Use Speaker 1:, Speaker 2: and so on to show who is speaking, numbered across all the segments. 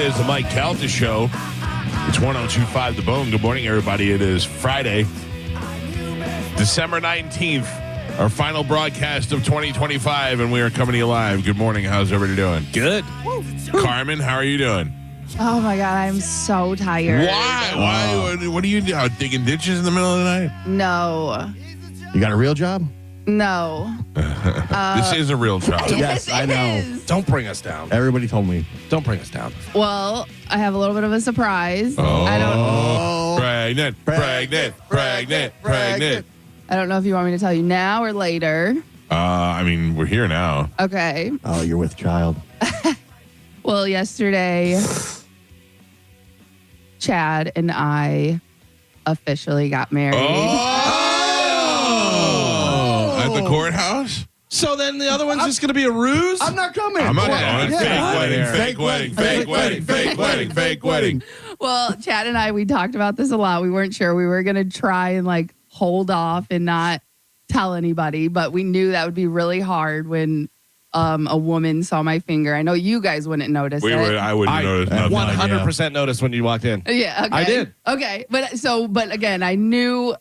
Speaker 1: is the Mike Calta Show. It's 102.5 The Bone. Good morning, everybody. It is Friday, December 19th, our final broadcast of 2025, and we are coming to you live. Good morning. How's everybody doing?
Speaker 2: Good.
Speaker 1: Carmen, how are you doing?
Speaker 3: Oh, my God. I'm so tired.
Speaker 1: Why? What are you doing? Digging ditches in the middle of the night?
Speaker 3: No.
Speaker 2: You got a real job?
Speaker 3: No.
Speaker 1: This is a real job.
Speaker 2: Yes, I know.
Speaker 4: Don't bring us down.
Speaker 2: Everybody told me.
Speaker 4: Don't bring us down.
Speaker 3: Well, I have a little bit of a surprise. I
Speaker 1: Pregnant.
Speaker 3: don't know if you want me to tell you now or later.
Speaker 1: I mean, we're here now.
Speaker 3: Okay.
Speaker 2: Oh, you're with child.
Speaker 3: Well, yesterday, Chad and I officially got married.
Speaker 1: At the courthouse?
Speaker 4: So then the other one's just going to be a ruse?
Speaker 2: I'm not coming.
Speaker 1: I'm not
Speaker 2: What?
Speaker 1: going.
Speaker 2: Yeah.
Speaker 1: Fake wedding.
Speaker 3: Well, Chad and I, we talked about this a lot. We weren't sure. We were going to try and hold off and not tell anybody, but we knew that would be really hard when a woman saw my finger. I know you guys wouldn't notice it.
Speaker 1: I wouldn't notice nothing.
Speaker 4: 100% noticed when you walked in.
Speaker 3: Yeah, okay.
Speaker 4: I did.
Speaker 3: Okay, but again, I knew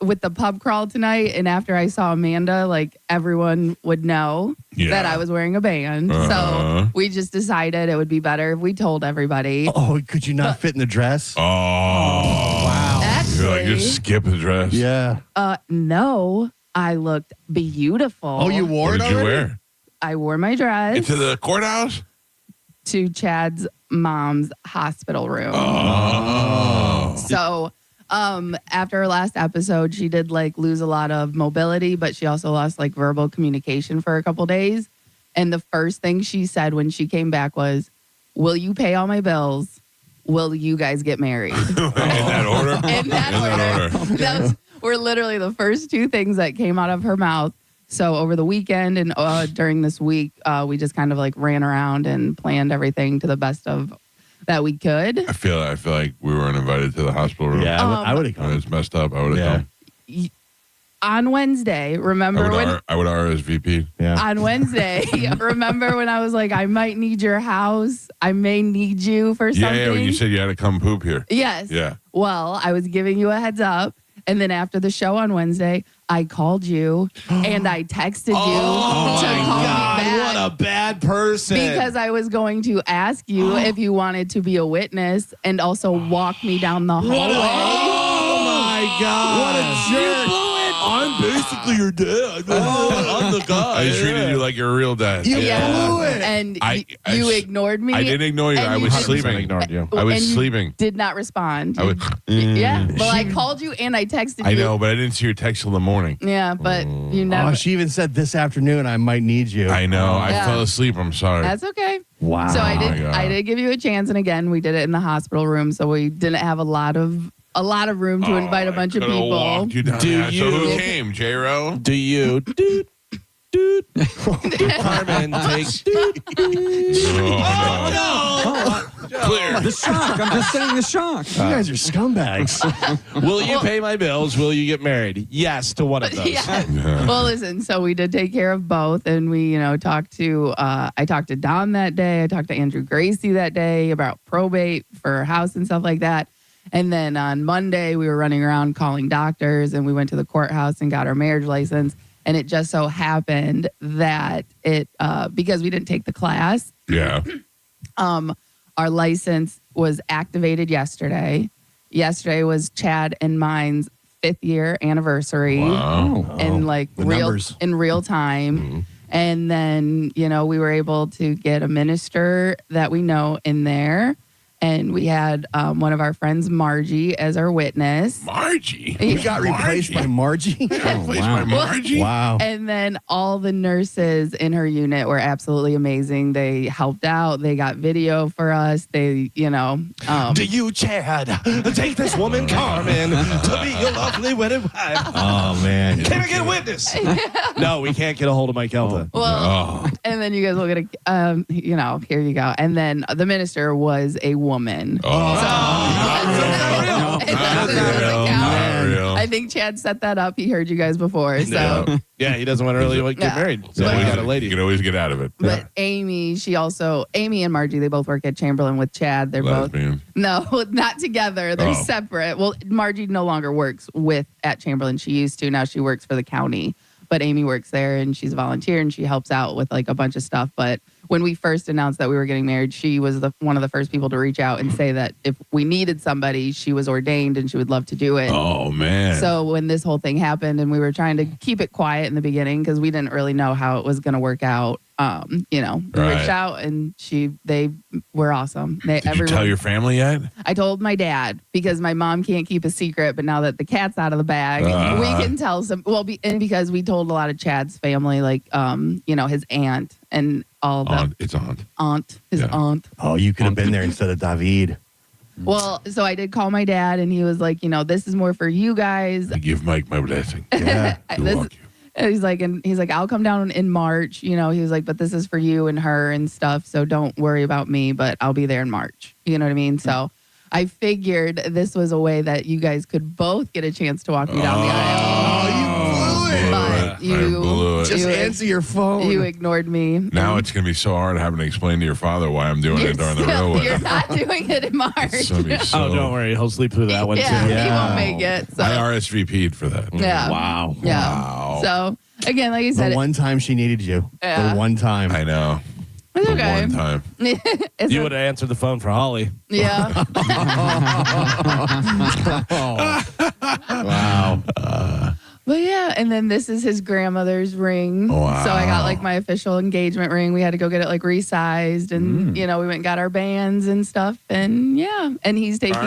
Speaker 3: with the pub crawl tonight, and after I saw Amanda, everyone would know that I was wearing a band. So we just decided it would be better if we told everybody.
Speaker 2: Oh, could you not fit in the dress?
Speaker 1: Oh, wow.
Speaker 3: Actually,
Speaker 1: Just skip the dress.
Speaker 2: Yeah.
Speaker 3: No, I looked beautiful.
Speaker 2: Oh, you wore
Speaker 1: What
Speaker 2: it
Speaker 1: did you
Speaker 2: already?
Speaker 1: wear?
Speaker 3: I wore my dress
Speaker 1: Into the courthouse?
Speaker 3: to Chad's mom's hospital room.
Speaker 1: Oh.
Speaker 3: So, after her last episode, she did lose a lot of mobility, but she also lost verbal communication for a couple days. And the first thing she said when she came back was, "Will you pay all my bills? Will you guys get married?"
Speaker 1: In that order?
Speaker 3: In that order. Those were literally the first two things that came out of her mouth. So over the weekend and during this week, we just kind of ran around and planned everything to the best of that we could.
Speaker 1: I feel like we weren't invited to the hospital room.
Speaker 2: Yeah, I would have
Speaker 1: When
Speaker 2: come.
Speaker 1: it's messed up, I would have come.
Speaker 3: On Wednesday, remember when
Speaker 1: I would RSVP.
Speaker 2: Yeah.
Speaker 3: on Wednesday, remember when I was like, I might need your house. I may need you for something.
Speaker 1: Yeah, when you said you had to come poop here.
Speaker 3: Yes.
Speaker 1: Yeah.
Speaker 3: Well, I was giving you a heads up. And then after the show on Wednesday, I called you and I texted you to call me back.
Speaker 4: What a bad person.
Speaker 3: Because I was going to ask you if you wanted to be a witness and also walk me down the hallway.
Speaker 4: Oh, my God.
Speaker 2: What a jerk.
Speaker 4: You blew it.
Speaker 1: I'm basically your dad.
Speaker 4: I'm the guy.
Speaker 1: I treated you like your real dad.
Speaker 2: You
Speaker 3: Yeah.
Speaker 2: blew it.
Speaker 3: And
Speaker 1: I
Speaker 3: you ignored me.
Speaker 1: I didn't ignore you.
Speaker 3: And
Speaker 1: I
Speaker 3: you
Speaker 1: was
Speaker 3: didn't-
Speaker 1: sleeping.
Speaker 4: ignored you.
Speaker 1: I was
Speaker 3: and you
Speaker 1: sleeping.
Speaker 3: did not respond.
Speaker 1: I was.
Speaker 3: Yeah. Well, I called you and I texted you.
Speaker 1: I know, but I didn't see your text till the morning.
Speaker 3: Yeah, but you never.
Speaker 2: Oh, she even said this afternoon I might need you.
Speaker 1: I know. I
Speaker 3: Yeah.
Speaker 1: fell asleep. I'm sorry.
Speaker 3: That's okay.
Speaker 2: Wow.
Speaker 3: So I
Speaker 1: my
Speaker 3: did.
Speaker 1: God.
Speaker 3: I did give you a chance, and again, we did it in the hospital room, so we didn't have a lot of room to invite a bunch of
Speaker 1: I coulda
Speaker 3: people.
Speaker 1: walked you down
Speaker 4: Do
Speaker 1: there. So who
Speaker 4: you-
Speaker 1: came? J-Ro?
Speaker 4: Do you, Carmen, take...
Speaker 1: Oh, Clear.
Speaker 5: The shock. I'm just saying the shock.
Speaker 2: You guys are scumbags.
Speaker 4: Will you pay my bills? Will you get married? Yes to one of those.
Speaker 3: Yeah. Well, listen. So we did take care of both, and we, talked to. I talked to Don that day. I talked to Andrew Gracie that day about probate for a house and stuff like that. And then on Monday, we were running around calling doctors, and we went to the courthouse and got our marriage license. And it just so happened that because we didn't take the class,
Speaker 1: Yeah.
Speaker 3: our license was activated yesterday. Yesterday was Chad and mine's 5th year anniversary.
Speaker 1: Wow.
Speaker 3: And
Speaker 2: numbers.
Speaker 3: in real time.
Speaker 1: Mm-hmm.
Speaker 3: And then, we were able to get a minister that we know in there. And we had one of our friends, Margie, as our witness.
Speaker 1: Margie?
Speaker 2: You got replaced by Margie?
Speaker 1: Replaced by Margie?
Speaker 2: Wow.
Speaker 3: And then all the nurses in her unit were absolutely amazing. They helped out. They got video for us. They,
Speaker 4: Do you, Chad, take this woman, Carmen, to be your lovely wedded wife?
Speaker 2: Oh, man.
Speaker 4: Can I get a witness? No, we can't get a hold of Mike Calta.
Speaker 3: well, and then you guys will get a, here you go. And then the minister was a woman. I think Chad set that up. He heard you guys before. So
Speaker 4: Yeah, he doesn't want to really get married. So he got a lady.
Speaker 1: You can always get out of it.
Speaker 3: But Amy and Margie, they both work at Chamberlain with Chad. They're
Speaker 1: Lesbian.
Speaker 3: both not together. They're separate. Well, Margie no longer works at Chamberlain. She used to. Now she works for the county. But Amy works there and she's a volunteer and she helps out with like a bunch of stuff. But when we first announced that we were getting married, she was one of the first people to reach out and say that if we needed somebody, she was ordained and she would love to do it.
Speaker 1: Oh, man.
Speaker 3: So when this whole thing happened and we were trying to keep it quiet in the beginning because we didn't really know how it was going to work out, we reached out and they were awesome.
Speaker 1: Did you tell your family yet?
Speaker 3: I told my dad because my mom can't keep a secret, but now that the cat's out of the bag, we can tell some. Well, and because we told a lot of Chad's family, like his aunt and all the
Speaker 1: It's aunt.
Speaker 3: aunt.
Speaker 2: Oh, you could have been there instead of David.
Speaker 3: Well, so I did call my dad, and he was like, this is more for you guys.
Speaker 1: I give Mike my blessing.
Speaker 2: Yeah.
Speaker 3: And he's like, I'll come down in March. He was like, but this is for you and her and stuff. So don't worry about me, but I'll be there in March. You know what I mean? So I figured this was a way that you guys could both get a chance to walk me down the aisle. But
Speaker 2: Just answer your phone.
Speaker 3: You ignored me.
Speaker 1: Now it's going to be so hard having to explain to your father why I'm doing it during the real one.
Speaker 3: You're not doing it in March.
Speaker 4: Don't worry. He'll sleep through that one, too.
Speaker 3: He won't make it. So.
Speaker 1: I RSVP'd for that.
Speaker 3: Yeah.
Speaker 2: Wow.
Speaker 3: Yeah.
Speaker 1: Wow.
Speaker 3: So, again, like you said.
Speaker 2: The one time she needed you.
Speaker 3: Yeah.
Speaker 2: The one time.
Speaker 1: I know.
Speaker 3: It's
Speaker 1: The
Speaker 3: okay.
Speaker 1: one time.
Speaker 4: You would have answered the phone for Holly.
Speaker 3: Yeah.
Speaker 2: Wow.
Speaker 3: But yeah, and then this is his grandmother's ring.
Speaker 1: Wow.
Speaker 3: So I got like my official engagement ring. We had to go get it like resized and we went and got our bands and stuff. And yeah, and he's taking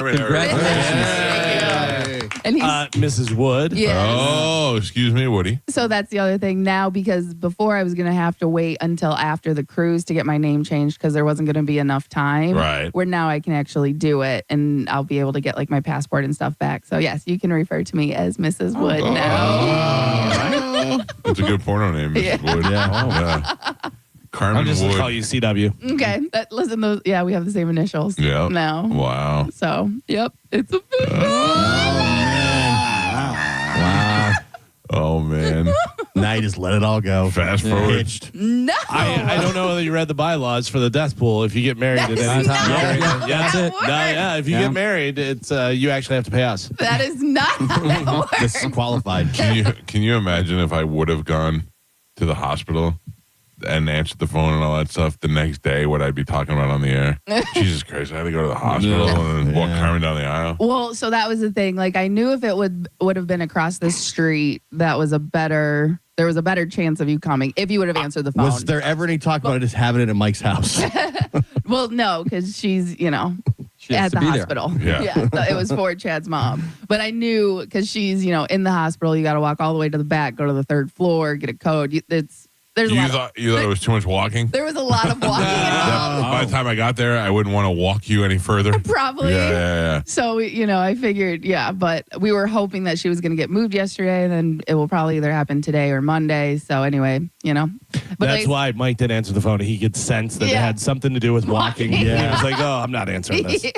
Speaker 3: And he's
Speaker 4: Mrs. Wood.
Speaker 3: yes.
Speaker 1: Oh, excuse me, Woody.
Speaker 3: So that's the other thing now because before I was going to have to wait until after the cruise to get my name changed because there wasn't going to be enough time.
Speaker 1: Right.
Speaker 3: Where now I can actually do it and I'll be able to get like my passport and stuff back. So yes, you can refer to me as Mrs. Wood now.
Speaker 1: That's a good porno name, Mrs. Wood. Yeah. Carmen
Speaker 4: I'll just
Speaker 1: Wood.
Speaker 4: call you CW.
Speaker 3: Okay. We have the same initials.
Speaker 1: Yep.
Speaker 3: Now.
Speaker 1: Wow.
Speaker 3: So, yep. It's a
Speaker 2: Wow.
Speaker 1: Oh, man.
Speaker 2: Now you just let it all go.
Speaker 1: Fast forward.
Speaker 2: Hitched.
Speaker 3: No.
Speaker 4: I don't know whether you read the bylaws for the death pool. If you get married at any time, that's it.
Speaker 3: works.
Speaker 4: No, yeah. If you get married, it's you actually have to pay us.
Speaker 3: That is not how that works.
Speaker 2: Disqualified.
Speaker 1: Can you imagine if I would have gone to the hospital and answered the phone and all that stuff the next day, what I'd be talking about on the air? Jesus Christ, I had to go to the hospital and walk Carmen down the aisle.
Speaker 3: Well, so that was the thing. Like I knew if it would have been across the street, there was a better chance of you coming if you would have answered the phone.
Speaker 2: Was there ever any talk about just having it at Mike's house?
Speaker 3: Well, no, because she's,
Speaker 5: She has
Speaker 3: at
Speaker 5: to
Speaker 3: the
Speaker 5: be there.
Speaker 3: hospital.
Speaker 1: Yeah.
Speaker 3: So it was for Chad's mom. But I knew because she's, in the hospital, you got to walk all the way to the back, go to the third floor, get a code. There's a
Speaker 1: You
Speaker 3: lot
Speaker 1: thought it was too much walking?
Speaker 3: there was a lot of walking involved.
Speaker 1: By the time I got there, I wouldn't want to walk you any further.
Speaker 3: Probably.
Speaker 1: Yeah.
Speaker 3: So, I figured, but we were hoping that she was going to get moved yesterday, and then it will probably either happen today or Monday. So, anyway, But
Speaker 4: That's why Mike didn't answer the phone. He could sense that it
Speaker 3: Yeah.
Speaker 4: had something to do with walking.
Speaker 3: Walking.
Speaker 4: He was like, oh, I'm not answering this.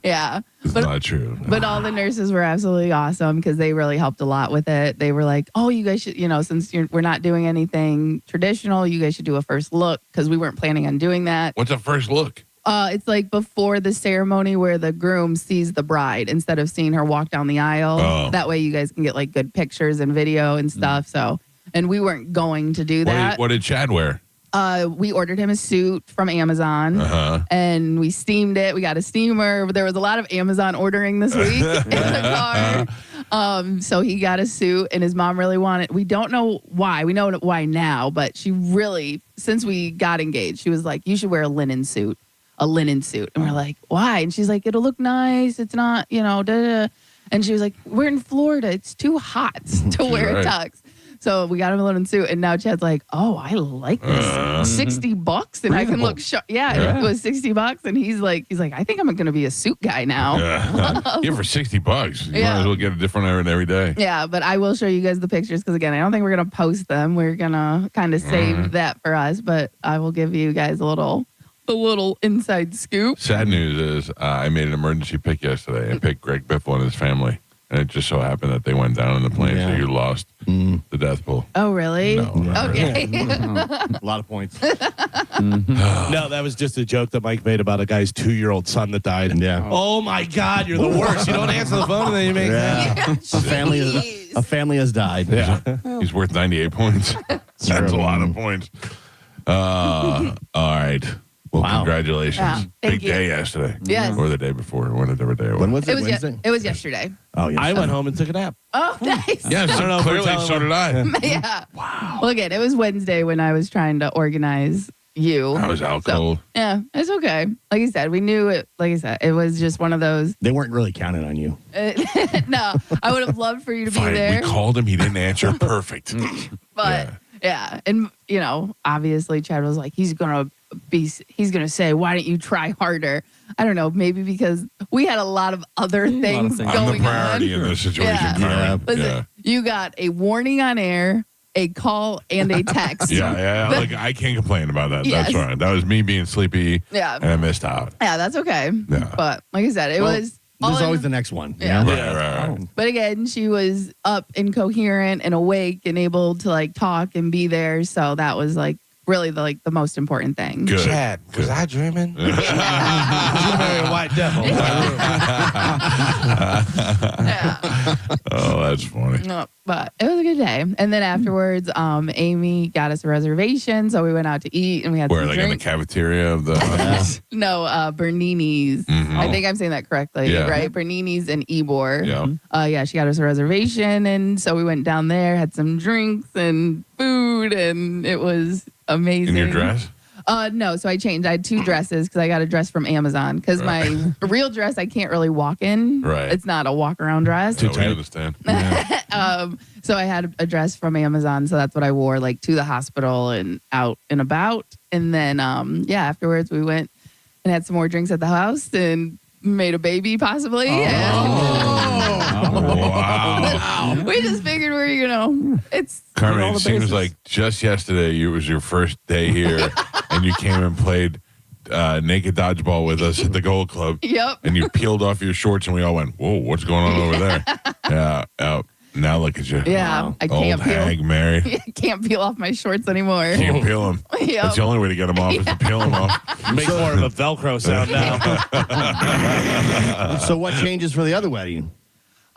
Speaker 3: Yeah.
Speaker 1: It's not true.
Speaker 3: But all the nurses were absolutely awesome because they really helped a lot with it. They were like, oh, you guys should, since we're not doing anything traditional, you guys should do a first look because we weren't planning on doing that.
Speaker 1: What's a first look?
Speaker 3: It's like before the ceremony where the groom sees the bride instead of seeing her walk down the aisle.
Speaker 1: Oh.
Speaker 3: That way you guys can get like good pictures and video and stuff. So, and we weren't going to do that.
Speaker 1: What did Chad wear?
Speaker 3: We ordered him a suit from Amazon and we steamed it. We got a steamer. There was a lot of Amazon ordering this week in the car. So he got a suit and his mom really wanted, we don't know why. We know why now, but she really, since we got engaged, she was like, you should wear a linen suit. And we're like, why? And she's like, it'll look nice. It's not, da-da. And she was like, we're in Florida. It's too hot to wear a tux. So we got him a linen suit, and now Chad's like, "Oh, I like this. $60, and I can look sharp." Yeah, it was $60, and he's like, "I think I'm gonna be a suit guy now."
Speaker 1: Yeah, for $60, you might
Speaker 3: Yeah.
Speaker 1: as well get a different iron every day.
Speaker 3: Yeah, but I will show you guys the pictures because again, I don't think we're gonna post them. We're gonna kind of save that for us, but I will give you guys a little inside scoop.
Speaker 1: Sad news is I made an emergency pick yesterday and picked Greg Biffle and his family. And it just so happened that they went down in the plane, so you lost the death pool.
Speaker 3: Oh, really?
Speaker 1: No, not
Speaker 3: Okay.
Speaker 2: A lot of points.
Speaker 4: No, that was just a joke that Mike made about a guy's 2-year-old son that died.
Speaker 2: Yeah.
Speaker 4: Oh my God, you're the worst. You don't answer the phone and then you make that.
Speaker 2: A family has died.
Speaker 4: Yeah.
Speaker 1: He's worth 98 points. That's a lot of points. All right. Well,
Speaker 2: Wow.
Speaker 1: congratulations.
Speaker 3: Yeah, thank
Speaker 1: Big
Speaker 3: you.
Speaker 1: day yesterday.
Speaker 3: Yes.
Speaker 1: Or the day before, whatever day it was.
Speaker 2: When was it?
Speaker 3: It was
Speaker 2: Wednesday?
Speaker 3: it was yesterday.
Speaker 2: Oh, yeah.
Speaker 4: I went home and took a nap.
Speaker 3: Oh, nice.
Speaker 1: Yeah,
Speaker 4: I don't know if we're
Speaker 1: clearly
Speaker 4: telling
Speaker 1: so did I.
Speaker 3: Yeah. Wow. Well, again, it was Wednesday when I was trying to organize you.
Speaker 1: I was out
Speaker 3: So,
Speaker 1: cold.
Speaker 3: yeah, it's okay. Like I said, we knew it. Like I said, it was just one of those.
Speaker 2: They weren't really counting on you.
Speaker 3: No, I would have loved for you to be
Speaker 1: Fine,
Speaker 3: there,
Speaker 1: we called him. He didn't answer. Perfect.
Speaker 3: but yeah, and obviously Chad was like, he's gonna say, why don't you try harder? I don't know, maybe because we had a lot of other things
Speaker 5: things.
Speaker 1: I'm the
Speaker 3: going
Speaker 1: priority
Speaker 3: on.
Speaker 1: in this situation.
Speaker 3: Yeah.
Speaker 1: Carmen.
Speaker 3: Listen, you got a warning on air, a call, and a text.
Speaker 1: Yeah. Like I can't complain about that.
Speaker 3: Yes.
Speaker 1: That's fine. That was me being sleepy.
Speaker 3: Yeah.
Speaker 1: And I missed out.
Speaker 3: Yeah, that's okay.
Speaker 1: Yeah.
Speaker 3: But like I said, it was. all
Speaker 2: There's
Speaker 3: in-
Speaker 2: always the next one.
Speaker 3: Yeah.
Speaker 1: Right.
Speaker 3: But again, she was up and coherent and awake and able to like talk and be there. So that was like really the most important thing.
Speaker 1: Good.
Speaker 4: Chad, was
Speaker 1: Good.
Speaker 4: I dreaming? Did you marry a white devil? in my room?
Speaker 3: Yeah.
Speaker 1: Oh, that's funny.
Speaker 3: No, but it was a good day. And then afterwards, Amy got us a reservation, so we went out to eat and we had
Speaker 1: Where,
Speaker 3: some
Speaker 1: like in the
Speaker 3: drinks.
Speaker 1: cafeteria of the.
Speaker 3: No, Bernini's.
Speaker 1: Mhm.
Speaker 3: I think I'm saying that correctly,
Speaker 1: Yeah.
Speaker 3: right? Bernini's and Ybor.
Speaker 1: Yeah.
Speaker 3: Yeah, she got us a reservation, and so we went down there, had some drinks and food, and it was amazing.
Speaker 1: In your dress?
Speaker 3: No, so I changed. I had 2 dresses because I got a dress from Amazon because
Speaker 1: Right.
Speaker 3: my real dress I can't really walk in.
Speaker 1: Right.
Speaker 3: It's not a walk around dress.
Speaker 1: So we understand.
Speaker 3: So I had a dress from Amazon, so that's what I wore like to the hospital and out and about. And then afterwards we went and had some more drinks at the house and made a baby possibly.
Speaker 1: Wow.
Speaker 3: And we just figured it's
Speaker 1: Carmen,
Speaker 3: all
Speaker 1: it
Speaker 3: the
Speaker 1: seems
Speaker 3: bases.
Speaker 1: like just yesterday it was your first day here and you came and played naked dodgeball with us at the Gold Club.
Speaker 3: Yep.
Speaker 1: And you peeled off your shorts and we all went, whoa, what's going on over there? Yeah. Now look at you.
Speaker 3: Yeah, I
Speaker 1: Old
Speaker 3: can't
Speaker 1: hag married.
Speaker 3: can't peel off my shorts anymore.
Speaker 1: Can't peel them.
Speaker 3: Yep.
Speaker 1: That's the only way to get them off is to peel them off.
Speaker 4: Makes more of a Velcro sound now.
Speaker 2: So what changes for the other wedding?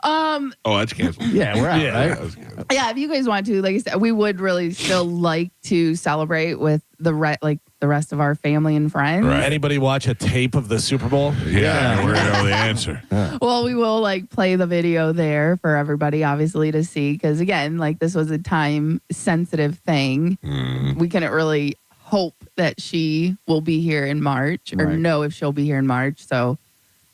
Speaker 1: Oh, that's canceled.
Speaker 2: Yeah, we're out,
Speaker 4: Yeah.
Speaker 2: right?
Speaker 1: That's good.
Speaker 3: Yeah, if you guys want to, like I said, we would really still like to celebrate with the rest of our family and friends.
Speaker 1: Right.
Speaker 4: Anybody watch a tape of the Super Bowl?
Speaker 1: Yeah, we're going to know the answer.
Speaker 3: Well, we will like play the video there for everybody, obviously, to see. Because again, like this was a time sensitive thing. We couldn't really hope that she will be here in March or
Speaker 2: Right.
Speaker 3: know if she'll be here in March. So,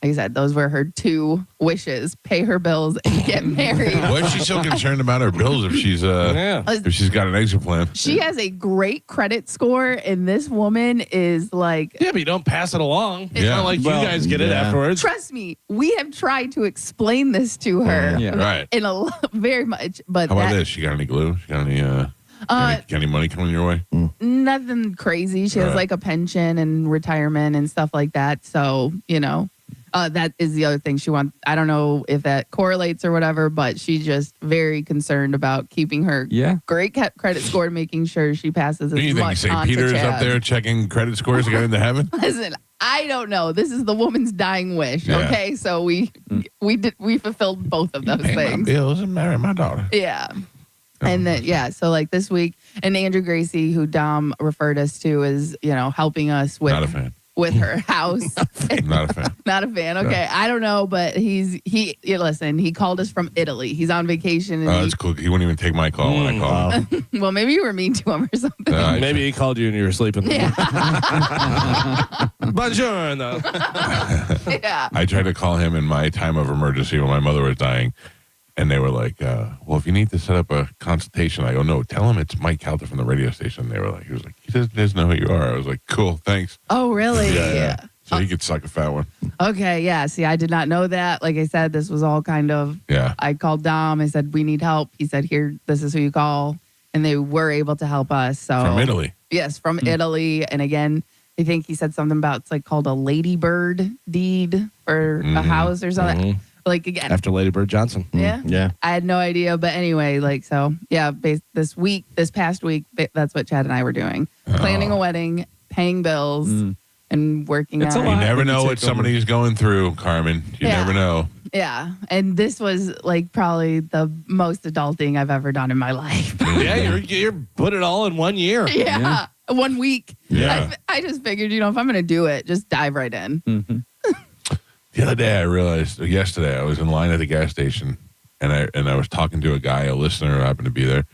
Speaker 3: like I said, those were her 2 wishes: pay her bills and get married.
Speaker 1: Why is she so concerned about her bills if she's if she's got an exit plan?
Speaker 3: She has a great credit score, and this woman is like,
Speaker 4: Yeah, but you don't pass it along. It's
Speaker 1: Yeah.
Speaker 4: not like
Speaker 2: Well,
Speaker 4: you guys get it
Speaker 2: yeah.
Speaker 4: afterwards.
Speaker 3: trust me, we have tried to explain this to her
Speaker 5: Yeah.
Speaker 1: Right.
Speaker 3: in very much, but
Speaker 1: How about
Speaker 3: that,
Speaker 1: this? She got any glue? She got any money coming your way?
Speaker 3: nothing crazy. She has
Speaker 1: Right.
Speaker 3: like a pension and retirement and stuff like that. So, that is the other thing she wants. I don't know if that correlates or whatever, but she's just very concerned about keeping her great credit score, making sure she passes
Speaker 1: Do
Speaker 3: as
Speaker 1: you think
Speaker 3: much
Speaker 1: St.
Speaker 3: on
Speaker 1: Peter's
Speaker 3: to
Speaker 1: up
Speaker 3: Chad.
Speaker 1: there checking credit scores to get into heaven?
Speaker 3: Listen, I don't know. This is the woman's dying wish.
Speaker 1: Yeah.
Speaker 3: Okay, so we fulfilled both of those
Speaker 1: Pay my
Speaker 3: things.
Speaker 1: bills and marry my daughter.
Speaker 3: Yeah. And then, so like this week, and Andrew Gracie, who Dom referred us to, is, helping us
Speaker 1: Not a fan.
Speaker 3: with her house.
Speaker 1: Not a fan.
Speaker 3: Not a fan. Okay. I don't know, but listen, he called us from Italy. He's on vacation. And
Speaker 1: Oh, that's cool. He wouldn't even take my call when I called him.
Speaker 3: well, maybe you were mean to him or something.
Speaker 4: Maybe he called you and you were sleeping.
Speaker 3: Yeah.
Speaker 4: Buongiorno.
Speaker 3: Yeah.
Speaker 1: I tried to call him in my time of emergency when my mother was dying. And they were like, well, if you need to set up a consultation, I go, no, tell him it's Mike Calta from the radio station. They were like, he was like, he doesn't know who you are. I was like, cool, thanks.
Speaker 3: Oh, really?
Speaker 1: Yeah. So he could suck a fat one.
Speaker 3: Okay, yeah. See, I did not know that. Like I said, this was all kind of.
Speaker 1: Yeah.
Speaker 3: I called Dom. I said, we need help. He said, here, this is who you call. And they were able to help us. So
Speaker 1: From Italy.
Speaker 3: Yes, from Italy. And again, I think he said something about it's like called a ladybird deed for a house or something. Like again,
Speaker 4: After Lady Bird Johnson.
Speaker 3: yeah.
Speaker 2: Yeah.
Speaker 3: I had no idea. But anyway, like, so yeah, this past week, that's what Chad and I were doing. Planning a wedding, paying bills, and working
Speaker 5: It's
Speaker 3: on
Speaker 5: a
Speaker 1: You
Speaker 5: lot.
Speaker 1: never
Speaker 5: when you
Speaker 1: know
Speaker 5: take
Speaker 1: what somebody's going through, Carmen. You
Speaker 3: Yeah.
Speaker 1: never know.
Speaker 3: Yeah. And this was like probably the most adulting I've ever done in my life.
Speaker 4: Yeah, you're put it all in 1 year.
Speaker 3: Yeah. 1 week.
Speaker 1: Yeah.
Speaker 3: I just figured, if I'm going to do it, just dive right in.
Speaker 1: The other day, I realized, yesterday, I was in line at the gas station, and I was talking to a guy, a listener who happened to be there,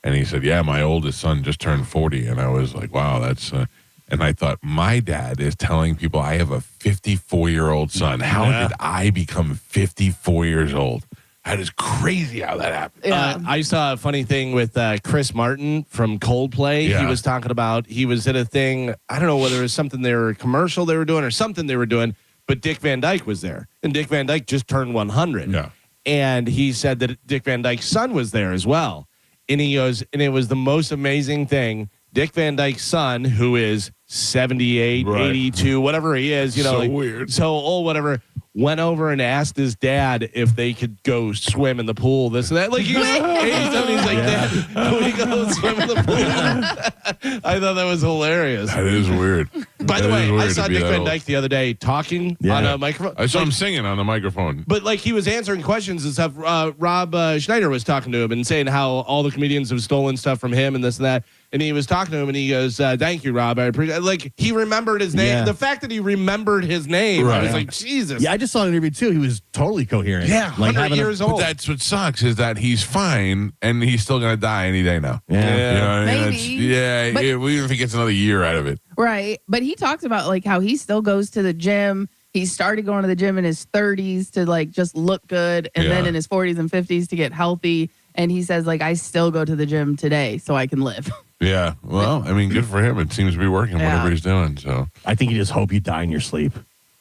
Speaker 1: and he said, yeah, my oldest son just turned 40, and I was like, wow, that's, and I thought, my dad is telling people I have a 54-year-old son. How did I become 54 years old? That is crazy how that happened.
Speaker 3: Yeah.
Speaker 4: I saw a funny thing with Chris Martin from Coldplay.
Speaker 1: Yeah.
Speaker 4: He was talking about, he was at a thing, I don't know whether it was something they were a commercial they were doing or something they were doing, but Dick Van Dyke was there. And Dick Van Dyke just turned 100.
Speaker 1: Yeah.
Speaker 4: And he said that Dick Van Dyke's son was there as well. And he goes, and it was the most amazing thing. Dick Van Dyke's son, who is 78,
Speaker 1: Right.
Speaker 4: 82, whatever he is,
Speaker 1: So
Speaker 4: like,
Speaker 1: weird.
Speaker 4: so old, whatever, went over and asked his dad if they could go swim in the pool, this and that. Like, he's 87, he's like, Dad, can we go swim in the pool? I thought that was hilarious.
Speaker 1: That is weird.
Speaker 4: By the
Speaker 1: That
Speaker 4: way,
Speaker 1: is
Speaker 4: I
Speaker 1: weird
Speaker 4: saw
Speaker 1: to be
Speaker 4: Dick
Speaker 1: that
Speaker 4: Van
Speaker 1: old.
Speaker 4: Dyke the other day talking on a microphone.
Speaker 1: I saw
Speaker 4: Like,
Speaker 1: him singing on the microphone.
Speaker 4: but like he was answering questions and stuff. Rob Schneider was talking to him and saying how all the comedians have stolen stuff from him and this and that. And he was talking to him and he goes, "Thank you, Rob. I appreciate." Like he remembered his name.
Speaker 2: Yeah.
Speaker 4: The fact that he remembered his name, I was
Speaker 1: Right.
Speaker 4: like, Jesus.
Speaker 2: Yeah, I just saw an interview too. He was totally coherent.
Speaker 4: Yeah, 100
Speaker 2: having a-
Speaker 4: years
Speaker 1: But
Speaker 4: old.
Speaker 1: that's what sucks is that he's fine and he's still going to die any day now.
Speaker 2: Yeah.
Speaker 1: You know what I mean?
Speaker 3: Maybe.
Speaker 1: Yeah,
Speaker 3: But-
Speaker 1: even if he gets another year out of it.
Speaker 3: Right. But he talks about like how he still goes to the gym. He started going to the gym in his 30s to like just look good. And then
Speaker 1: Yeah.
Speaker 3: in his 40s and 50s to get healthy. And he says, like, I still go to the gym today so I can live.
Speaker 1: Yeah. Well, I mean, good for him. It seems to be working,
Speaker 3: Yeah.
Speaker 1: whatever he's doing. So,
Speaker 2: I think you just hope you die in your sleep.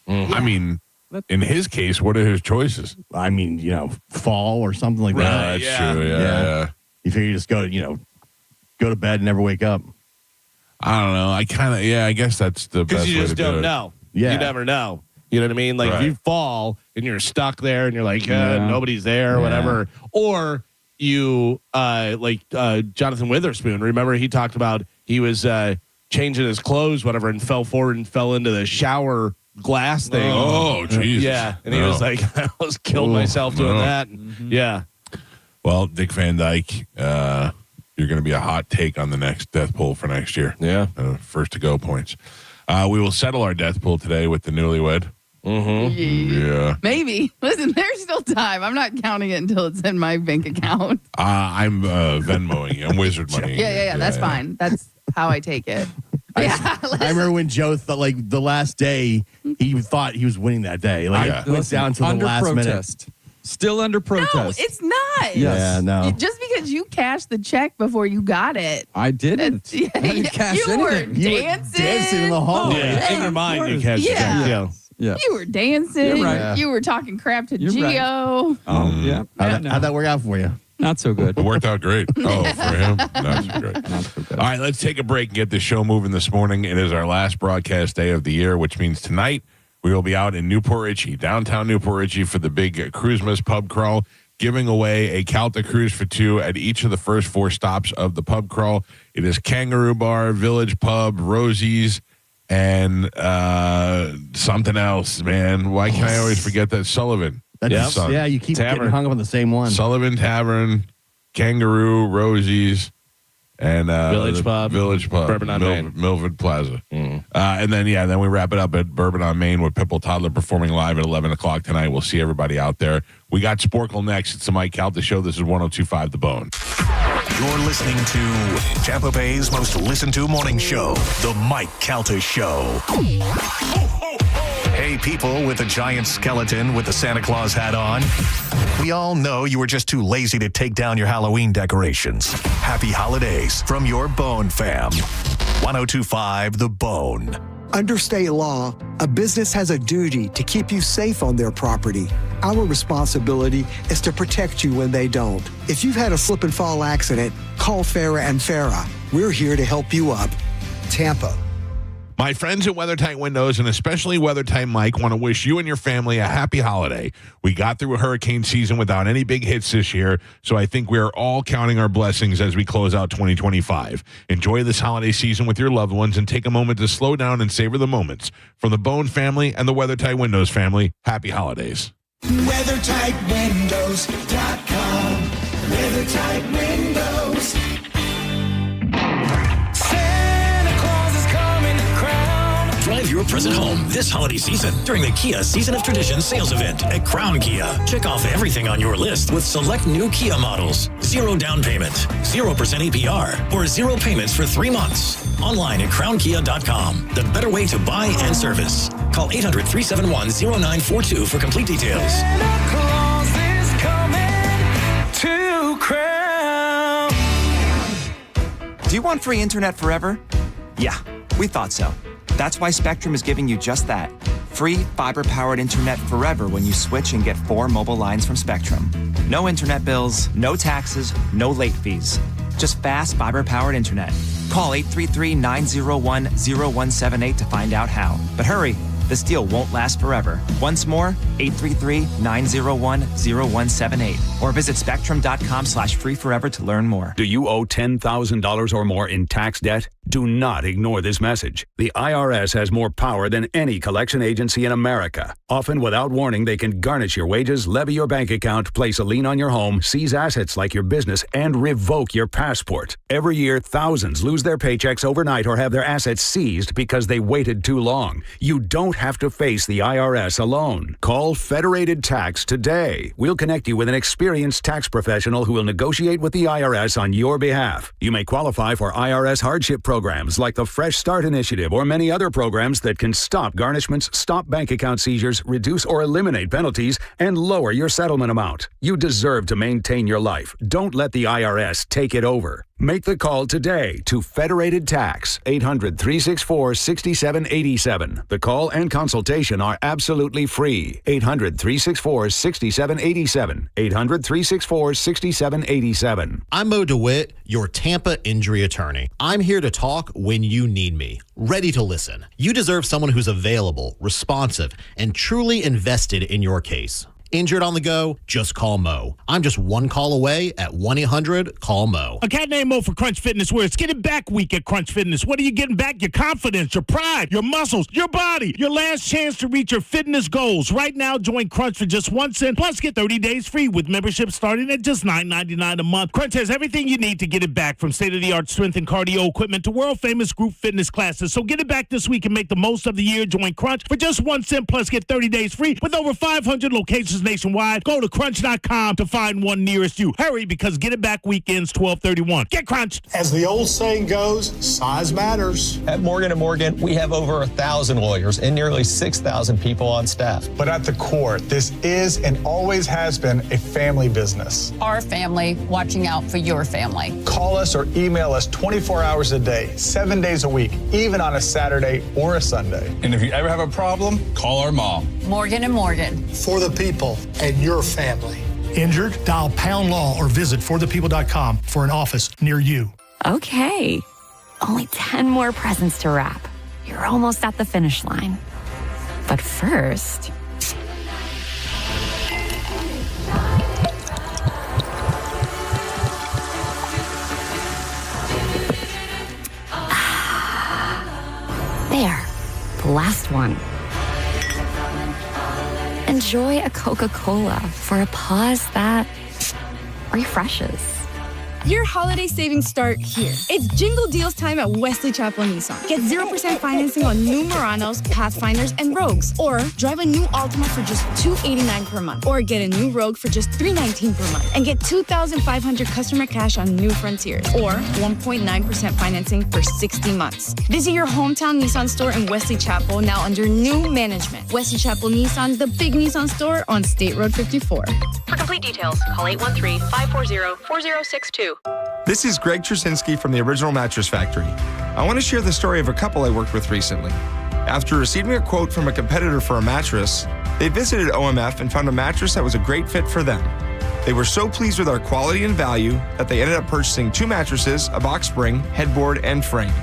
Speaker 1: I mean, in his case, what are his choices?
Speaker 2: I mean, fall or something like that.
Speaker 1: That's
Speaker 4: yeah.
Speaker 1: true. Yeah,
Speaker 2: Yeah.
Speaker 1: yeah.
Speaker 2: You figure you just go to bed and never wake up.
Speaker 1: I don't know. I guess that's the best
Speaker 4: Because you
Speaker 1: way
Speaker 4: just
Speaker 1: to do
Speaker 4: don't
Speaker 1: it.
Speaker 4: know.
Speaker 2: Yeah.
Speaker 4: You never know. You know what I mean? Like
Speaker 1: Right.
Speaker 4: if you fall and you're stuck there and you're like,
Speaker 5: Yeah.
Speaker 4: nobody's there, or
Speaker 2: Yeah.
Speaker 4: whatever. Or you, Jonathan Witherspoon, remember he talked about he was changing his clothes, whatever, and fell forward and fell into the shower glass thing.
Speaker 1: Oh, Jesus.
Speaker 4: Yeah. And he
Speaker 1: No.
Speaker 4: was like, I almost killed
Speaker 1: Ooh,
Speaker 4: myself doing
Speaker 1: no.
Speaker 4: that. Yeah.
Speaker 1: Well, Dick Van Dyke, you're going to be a hot take on the next death pool for next year.
Speaker 4: Yeah.
Speaker 1: First to go points. We will settle our death pool today with the newlywed. Yeah.
Speaker 3: Maybe. Listen, there's still time. I'm not counting it until it's in my bank account.
Speaker 1: I'm Venmoing. I'm wizard money.
Speaker 3: Yeah. That's fine. That's how I take it. Yeah.
Speaker 2: I remember when Joe thought, like, the last day, he thought he was winning that day. Like,
Speaker 1: Yeah.
Speaker 2: it went down to the
Speaker 5: under
Speaker 2: last
Speaker 5: protest. Still under
Speaker 3: No,
Speaker 5: protest.
Speaker 3: it's not.
Speaker 5: Yes.
Speaker 2: Yeah, no.
Speaker 3: Just because you cashed the check before you got it.
Speaker 5: I didn't.
Speaker 3: Yeah,
Speaker 5: I didn't cash
Speaker 3: you were
Speaker 5: anything.
Speaker 2: You were
Speaker 3: dancing.
Speaker 2: dancing in the hallway.
Speaker 4: Yeah. In your mind, you catch
Speaker 3: Yeah.
Speaker 4: yeah.
Speaker 5: Yeah.
Speaker 3: You were dancing.
Speaker 5: You're right.
Speaker 3: You were talking crap to
Speaker 5: You're right.
Speaker 3: Gio.
Speaker 5: Oh, yeah.
Speaker 2: How'd that work out for you?
Speaker 5: Not so good.
Speaker 1: It worked out great. Oh, for him? Not so great.
Speaker 5: Not so good.
Speaker 1: All right, let's take a break and get this show moving this morning. It is our last broadcast day of the year, which means tonight we will be out in Newport Richey, downtown Newport Richey, for the big Cruisemas pub crawl, giving away a Calta cruise for two at each of the first 4 stops of the pub crawl. It is Kangaroo Bar, Village Pub, Rosie's, and something else, man. Why can I always forget that? Sullivan.
Speaker 2: That's,
Speaker 1: Son.
Speaker 2: yeah, you keep
Speaker 4: Tavern.
Speaker 2: getting hung up on the same one.
Speaker 1: Sullivan Tavern, Kangaroo, Rosie's, and
Speaker 4: Village Pub,
Speaker 1: Village Pub,
Speaker 4: Bourbon on Main.
Speaker 1: Milford Plaza. And then we wrap it up at Bourbon on Main with Pipple Toddler performing live at 11 o'clock tonight. We'll see everybody out there. We got Sporkle next. It's the Mike Calta Show. This is 102.5 The Bone.
Speaker 6: You're listening to Tampa Bay's most listened to morning show, The Mike Calta Show.
Speaker 7: Ho, ho, ho.
Speaker 6: Hey, people with a giant skeleton with the Santa Claus hat on. We all know you were just too lazy to take down your Halloween decorations. Happy holidays from your Bone fam. 102.5 The Bone.
Speaker 7: Under state law, a business has a duty to keep you safe on their property. Our responsibility is to protect you when they don't. If you've had a slip and fall accident, call Farah and Farah. We're here to help you up. Tampa.
Speaker 1: My friends at WeatherTight Windows, and especially WeatherTight Mike, want to wish you and your family a happy holiday. We got through a hurricane season without any big hits this year, so I think we are all counting our blessings as we close out 2025. Enjoy this holiday season with your loved ones and take a moment to slow down and savor the moments. From the Bone family and the WeatherTight Windows family, happy holidays.
Speaker 8: WeatherTightWindows.com. WeatherTight Windows.
Speaker 9: Drive your present home this holiday season during the Kia Season of Tradition sales event at Crown Kia. Check off everything on your list with select new Kia models. 0 down payment, 0% APR, or 0 payments for 3 months. Online at crownkia.com. The better way to buy and service. Call 800-371-0942 for complete details.
Speaker 8: Santa Claus is coming to Crown.
Speaker 10: Do you want free internet forever? Yeah, we thought so. That's why Spectrum is giving you just that. Free fiber-powered internet forever when you switch and get 4 mobile lines from Spectrum. No internet bills, no taxes, no late fees. Just fast fiber-powered internet. Call 833-901-0178 to find out how. But hurry, this deal won't last forever. Once more, 833-901-0178. Or visit spectrum.com/free forever to learn more.
Speaker 11: Do you owe $10,000 or more in tax debt? Do not ignore this message. The IRS has more power than any collection agency in America. Often without warning, they can garnish your wages, levy your bank account, place a lien on your home, seize assets like your business, and revoke your passport. Every year, thousands lose their paychecks overnight or have their assets seized because they waited too long. You don't have to face the IRS alone. Call Federated Tax today. We'll connect you with an experienced tax professional who will negotiate with the IRS on your behalf. You may qualify for IRS hardship programs like the Fresh Start Initiative or many other programs that can stop garnishments, stop bank account seizures, reduce or eliminate penalties, and lower your settlement amount. You deserve to maintain your life. Don't let the IRS take it over. Make the call today to Federated Tax, 800-364-6787. The call and consultation are absolutely free. 800-364-6787. 800-364-6787.
Speaker 12: I'm Mo DeWitt, your Tampa injury attorney. I'm here to talk when you need me, ready to listen. You deserve someone who's available, responsive, and truly invested in your case. Injured on the go? Just call Mo. I'm just one call away at 1-800-CALL-MO.
Speaker 13: A cat named Mo for Crunch Fitness, where it's getting back week at Crunch Fitness. What are you getting back? Your confidence, your pride, your muscles, your body. Your last chance to reach your fitness goals. Right now, join Crunch for just $0.01, plus get 30 days free with membership starting at just $9.99 a month. Crunch has everything you need to get it back, from state-of-the-art strength and cardio equipment to world-famous group fitness classes. So get it back this week and make the most of the year. Join Crunch for just $0.01, plus get 30 days free with over 500 locations nationwide. Go to crunch.com to find one nearest you. Hurry, because Get It Back weekends 12/31. Get crunched.
Speaker 14: As the old saying goes, size matters.
Speaker 15: At Morgan & Morgan, we have over 1,000 lawyers and nearly 6,000 people on staff.
Speaker 14: But at the core, this is and always has been a family business.
Speaker 16: Our family watching out for your family.
Speaker 14: Call us or email us 24 hours a day, 7 days a week, even on a Saturday or a Sunday.
Speaker 15: And if you ever have a problem, call our mom.
Speaker 16: Morgan & Morgan.
Speaker 14: For the people and your family. Injured? Dial pound law or visit forthepeople.com for an office near you.
Speaker 17: Okay. Only 10 more presents to wrap. You're almost at the finish line. But first... There. The last one. Enjoy a Coca-Cola for a pause that refreshes.
Speaker 18: Your holiday savings start here. It's Jingle Deals time at Wesley Chapel Nissan. Get 0% financing on new Muranos, Pathfinders, and Rogues. Or drive a new Altima for just $289 per month. Or get a new Rogue for just $319 per month. And get $2,500 customer cash on new Frontiers. Or 1.9% financing for 60 months. Visit your hometown Nissan store in Wesley Chapel, now under new management. Wesley Chapel Nissan, the big Nissan store on State Road 54.
Speaker 19: For complete details, call 813-540-4062.
Speaker 20: This is Greg Trusinski from the Original Mattress Factory. I want to share the story of a couple I worked with recently. After receiving a quote from a competitor for a mattress, they visited OMF and found a mattress that was a great fit for them. They were so pleased with our quality and value that they ended up purchasing 2 mattresses, a box spring, headboard, and frame.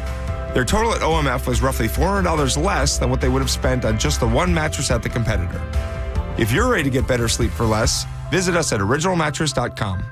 Speaker 20: Their total at OMF was roughly $400 less than what they would have spent on just the one mattress at the competitor. If you're ready to get better sleep for less, visit us at originalmattress.com.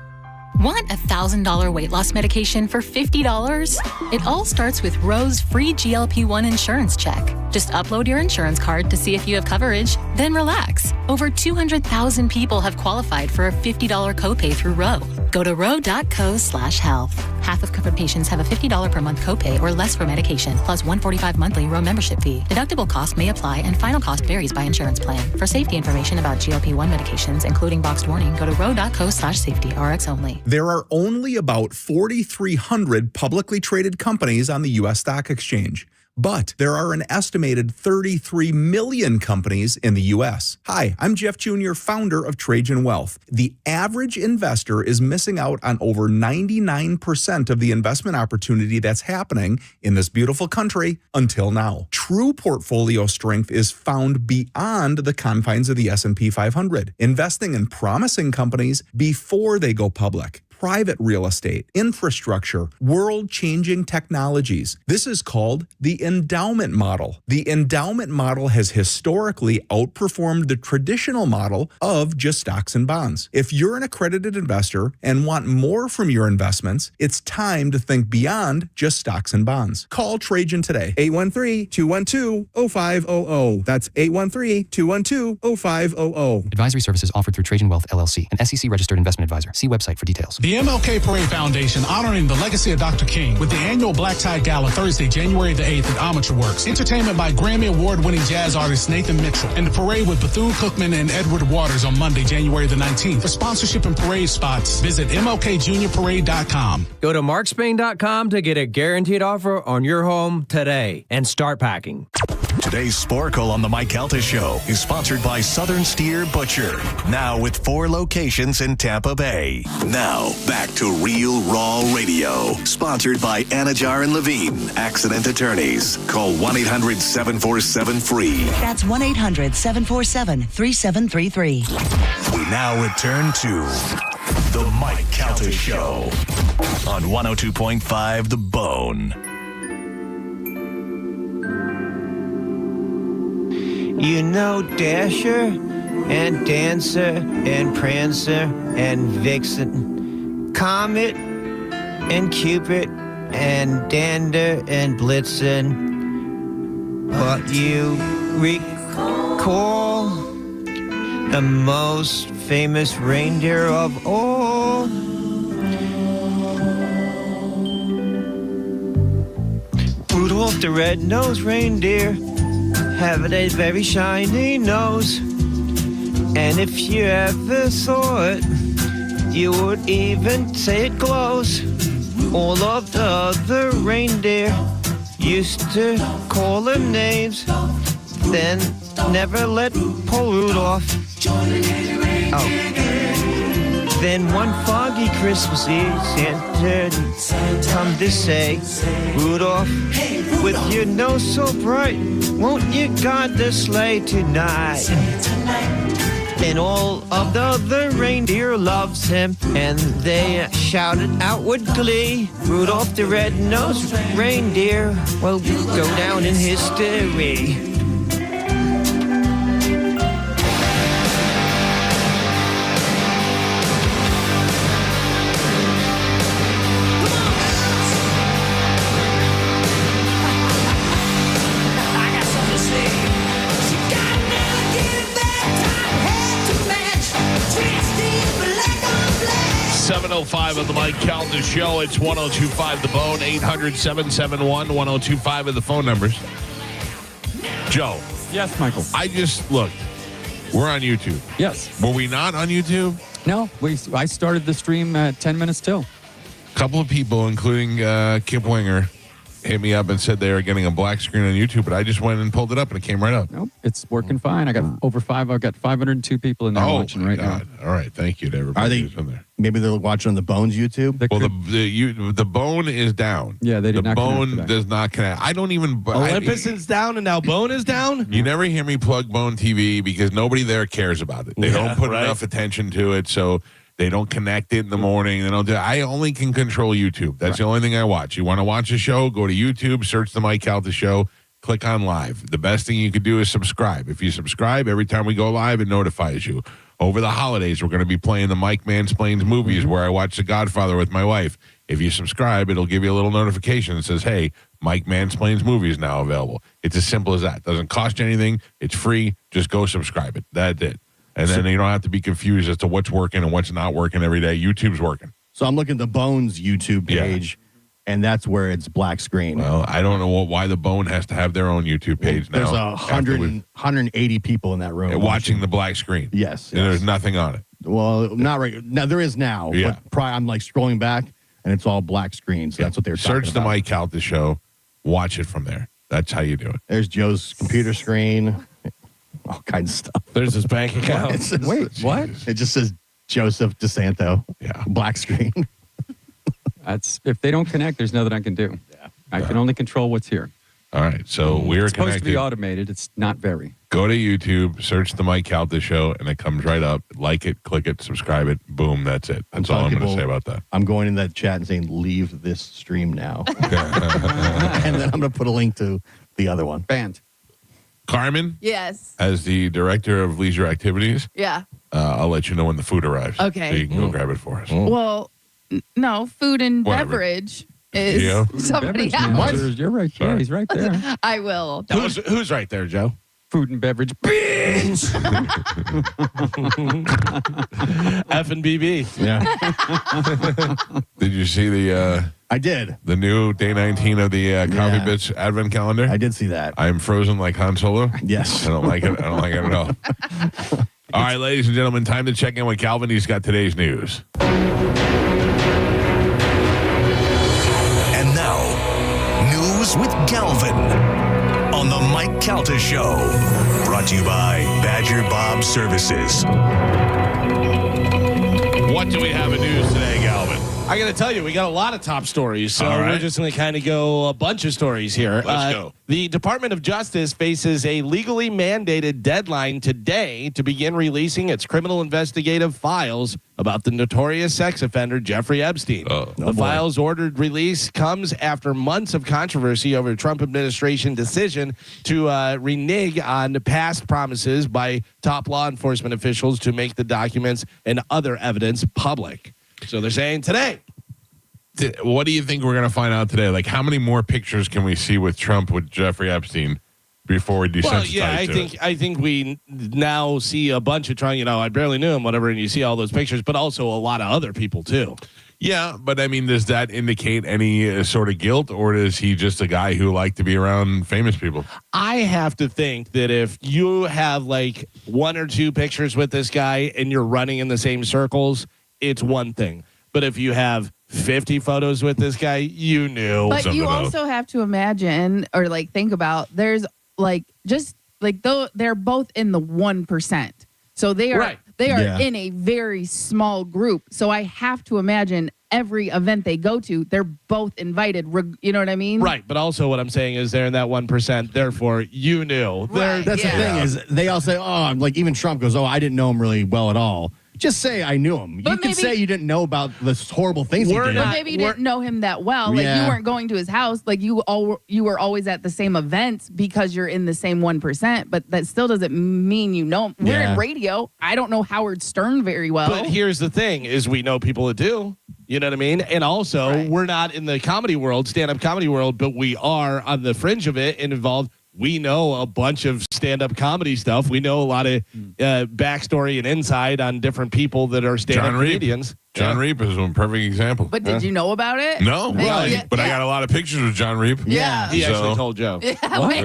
Speaker 21: Want a $1,000 weight loss medication for $50? It all starts with Rose's free GLP-1 insurance check. Just upload your insurance card to see if you have coverage, then relax. Over 200,000 people have qualified for a $50 copay through Ro. Go to ro.co/health. Half of covered patients have a $50 per month copay or less for medication, plus $145 monthly Ro membership fee. Deductible cost may apply and final cost varies by insurance plan. For safety information about GLP-1 medications, including boxed warning, go to ro.co/safety, RX only.
Speaker 22: There are only about 4,300 publicly traded companies on the U.S. stock exchange. But there are an estimated 33 million companies in the U.S. Hi, I'm Jeff Jr., founder of Trajan Wealth. The average investor is missing out on over 99% of the investment opportunity that's happening in this beautiful country until now. True portfolio strength is found beyond the confines of the S&P 500, investing in promising companies before they go public. Private real estate, infrastructure, world-changing technologies. This is called the endowment model. The endowment model has historically outperformed the traditional model of just stocks and bonds. If you're an accredited investor and want more from your investments, it's time to think beyond just stocks and bonds. Call Trajan today, 813-212-0500. That's 813-212-0500.
Speaker 23: Advisory services offered through Trajan Wealth, LLC, an SEC-registered investment advisor. See website for details.
Speaker 24: The MLK Parade Foundation honoring the legacy of Dr. King with the annual Black Tie Gala Thursday, January the 8th at Amateur Works. Entertainment by Grammy Award-winning jazz artist Nathan Mitchell. And the parade with Bethune-Cookman and Edward Waters on Monday, January the 19th. For sponsorship and parade spots, visit MLKJuniorParade.com.
Speaker 25: Go to markspain.com to get a guaranteed offer on your home today and start packing.
Speaker 6: Today's Sporkle on the Mike Calta Show is sponsored by Southern Steer Butcher. Now with 4 locations in Tampa Bay. Now back to Real Raw Radio. Sponsored by Anajar and Levine, accident attorneys. Call 1-800-747-FREE.
Speaker 26: That's 1-800-747-3733.
Speaker 6: We now return to the Mike Calta Show on 102.5 The Bone.
Speaker 27: You know Dasher and Dancer and Prancer and Vixen, Comet and Cupid and Dander and Blitzen. But you recall the most famous reindeer of all. Rudolph the Red-Nosed Reindeer have a very shiny nose, and if you ever saw it, you would even say it glows. All of the other reindeer used to call them names, then never let poor Rudolph. Oh. Then one foggy Christmas Eve, Santa come to say, Rudolph, with your nose so bright, won't you guard the sleigh tonight? And all of the other reindeer loves him, and they shouted out with glee, Rudolph the Red-Nosed Reindeer will go down in history.
Speaker 1: 105 of the Mike Calta Show. It's 1025 The Bone, 800-771-1025 of the phone numbers. Joe.
Speaker 2: Yes, Michael.
Speaker 1: I just looked. We're on YouTube.
Speaker 2: Yes.
Speaker 1: Were we not on YouTube?
Speaker 2: No, I started the stream at 10 minutes till.
Speaker 1: A couple of people, including Kip Winger, hit me up and said they were getting a black screen on YouTube, but I just went and pulled it up and it came right up.
Speaker 2: Nope, it's working fine. I got I've got 502 people in there watching right now.
Speaker 1: All right, thank you to everybody
Speaker 3: Are they
Speaker 1: who's in there.
Speaker 3: Maybe they're watching on the Bones YouTube?
Speaker 1: Well, the Bone is down.
Speaker 2: Yeah, they did
Speaker 1: the
Speaker 2: not connect
Speaker 1: Bone
Speaker 2: today.
Speaker 1: does not connect. I don't even.
Speaker 4: Olympus is down and now Bone is down?
Speaker 1: You never hear me plug Bone TV because nobody there cares about it. They don't put enough attention to it, so they don't connect it in the morning. They don't do. I only can control YouTube. That's the only thing I watch. You want to watch a show? Go to YouTube, search the Mike Calta Show, click on live. The best thing you could do is subscribe. If you subscribe, every time we go live, it notifies you. Over the holidays, we're going to be playing the Mike Mansplains movies where I watch The Godfather with my wife. If you subscribe, it'll give you a little notification that says, hey, Mike Mansplains movies now available. It's as simple as that. Doesn't cost you anything. It's free. Just go subscribe it. That's it. And then you don't have to be confused as to what's working and what's not working every day. YouTube's working.
Speaker 3: So I'm looking at the Bones YouTube page, and that's where it's black screen.
Speaker 1: Well, I don't know why the Bone has to have their own YouTube page now.
Speaker 3: There's 180 people in that room.
Speaker 1: Watching the black screen.
Speaker 3: Yes.
Speaker 1: And there's nothing on it.
Speaker 3: Well, not right now. There is now.
Speaker 1: Yeah.
Speaker 3: But I'm like scrolling back, and it's all black screen. So that's what they're talking
Speaker 1: Search the
Speaker 3: about.
Speaker 1: Mike Calta Show. Watch it from there. That's how you do it.
Speaker 3: There's Joe's computer screen. All kinds of stuff.
Speaker 4: There's his bank account.
Speaker 2: Wait, what?
Speaker 3: It just says Joseph DeSanto.
Speaker 1: Yeah.
Speaker 3: Black screen.
Speaker 2: That's if they don't connect, there's nothing I can do. Yeah. I can only control what's here.
Speaker 1: All right. So we're
Speaker 2: It's supposed
Speaker 1: connected.
Speaker 2: to be automated. It's not very.
Speaker 1: Go to YouTube, search the Mike Calta Show, and it comes right up. Like it, click it, subscribe it. Boom. That's it. That's all I'm going to say about that.
Speaker 3: I'm going in that chat and saying, leave this stream now. And then I'm going to put a link to the other one.
Speaker 2: Banned.
Speaker 1: Carmen,
Speaker 5: Yes.
Speaker 1: as the director of leisure activities,
Speaker 5: Yeah.
Speaker 1: I'll let you know when the food arrives.
Speaker 5: Okay.
Speaker 1: So you can go grab it for us.
Speaker 5: Well, no, food and
Speaker 1: Whatever.
Speaker 5: beverage is
Speaker 1: Yeah.
Speaker 5: somebody
Speaker 2: Beverage
Speaker 5: else.
Speaker 2: manager, you're right.
Speaker 1: Sorry.
Speaker 2: Yeah, he's right there.
Speaker 5: I will.
Speaker 4: Who's right there, Joe?
Speaker 2: Food and beverage.
Speaker 4: F and BB.
Speaker 3: Yeah.
Speaker 1: Did you see the
Speaker 3: I did.
Speaker 1: the new day 19 of the Coffee Bits Advent Calendar?
Speaker 3: I did see that.
Speaker 1: I am frozen like Han Solo.
Speaker 3: Yes.
Speaker 1: I don't like it. I don't like it at all. All right, ladies and gentlemen, time to check in with Calvin. He's got today's news.
Speaker 6: And now, news with Galvin on the Mike Calta Show. Brought to you by Badger Bob Services.
Speaker 1: What do we have in news today, Galvin?
Speaker 4: I got to tell you, we got a lot of top stories, so
Speaker 1: All right.
Speaker 4: we're just going to kind of go a bunch of stories here.
Speaker 1: Let's go.
Speaker 4: The Department of Justice faces a legally mandated deadline today to begin releasing its criminal investigative files about the notorious sex offender Jeffrey Epstein. The files ordered release comes after months of controversy over Trump administration decision to renege on past promises by top law enforcement officials to make the documents and other evidence public. So they're saying today.
Speaker 1: What do you think we're going to find out today? Like, how many more pictures can we see with Trump with Jeffrey Epstein before we desensitize
Speaker 4: Well, yeah,
Speaker 1: to it?
Speaker 4: I think we now see a bunch of trying. I barely knew him, whatever, and you see all those pictures, but also a lot of other people too.
Speaker 1: Yeah, but I mean, does that indicate any sort of guilt, or is he just a guy who liked to be around famous people?
Speaker 4: I have to think that if you have like one or two pictures with this guy and you're running in the same circles, it's one thing. But if you have 50 photos with this guy, you knew.
Speaker 5: But you also have to imagine or like think about there's like just like though they're both in the 1%. So they are in a very small group. So I have to imagine every event they go to, they're both invited. You know what I mean?
Speaker 4: Right. But also what I'm saying is they're in that 1%. Therefore, you knew.
Speaker 5: Right,
Speaker 3: That's the thing is they all say, oh, like even Trump goes, oh, I didn't know him really well at all. Just say I knew him.
Speaker 5: But
Speaker 3: You can
Speaker 5: maybe-
Speaker 3: say you didn't know about the horrible things he did.
Speaker 5: But maybe you didn't know him that well. Like
Speaker 3: Yeah.
Speaker 5: you weren't going to his house. Like you were always at the same events because you're in the same 1%. But that still doesn't mean you know him. We're
Speaker 4: Yeah.
Speaker 5: in radio. I don't know Howard Stern very well.
Speaker 4: But here's the thing is we know people that do. You know what I mean? And also, we're not in the comedy world, stand-up comedy world, but we are on the fringe of it and involved. We know a bunch of stand-up comedy stuff. We know a lot of backstory and insight on different people that are stand-up comedians.
Speaker 1: John Reap is a perfect example.
Speaker 5: But did you know about it?
Speaker 1: No,
Speaker 5: Right.
Speaker 1: right. But I got a lot of pictures of John Reap.
Speaker 5: Yeah.
Speaker 4: He actually told Joe.
Speaker 5: Yeah, wait.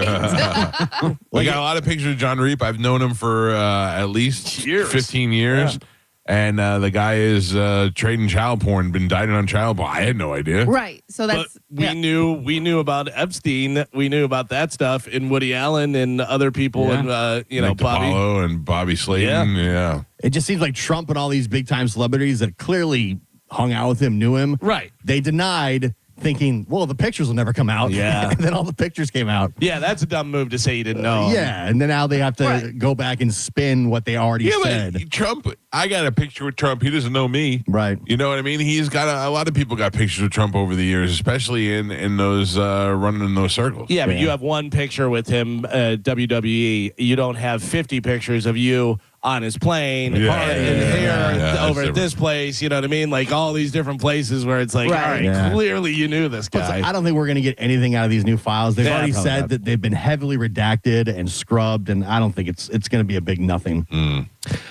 Speaker 1: We got a lot of pictures of John Reap. I've known him for at least 15 years. Yeah. And the guy is trading child porn, been indicted on child porn. I had no idea.
Speaker 5: Right. So that's
Speaker 4: we knew about Epstein. We knew about that stuff in Woody Allen and other people and
Speaker 1: Nick
Speaker 4: Bobby
Speaker 1: DiPaolo and Bobby Slayton. Yeah.
Speaker 3: It just seems like Trump and all these big time celebrities that clearly hung out with him, knew him.
Speaker 4: Right.
Speaker 3: They denied, thinking, well, the pictures will never come out.
Speaker 4: Yeah.
Speaker 3: And then all the pictures came out.
Speaker 4: Yeah, that's a dumb move to say you didn't know.
Speaker 3: Yeah. And then now they have to go back and spin what they already said.
Speaker 1: But Trump, I got a picture with Trump. He doesn't know me.
Speaker 3: Right.
Speaker 1: You know what I mean? He's got a lot of people got pictures with Trump over the years, especially in those running in those circles.
Speaker 4: Yeah, but you have one picture with him, WWE. You don't have 50 pictures of you on his plane over at this place. You know what I mean? Like all these different places where it's like, all right, clearly you knew this guy.
Speaker 3: I don't think we're going to get anything out of these new files. They've already said that they've been heavily redacted and scrubbed, and I don't think it's going to be a big nothing.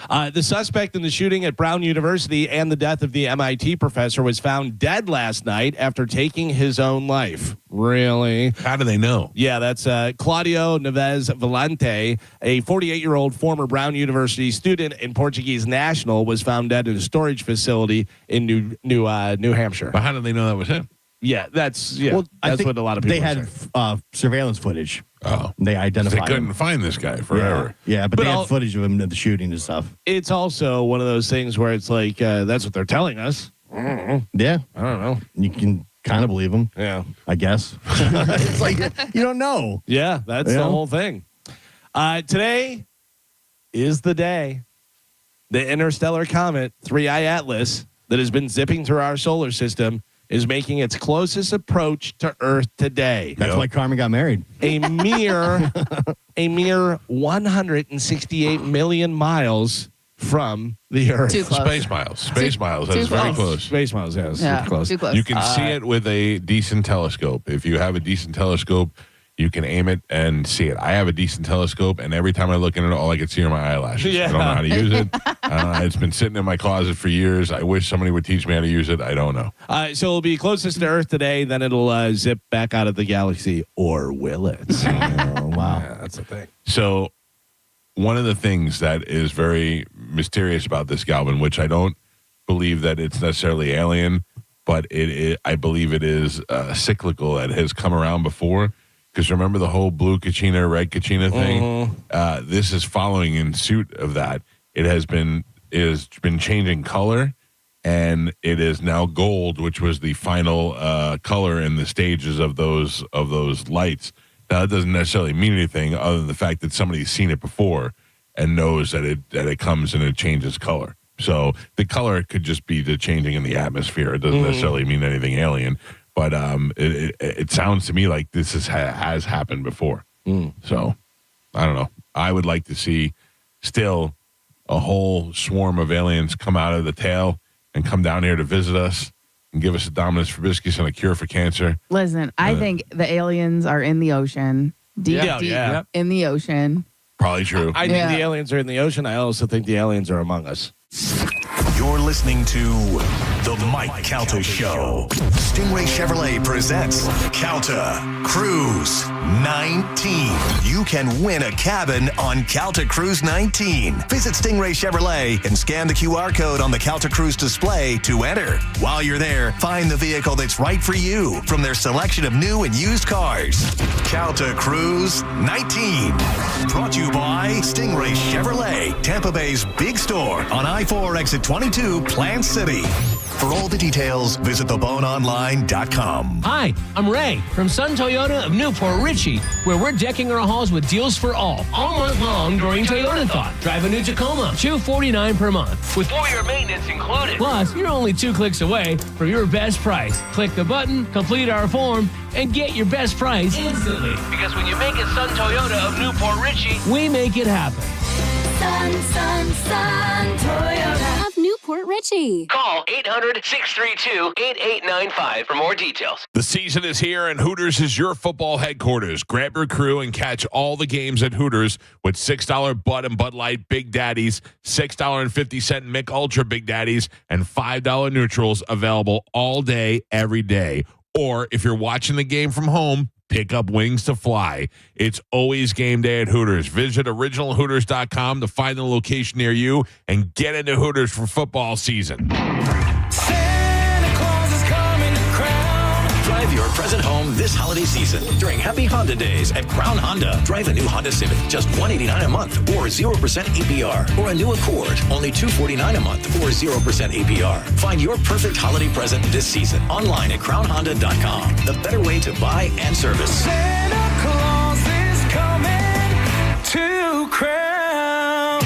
Speaker 4: The suspect in the shooting at Brown University and the death of the MIT professor was found dead last night after taking his own life. Really?
Speaker 1: How do they know?
Speaker 4: Yeah, that's Claudio Neves Valente, a 48-year-old former Brown University student and Portuguese national, was found dead in a storage facility in New Hampshire.
Speaker 1: But how did they know that was him?
Speaker 4: Yeah, that's
Speaker 3: Well, I
Speaker 4: that's
Speaker 3: think
Speaker 4: what a lot of people
Speaker 3: they had surveillance footage.
Speaker 1: Oh,
Speaker 3: they identified.
Speaker 1: They couldn't find this guy forever.
Speaker 3: Yeah, but they had footage of him at the shooting and stuff.
Speaker 4: It's also one of those things where it's like that's what they're telling us.
Speaker 3: Yeah,
Speaker 4: I don't know.
Speaker 3: You can kind of believe them.
Speaker 4: Yeah,
Speaker 3: I guess. It's like you don't know.
Speaker 4: Yeah, that's the whole thing. Today is the day the interstellar comet 3I Atlas that has been zipping through our solar system is making its closest approach to Earth today.
Speaker 3: That's why Carmen got married.
Speaker 4: A mere 168 million miles from the Earth.
Speaker 5: Too close.
Speaker 1: Space miles. Space miles. That is very close.
Speaker 4: Space miles, yes.
Speaker 5: Yeah,
Speaker 4: super close.
Speaker 5: too close.
Speaker 1: You can see it with a decent telescope. If you have a decent telescope, you can aim it and see it. I have a decent telescope, and every time I look in it, all I can see are my eyelashes.
Speaker 4: Yeah.
Speaker 1: I don't know how to use it. It's been sitting in my closet for years. I wish somebody would teach me how to use it. I don't know.
Speaker 4: So it'll be closest to Earth today, then it'll zip back out of the galaxy, or will it?
Speaker 3: Oh, wow.
Speaker 4: Yeah, that's the thing.
Speaker 1: So one of the things that is very mysterious about this, Galvin, which I don't believe that it's necessarily alien, but I believe it is cyclical. It has come around before. Because remember the whole blue Kachina, red Kachina thing? This is following in suit of that. It has been changing color, and it is now gold, which was the final color in the stages of those lights. Now, that doesn't necessarily mean anything other than the fact that somebody's seen it before and knows that it comes and it changes color. So the color could just be the changing in the atmosphere. It doesn't necessarily mean anything alien. But it sounds to me like this has happened before. So I don't know. I would like to see still a whole swarm of aliens come out of the tail and come down here to visit us and give us a Dominus Verbiscus and a cure for cancer.
Speaker 5: Listen, I think the aliens are in the ocean, deep in the ocean.
Speaker 1: Probably true.
Speaker 4: I think the aliens are in the ocean. I also think the aliens are among us.
Speaker 6: You're listening to The Mike Calta Show. Stingray Chevrolet presents Calta Cruise 19. You can win a cabin on Calta Cruise 19. Visit Stingray Chevrolet and scan the QR code on the Calta Cruise display to enter. While you're there, find the vehicle that's right for you from their selection of new and used cars. Calta Cruise 19. Brought to you by Stingray Chevrolet, Tampa Bay's big store on I-4 exit 22, Plant City. For all the details, visit theboneonline.com.
Speaker 7: Hi, I'm Ray from Sun Toyota of Newport Richey, where we're decking our halls with deals for all month long during Toyotathon. Drive a new Tacoma, $249 per month, with full-year maintenance included. Plus, you're only 2 clicks away from your best price. Click the button, complete our form, and get your best price instantly. Because when you make it Sun Toyota of Newport Richey, we make it happen.
Speaker 8: Sun Toyota of Newport
Speaker 17: Port Richey.
Speaker 7: Call 800-632-8895 for more details.
Speaker 1: The season is here, and Hooters is your football headquarters. Grab your crew and catch all the games at Hooters with $6 Bud and Bud Light Big Daddies, $6.50 Mick Ultra Big Daddies, and $5 neutrals available all day, every day. Or if you're watching the game from home, pick up Wings to Fly. It's always game day at Hooters. Visit originalhooters.com to find the location near you and get into Hooters for football season.
Speaker 6: Santa Claus is coming to Crown. Drive your present home this holiday season during Happy Honda Days at Crown Honda. Drive a new Honda Civic, just $189 a month or 0% APR. Or a new Accord, only $249 a month or 0% APR. Find your perfect holiday present this season online at crownhonda.com. The better way to buy and service.
Speaker 27: Santa Claus is coming to Crown.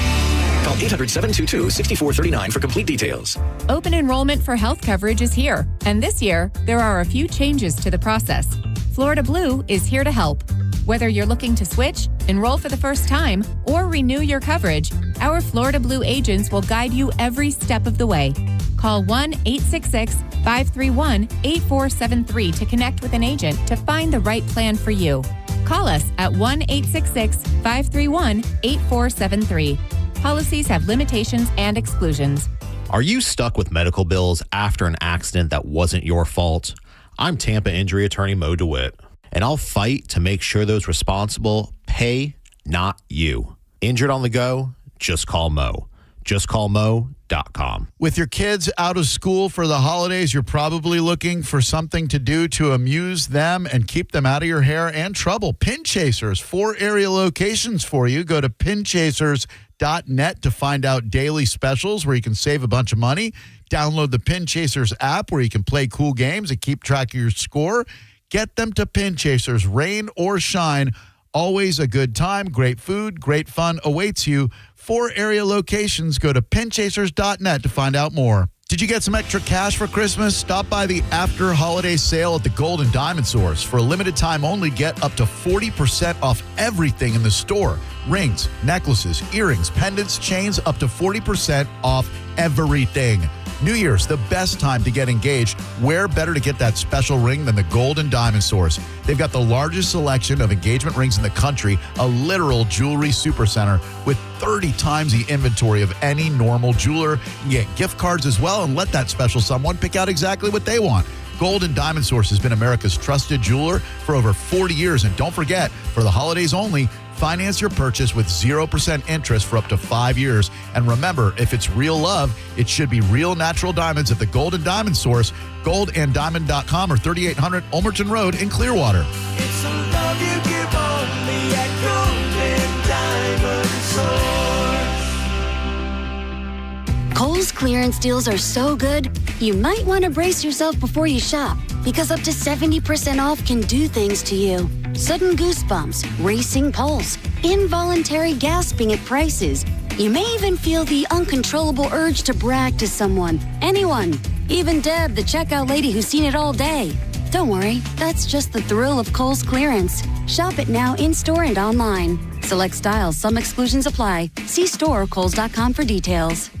Speaker 6: Call 800-722-6439 for complete details.
Speaker 8: Open enrollment for health coverage is here, and this year, there are a few changes to the process. Florida Blue is here to help. Whether you're looking to switch, enroll for the first time, or renew your coverage, our Florida Blue agents will guide you every step of the way. Call 1-866-531-8473 to connect with an agent to find the right plan for you. Call us at 1-866-531-8473. Policies have limitations and exclusions.
Speaker 9: Are you stuck with medical bills after an accident that wasn't your fault? I'm Tampa injury attorney Mo DeWitt, and I'll fight to make sure those responsible pay, not you. Injured on the go? Just call Mo. JustCallMo.com.
Speaker 10: With your kids out of school for the holidays, you're probably looking for something to do to amuse them and keep them out of your hair and trouble. Pin Chasers, 4 area locations for you. Go to pinchasers.net to find out daily specials where you can save a bunch of money. Download the Pin Chasers app where you can play cool games and keep track of your score. Get them to Pin Chasers, rain or shine. Always a good time, great food, great fun awaits you. 4 area locations. Go to pinchasers.net to find out more. Did you get some extra cash for Christmas? Stop by the after holiday sale at the Gold and Diamond Source. For a limited time only, get up to 40% off everything in the store. Rings, necklaces, earrings, pendants, chains, up to 40% off everything. New Year's, the best time to get engaged. Where better to get that special ring than the Gold and Diamond Source? They've got the largest selection of engagement rings in the country, a literal jewelry supercenter with 30 times the inventory of any normal jeweler. You get gift cards as well, and let that special someone pick out exactly what they want. Gold and Diamond Source has been America's trusted jeweler for over 40 years. And don't forget, for the holidays only, finance your purchase with 0% interest for up to 5 years. And remember, if it's real love, it should be real natural diamonds at the Gold and Diamond Source, goldanddiamond.com or 3800 Ulmerton Road in Clearwater.
Speaker 27: It's a love you give only at Gold and Diamond Source.
Speaker 11: Kohl's clearance deals are so good, you might want to brace yourself before you shop, because up to 70% off can do things to you. Sudden goosebumps, racing pulse, involuntary gasping at prices. You may even feel the uncontrollable urge to brag to someone, anyone, even Deb, the checkout lady who's seen it all day. Don't worry, that's just the thrill of Kohl's clearance. Shop it now in-store and online. Select styles, some exclusions apply. See store or kohls.com for details.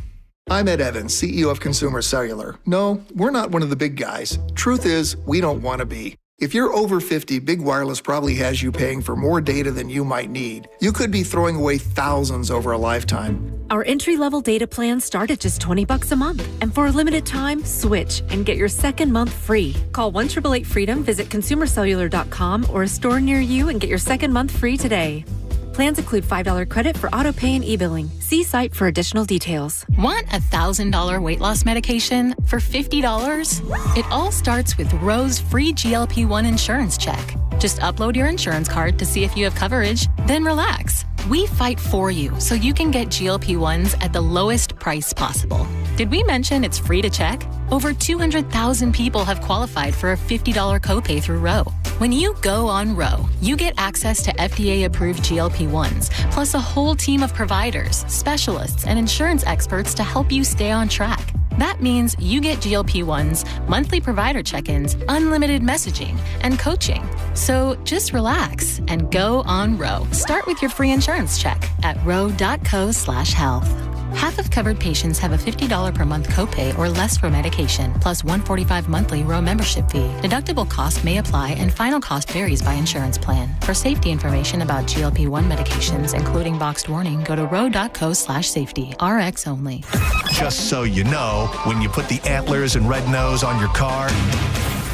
Speaker 12: I'm Ed Evans, CEO of Consumer Cellular. No, we're not one of the big guys. Truth is, we don't want to be. If you're over 50, Big Wireless probably has you paying for more data than you might need. You could be throwing away thousands over a lifetime.
Speaker 19: Our entry-level data plans start at just $20 a month. And for a limited time, switch and get your second month free. Call 1-888-FREEDOM, visit consumercellular.com or a store near you and get your second month free today. Plans include $5 credit for auto pay and e-billing. See site for additional details.
Speaker 21: Want $1,000 weight loss medication for $50? It all starts with Roe's free GLP-1 insurance check. Just upload your insurance card to see if you have coverage, then relax. We fight for you so you can get GLP-1s at the lowest price possible. Did we mention it's free to check? Over 200,000 people have qualified for a $50 copay through Roe. When you go on Roe, you get access to FDA-approved GLP-1s, plus a whole team of providers, specialists, and insurance experts to help you stay on track. That means you get GLP-1s, monthly provider check-ins, unlimited messaging, and coaching. So just relax and go on Roe. Start with your free insurance check at roe.co/health. Half of covered patients have a $50 per month copay or less for medication, plus $145 monthly Row membership fee. Deductible cost may apply and final cost varies by insurance plan. For safety information about GLP-1 medications, including boxed warning, go to row.co/safety. RX only.
Speaker 6: Just so you know, when you put the antlers and red nose on your car,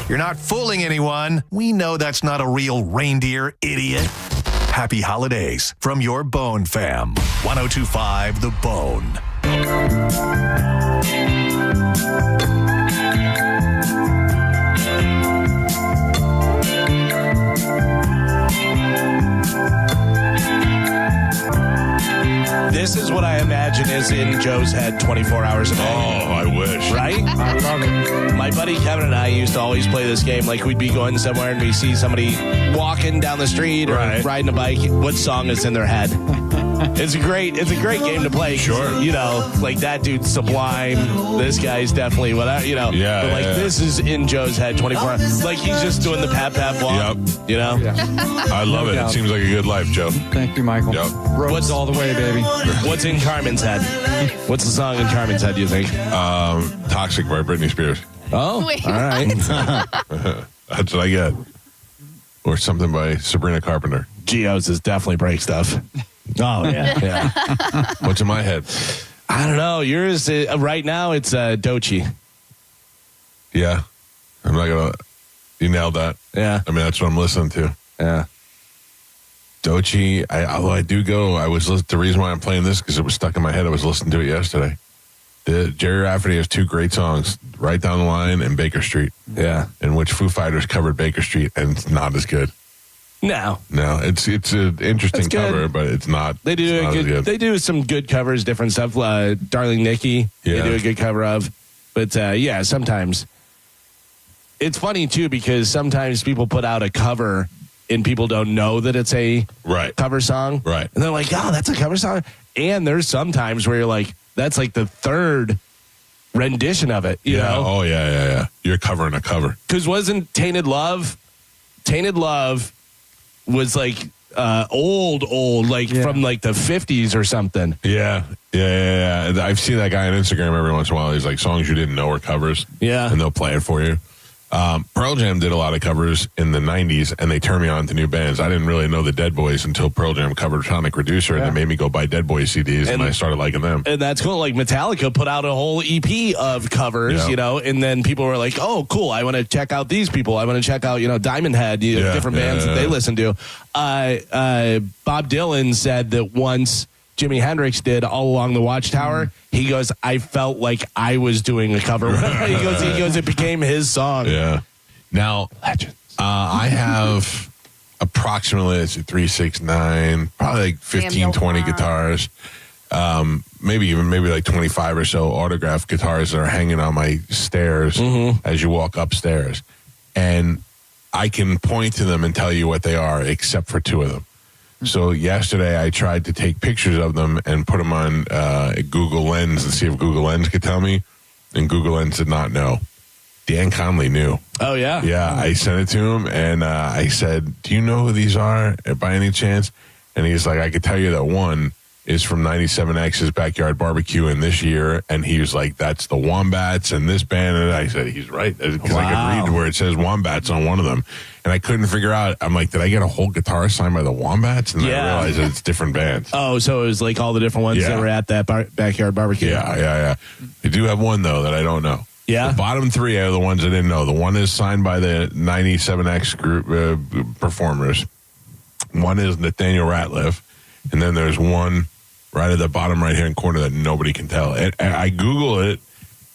Speaker 6: you're not fooling anyone. We know that's not a real reindeer, idiot. Happy holidays from your Bone fam. 102.5 The Bone.
Speaker 4: This is what I imagine is in Joe's head 24 hours a day.
Speaker 1: Oh, I wish.
Speaker 4: Right?
Speaker 2: I love it.
Speaker 4: My buddy Kevin and I used to always play this game. Like, we'd be going somewhere and we see somebody walking down the street or riding a bike. What song is in their head? It's a great game to play.
Speaker 1: Sure.
Speaker 4: You know, like that dude's Sublime. This guy's definitely whatever, you know.
Speaker 1: Yeah.
Speaker 4: But like this is in Joe's head 24 hours. Like he's just doing the pat walk.
Speaker 1: Yep.
Speaker 4: You know?
Speaker 2: Yeah.
Speaker 1: I love it. It seems like a good life, Joe.
Speaker 2: Thank you, Michael.
Speaker 1: Yep.
Speaker 2: Roads all the way, baby.
Speaker 4: What's in Carmen's head? What's the song in Carmen's head, do you think?
Speaker 1: Toxic by Britney Spears.
Speaker 4: Oh,
Speaker 5: Wait,
Speaker 4: all right.
Speaker 1: That's what I get. Or something by Sabrina Carpenter.
Speaker 4: Geo's is definitely break stuff.
Speaker 3: Oh, yeah.
Speaker 4: Yeah.
Speaker 1: What's in my head?
Speaker 4: I don't know. Yours, right now, it's Doechii.
Speaker 1: Yeah. I'm not going to. You nailed that.
Speaker 4: Yeah.
Speaker 1: I mean, that's what I'm listening to.
Speaker 4: Yeah.
Speaker 1: Doechii, although I do go, the reason why I'm playing this because it was stuck in my head. I was listening to it yesterday. Jerry Rafferty has two great songs, Right Down the Line and Baker Street.
Speaker 4: Yeah.
Speaker 1: In which Foo Fighters covered Baker Street, and it's not as good.
Speaker 4: No,
Speaker 1: it's an interesting cover, but it's not.
Speaker 4: They do
Speaker 1: it's not as good.
Speaker 4: They do some good covers, different stuff. Darling Nikki, they do a good cover of. But yeah, sometimes it's funny too because sometimes people put out a cover and people don't know that it's a cover song,
Speaker 1: right?
Speaker 4: And they're like, "Oh, that's a cover song." And there's some times where you're like, "That's like the third rendition of it," you know?
Speaker 1: Oh yeah. You're covering a cover.
Speaker 4: Because wasn't Tainted Love was like old, like from like the 50s or something.
Speaker 1: Yeah. I've seen that guy on Instagram every once in a while. He's like songs you didn't know were covers.
Speaker 4: Yeah.
Speaker 1: And they'll play it for you. Pearl Jam did a lot of covers in the 90s, and they turned me on to new bands. I didn't really know the Dead Boys until Pearl Jam covered Sonic Reducer, and they made me go buy Dead Boys CDs, and I started liking them.
Speaker 4: And that's cool. Like Metallica put out a whole EP of covers, you know, and then people were like, oh, cool, I want to check out these people. I want to check out, Diamond Head, different bands that they listen to. Bob Dylan said that once Jimi Hendrix did All Along the Watchtower, he goes, I felt like I was doing a cover. he goes, it became his song.
Speaker 1: Yeah. Now, I have approximately 3, 6, 9, probably like 15, 20 guitars. Maybe like 25 or so autographed guitars that are hanging on my stairs as you walk upstairs. And I can point to them and tell you what they are, except for two of them. So yesterday I tried to take pictures of them and put them on Google Lens and see if Google Lens could tell me. And Google Lens did not know. Dan Conley knew.
Speaker 4: Oh, yeah?
Speaker 1: Yeah, I sent it to him and I said, do you know who these are by any chance? And he's like, I could tell you that one is from 97X's Backyard Barbecue in this year. And he was like, that's the Wombats and this band. And I said, he's right. Because I could read where it says Wombats on one of them. And I couldn't figure out. I'm like, did I get a whole guitar signed by the Wombats? And then I realized that it's different bands.
Speaker 4: Oh, so it was like all the different ones that were at that Backyard Barbecue.
Speaker 1: Yeah. I do have one, though, that I don't know.
Speaker 4: Yeah.
Speaker 1: The bottom three are the ones I didn't know. The one is signed by the 97X group performers. One is Nathaniel Ratliff. And then there's one right at the bottom right-hand corner that nobody can tell. And I Googled it,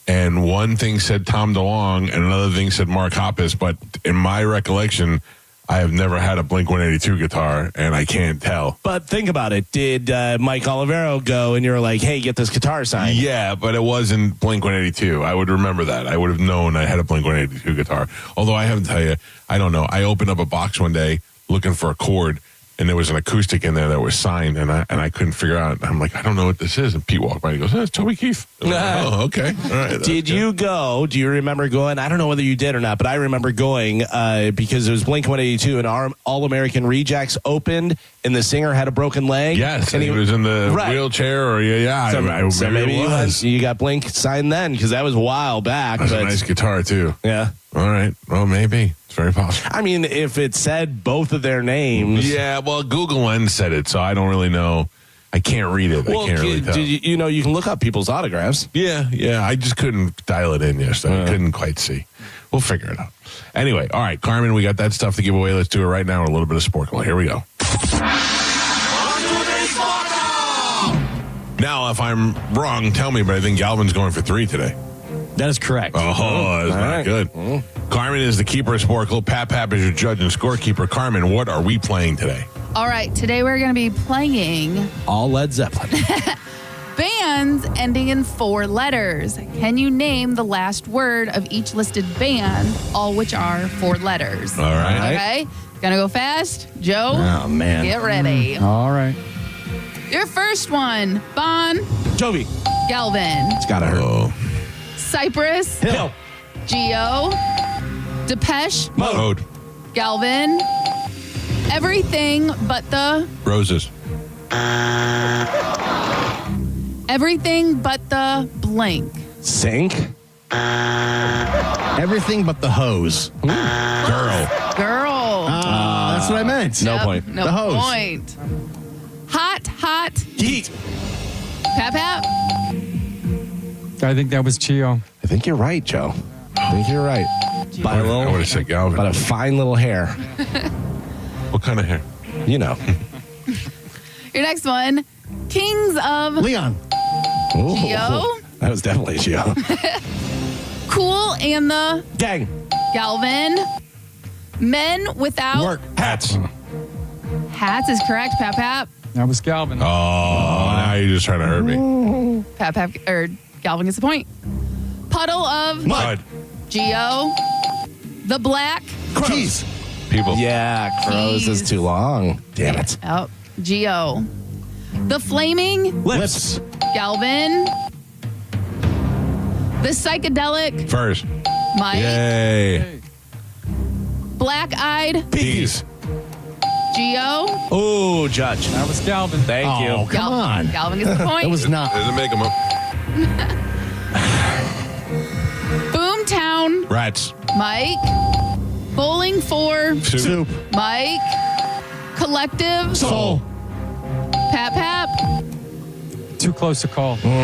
Speaker 1: and one thing said Tom DeLonge, and another thing said Mark Hoppus. But in my recollection, I have never had a Blink-182 guitar, and I can't tell.
Speaker 4: But think about it. Did Mike Olivero go, and you're like, hey, get this guitar signed?
Speaker 1: Yeah, but it wasn't Blink-182. I would remember that. I would have known I had a Blink-182 guitar. Although I have to tell you, I don't know. I opened up a box one day looking for a chord, and there was an acoustic in there that was signed, and I couldn't figure out. I'm like, I don't know what this is. And Pete walked by and he goes, "It's Toby Keith." I'm like, oh, okay. All right.
Speaker 4: Did you go? Do you remember going? I don't know whether you did or not, but I remember going because it was Blink-182 and our All-American Rejects opened, and the singer had a broken leg.
Speaker 1: Yes,
Speaker 4: and
Speaker 1: he was in the
Speaker 4: Right.
Speaker 1: wheelchair, or
Speaker 4: So maybe you got Blink signed then, because that was a while back.
Speaker 1: That's
Speaker 4: but
Speaker 1: a nice guitar too.
Speaker 4: Yeah.
Speaker 1: All right. Well, maybe it's very possible.
Speaker 4: I mean, if it said both of their names.
Speaker 1: Yeah. Well, Google Lens said it, so I don't really know. I can't read it.
Speaker 4: Well,
Speaker 1: I can't really tell.
Speaker 4: You can look up people's autographs.
Speaker 1: Yeah. I just couldn't dial it in yesterday. I couldn't quite see. We'll figure it out. Anyway, all right, Carmen, we got that stuff to give away. Let's do it right now. A little bit of sport. Well, here we go. Now, if I'm wrong, tell me, but I think Galvin's going for 3 today.
Speaker 3: That is correct.
Speaker 1: Oh, that's not good. Carmen is the keeper of Sport Club. Pap is your judge and scorekeeper. Carmen, what are we playing today?
Speaker 5: All right, today we're going to be playing
Speaker 4: all Led Zeppelin.
Speaker 5: Bands ending in 4 letters. Can you name the last word of each listed band, all which are 4 letters?
Speaker 1: All right.
Speaker 5: Okay, gonna go fast. Joe,
Speaker 3: oh man,
Speaker 5: get ready.
Speaker 2: All right.
Speaker 5: Your first one, Bon.
Speaker 4: Jovi.
Speaker 5: Galvin.
Speaker 4: It's gotta hurt.
Speaker 5: Cypress.
Speaker 4: Hill.
Speaker 5: Geo. Depeche.
Speaker 1: Mode.
Speaker 5: Galvin. Everything but the.
Speaker 1: Roses.
Speaker 5: Everything but the blank.
Speaker 4: Sink.
Speaker 3: Everything but the hose.
Speaker 1: Girl.
Speaker 3: That's what I meant.
Speaker 4: No point.
Speaker 5: No
Speaker 3: the hose.
Speaker 5: point. Hot.
Speaker 4: Heat.
Speaker 5: Pap.
Speaker 2: I think that was Gio.
Speaker 4: I think you're right, Joe. I think you're right. By a
Speaker 1: I
Speaker 4: little,
Speaker 1: would have said Galvin.
Speaker 4: but a fine little hair.
Speaker 1: What kind of hair?
Speaker 4: You know.
Speaker 5: Your next one, Kings of
Speaker 3: Leon.
Speaker 4: Ooh.
Speaker 5: Geo.
Speaker 4: That was definitely Gio.
Speaker 5: Cool and the
Speaker 4: Gang.
Speaker 5: Galvin. Men without
Speaker 4: Work. Hats.
Speaker 5: hats is correct. Pap.
Speaker 2: That was Galvin.
Speaker 1: Oh, now you're just trying to hurt me.
Speaker 5: Pap or Galvin gets the point. Puddle of
Speaker 1: Mud.
Speaker 5: Geo. The Black.
Speaker 3: Cheese.
Speaker 1: People.
Speaker 4: Yeah, Crows is too long. Damn it.
Speaker 5: Oh, Geo. The Flaming
Speaker 4: Lips.
Speaker 5: Galvin. The Psychedelic
Speaker 1: First.
Speaker 5: Mike.
Speaker 1: Yay.
Speaker 5: Black Eyed
Speaker 1: Peas.
Speaker 5: Geo.
Speaker 4: Oh, Judge.
Speaker 2: That was Galvin.
Speaker 4: Thank
Speaker 3: Oh,
Speaker 4: you.
Speaker 3: come on.
Speaker 5: Galvin gets the point.
Speaker 3: That was not.
Speaker 1: Doesn't make them up.
Speaker 5: Boomtown
Speaker 1: Rats.
Speaker 5: Mike. Bowling for
Speaker 3: Soup.
Speaker 5: Mike. Collective
Speaker 3: Soul.
Speaker 5: Pap.
Speaker 2: Too close to call.
Speaker 4: Can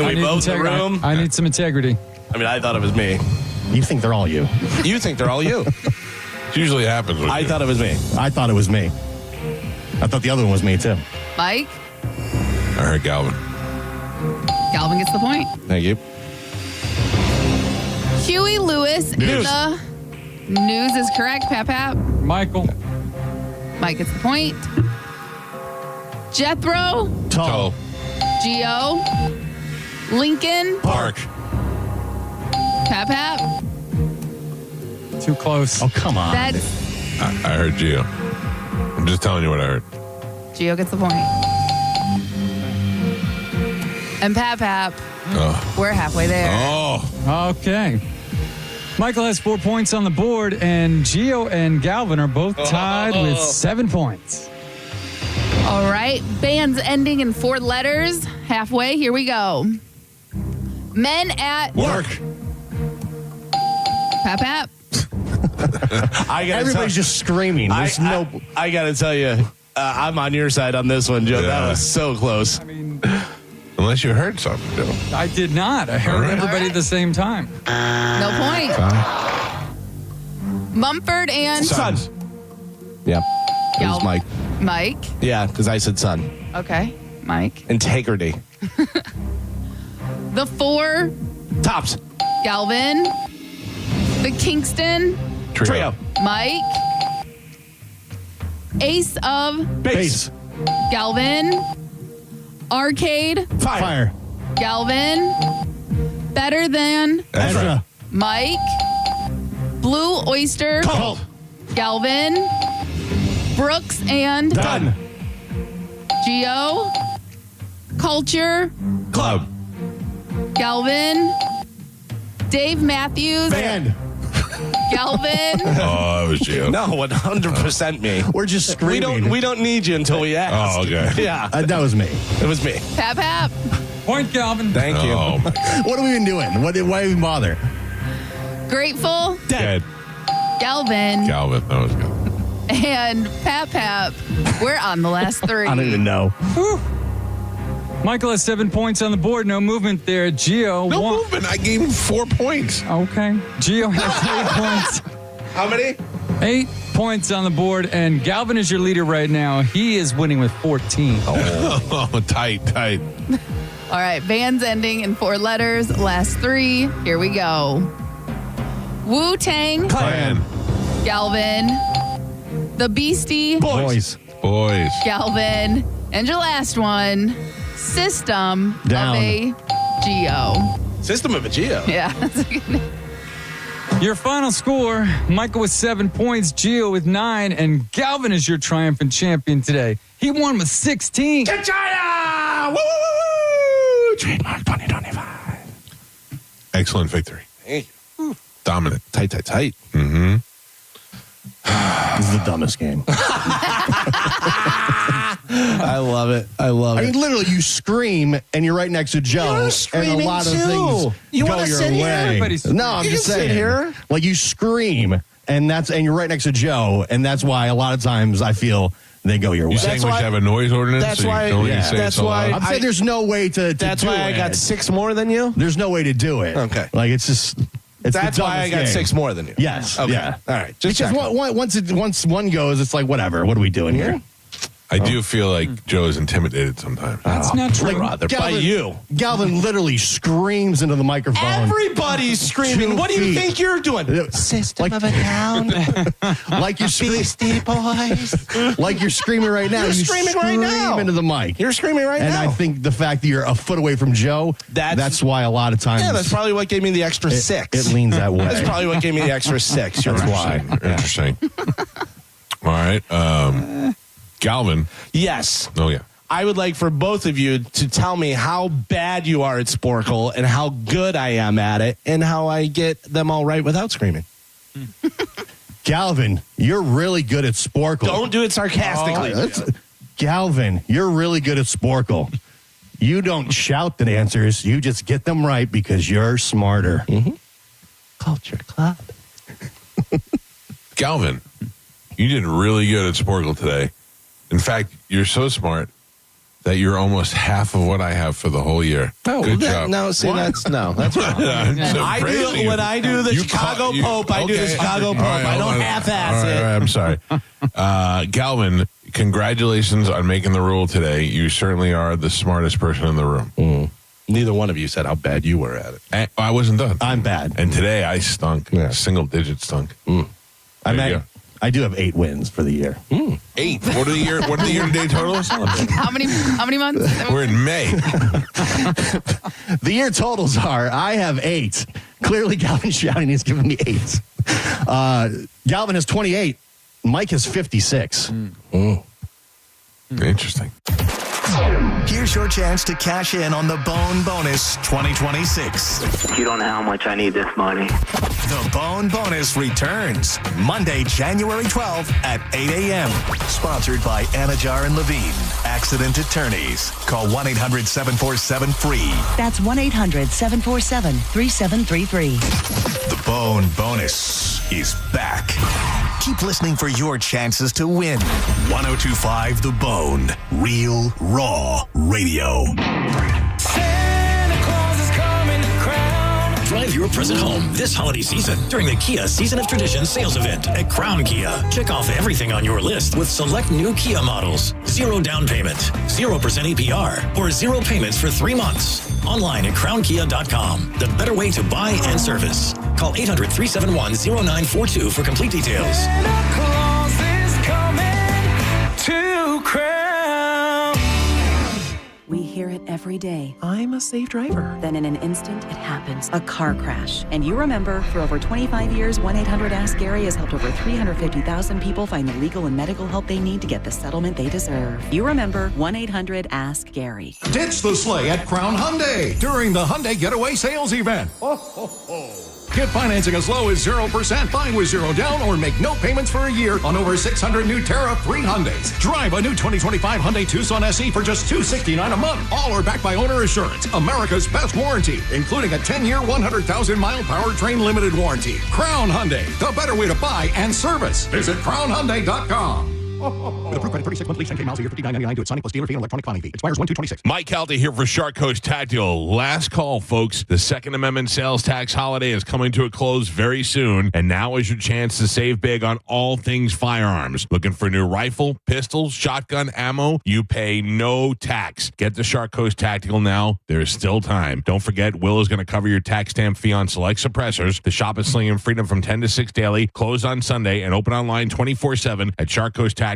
Speaker 2: I
Speaker 4: we
Speaker 2: need
Speaker 4: vote the
Speaker 2: integrity.
Speaker 4: room?
Speaker 2: I need some integrity.
Speaker 4: I mean, I thought it was me.
Speaker 3: You think they're all you?
Speaker 4: You think they're all you.
Speaker 1: It usually happens with
Speaker 4: I
Speaker 1: you.
Speaker 4: thought it was me.
Speaker 3: I thought it was me. I thought the other one was me too.
Speaker 5: Mike.
Speaker 1: I heard Galvin.
Speaker 5: Galvin gets the point.
Speaker 4: Thank you.
Speaker 5: Huey Lewis.
Speaker 1: News.
Speaker 5: The news is correct. Pap.
Speaker 2: Michael.
Speaker 5: Mike gets the point. Jethro.
Speaker 1: Tall.
Speaker 5: Geo. Lincoln.
Speaker 1: Park.
Speaker 5: Pap.
Speaker 2: Too close.
Speaker 3: Oh, come on.
Speaker 5: That's
Speaker 1: I heard Gio. I'm just telling you what I heard.
Speaker 5: Geo gets the point. And Pap.
Speaker 1: Oh.
Speaker 5: We're halfway there.
Speaker 1: Oh.
Speaker 2: Okay. Michael has 4 points on the board, and Gio and Galvin are both tied with 7 points.
Speaker 5: All right. Bands ending in 4 letters. Halfway. Here we go. Men at
Speaker 1: Work.
Speaker 5: Pap.
Speaker 3: Everybody's just screaming. There's no.
Speaker 4: I got to tell you, I'm on your side on this one, Joe.
Speaker 1: Yeah.
Speaker 4: That was so close.
Speaker 2: I mean,
Speaker 1: Unless you heard something, Joe.
Speaker 2: I did not. I heard everybody at the same time.
Speaker 5: No point. Mumford and
Speaker 4: Son. Yeah. It was
Speaker 5: Gal-
Speaker 4: Mike.
Speaker 5: Mike.
Speaker 4: Yeah, because I said son.
Speaker 5: Okay. Mike.
Speaker 4: Integrity.
Speaker 5: The 4.
Speaker 4: Tops.
Speaker 5: Galvin. The Kingston.
Speaker 1: Trio.
Speaker 5: Mike. Ace of
Speaker 4: Base.
Speaker 5: Galvin. Arcade.
Speaker 3: Fire.
Speaker 5: Galvin. Better than
Speaker 1: Ezra.
Speaker 5: Mike. Blue Oyster.
Speaker 1: Cult.
Speaker 5: Galvin. Brooks and
Speaker 1: Done.
Speaker 5: Geo. Culture.
Speaker 1: Club.
Speaker 5: Galvin. Dave Matthews.
Speaker 3: Band.
Speaker 5: Galvin.
Speaker 1: Oh, it was you.
Speaker 4: No, 100% me.
Speaker 3: We're just screaming.
Speaker 4: We don't need you until we ask.
Speaker 1: Oh, okay.
Speaker 4: Yeah.
Speaker 3: That was me.
Speaker 4: It was me.
Speaker 5: Pap Pap.
Speaker 2: Point, Galvin.
Speaker 4: Thank you.
Speaker 1: Oh, my God.
Speaker 3: What have we been doing? Why even bother?
Speaker 5: Grateful.
Speaker 1: Dead.
Speaker 5: Galvin.
Speaker 1: Calvin. That was good.
Speaker 5: And Pap Pap. We're on the last three.
Speaker 3: I don't even know.
Speaker 2: Whew. Michael has 7 points on the board. No movement there. Gio.
Speaker 1: No movement. I gave him 4 points.
Speaker 2: Okay. Gio has 8 points.
Speaker 4: How many?
Speaker 2: 8 points on the board, and Galvin is your leader right now. He is winning with 14.
Speaker 1: Oh, tight.
Speaker 5: All right. Bands ending in 4 letters. Last 3. Here we go. Wu-Tang.
Speaker 1: Clan.
Speaker 5: Galvin. The Beastie.
Speaker 3: Boys.
Speaker 5: Galvin. And your last one. System
Speaker 3: Down.
Speaker 5: of a Geo.
Speaker 4: System of a Geo.
Speaker 5: Yeah.
Speaker 2: Your final score, Michael with 7 points, Gio with 9, and Galvin is your triumphant champion today. He won with 16.
Speaker 4: China! Woo, woo, woo! Trademark 2025.
Speaker 1: Excellent victory.
Speaker 4: Thank you.
Speaker 1: Dominant.
Speaker 4: Tight.
Speaker 1: Mm-hmm.
Speaker 3: This is the dumbest game.
Speaker 4: I love it. I
Speaker 3: mean, literally, you scream and you're right next to Joe,
Speaker 4: You're
Speaker 3: and a
Speaker 4: screaming
Speaker 3: lot of
Speaker 4: too.
Speaker 3: things
Speaker 4: You
Speaker 3: go
Speaker 4: wanna
Speaker 3: your
Speaker 4: sit here?
Speaker 3: way.
Speaker 2: Everybody's
Speaker 3: No, I'm
Speaker 4: You
Speaker 3: just
Speaker 4: can sit
Speaker 3: saying.
Speaker 4: here.
Speaker 3: Like you scream, and you're right next to Joe, and that's why a lot of times I feel they go your way.
Speaker 1: You saying we should have a noise ordinance?
Speaker 4: That's
Speaker 1: so
Speaker 4: why-
Speaker 1: You can only
Speaker 4: yeah.
Speaker 1: say
Speaker 4: That's
Speaker 1: it so
Speaker 4: why
Speaker 1: loud?
Speaker 3: I'm saying there's no way to
Speaker 4: That's
Speaker 3: do
Speaker 4: why I
Speaker 3: it.
Speaker 4: got 6 more than you?
Speaker 3: There's no way to do it.
Speaker 4: Okay.
Speaker 3: Like it's just. It's
Speaker 4: That's
Speaker 3: the
Speaker 4: why I
Speaker 3: dumbest
Speaker 4: got
Speaker 3: game.
Speaker 4: 6 more than you.
Speaker 3: Yes.
Speaker 4: Okay.
Speaker 3: Yeah.
Speaker 4: All right. Just
Speaker 3: Because
Speaker 4: checking.
Speaker 3: once one goes, it's like whatever. What are we doing here?
Speaker 1: I do feel like Joe is intimidated sometimes.
Speaker 2: That's not true.
Speaker 4: Rather by you.
Speaker 3: Galvin literally screams into the microphone.
Speaker 4: Everybody's screaming.
Speaker 3: 2
Speaker 4: What do you
Speaker 3: feet.
Speaker 4: think you're doing? System of a Down.
Speaker 3: Like you're
Speaker 4: Beastie Boys.
Speaker 3: like you're screaming right now.
Speaker 4: You're
Speaker 3: You
Speaker 4: screaming right now.
Speaker 3: scream into the mic.
Speaker 4: You're screaming right
Speaker 3: And
Speaker 4: now.
Speaker 3: I think the fact that you're a foot away from Joe, that's why a lot of times.
Speaker 4: Yeah, that's probably what gave me the extra 6.
Speaker 3: It leans that way.
Speaker 4: That's probably what gave me the extra 6. You're
Speaker 3: That's
Speaker 4: right.
Speaker 3: why.
Speaker 1: Interesting. All right. Galvin.
Speaker 4: Yes.
Speaker 1: Oh, yeah.
Speaker 4: I would like for both of you to tell me how bad you are at Sporkle and how good I am at it and how I get them all right without screaming.
Speaker 3: Galvin, you're really good at Sporkle.
Speaker 4: Don't do it sarcastically.
Speaker 3: Galvin, you're really good at Sporkle. You don't shout the answers. You just get them right because you're smarter.
Speaker 4: Mm-hmm. Culture Club.
Speaker 1: Galvin, you did really good at Sporkle today. In fact, you're so smart that you're almost half of what I have for the whole year.
Speaker 4: Oh,
Speaker 1: good job.
Speaker 4: that's wrong.
Speaker 1: I'm so
Speaker 4: I
Speaker 1: praising
Speaker 4: do
Speaker 1: you.
Speaker 4: when I do the
Speaker 1: You
Speaker 4: Chicago
Speaker 1: caught- you-
Speaker 4: Pope. I do the
Speaker 1: okay.
Speaker 4: Chicago
Speaker 1: All
Speaker 4: Pope.
Speaker 1: right,
Speaker 4: I
Speaker 1: hold
Speaker 4: don't
Speaker 1: on.
Speaker 4: half-ass
Speaker 1: All right,
Speaker 4: it.
Speaker 1: all right, I'm sorry. Galvin, congratulations on making the rule today. You certainly are the smartest person in the room.
Speaker 4: Neither one of you said how bad you were at it.
Speaker 1: And I wasn't done.
Speaker 3: I'm bad.
Speaker 1: And today I stunk.
Speaker 4: Yeah.
Speaker 1: Single digit stunk.
Speaker 3: I do have 8 wins for the year.
Speaker 1: 8. What are the year-to-date totals?
Speaker 5: How many months?
Speaker 1: We're in May.
Speaker 3: The year totals are I have 8. Clearly, Galvin's shouting. He's giving me 8. Galvin has 28. Mike has 56.
Speaker 1: Interesting.
Speaker 6: Here's your chance to cash in on the Bone Bonus 2026.
Speaker 13: You don't know how much I need this money.
Speaker 6: The Bone Bonus returns Monday, January 12th at 8 a.m. Sponsored by Anajar and Levine, Accident Attorneys. Call 1-800-747-FREE.
Speaker 14: That's 1-800-747-3733.
Speaker 6: The Bone Bonus is back. Keep listening for your chances to win. 102.5 The Bone. Real, raw radio.
Speaker 15: Drive your present home this holiday season during the Kia Season of Tradition sales event at Crown Kia. Check off everything on your list with select new Kia models. 0 down payment, 0% APR, or 0 payments for 3 months. Online at crownkia.com. The better way to buy and service. Call 800-371-0942 for complete details.
Speaker 16: Santa Claus is coming to Crown.
Speaker 14: We hear hear it every day.
Speaker 16: I'm a safe driver.
Speaker 14: Then in an instant, it happens. A car crash. And you remember, for over 25 years, 1-800-ASK-GARY has helped over 350,000 people find the legal and medical help they need to get the settlement they deserve. You remember 1-800-ASK-GARY.
Speaker 6: Ditch the sleigh at Crown Hyundai during the Hyundai Getaway Sales Event. Get financing as low as 0%. Buy with 0 down or make no payments for a year on over 600 new tariff-free Hyundais. Drive a new 2025 Hyundai Tucson SE for just $269 a month. All are backed by owner assurance, America's best warranty, including a 10-year, 100,000-mile powertrain limited warranty. Crown Hyundai, the better way to buy and service. Visit crownhyundai.com. With approved credit, 36 monthly, 10K miles a year, $59.99 to its Sonic plus dealer fee and electronic filing fee. Expires 1/2/26.
Speaker 1: Mike Calta here for Shark Coast Tactical. Last call, folks. The Second Amendment sales tax holiday is coming to a close very soon, and now is your chance to save big on all things firearms. Looking for a new rifle, pistols, shotgun, ammo? You pay no tax. Get the Shark Coast Tactical now. There's still time. Don't forget, Will is going to cover your tax stamp fee on select suppressors. The shop is slinging freedom from 10 to 6 daily, closed on Sunday, and open online 24/7 at sharkcoasttactical.com.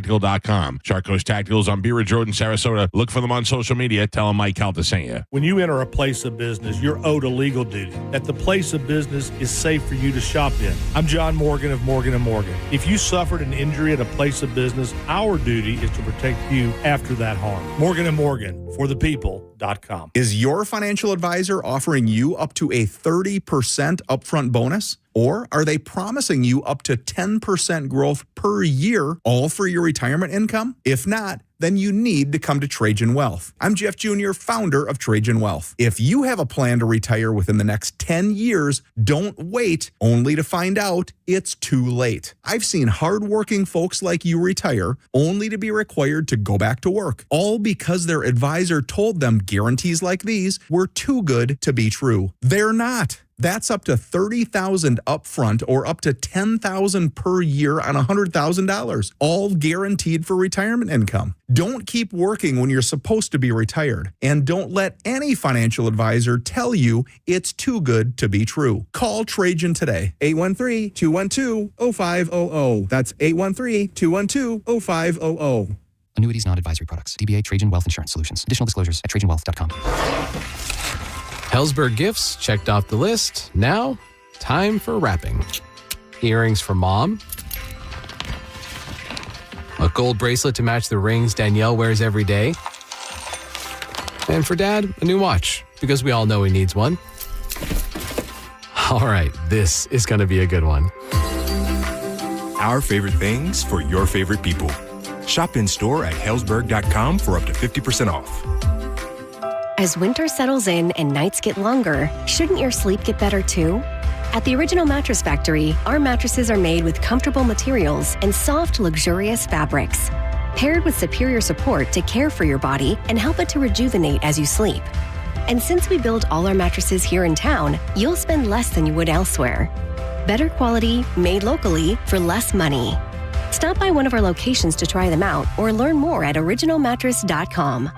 Speaker 1: Shark Coast Tactical is on Bee Ridge Road in Sarasota. Look for them on social media. Tell them Mike Calta sent you.
Speaker 18: When you enter a place of business, you're owed a legal duty that the place of business is safe for you to shop in. I'm John Morgan of Morgan & Morgan. If you suffered an injury at a place of business, our duty is to protect you after that harm. Morgan & Morgan, for the people.com.
Speaker 20: Is your financial advisor offering you up to a 30% upfront bonus? Or are they promising you up to 10% growth per year, all for your retirement income? If not, then you need to come to Trajan Wealth. I'm Jeff Jr., founder of Trajan Wealth. If you have a plan to retire within the next 10 years, don't wait only to find out it's too late. I've seen hardworking folks like you retire only to be required to go back to work, all because their advisor told them guarantees like these were too good to be true. They're not. That's up to $30,000 upfront or up to $10,000 per year on $100,000, all guaranteed for retirement income. Don't keep working when you're supposed to be retired, and don't let any financial advisor tell you it's too good to be true. Call Trajan today, 813-212-0500. That's 813-212-0500.
Speaker 22: Annuities, not advisory products. DBA Trajan Wealth Insurance Solutions. Additional disclosures at trajanwealth.com.
Speaker 23: Hellsberg gifts checked off the list. Now, time for wrapping. Earrings for mom. A gold bracelet to match the rings Danielle wears every day. And for dad, a new watch, because we all know he needs one. All right, this is going to be a good one.
Speaker 26: Our favorite things for your favorite people. Shop in store at hellsberg.com for up to 50% off.
Speaker 28: As winter settles in and nights get longer, shouldn't your sleep get better too? At the Original Mattress Factory, our mattresses are made with comfortable materials and soft, luxurious fabrics, paired with superior support to care for your body and help it to rejuvenate as you sleep. And since we build all our mattresses here in town, you'll spend less than you would elsewhere. Better quality, made locally, for less money. Stop by one of our locations to try them out or learn more at originalmattress.com.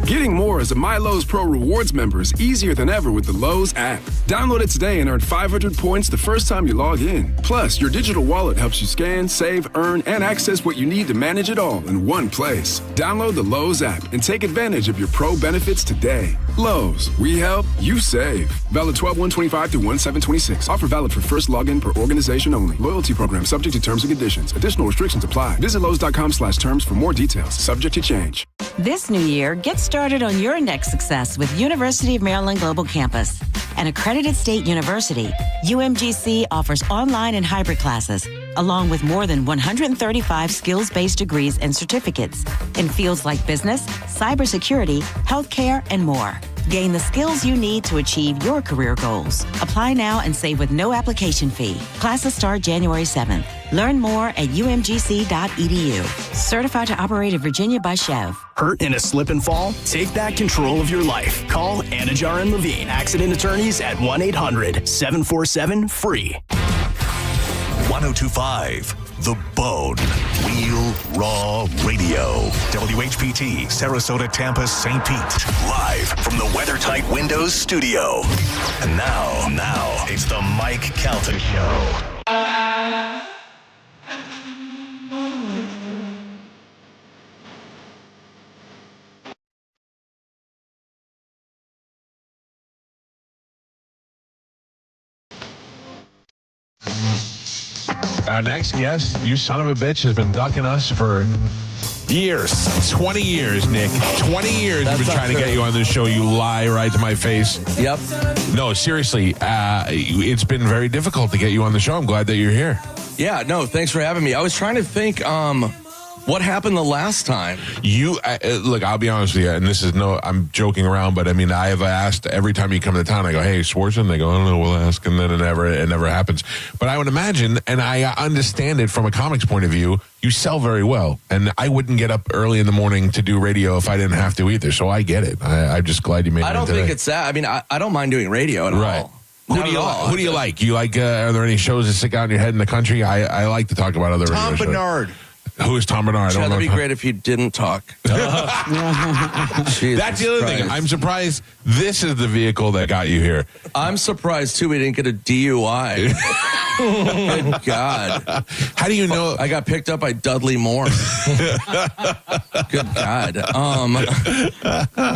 Speaker 29: Getting more as a MyLowe's Pro Rewards member is easier than ever with the Lowe's app. Download it today and earn 500 points the first time you log in. Plus, your digital wallet helps you scan, save, earn, and access what you need to manage it all in one place. Download the Lowe's app and take advantage of your Pro benefits today. Lowe's, we help, you save. Valid 12/1/25 through 1/7/26. Offer valid for first login per organization only. Loyalty program subject to terms and conditions. Additional restrictions apply. Visit Lowe's.com/terms for more details. Subject to change.
Speaker 30: This new year, get started on your next success with University of Maryland Global Campus. An accredited state university, UMGC offers online and hybrid classes, along with more than 135 skills-based degrees and certificates in fields like business, cybersecurity, healthcare, and more. Gain the skills you need to achieve your career goals. Apply now and save with no application fee. Classes start January 7th. Learn more at umgc.edu. Certified to operate in Virginia by Chev.
Speaker 31: Hurt in a slip and fall? Take back control of your life. Call Anajar and Levine, accident attorneys at 1-800-747-FREE.
Speaker 6: 1025 The Bone. Real Raw Radio. WHPT, Sarasota, Tampa, St. Pete. Live from the WeatherTight Windows studio. And now, it's the Mike Calta Show.
Speaker 1: Our next guest, you son of a bitch, has been ducking us for years. 20 years, Nick. 20 years we've been trying to get you on this show. You lie right to my face.
Speaker 7: Yep.
Speaker 1: No, seriously. It's been very difficult to get you on the show. I'm glad that you're here.
Speaker 7: Yeah, no, thanks for having me. I was trying to think what happened the last time.
Speaker 1: Look, I'll be honest with you, and this is I'm joking around, but I mean, I have asked every time you come to town, I go, hey, Swartzen? They go, I don't know, we'll ask, and then it never happens. But I would imagine, and I understand it from a comics point of view, you sell very well, and I wouldn't get up early in the morning to do radio if I didn't have to either, so I get it. I'm just glad you made it.
Speaker 7: I don't think it's that. I mean, I don't mind doing radio at all.
Speaker 1: Who do you like? You like, are there any shows that stick out in your head in the country? I like to talk about other radio shows.
Speaker 4: Tom Bernard.
Speaker 1: Who is Tom Bernard?
Speaker 7: That'd be great if you didn't talk.
Speaker 1: That's the other thing. I'm surprised this is the vehicle that got you here.
Speaker 7: I'm surprised, too, we didn't get a DUI. Good God.
Speaker 1: How do you know?
Speaker 7: I got picked up by Dudley Moore. Good God.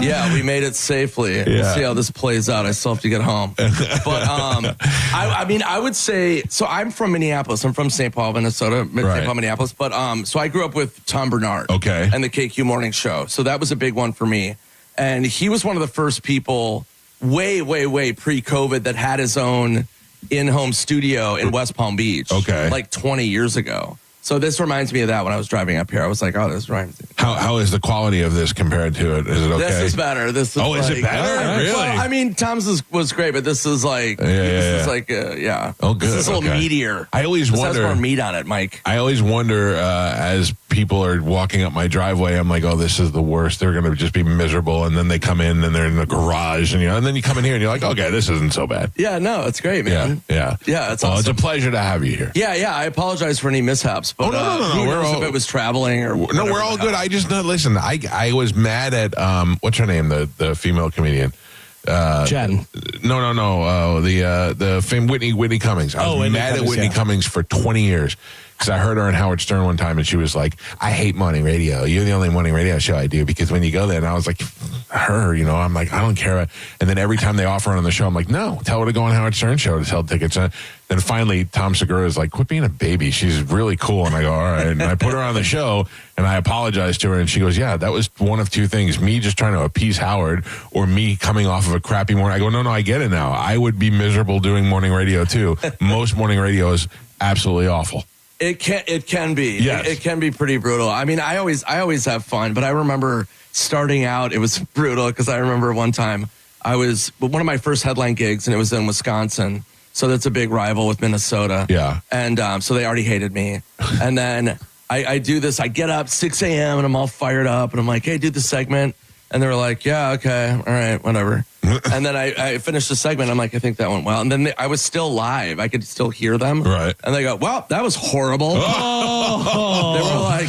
Speaker 7: Yeah, we made it safely. We'll see how this plays out. I still have to get home. But I would say, so I'm from Minneapolis. I'm from St. Paul, Minnesota, St. Paul, Minneapolis. But so I grew up with Tom Bernard.
Speaker 1: Okay.
Speaker 7: And the KQ Morning Show. So that was a big one for me. And he was one of the first people way pre-COVID that had his own in-home studio in West Palm Beach.
Speaker 1: Okay.
Speaker 7: Like 20 years ago. So this reminds me of that when I was driving up here. I was like, oh, this reminds me.
Speaker 1: How is the quality of this compared to it? Is it okay?
Speaker 7: This is better. Is
Speaker 1: it better? Really?
Speaker 7: Well, I mean, Tom's was great, but this is like,
Speaker 1: Oh, good.
Speaker 7: This is a little meatier.
Speaker 1: I always
Speaker 7: this
Speaker 1: wonder.
Speaker 7: has more meat on it, Mike.
Speaker 1: I always wonder as people are walking up my driveway, I'm like, oh, this is the worst. They're going to just be miserable. And then they come in and they're in the garage, and then you come in here and you're like, okay, this isn't so bad.
Speaker 7: Yeah, no, it's great, man.
Speaker 1: Yeah.
Speaker 7: It's awesome.
Speaker 1: It's a pleasure to have you here.
Speaker 7: Yeah. I apologize for any mishaps. But,
Speaker 1: no.
Speaker 7: Who knows if it was traveling or
Speaker 1: no, we're all good. I just listen. I was mad at what's her name, the female comedian.
Speaker 7: Jen.
Speaker 1: No. The fame Whitney Cummings. I was mad at Whitney Cummings for 20 years because I heard her on Howard Stern one time, and she was like, "I hate morning radio. You're the only morning radio show I do because when you go there," and I was like, "Her, I'm like, I don't care." And then every time they offer her on the show, I'm like, "No, tell her to go on Howard Stern show to sell tickets." Then finally, Tom Segura is like, "Quit being a baby. She's really cool." And I go, "All right." And I put her on the show, and I apologized to her, and she goes, "Yeah, that was one of two things: me just trying to appease Howard, or me coming off of a crappy morning." I go, "No, I get it now. I would be miserable doing morning radio too. Most morning radio is absolutely awful."
Speaker 7: It can be.
Speaker 1: Yes.
Speaker 7: It can be pretty brutal. I mean, I always have fun, but I remember starting out, it was brutal because I remember one time one of my first headline gigs, and it was in Wisconsin. So that's a big rival with Minnesota.
Speaker 1: Yeah.
Speaker 7: And so they already hated me. And then I do this. I get up 6 a.m. and I'm all fired up. And I'm like, hey, do the segment. And they were like, yeah, okay. All right, whatever. And then I finished the segment. I'm like, I think that went well. And then I was still live. I could still hear them.
Speaker 1: Right.
Speaker 7: And they go, well, that was horrible. Oh. They were like,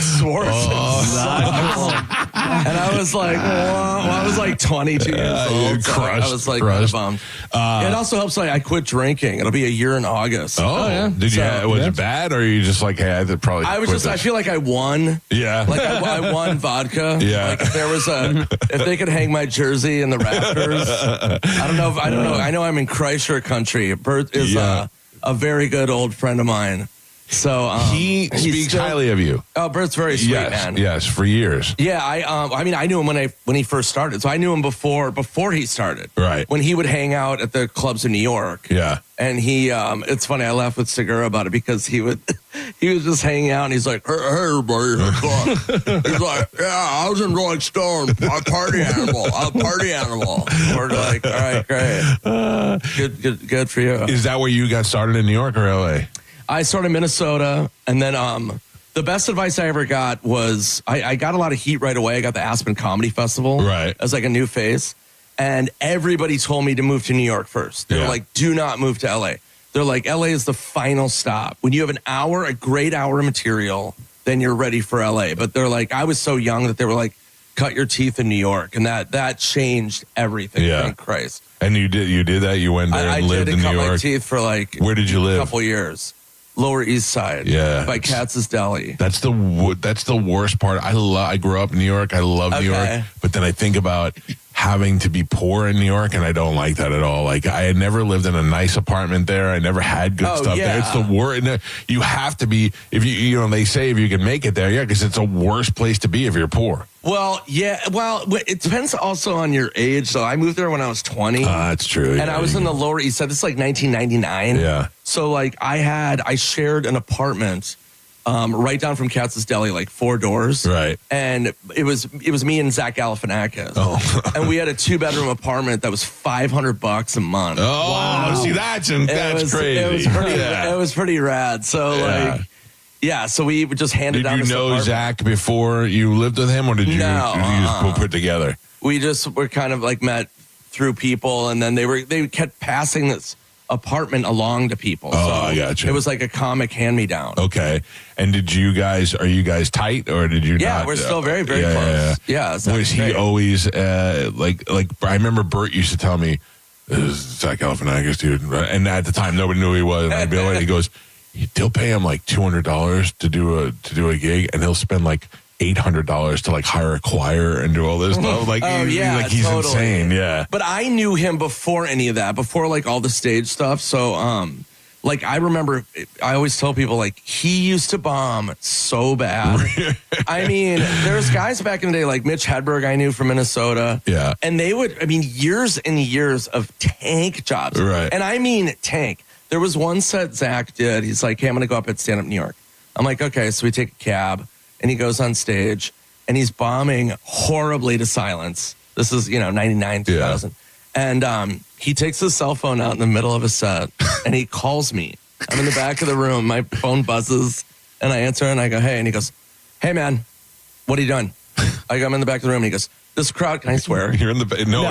Speaker 7: and I was like, well, I was like 22 years old. So I was like, bummed. It also helps, like, I quit drinking. It'll be a year in August.
Speaker 1: Oh, yeah. Did you? Was it bad, or are you just like, hey, I could probably?
Speaker 7: I feel like I won.
Speaker 1: Yeah.
Speaker 7: Like I won vodka.
Speaker 1: Yeah.
Speaker 7: Like if there was if they could hang my jersey in the rafters. I don't know. I know I'm in Kreischer country. Bert is a very good old friend of mine. So
Speaker 1: he speaks highly of you.
Speaker 7: Oh, Bert's very sweet, man.
Speaker 1: Yes, for years.
Speaker 7: Yeah, I mean, I knew him when he first started. So I knew him before he started.
Speaker 1: Right.
Speaker 7: When he would hang out at the clubs in New York.
Speaker 1: Yeah.
Speaker 7: And he, it's funny. I laughed with Segura about it because he was just hanging out and he's like, hey everybody. He's like, yeah, I was in Rolling Stone. I'm a party animal. We're like, all right, great. Good for you.
Speaker 1: Is that where you got started in New York or LA?
Speaker 7: I started in Minnesota, and then the best advice I ever got was I got a lot of heat right away. I got the Aspen Comedy Festival as like a new face, and everybody told me to move to New York first. They were like, do not move to LA. They're like, LA is the final stop. When you have a great hour of material, then you're ready for LA. But they're like, I was so young that they were like, cut your teeth in New York, and that changed everything.
Speaker 1: Yeah.
Speaker 7: Thank Christ.
Speaker 1: And you did that? You went there and lived in New York? I cut my teeth for like
Speaker 7: where did you live?
Speaker 1: A
Speaker 7: couple years. Lower East Side, by Katz's Deli.
Speaker 1: That's the worst part. I grew up in New York. I love New York, but then I think about having to be poor in New York, and I don't like that at all. Like, I had never lived in a nice apartment there. I never had good stuff there. It's the worst. You have to be, if they say if you can make it there, because it's a worse place to be if you're poor.
Speaker 7: Well, yeah. Well, it depends also on your age. So I moved there when I was 20.
Speaker 1: That's true.
Speaker 7: And I was in the Lower East Side. This is like 1999.
Speaker 1: Yeah.
Speaker 7: So like I shared an apartment right down from Katz's Deli, like 4 doors.
Speaker 1: Right.
Speaker 7: And it was me and Zach Galifianakis.
Speaker 1: Oh.
Speaker 7: And we had a 2-bedroom apartment that was $500 a month.
Speaker 1: Oh, wow. See, that's crazy.
Speaker 7: It was pretty rad. So so we just handed down this apartment.
Speaker 1: Did you know Zach before you lived with him, or did you just put together?
Speaker 7: We just were kind of like met through people, and then they kept passing this apartment along to people.
Speaker 1: Oh, I gotcha.
Speaker 7: It was like a comic hand-me-down.
Speaker 1: Okay. And are you guys tight, or did you not?
Speaker 7: Yeah, we're still very, very close. Yeah.
Speaker 1: Was he always, like, I remember Bert used to tell me, this is Zach Galifianakis, dude. And at the time, nobody knew who he was. And I'd be like, he goes, they'll pay him like $200 to do a gig, and he'll spend like $800 to like hire a choir and do all this stuff. Like, he's totally insane. Yeah.
Speaker 7: But I knew him before any of that, before like all the stage stuff. So, like, I remember, I always tell people, like, he used to bomb so bad. I mean, there's guys back in the day, like Mitch Hedberg, I knew from Minnesota.
Speaker 1: Yeah.
Speaker 7: And they would, years and years of tank jobs.
Speaker 1: Right.
Speaker 7: And I mean tank. There was one set Zach did. He's like, hey, I'm going to go up at Stand Up New York. I'm like, okay. So we take a cab. And he goes on stage, and he's bombing horribly to silence. This is, 99, 2000. Yeah. And he takes his cell phone out in the middle of a set, and he calls me. I'm in the back of the room. My phone buzzes, and I answer, and I go, hey. And he goes, hey, man, what are you doing? I go, I'm in the back of the room. And he goes, this crowd, can I swear?
Speaker 1: You're in the no.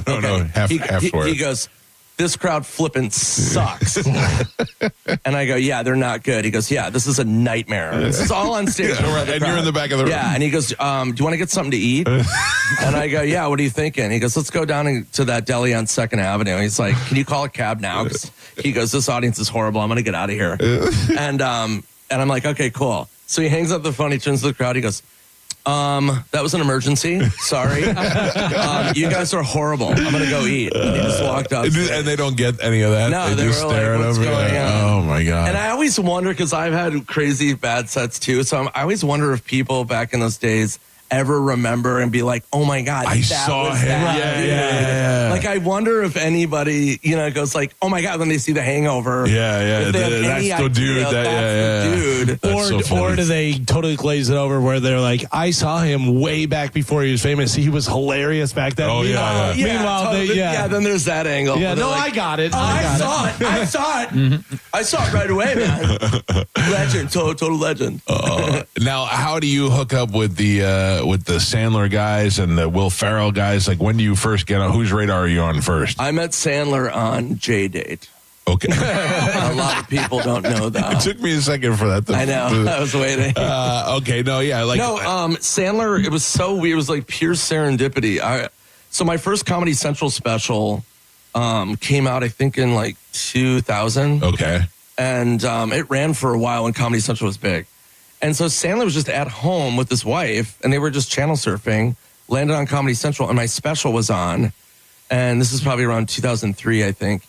Speaker 7: Okay.
Speaker 1: Half swear.
Speaker 7: He goes, this crowd flipping sucks. And I go, yeah, they're not good. He goes, yeah, this is a nightmare. This is all on stage.
Speaker 1: And you're in the back of the room.
Speaker 7: Yeah, and he goes, do you want to get something to eat? And I go, yeah, what are you thinking? He goes, let's go down to that deli on 2nd Avenue. He's like, can you call a cab now? 'Cause he goes, this audience is horrible. I'm going to get out of here. And I'm like, okay, cool. So he hangs up the phone. He turns to the crowd. He goes, that was an emergency. Sorry. You guys are horrible. I'm going to go eat. And he just walked up.
Speaker 1: And they don't get any of that?
Speaker 7: No,
Speaker 1: they just stare
Speaker 7: like,
Speaker 1: at
Speaker 7: what's
Speaker 1: him.
Speaker 7: going on?
Speaker 1: Oh, my God.
Speaker 7: And I always wonder, because I've had crazy bad sets too. So I always wonder if people back in those days ever remember and be like, oh my God,
Speaker 1: I saw him. Yeah.
Speaker 7: Like, I wonder if anybody, goes like, oh my God, when they see The Hangover.
Speaker 1: Yeah. That's the dude.
Speaker 7: Dude.
Speaker 4: Or do they totally glaze it over where they're like, I saw him way back before he was famous. He was hilarious back then.
Speaker 1: Oh, yeah.
Speaker 7: Meanwhile, then there's that angle.
Speaker 4: Yeah, no,
Speaker 7: like,
Speaker 4: I got it.
Speaker 7: I saw it. Mm-hmm. I saw it right away, man. Legend, total legend.
Speaker 1: Now, how do you hook up with the Sandler guys and the Will Ferrell guys? Like, when do you first get on? Whose radar are you on first?
Speaker 7: I met Sandler on J-Date.
Speaker 1: Okay.
Speaker 7: A lot of people don't know that.
Speaker 1: It took me a second for that.
Speaker 7: I know. I was waiting.
Speaker 1: Okay. No, yeah.
Speaker 7: Sandler, it was so weird. It was like pure serendipity. So my first Comedy Central special came out, I think, in like 2000.
Speaker 1: Okay.
Speaker 7: And it ran for a while when Comedy Central was big. And so Sandler was just at home with his wife, and they were just channel surfing, landed on Comedy Central, and my special was on. And this is probably around 2003, I think.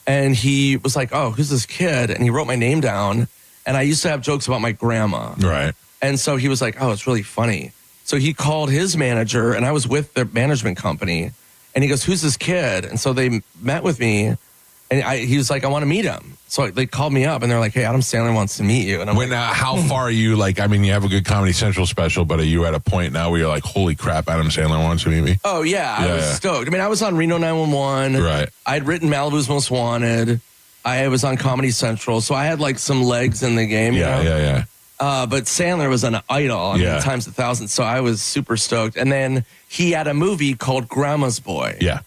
Speaker 7: And he was like, oh, who's this kid? And he wrote my name down. And I used to have jokes about my grandma.
Speaker 1: Right.
Speaker 7: And so he was like, oh, it's really funny. So he called his manager, and I was with the management company. And he goes, who's this kid? And so they met with me. And he was like, I want to meet him. So they called me up, and they're like, hey, Adam Sandler wants to meet you. And I'm
Speaker 1: how far are you? Like, I mean, you have a good Comedy Central special, but are you at a point now where you're like, holy crap, Adam Sandler wants to meet me?
Speaker 7: Oh, yeah. I was stoked. I mean, I was on Reno 911.
Speaker 1: Right.
Speaker 7: I'd written Malibu's Most Wanted. I was on Comedy Central. So I had like some legs in the game.
Speaker 1: Yeah.
Speaker 7: But Sandler was an idol. Times 1,000. So I was super stoked. And then he had a movie called Grandma's Boy.
Speaker 1: Yeah.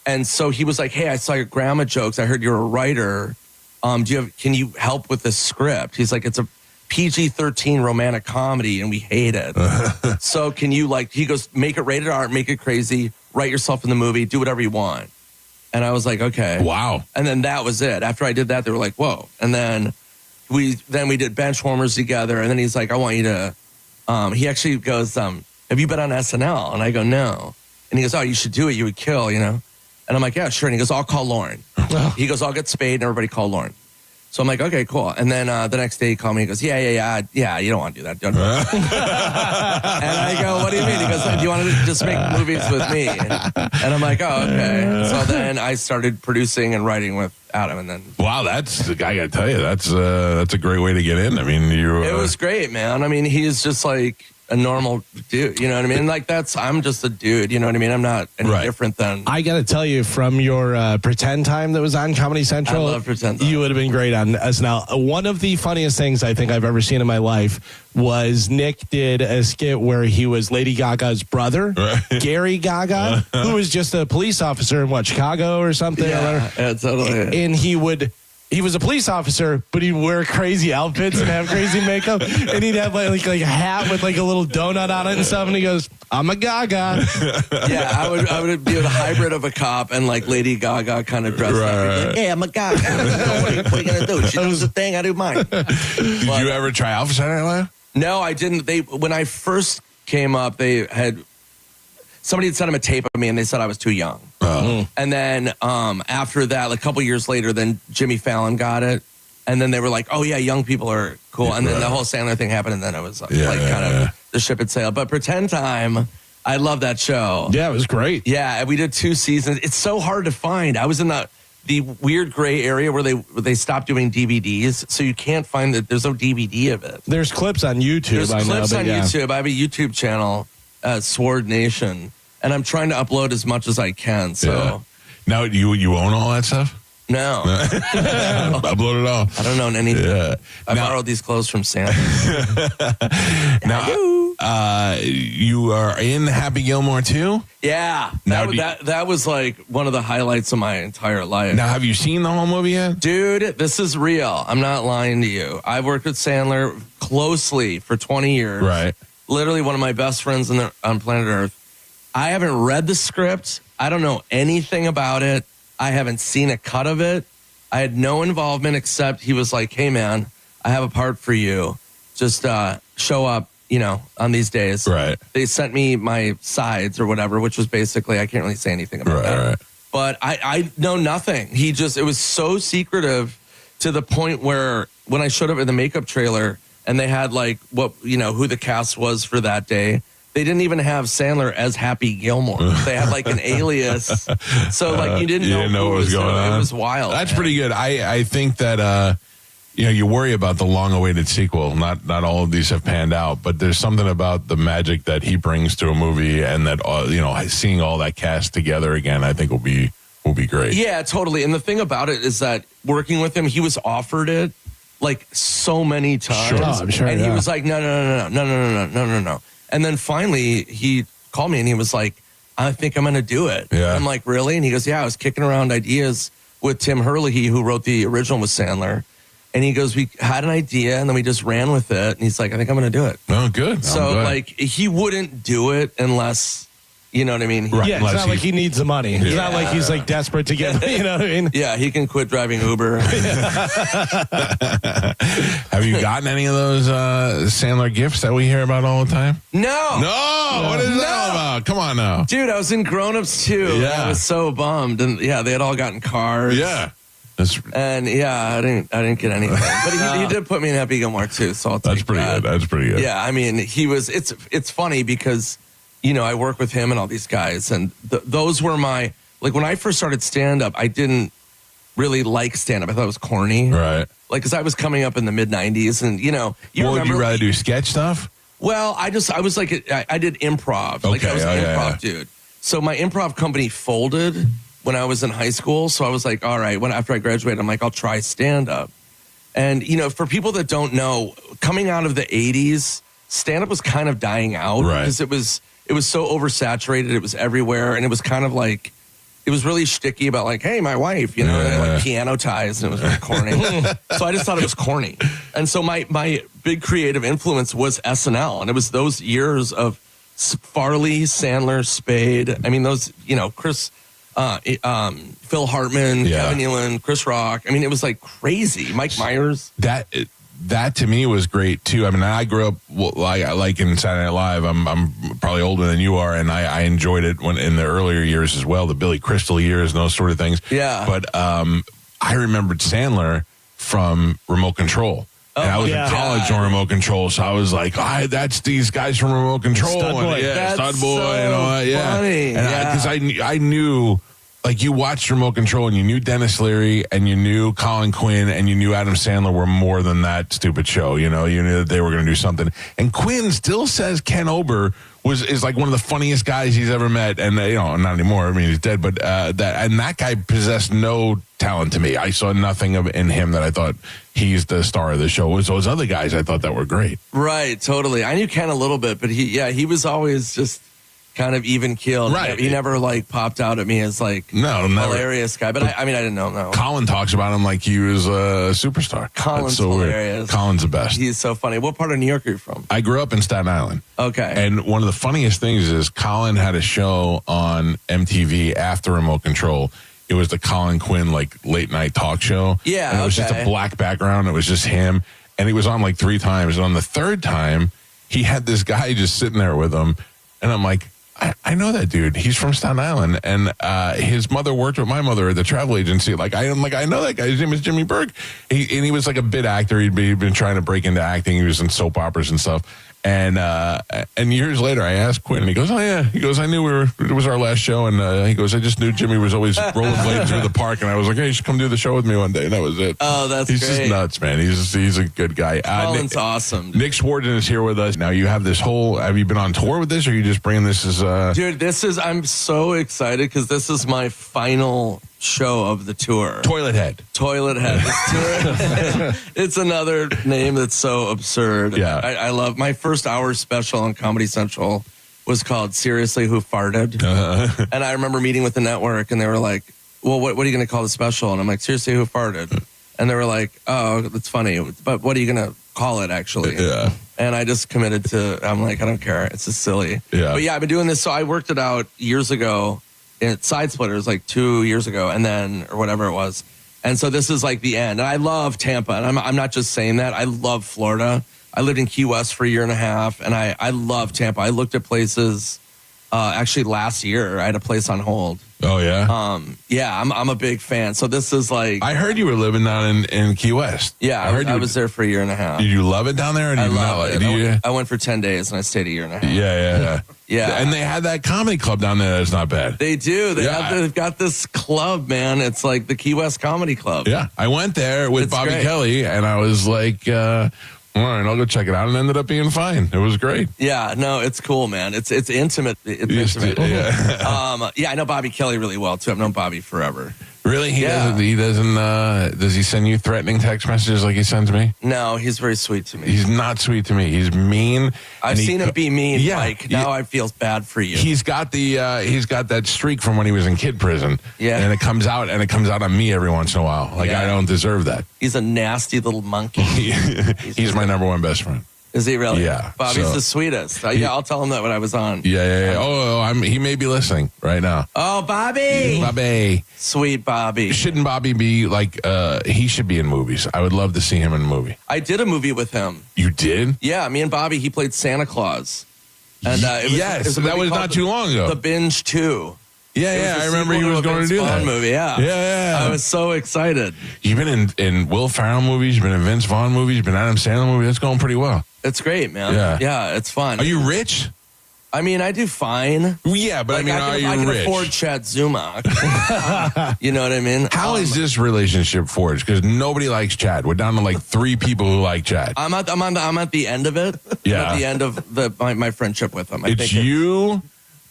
Speaker 7: And so he was like, hey, I saw your grandma jokes. I heard you're a writer. Can you help with the script? He's like, it's a PG-13 romantic comedy and we hate it. So can you he goes, make it rated R, make it crazy, write yourself in the movie, do whatever you want. And I was like, okay.
Speaker 1: Wow.
Speaker 7: And then that was it. After I did that, they were like, whoa. And then we did Benchwarmers together. And then he's like, I want you to, he actually goes, have you been on SNL? And I go, no. And And he goes, oh, you should do it. You would kill, you know? And I'm like, yeah, sure. And he goes, I'll call Lauren. He goes, I'll get spayed and everybody call Lauren. So I'm like, okay, cool. And then the next day he called me. He goes, yeah, you don't want to do that. Don't do it. And I go, what do you mean? He goes, do you want to just make movies with me? And I'm like, oh, okay. So then I started producing and writing with Adam. And then
Speaker 1: wow, I got to tell you, that's a great way to get in. I mean,
Speaker 7: it was great, man. I mean, he's just like a normal dude, you know what I mean? Like I'm just a dude, you know what I mean? I'm not any different than.
Speaker 4: I got to tell you, from your pretend time that was on Comedy Central,
Speaker 7: I love pretend time.
Speaker 4: You would have been great on SNL. One of the funniest things I think I've ever seen in my life was Nick did a skit where he was Lady Gaga's brother, Gary Gaga, who was just a police officer in Chicago or something.
Speaker 7: Yeah, totally.
Speaker 4: And he was a police officer, but he'd wear crazy outfits and have crazy makeup. And he'd have like a hat with like a little donut on it and stuff. And he goes, I'm a Gaga.
Speaker 7: Yeah, I would be a hybrid of a cop and like Lady Gaga kind of dressed up. Like, hey, I'm a Gaga. What are you going to do? She does the thing, I do mine.
Speaker 1: Did you ever try out for Saturday Night Live?
Speaker 7: No, I didn't. When I first came up, somebody had sent him a tape of me and they said I was too young. And then after that, like a couple years later, then Jimmy Fallon got it. And then they were like, oh, yeah, young people are cool. And then the whole Sandler thing happened. And then it was the ship had sailed. But Pretend Time, I love that show.
Speaker 4: Yeah, it was great.
Speaker 7: Yeah, we did 2 seasons. It's so hard to find. I was in the weird gray area where they stopped doing DVDs. So you can't find that. There's no DVD of it.
Speaker 4: There's clips on YouTube.
Speaker 7: There's clips on YouTube. I have a YouTube channel, Sword Nation. And I'm trying to upload as much as I can. So
Speaker 1: now you own all that stuff?
Speaker 7: No.
Speaker 1: Upload it all.
Speaker 7: I don't own anything.
Speaker 1: Yeah.
Speaker 7: I borrowed these clothes from Santa.
Speaker 1: Now, you are in Happy Gilmore too?
Speaker 7: Yeah. That was like one of the highlights of my entire life.
Speaker 1: Now, have you seen the whole movie yet?
Speaker 7: Dude, this is real. I'm not lying to you. I've worked with Sandler closely for 20 years.
Speaker 1: Right.
Speaker 7: Literally one of my best friends on planet Earth. I haven't read the script. I don't know anything about it. I haven't seen a cut of it. I had no involvement except he was like, hey, man, I have a part for you. Just show up, on these days.
Speaker 1: Right.
Speaker 7: They sent me my sides or whatever, which was basically, I can't really say anything about that. Right. But I know nothing. It was so secretive to the point where when I showed up in the makeup trailer and they had like who the cast was for that day, they didn't even have Sandler as Happy Gilmore. They had like an alias. So like you didn't know
Speaker 1: what was going on.
Speaker 7: It was wild.
Speaker 1: That's pretty good. I think that you worry about the long-awaited sequel. Not all of these have panned out, but there's something about the magic that he brings to a movie, and that seeing all that cast together again, I think will be great.
Speaker 7: Yeah, totally. And the thing about it is that working with him, he was offered it like so many times.
Speaker 4: Sure. I'm sure,
Speaker 7: and he was like, no. And then finally he called me and he was like, I think I'm going to do it.
Speaker 1: Yeah.
Speaker 7: I'm like, really? And he goes, yeah, I was kicking around ideas with Tim Herlihy, who wrote the original with Sandler. And he goes, we had an idea and then we just ran with it. And he's like, I think I'm going to do it.
Speaker 1: Oh, good.
Speaker 7: So like he wouldn't do it unless, you know what I mean?
Speaker 4: Right. Yeah, it's not like he needs the money. It's not like he's like desperate to get, you know what I mean?
Speaker 7: Yeah, he can quit driving Uber.
Speaker 1: Have you gotten any of those Sandler gifts that we hear about all the time?
Speaker 7: No.
Speaker 1: What is that all about? Come on now.
Speaker 7: Dude, I was in Grown Ups too.
Speaker 1: Yeah.
Speaker 7: I was so bummed. And yeah, they had all gotten cards.
Speaker 1: Yeah.
Speaker 7: And yeah, I didn't get anything. But he did put me in Happy Gilmore too, so I'll take
Speaker 1: That's pretty
Speaker 7: that.
Speaker 1: good. That's pretty good.
Speaker 7: Yeah, I mean, it's funny because I work with him and all these guys, and those were when I first started stand-up, I didn't really like stand-up. I thought it was corny.
Speaker 1: Right.
Speaker 7: Like, because I was coming up in the mid-'90s, and,
Speaker 1: would you rather do sketch stuff?
Speaker 7: Well, I was like, I did improv.
Speaker 1: Okay.
Speaker 7: Like, I was an improv dude. So my improv company folded when I was in high school, so I was like, all right, after I graduated, I'm like, I'll try stand-up. And, for people that don't know, coming out of the 80s, stand-up was kind of dying out.
Speaker 1: Right.
Speaker 7: Because it was so oversaturated. It was everywhere. And it was kind of like, it was really shticky about like, hey, my wife, and like piano ties. And it was really corny. So I just thought it was corny. And so my big creative influence was SNL. And it was those years of Farley, Sandler, Spade. I mean, those, Chris, Phil Hartman, Kevin Nealon, Chris Rock. I mean, it was like crazy. Mike Myers.
Speaker 1: that to me was great too. I mean, I grew up like in Saturday Night Live. I'm probably older than you are, and I enjoyed it when in the earlier years as well, the Billy Crystal years and those sort of things.
Speaker 7: Yeah.
Speaker 1: But I remembered Sandler from Remote Control. And I was in college on Remote Control, so I was like, that's these guys from Remote Control.
Speaker 7: Stud Boy.
Speaker 1: Stud Boy.
Speaker 7: So
Speaker 1: and all that. Yeah.
Speaker 7: funny.
Speaker 1: Because I knew, like, you watched Remote Control and you knew Dennis Leary and you knew Colin Quinn and you knew Adam Sandler were more than that stupid show. You know, you knew that they were going to do something. And Quinn still says Ken Ober is like one of the funniest guys he's ever met. And, not anymore. I mean, he's dead. But that guy possessed no talent to me. I saw nothing in him that I thought he's the star of the show. It was those other guys I thought that were great.
Speaker 7: Right, totally. I knew Ken a little bit, but he was always just kind of even keeled.
Speaker 1: Right.
Speaker 7: He never like popped out at me as like hilarious guy. But I didn't know. No.
Speaker 1: Colin talks about him like he was a superstar.
Speaker 7: Colin's
Speaker 1: That's so
Speaker 7: hilarious.
Speaker 1: Weird. Colin's the best.
Speaker 7: He's so funny. What part of New York are you from?
Speaker 1: I grew up in Staten Island.
Speaker 7: Okay.
Speaker 1: And one of the funniest things is Colin had a show on MTV after Remote Control. It was the Colin Quinn late night talk show.
Speaker 7: Yeah.
Speaker 1: And it was just a black background. It was just him. And he was on like 3 times. And on the 3rd time, he had this guy just sitting there with him. And I'm like, I know that dude. He's from Staten Island, and his mother worked with my mother at the travel agency. I know that guy. His name is Jimmy Berg. He was like a bit actor. He'd been trying to break into acting. He was in soap operas and stuff. And years later, I asked Quinn, and he goes, "Oh yeah." He goes, "I knew it was our last show," and he goes, "I just knew Jimmy was always rollerblading through the park," and I was like, "Hey, you should come do the show with me one day." And that was it.
Speaker 7: Oh, that's
Speaker 1: he's
Speaker 7: great.
Speaker 1: just nuts, man. He's a good guy.
Speaker 7: Colin's awesome.
Speaker 1: Nick Swartzen is here with us now. You have this whole. Have you been on tour with this, or are you just bringing this as?
Speaker 7: Dude, I'm so excited because this is my final show of the tour.
Speaker 1: Toilet Head.
Speaker 7: This tour. It's another name that's so absurd.
Speaker 1: Yeah.
Speaker 7: I love my first hour special on Comedy Central was called Seriously Who Farted? And I remember meeting with the network and they were like, well, what are you going to call the special? And I'm like, Seriously Who Farted? And they were like, oh, that's funny. But what are you going to call it actually?
Speaker 1: Yeah.
Speaker 7: And I just committed to, I'm like, I don't care. It's just silly.
Speaker 1: Yeah.
Speaker 7: But yeah, I've been doing this. So I worked it out years ago at Side Splitters, like 2 years ago, and then, or whatever it was. And so this is like the end. And I love Tampa. And I'm not just saying that. I love Florida. I lived in Key West for a year and a half, and I love Tampa. I looked at places, actually last year, I had a place on hold.
Speaker 1: Oh, yeah?
Speaker 7: Yeah, I'm a big fan. So this is like...
Speaker 1: I heard you were living down in Key West.
Speaker 7: Yeah, I was there for a year and a half.
Speaker 1: Did you love it down there? Or did
Speaker 7: I
Speaker 1: you not
Speaker 7: loved
Speaker 1: like
Speaker 7: it.
Speaker 1: it?
Speaker 7: I went for 10 days, and I stayed a year and a half.
Speaker 1: Yeah.
Speaker 7: Yeah.
Speaker 1: And they had that comedy club down there that's not bad.
Speaker 7: They do. They've got this club, man. It's like the Key West Comedy Club.
Speaker 1: Yeah. I went there with
Speaker 7: It's
Speaker 1: Bobby
Speaker 7: great.
Speaker 1: Kelly, and I was like, all right, I'll go check it out, and ended up being fine. It was great.
Speaker 7: Yeah, no, it's cool, man. It's intimate. It's intimate.
Speaker 1: Yeah.
Speaker 7: Yeah, I know Bobby Kelly really well too. I've known Bobby forever.
Speaker 1: Really? He doesn't, does he send you threatening text messages like he sends me?
Speaker 7: No, he's very sweet to me.
Speaker 1: He's not sweet to me. He's mean.
Speaker 7: I've seen him be mean.
Speaker 1: Yeah.
Speaker 7: Like, now I feel bad for you.
Speaker 1: He's got that streak from when he was in kid prison.
Speaker 7: Yeah.
Speaker 1: And it comes out on me every once in a while. Like,
Speaker 7: Yeah.
Speaker 1: I don't deserve that.
Speaker 7: He's a nasty little monkey.
Speaker 1: He's my number one best friend.
Speaker 7: Is he really?
Speaker 1: Yeah.
Speaker 7: Bobby's
Speaker 1: So-
Speaker 7: the sweetest. Yeah, I'll tell him that when I was on.
Speaker 1: Yeah. Oh, he may be listening right now.
Speaker 7: Oh, Bobby.
Speaker 1: Bobby.
Speaker 7: Sweet Bobby.
Speaker 1: Shouldn't Bobby be like, he should be in movies. I would love to see him in a movie.
Speaker 7: I did a movie with him.
Speaker 1: You did?
Speaker 7: Yeah, me and Bobby, he played Santa Claus. And it was a
Speaker 1: that
Speaker 7: movie
Speaker 1: was
Speaker 7: called
Speaker 1: not too long ago.
Speaker 7: The Binge 2.
Speaker 1: Yeah, I remember he
Speaker 7: sequel
Speaker 1: was
Speaker 7: to a
Speaker 1: going to
Speaker 7: Vince
Speaker 1: do that.
Speaker 7: Vaughn movie, yeah.
Speaker 1: Yeah.
Speaker 7: I was so excited.
Speaker 1: You've been in Will Ferrell movies, you've been in Vince Vaughn movies, you've been in Adam Sandler movies. That's going pretty well.
Speaker 7: It's great, man. Yeah, it's fun.
Speaker 1: Are you rich?
Speaker 7: I mean, I do fine.
Speaker 1: Yeah, but
Speaker 7: Like,
Speaker 1: I mean,
Speaker 7: I
Speaker 1: are you
Speaker 7: can
Speaker 1: rich?
Speaker 7: afford Chad Zuma. You know what I mean?
Speaker 1: How is this relationship forged? Because nobody likes Chad. We're down to like 3 people who like Chad.
Speaker 7: I'm at the end of it.
Speaker 1: Yeah.
Speaker 7: I'm at the end of my friendship with him.
Speaker 1: It's you.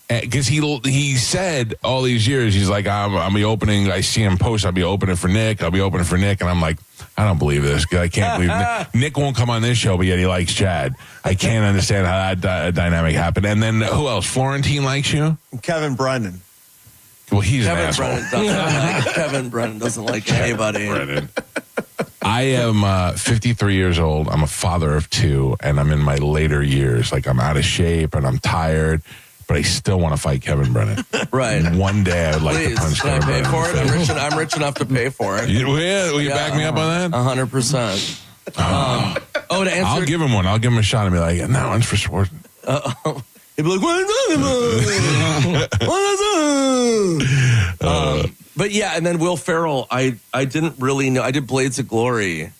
Speaker 1: Because he said all these years, he's like, I'll be opening. I see him post. I'll be opening for Nick. And I'm like, I don't believe this. I can't believe Nick. Nick won't come on this show, but yet he likes Chad. I can't understand how that dynamic happened. And then who else? Florentine likes you?
Speaker 8: Kevin Brennan.
Speaker 1: Well, he's
Speaker 7: Kevin
Speaker 1: an asshole.
Speaker 7: Kevin Brennan doesn't like anybody.
Speaker 1: I am 53 years old. I'm a father of 2, and I'm in my later years. Like, I'm out of shape and I'm tired, but I still want to fight Kevin Brennan.
Speaker 7: Right.
Speaker 1: And one day I would like
Speaker 7: Please,
Speaker 1: to punch
Speaker 7: can I
Speaker 1: Kevin
Speaker 7: pay
Speaker 1: Brennan.
Speaker 7: for it? I'm rich enough to pay for it.
Speaker 1: Will you back me up on that?
Speaker 7: 100%. To answer.
Speaker 1: I'll give him one. I'll give him a shot and be like, that one's for Schwarzenegger.
Speaker 7: He'd be like, but yeah, and then Will Ferrell, I didn't really know. I did Blades of Glory.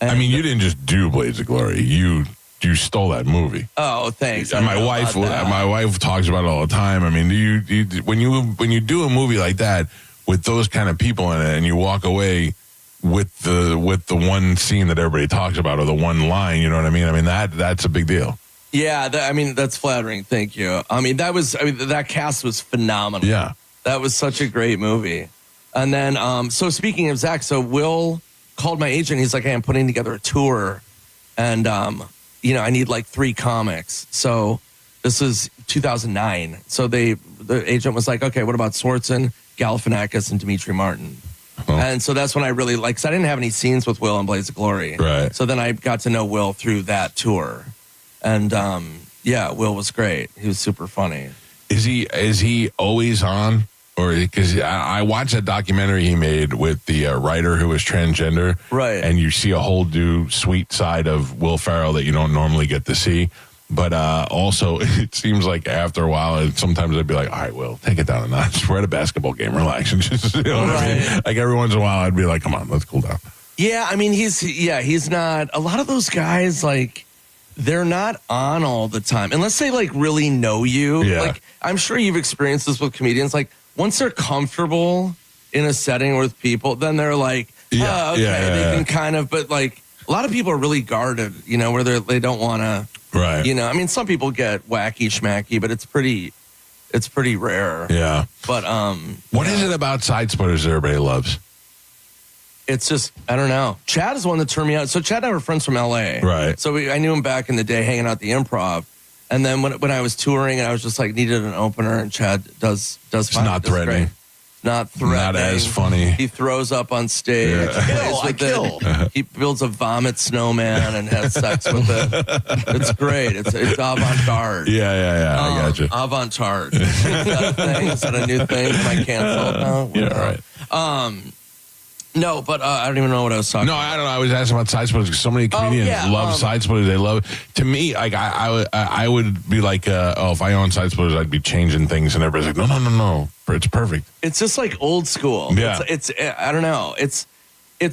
Speaker 1: I mean, you didn't just do Blades of Glory. You stole that movie.
Speaker 7: Oh, thanks.
Speaker 1: And my wife talks about it all the time. I mean, when you do a movie like that with those kind of people in it, and you walk away with the one scene that everybody talks about, or the one line, you know what I mean? I mean that's a big deal.
Speaker 7: Yeah, that's flattering. Thank you. That cast was phenomenal.
Speaker 1: Yeah,
Speaker 7: that was such a great movie. And then, so speaking of Zach, so Will called my agent. He's like, "Hey, I'm putting together a tour, and I need like 3 comics." So this is 2009. So the agent was like, "Okay, what about Swartzen, Galifianakis, and Dimitri Martin?" And so that's when I really because I didn't have any scenes with Will on Blades of Glory.
Speaker 1: Right.
Speaker 7: So then I got to know Will through that tour, and Will was great. He was super funny.
Speaker 1: Is he always on? Or because I watched that documentary he made with the writer who was transgender,
Speaker 7: right?
Speaker 1: And you see a whole new sweet side of Will Ferrell that you don't normally get to see. But also, it seems like after a while, sometimes I'd be like, "All right, Will, take it down a notch. We're at a basketball game, relax." And just, you know what I mean? Like every once in a while, I'd be like, "Come on, let's cool down."
Speaker 7: Yeah, I mean, he's not. A lot of those guys, like, they're not on all the time unless they like really know you.
Speaker 1: Yeah.
Speaker 7: Like, I'm sure you've experienced this with comedians, like. Once they're comfortable in a setting with people, then they're like, they can kind of, but like a lot of people are really guarded, where they don't want to,
Speaker 1: right.
Speaker 7: I mean, some people get wacky schmacky, but it's pretty rare.
Speaker 1: Yeah.
Speaker 7: But,
Speaker 1: what is it about Side Splitters that everybody loves?
Speaker 7: It's just, I don't know. Chad is one that turned me out. So Chad and I were friends from LA.
Speaker 1: Right.
Speaker 7: So I knew him back in the day hanging out at the Improv. And then when I was touring and I was just like needed an opener, and Chad does
Speaker 1: it's not threatening.
Speaker 7: Great. Not threatening.
Speaker 1: Not as funny.
Speaker 7: He throws up on stage.
Speaker 1: Yeah.
Speaker 7: He builds a vomit snowman and has sex with it. It's great. It's avant-garde.
Speaker 1: Yeah. I got you.
Speaker 7: Avant-garde. Is that a thing? Is that a new thing? Am I canceled now?
Speaker 1: Yeah, right.
Speaker 7: No, but I don't even know what I was talking about.
Speaker 1: I don't know. I was asking about Side Splitters because so many comedians love Side Splitters. They love To me, like I would be like, if I own Side Splitters, I'd be changing things, and everybody's like, no. It's perfect.
Speaker 7: It's just like old school.
Speaker 1: Yeah.
Speaker 7: It's I don't know. It's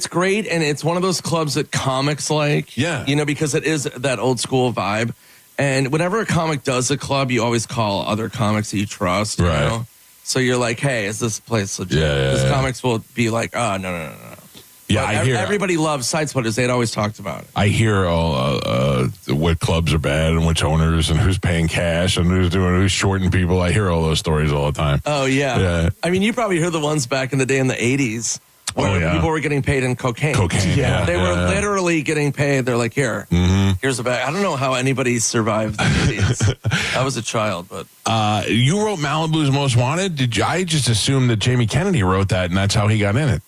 Speaker 7: great, and it's one of those clubs that comics like.
Speaker 1: Yeah.
Speaker 7: Because it is that old school vibe. And whenever a comic does a club, you always call other comics that you trust.
Speaker 1: Right.
Speaker 7: You know? So you're like, hey, is this place legit? Because comics will be like, oh, no.
Speaker 1: Yeah,
Speaker 7: but
Speaker 1: I hear.
Speaker 7: Everybody loves Side Splitters. They'd always talked about it.
Speaker 1: I hear all what clubs are bad and which owners and who's paying cash and who's shorting people. I hear all those stories all the time.
Speaker 7: Oh, yeah. I mean, you probably heard the ones back in the day in the 80s. Where people were getting paid in cocaine. They were literally getting paid. They're like, here's a bag. I don't know how anybody survived the 80s. I was a child, but.
Speaker 1: You wrote Malibu's Most Wanted? I just assumed that Jamie Kennedy wrote that, and that's how he got in it.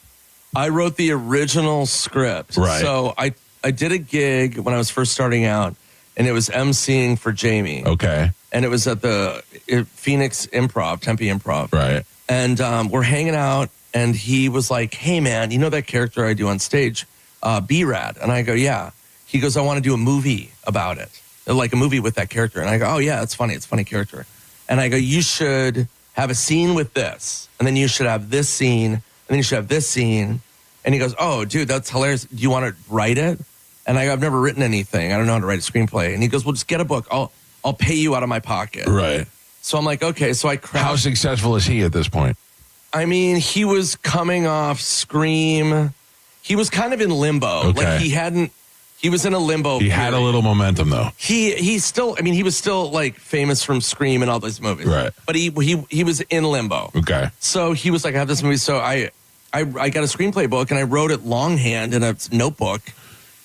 Speaker 7: I wrote the original script.
Speaker 1: Right.
Speaker 7: So I did a gig when I was first starting out, and it was emceeing for Jamie.
Speaker 1: Okay.
Speaker 7: And it was at the Phoenix Improv, Tempe Improv.
Speaker 1: Right.
Speaker 7: And we're hanging out. And he was like, hey, man, you know that character I do on stage, B-Rad? And I go, yeah. He goes, I want to do a movie about it, like a movie with that character. And I go, oh, yeah, it's funny. It's a funny character. And I go, you should have a scene with this. And then you should have this scene. And then you should have this scene. And he goes, oh, dude, that's hilarious. Do you want to write it? And I go, I've never written anything. I don't know how to write a screenplay. And he goes, well, just get a book. I'll pay you out of my pocket.
Speaker 1: Right.
Speaker 7: So I'm like, okay. So I crashed.
Speaker 1: How successful is he at this point?
Speaker 7: I mean, he was coming off Scream. He was kind of in limbo.
Speaker 1: Okay.
Speaker 7: Like he was in a limbo.
Speaker 1: He had a little momentum though.
Speaker 7: He was still like famous from Scream and all those movies.
Speaker 1: Right.
Speaker 7: But he was in limbo.
Speaker 1: Okay.
Speaker 7: So he was like, I have this movie. So I got a screenplay book and I wrote it longhand in a notebook.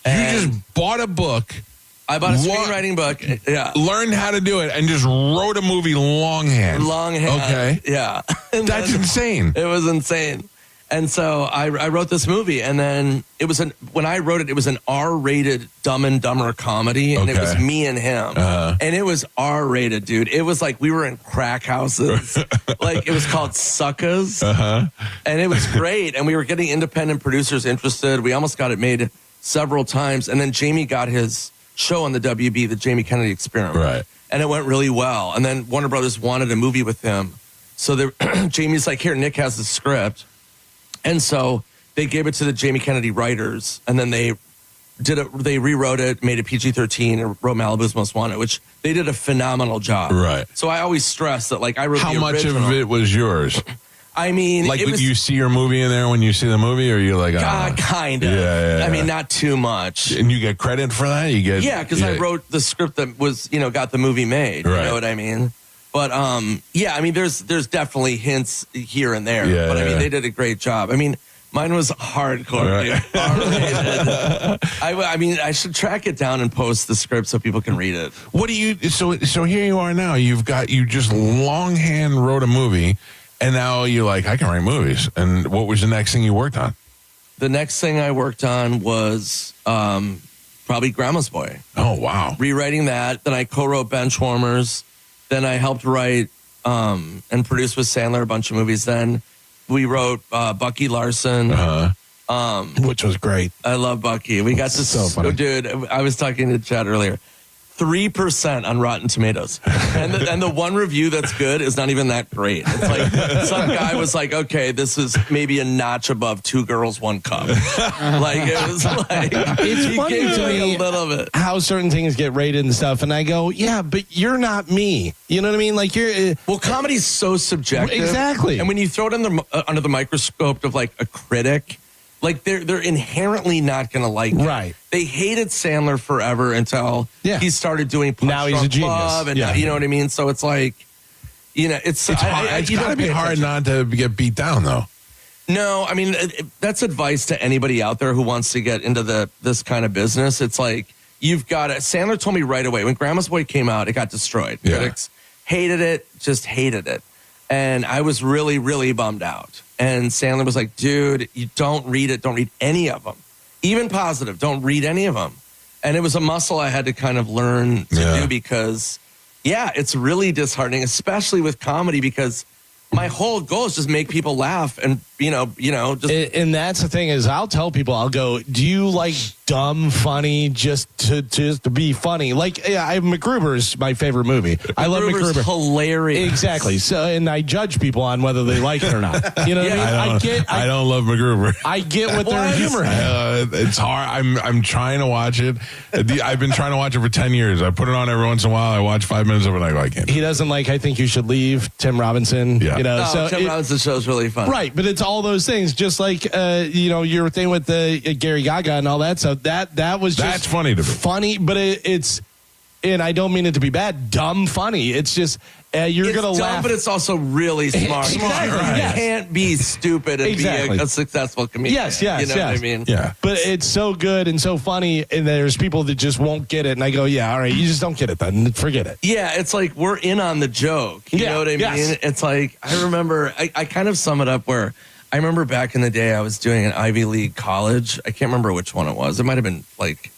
Speaker 1: You just bought a book.
Speaker 7: I bought a screenwriting book. Yeah.
Speaker 1: Learned how to do it and just wrote a movie longhand. Okay.
Speaker 7: Yeah.
Speaker 1: That's insane.
Speaker 7: It was insane. And so I wrote this movie, and then when I wrote it, it was an R-rated Dumb and Dumber comedy, and it was me and him. And it was R-rated, dude. It was like we were in crack houses. Like it was called Suckers. And it was great. And we were getting independent producers interested. We almost got it made several times. And then Jamie got his show on the WB, the Jamie Kennedy Experiment.
Speaker 1: Right.
Speaker 7: And it went really well. And then Warner Brothers wanted a movie with him. So Jamie's like, here, Nick has the script. And so they gave it to the Jamie Kennedy writers. And then they rewrote it, made it PG-13, and wrote Malibu's Most Wanted, which they did a phenomenal job.
Speaker 1: Right.
Speaker 7: So I always stress that, like, I wrote
Speaker 1: How
Speaker 7: the
Speaker 1: much
Speaker 7: original.
Speaker 1: of it was yours?
Speaker 7: I mean,
Speaker 1: like,
Speaker 7: it was,
Speaker 1: you see your movie in there when you see the movie, or you're like,
Speaker 7: kind of.
Speaker 1: Yeah.
Speaker 7: I mean, not too much.
Speaker 1: And you get credit for that? You get
Speaker 7: because I wrote the script that was, got the movie made.
Speaker 1: Right.
Speaker 7: You know what I mean? But I mean, there's definitely hints here and there.
Speaker 1: Yeah,
Speaker 7: but I mean,
Speaker 1: yeah.
Speaker 7: they did a great job. I mean, mine was hardcore.
Speaker 1: Right.
Speaker 7: Dude. R-rated. I mean, I should track it down and post the script so people can read it.
Speaker 1: What do you? So here you are now. You just longhand wrote a movie, and now you're like, I can write movies. And what was the next thing you worked on?
Speaker 7: The next thing I worked on was probably Grandma's Boy.
Speaker 1: Oh wow!
Speaker 7: Rewriting that. Then I co-wrote Benchwarmers. Then I helped write and produce with Sandler a bunch of movies. Then we wrote Bucky Larson,
Speaker 1: which was great.
Speaker 7: I love Bucky. We got this.
Speaker 1: So funny.
Speaker 7: Dude, I was talking to Chad earlier. 3% on Rotten Tomatoes. And the one review that's good is not even that great. It's like some guy was like, okay, this is maybe a notch above Two Girls, One Cup. Like, it was like,
Speaker 4: it's funny to me
Speaker 7: a little bit
Speaker 4: how certain things get rated and stuff. And I go, yeah, but you're not me. You know what I mean? Like, you're.
Speaker 7: Well, comedy's so subjective.
Speaker 4: Exactly.
Speaker 7: And when you throw it under the microscope of like a critic, like they're inherently not going to like it.
Speaker 4: Right.
Speaker 7: They hated Sandler forever until he started doing Punch
Speaker 4: Now he's
Speaker 7: Drunk
Speaker 4: a genius.
Speaker 7: Love, and
Speaker 4: Yeah.
Speaker 7: you know what I mean. So it's like, it's
Speaker 1: It's got to be hard not to get beat down, though.
Speaker 7: No, I mean that's advice to anybody out there who wants to get into this kind of business. It's like you've got to. Sandler told me right away when Grandma's Boy came out, it got destroyed.
Speaker 1: Yeah.
Speaker 7: Critics hated it, just hated it. And I was really, really bummed out. And Sandler was like, dude, you don't read it. Don't read any of them. Even positive. Don't read any of them. And it was a muscle I had to kind of learn to do because, it's really disheartening, especially with comedy, because my whole goal is just make people laugh and, just.
Speaker 4: And that's the thing is I'll tell people, I'll go, do you like dumb funny just to be funny? Like, MacGruber is my favorite movie. I love MacGruber.
Speaker 7: Hilarious.
Speaker 4: Exactly. So, and I judge people on whether they like it or not. You know what I mean?
Speaker 1: I don't love MacGruber.
Speaker 4: I get what their humor is.
Speaker 1: It's hard. I'm trying to watch it. I've been trying to watch it for 10 years. I put it on every once in a while. I watch 5 minutes of it and I go, I can't.
Speaker 4: He doesn't like I Think You Should Leave, Tim Robinson.
Speaker 1: Yeah.
Speaker 7: Tim Robinson's show is really fun.
Speaker 4: Right, but it's all those things, just like your thing with the Gary Gaga and all that. So that was just
Speaker 1: that's funny to me.
Speaker 4: Funny, but it's, and I don't mean it to be bad, dumb funny. It's just you're gonna
Speaker 7: dumb,
Speaker 4: laugh,
Speaker 7: but it's also really smart.
Speaker 4: Exactly,
Speaker 7: Right.
Speaker 4: yes.
Speaker 7: You can't be stupid and be a successful comedian.
Speaker 4: Yes,
Speaker 7: you know what I mean?
Speaker 1: Yeah.
Speaker 4: But it's so good and so funny, and there's people that just won't get it. And I go, yeah, all right, you just don't get it then. Forget it.
Speaker 7: Yeah, it's like we're in on the joke. You know what I mean?
Speaker 4: Yes.
Speaker 7: It's like, I remember, I kind of sum it up where I remember back in the day I was doing an Ivy League college. I can't remember which one it was. It might have been like,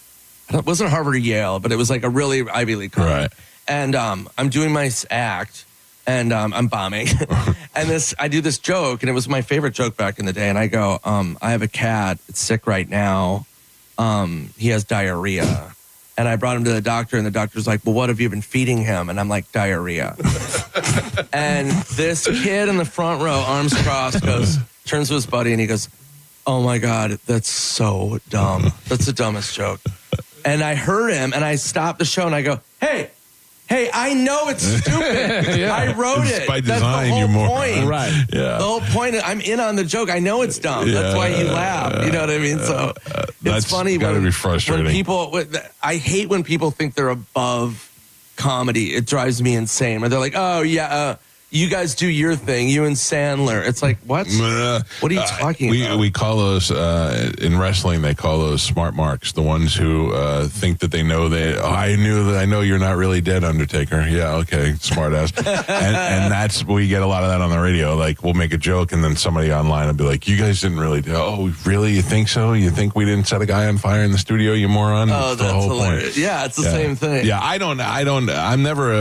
Speaker 7: it wasn't Harvard or Yale, but it was like a really Ivy League college.
Speaker 1: Right.
Speaker 7: And I'm doing my act. And I'm bombing. And I do this joke, and it was my favorite joke back in the day. And I go, I have a cat. It's sick right now. He has diarrhea. And I brought him to the doctor, and the doctor's like, well, what have you been feeding him? And I'm like, diarrhea. And this kid in the front row, arms crossed, turns to his buddy, and he goes, oh, my God, that's so dumb. That's the dumbest joke. And I heard him, and I stopped the show, and I go, hey, I know it's stupid. I wrote it.
Speaker 1: By design,
Speaker 7: that's the whole
Speaker 1: you more
Speaker 7: point.
Speaker 4: Right.
Speaker 1: Yeah.
Speaker 7: The whole point, I'm in on the joke. I know it's dumb. That's why you laugh. You know what I mean? So it's funny
Speaker 1: gotta
Speaker 7: when,
Speaker 1: be frustrating.
Speaker 7: when people, I hate when people think they're above comedy. It drives me insane. Where they're like, oh, yeah, you guys do your thing, you and Sandler. It's like, what? What are you talking about?
Speaker 1: We call those, in wrestling, they call those smart marks, the ones who think that they know I know you're not really dead, Undertaker. Yeah, okay, smart ass. and that's, we get a lot of that on the radio. Like, we'll make a joke, and then somebody online will be like, you guys didn't really do, oh, really? You think so? You think we didn't set a guy on fire in the studio, you moron?
Speaker 7: Oh, that's hilarious. Point. Yeah, it's the same thing.
Speaker 1: Yeah, I'm never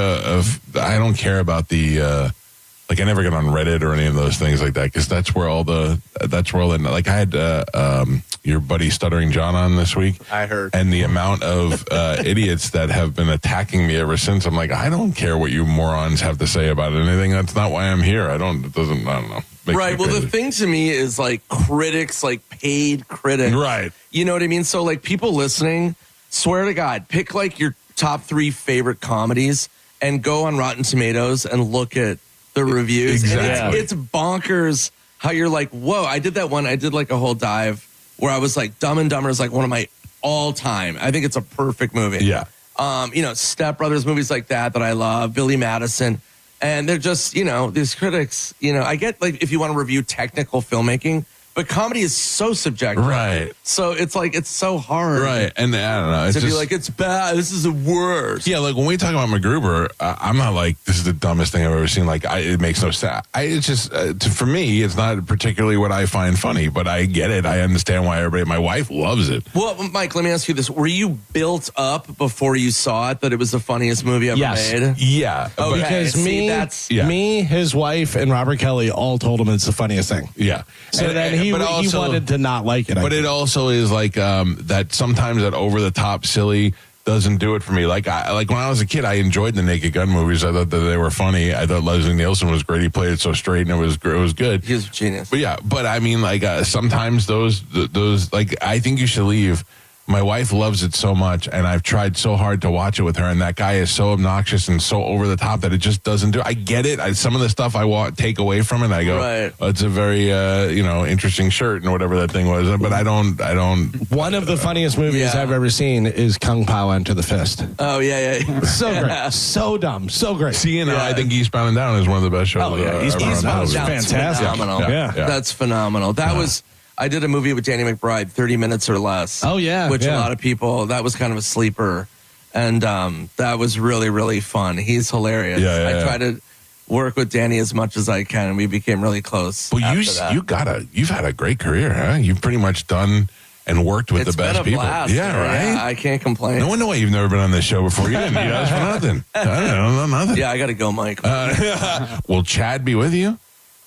Speaker 1: I don't care about the Like I never get on Reddit or any of those things like that because that's where all the like I had your buddy Stuttering John on this week.
Speaker 4: I heard.
Speaker 1: And the amount of idiots that have been attacking me ever since. I'm like, I don't care what you morons have to say about anything. That's not why I'm here. I don't know.
Speaker 7: Right. Well, the thing to me is like critics, like paid critics.
Speaker 1: Right.
Speaker 7: You know what I mean? So like people listening, swear to God, pick like your top 3 favorite comedies and go on Rotten Tomatoes and look at the reviews.
Speaker 1: Exactly.
Speaker 7: And it's bonkers how you're like, whoa, I did that one. I did like a whole dive where I was like, Dumb and Dumber is like one of my all time. I think it's a perfect movie.
Speaker 1: Yeah.
Speaker 7: Step Brothers, movies like that I love, Billy Madison. And they're just, these critics, I get like if you want to review technical filmmaking, but comedy is so subjective.
Speaker 1: Right.
Speaker 7: So it's like, it's so hard.
Speaker 1: Right. And I don't know. It's
Speaker 7: to be like, it's bad. This is the worst.
Speaker 1: Yeah, like when we talk about MacGruber, I'm not like, this is the dumbest thing I've ever seen. Like, it makes no sense. It's just, for me, it's not particularly what I find funny, but I get it. I understand why my wife loves it.
Speaker 7: Well, Mike, let me ask you this. Were you built up before you saw it that it was the funniest movie ever made?
Speaker 1: Yeah.
Speaker 7: Okay.
Speaker 4: Because me, his wife, and Robert Kelly all told him it's the funniest thing.
Speaker 1: Yeah.
Speaker 4: So then he wanted to not like it.
Speaker 1: But it also is like that sometimes that over the top silly doesn't do it for me. Like when I was a kid, I enjoyed the Naked Gun movies. I thought that they were funny. I thought Leslie Nielsen was great. He played it so straight, and it was good.
Speaker 7: He was a genius.
Speaker 1: But yeah, I mean, like sometimes those like I think you should leave. My wife loves it so much, and I've tried so hard to watch it with her, and that guy is so obnoxious and so over the top that it just doesn't do. I get it. Some of the stuff I take away from it, I go,
Speaker 7: right.
Speaker 1: Oh, it's a very interesting shirt and whatever that thing was. But I don't.
Speaker 4: One of the funniest movies I've ever seen is Kung Pao Enter the Fist.
Speaker 7: Oh yeah.
Speaker 4: So great, so dumb, so great.
Speaker 1: See, I think Eastbound and Down is one of the best shows.
Speaker 4: Oh yeah, Eastbound is fantastic.
Speaker 7: Phenomenal.
Speaker 1: Yeah.
Speaker 7: That's phenomenal. That was. I did a movie with Danny McBride, 30 Minutes or Less.
Speaker 4: Oh, yeah.
Speaker 7: Which a lot of people, that was kind of a sleeper. And that was really, really fun. He's hilarious. I try to work with Danny as much as I can, and we became really close.
Speaker 1: Well, you've had a great career, huh? You've pretty much done and worked with the best
Speaker 7: people.
Speaker 1: Blast. Yeah, right?
Speaker 7: Yeah, I can't complain.
Speaker 1: No wonder why you've never been on this show before. You didn't need us for nothing. I don't know nothing.
Speaker 7: Yeah, I got to go, Mike.
Speaker 1: Will Chad be with you?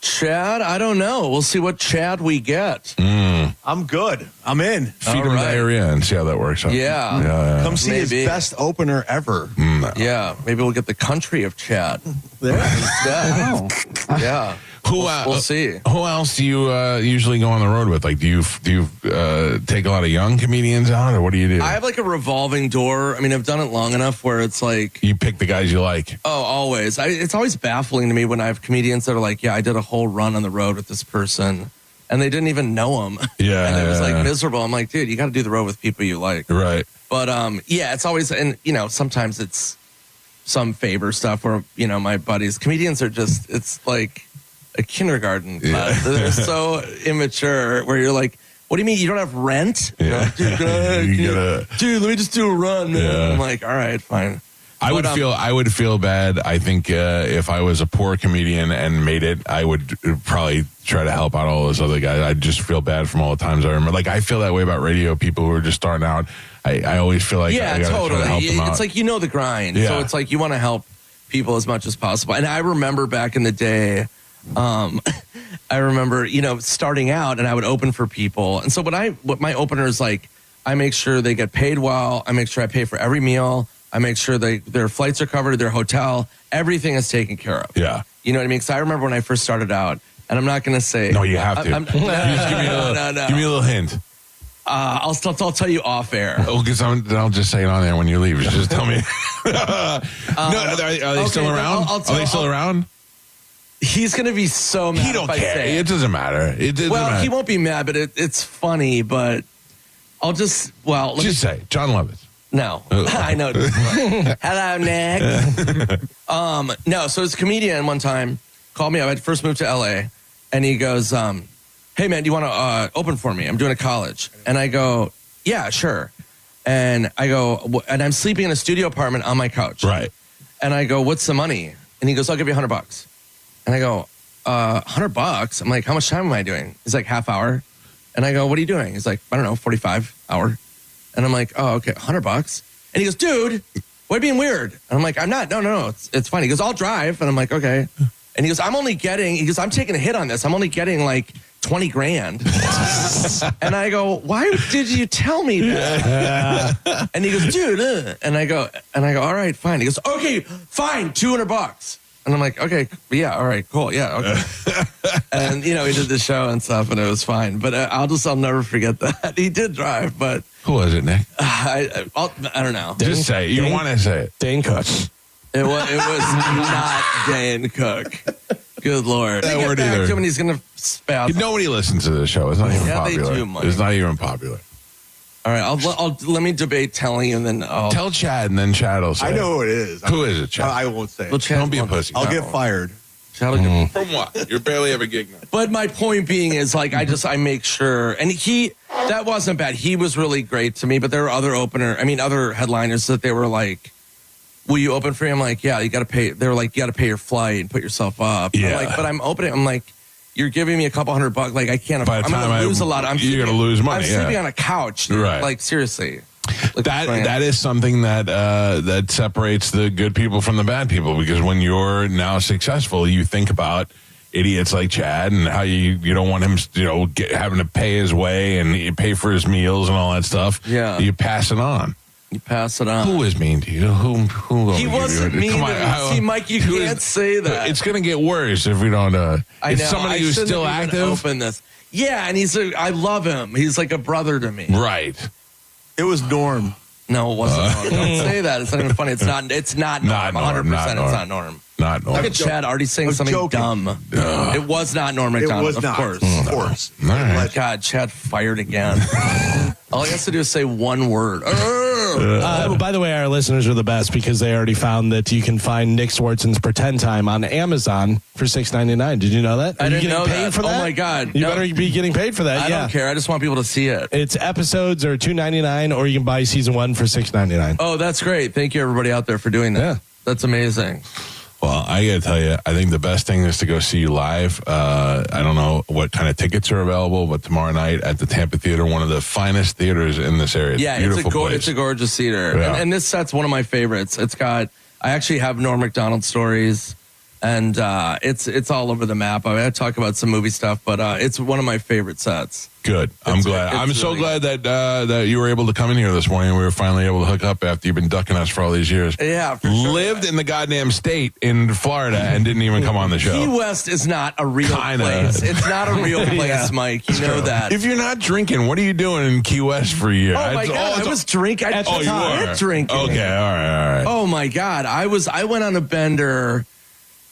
Speaker 7: Chad, I don't know. We'll see what Chad we get.
Speaker 8: I'm good. I'm in.
Speaker 1: Feed him diarrhea and see how that works out.
Speaker 7: Yeah.
Speaker 8: Come see his best opener ever.
Speaker 7: Yeah. Maybe we'll get the country of Chad. Yeah. We'll see.
Speaker 1: Who else do you usually go on the road with? Like, do you take a lot of young comedians out, or what do you do?
Speaker 7: I have like a revolving door. I mean, I've done it long enough where it's like
Speaker 1: you pick the guys you like.
Speaker 7: Oh, always. It's always baffling to me when I have comedians that are like, "Yeah, I did a whole run on the road with this person," and they didn't even know him.
Speaker 1: Yeah,
Speaker 7: and it was like miserable. I'm like, dude, you got to do the road with people you like,
Speaker 1: right?
Speaker 7: But it's always, and sometimes it's some favor stuff where my buddies, comedians are just, it's like a kindergarten class. They're so immature where you're like, what do you mean you don't have rent?
Speaker 1: Yeah.
Speaker 7: Dude, let me just do a run.
Speaker 1: Yeah.
Speaker 7: I'm like, all right, fine.
Speaker 1: I would feel bad. I think if I was a poor comedian and made it, I would probably try to help out all those other guys. I'd just feel bad from all the times I remember. Like I feel that way about radio people who are just starting out. I always feel like I gotta try to help them out.
Speaker 7: It's like the grind.
Speaker 1: Yeah.
Speaker 7: So it's like you want to help people as much as possible. And I remember back in the day, I remember, starting out and I would open for people. And so what my opener is like, I make sure they get paid well. I make sure I pay for every meal. I make sure their flights are covered, their hotel, everything is taken care of.
Speaker 1: Yeah.
Speaker 7: You know what I mean? Because I remember when I first started out, and I'm not going to say.
Speaker 1: No, you have to.
Speaker 7: No.
Speaker 1: Give me a little hint.
Speaker 7: I'll tell you off air.
Speaker 1: Oh, because I'll just say it on there when you leave. Just tell me. Are they still around? Are they still around?
Speaker 7: He's going to be so mad.
Speaker 1: He don't care. It doesn't matter.
Speaker 7: He won't be mad, but it's funny. But I'll just
Speaker 1: say John Lovitz.
Speaker 7: No, I know. Hello, Nick. No, so this comedian one time called me up. I first moved to LA, and he goes, "Hey man, do you want to open for me? I'm doing a college." And I go, "Yeah, sure." And I go, and I'm sleeping in a studio apartment on my couch.
Speaker 1: Right.
Speaker 7: And I go, "What's the money?" And he goes, "I'll give you $100." And I go, $100? I'm like, "How much time am I doing?" He's like, half hour. And I go, "What are you doing?" He's like, "I don't know, 45 hour." And I'm like, "Oh, okay, $100." And he goes, "Dude, why are you being weird?" And I'm like, "I'm not. No. It's funny." He goes, "I'll drive." And I'm like, "Okay." And he goes, I'm taking a hit on this. I'm only getting like 20 grand. And I go, why did you tell me that? And he goes, dude, and I go, all right, fine. He goes, okay, fine, $200. And I'm like, okay, yeah, all right, cool, yeah, okay. And, we did the show and stuff, and it was fine. But I'll never forget that. He did drive, but.
Speaker 1: Who was it, Nick?
Speaker 7: I don't know.
Speaker 1: Just say it. You want to say it.
Speaker 4: Dane Cook.
Speaker 7: It was not Dane Cook. Good Lord.
Speaker 1: That word either.
Speaker 7: Him and he's going to spout.
Speaker 1: Nobody listens to this show. It's not even popular.
Speaker 7: They do, Mike.
Speaker 1: It's not even popular.
Speaker 7: All right, let me debate telling you, and then I'll
Speaker 1: tell Chad, and then Chad will say.
Speaker 8: I know who it is.
Speaker 1: Who is it, Chad?
Speaker 8: I won't say.
Speaker 7: Well,
Speaker 8: It.
Speaker 1: Don't be a pussy.
Speaker 8: I'll get fired.
Speaker 7: From
Speaker 1: what? You're barely have a gig now.
Speaker 7: But my point being is, like, I make sure, and that wasn't bad. He was really great to me, but there were other headliners that they were like, will you open for him? I'm like, yeah, you got to pay. They were like, you got to pay your flight and put yourself up.
Speaker 1: Yeah.
Speaker 7: I'm like, but I'm opening. I'm like, you're giving me a couple $100. Like, I can't. I'm going to lose a lot.
Speaker 1: You're going to lose money.
Speaker 7: I'm sleeping on a couch. Dude.
Speaker 1: Right.
Speaker 7: Like, seriously.
Speaker 1: That is something that separates the good people from the bad people, because when you're now successful, you think about idiots like Chad and how you don't want him, having to pay his way and you pay for his meals and all that stuff.
Speaker 7: Yeah.
Speaker 1: You pass it on.
Speaker 7: You pass it on.
Speaker 1: Who is mean to you? Who
Speaker 7: he wasn't mean to me. See, Mike, you can't say that.
Speaker 1: It's going to get worse if we don't.
Speaker 7: I know.
Speaker 1: Somebody who's still active.
Speaker 7: Open this. Yeah, and I love him. He's like a brother to me.
Speaker 1: Right.
Speaker 8: It was Norm.
Speaker 7: No, it wasn't Norm. Don't say that. It's not even funny. It's not Norm. 100%. It's not Norm.
Speaker 1: Not Norm.
Speaker 7: Look at Chad already saying something dumb. It was not Norm McDonald.
Speaker 8: It was not.
Speaker 7: Of course.
Speaker 1: All right.
Speaker 7: God, Chad fired again. All he has to do is say one word.
Speaker 4: By the way, our listeners are the best because they already found that you can find Nick Swartzen's Pretend Time on Amazon for $6.99. Did you know that?
Speaker 7: I didn't know
Speaker 4: paid
Speaker 7: that.
Speaker 4: For that.
Speaker 7: Oh my God!
Speaker 4: You better be getting paid for that.
Speaker 7: I don't care. I just want people to see it.
Speaker 4: Its episodes are $2.99, or you can buy season 1 for $6.99.
Speaker 7: Oh, that's great! Thank you, everybody out there, for doing that.
Speaker 4: Yeah.
Speaker 7: That's amazing.
Speaker 1: Well, I got to tell you, I think the best thing is to go see you live. I don't know what kind of tickets are available, but tomorrow night at the Tampa Theater, one of the finest theaters in this area.
Speaker 7: Yeah, it's a gorgeous theater.
Speaker 1: Yeah.
Speaker 7: And this set's one of my favorites. I actually have Norm Macdonald stories, and it's all over the map. I talk about some movie stuff, but it's one of my favorite sets.
Speaker 1: Good. I'm glad. I'm so glad that you were able to come in here this morning and we were finally able to hook up after you've been ducking us for all these years.
Speaker 7: Yeah, for sure.
Speaker 1: Lived in the goddamn state in Florida and didn't even come on the show.
Speaker 7: Key West is not a real place. It's not a real place, Mike. You know that.
Speaker 1: If you're not drinking, what are you doing in Key West for a year?
Speaker 7: Oh my God, I was drinking.
Speaker 1: You were
Speaker 7: drinking.
Speaker 1: Okay, all right.
Speaker 7: Oh my God, I went on a bender.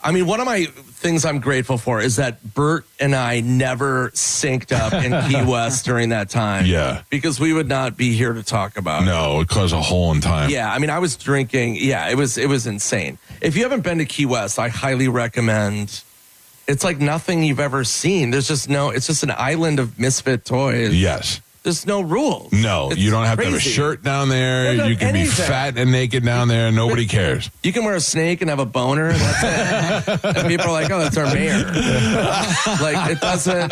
Speaker 7: I mean, one of my things I'm grateful for is that Bert and I never synced up in Key West during that time.
Speaker 1: Yeah.
Speaker 7: Because we would not be here to talk about it.
Speaker 1: No, it caused a hole in time.
Speaker 7: Yeah, I mean, I was drinking. Yeah, it was insane. If you haven't been to Key West, I highly recommend. It's like nothing you've ever seen. It's just an island of misfit toys.
Speaker 1: Yes.
Speaker 7: There's no rules.
Speaker 1: No, you don't have to have a shirt down there. You can be fat and naked down there. Nobody cares.
Speaker 7: You can wear a snake and have a boner. That's it. And people are like, "Oh, that's our mayor." Like it doesn't.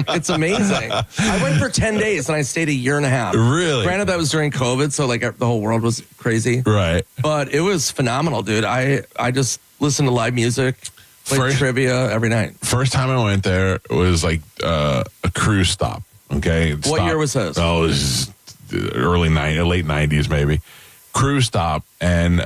Speaker 7: It's amazing. I went for 10 days and I stayed a year and a half.
Speaker 1: Really?
Speaker 7: Granted, that was during COVID, so like the whole world was crazy.
Speaker 1: Right.
Speaker 7: But it was phenomenal, dude. I just listened to live music, played trivia every night.
Speaker 1: First time I went there was like a cruise stop. Okay.
Speaker 7: What year was this?
Speaker 1: Oh, it was late 90s maybe. Cruise stop, and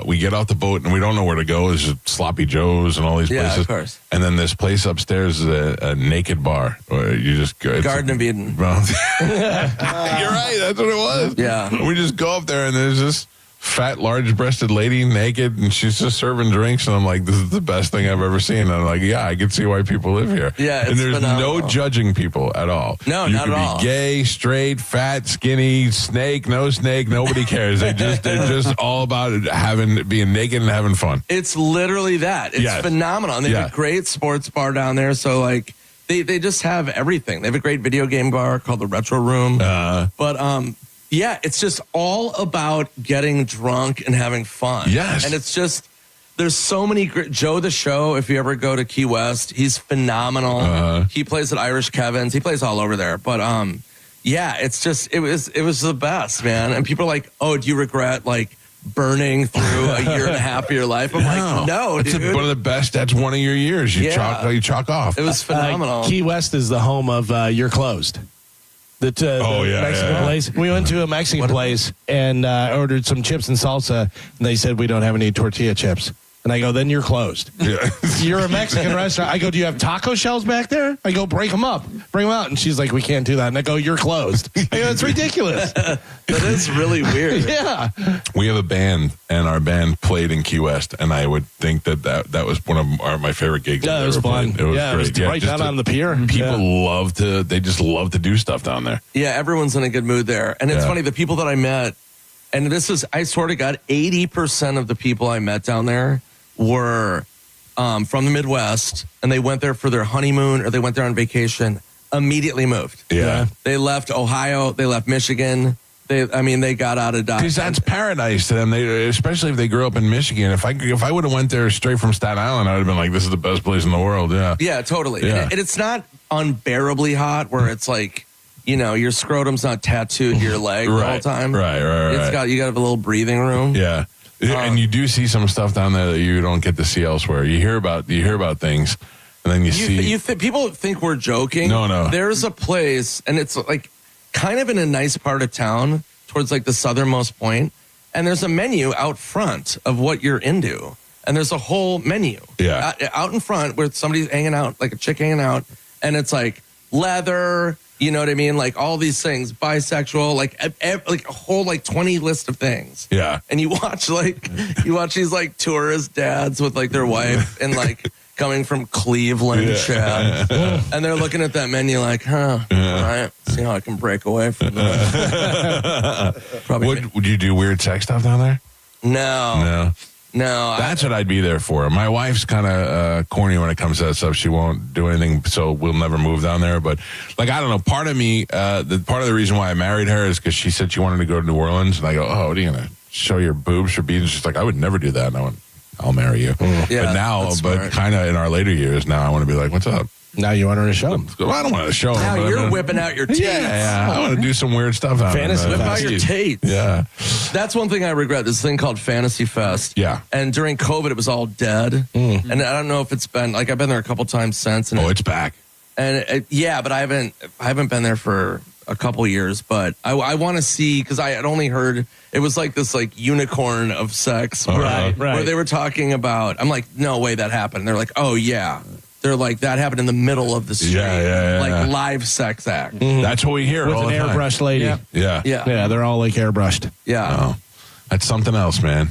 Speaker 1: we get off the boat, and we don't know where to go. There's Sloppy Joe's and all these places.
Speaker 7: Yeah, of course.
Speaker 1: And then this place upstairs is a naked bar where you just go.
Speaker 7: Garden of Eden.
Speaker 1: Well, you're right. That's what it was.
Speaker 7: Yeah.
Speaker 1: We just go up there, and there's this fat, large-breasted lady naked, and she's just serving drinks, and I'm like, this is the best thing I've ever seen. And I'm like, yeah, I can see why people live here.
Speaker 7: Yeah,
Speaker 1: and there's no judging people at all.
Speaker 7: No,
Speaker 1: you
Speaker 7: not at all.
Speaker 1: You can be gay, straight, fat, skinny, snake, no snake, nobody cares. They're just all about being naked and having fun.
Speaker 7: It's literally that. It's phenomenal. And they have a great sports bar down there, so like they just have everything. They have a great video game bar called the Retro Room. Yeah, it's just all about getting drunk and having fun.
Speaker 1: Yes.
Speaker 7: And it's just, there's so many great, Joe the Show, if you ever go to Key West, he's phenomenal. He plays at Irish Kevin's. He plays all over there. But yeah, it's just, it was the best, man. And people are like, oh, do you regret like burning through a year and a half of your life. I'm like, no,
Speaker 1: it's
Speaker 7: dude.
Speaker 1: one of the best. That's one of your years. You chalk off.
Speaker 7: It was phenomenal.
Speaker 4: Key West is the home of You're Closed. The Mexican place. We went to a Mexican place and ordered some chips and salsa, and they said we don't have any tortilla chips. And I go, then you're closed.
Speaker 1: Yeah.
Speaker 4: You're a Mexican restaurant. I go, do you have taco shells back there? I go, break them up. Bring them out. And she's like, we can't do that. And I go, you're closed. I go, it's ridiculous.
Speaker 7: That is really weird.
Speaker 4: Yeah.
Speaker 1: We have a band, and our band played in Key West, and I would think that was one of my favorite gigs.
Speaker 4: Yeah, it was fun.
Speaker 1: It was great.
Speaker 4: It was right down on the pier.
Speaker 1: People they just love to do stuff down there.
Speaker 7: Yeah, everyone's in a good mood there. And it's funny, the people that I met, and I swear to God, 80% of the people I met down there were from the Midwest, and they went there for their honeymoon or they went there on vacation, immediately moved.
Speaker 1: Yeah.
Speaker 7: They left Ohio, they left Michigan. They got out of Dodge.
Speaker 1: Because that's paradise to them. Especially if they grew up in Michigan. If I would have went there straight from Staten Island, I would have been like, this is the best place in the world. Yeah.
Speaker 7: Yeah, totally.
Speaker 1: Yeah.
Speaker 7: And it's not unbearably hot where it's like, your scrotum's not tattooed to your leg the whole time.
Speaker 1: Right.
Speaker 7: You got to have a little breathing room.
Speaker 1: Yeah. And you do see some stuff down there that you don't get to see elsewhere. You hear about things, and then you see.
Speaker 7: People think we're joking.
Speaker 1: No.
Speaker 7: There's a place, and it's like kind of in a nice part of town, towards like the southernmost point, and there's a menu out front of what you're into, and there's a whole menu.
Speaker 1: Yeah.
Speaker 7: Out in front where somebody's hanging out, like a chick hanging out, and it's like leather. You know what I mean? Like all these things, bisexual, like a whole 20 list of things.
Speaker 1: Yeah.
Speaker 7: And you watch these like tourist dads with like their wife and like coming from Cleveland, Chad. And they're looking at that menu like, all right, see how I can break away from this.
Speaker 1: Would you do weird sex stuff down there?
Speaker 7: No.
Speaker 1: That's what I'd be there for. My wife's kind of corny when it comes to that stuff. She won't do anything, so we'll never move down there. But I don't know. Part of me, part of the reason why I married her is because she said she wanted to go to New Orleans, and I go, "Oh, what are you gonna show your boobs for beads?" She's like, "I would never do that." And I went, "I'll marry you."
Speaker 7: Yeah,
Speaker 1: but kind of in our later years, now I want to be like, "What's up?"
Speaker 4: Now you want her to show them.
Speaker 1: I don't want to show them.
Speaker 7: Now you're whipping out your tates.
Speaker 1: Yeah. I want to do some weird stuff.
Speaker 4: Fantasy
Speaker 7: Whip out your tates.
Speaker 1: Yeah.
Speaker 7: That's one thing I regret. This thing called Fantasy Fest.
Speaker 1: Yeah.
Speaker 7: And during COVID, it was all dead. And I don't know if it's been I've been there a couple times since. And
Speaker 1: it's back.
Speaker 7: And but I haven't been there for a couple years. But I want to see, because I had only heard it was like this unicorn of sex.
Speaker 4: Right.
Speaker 7: Where they were talking about. I'm like, no way that happened. They're like, oh yeah. They're like, that happened in the middle of the street. Live sex act.
Speaker 1: That's what we hear
Speaker 4: with
Speaker 1: all
Speaker 4: an
Speaker 1: the time.
Speaker 4: airbrushed lady.
Speaker 1: Yeah.
Speaker 4: They're all like airbrushed.
Speaker 7: Yeah.
Speaker 1: Oh, that's something else, man.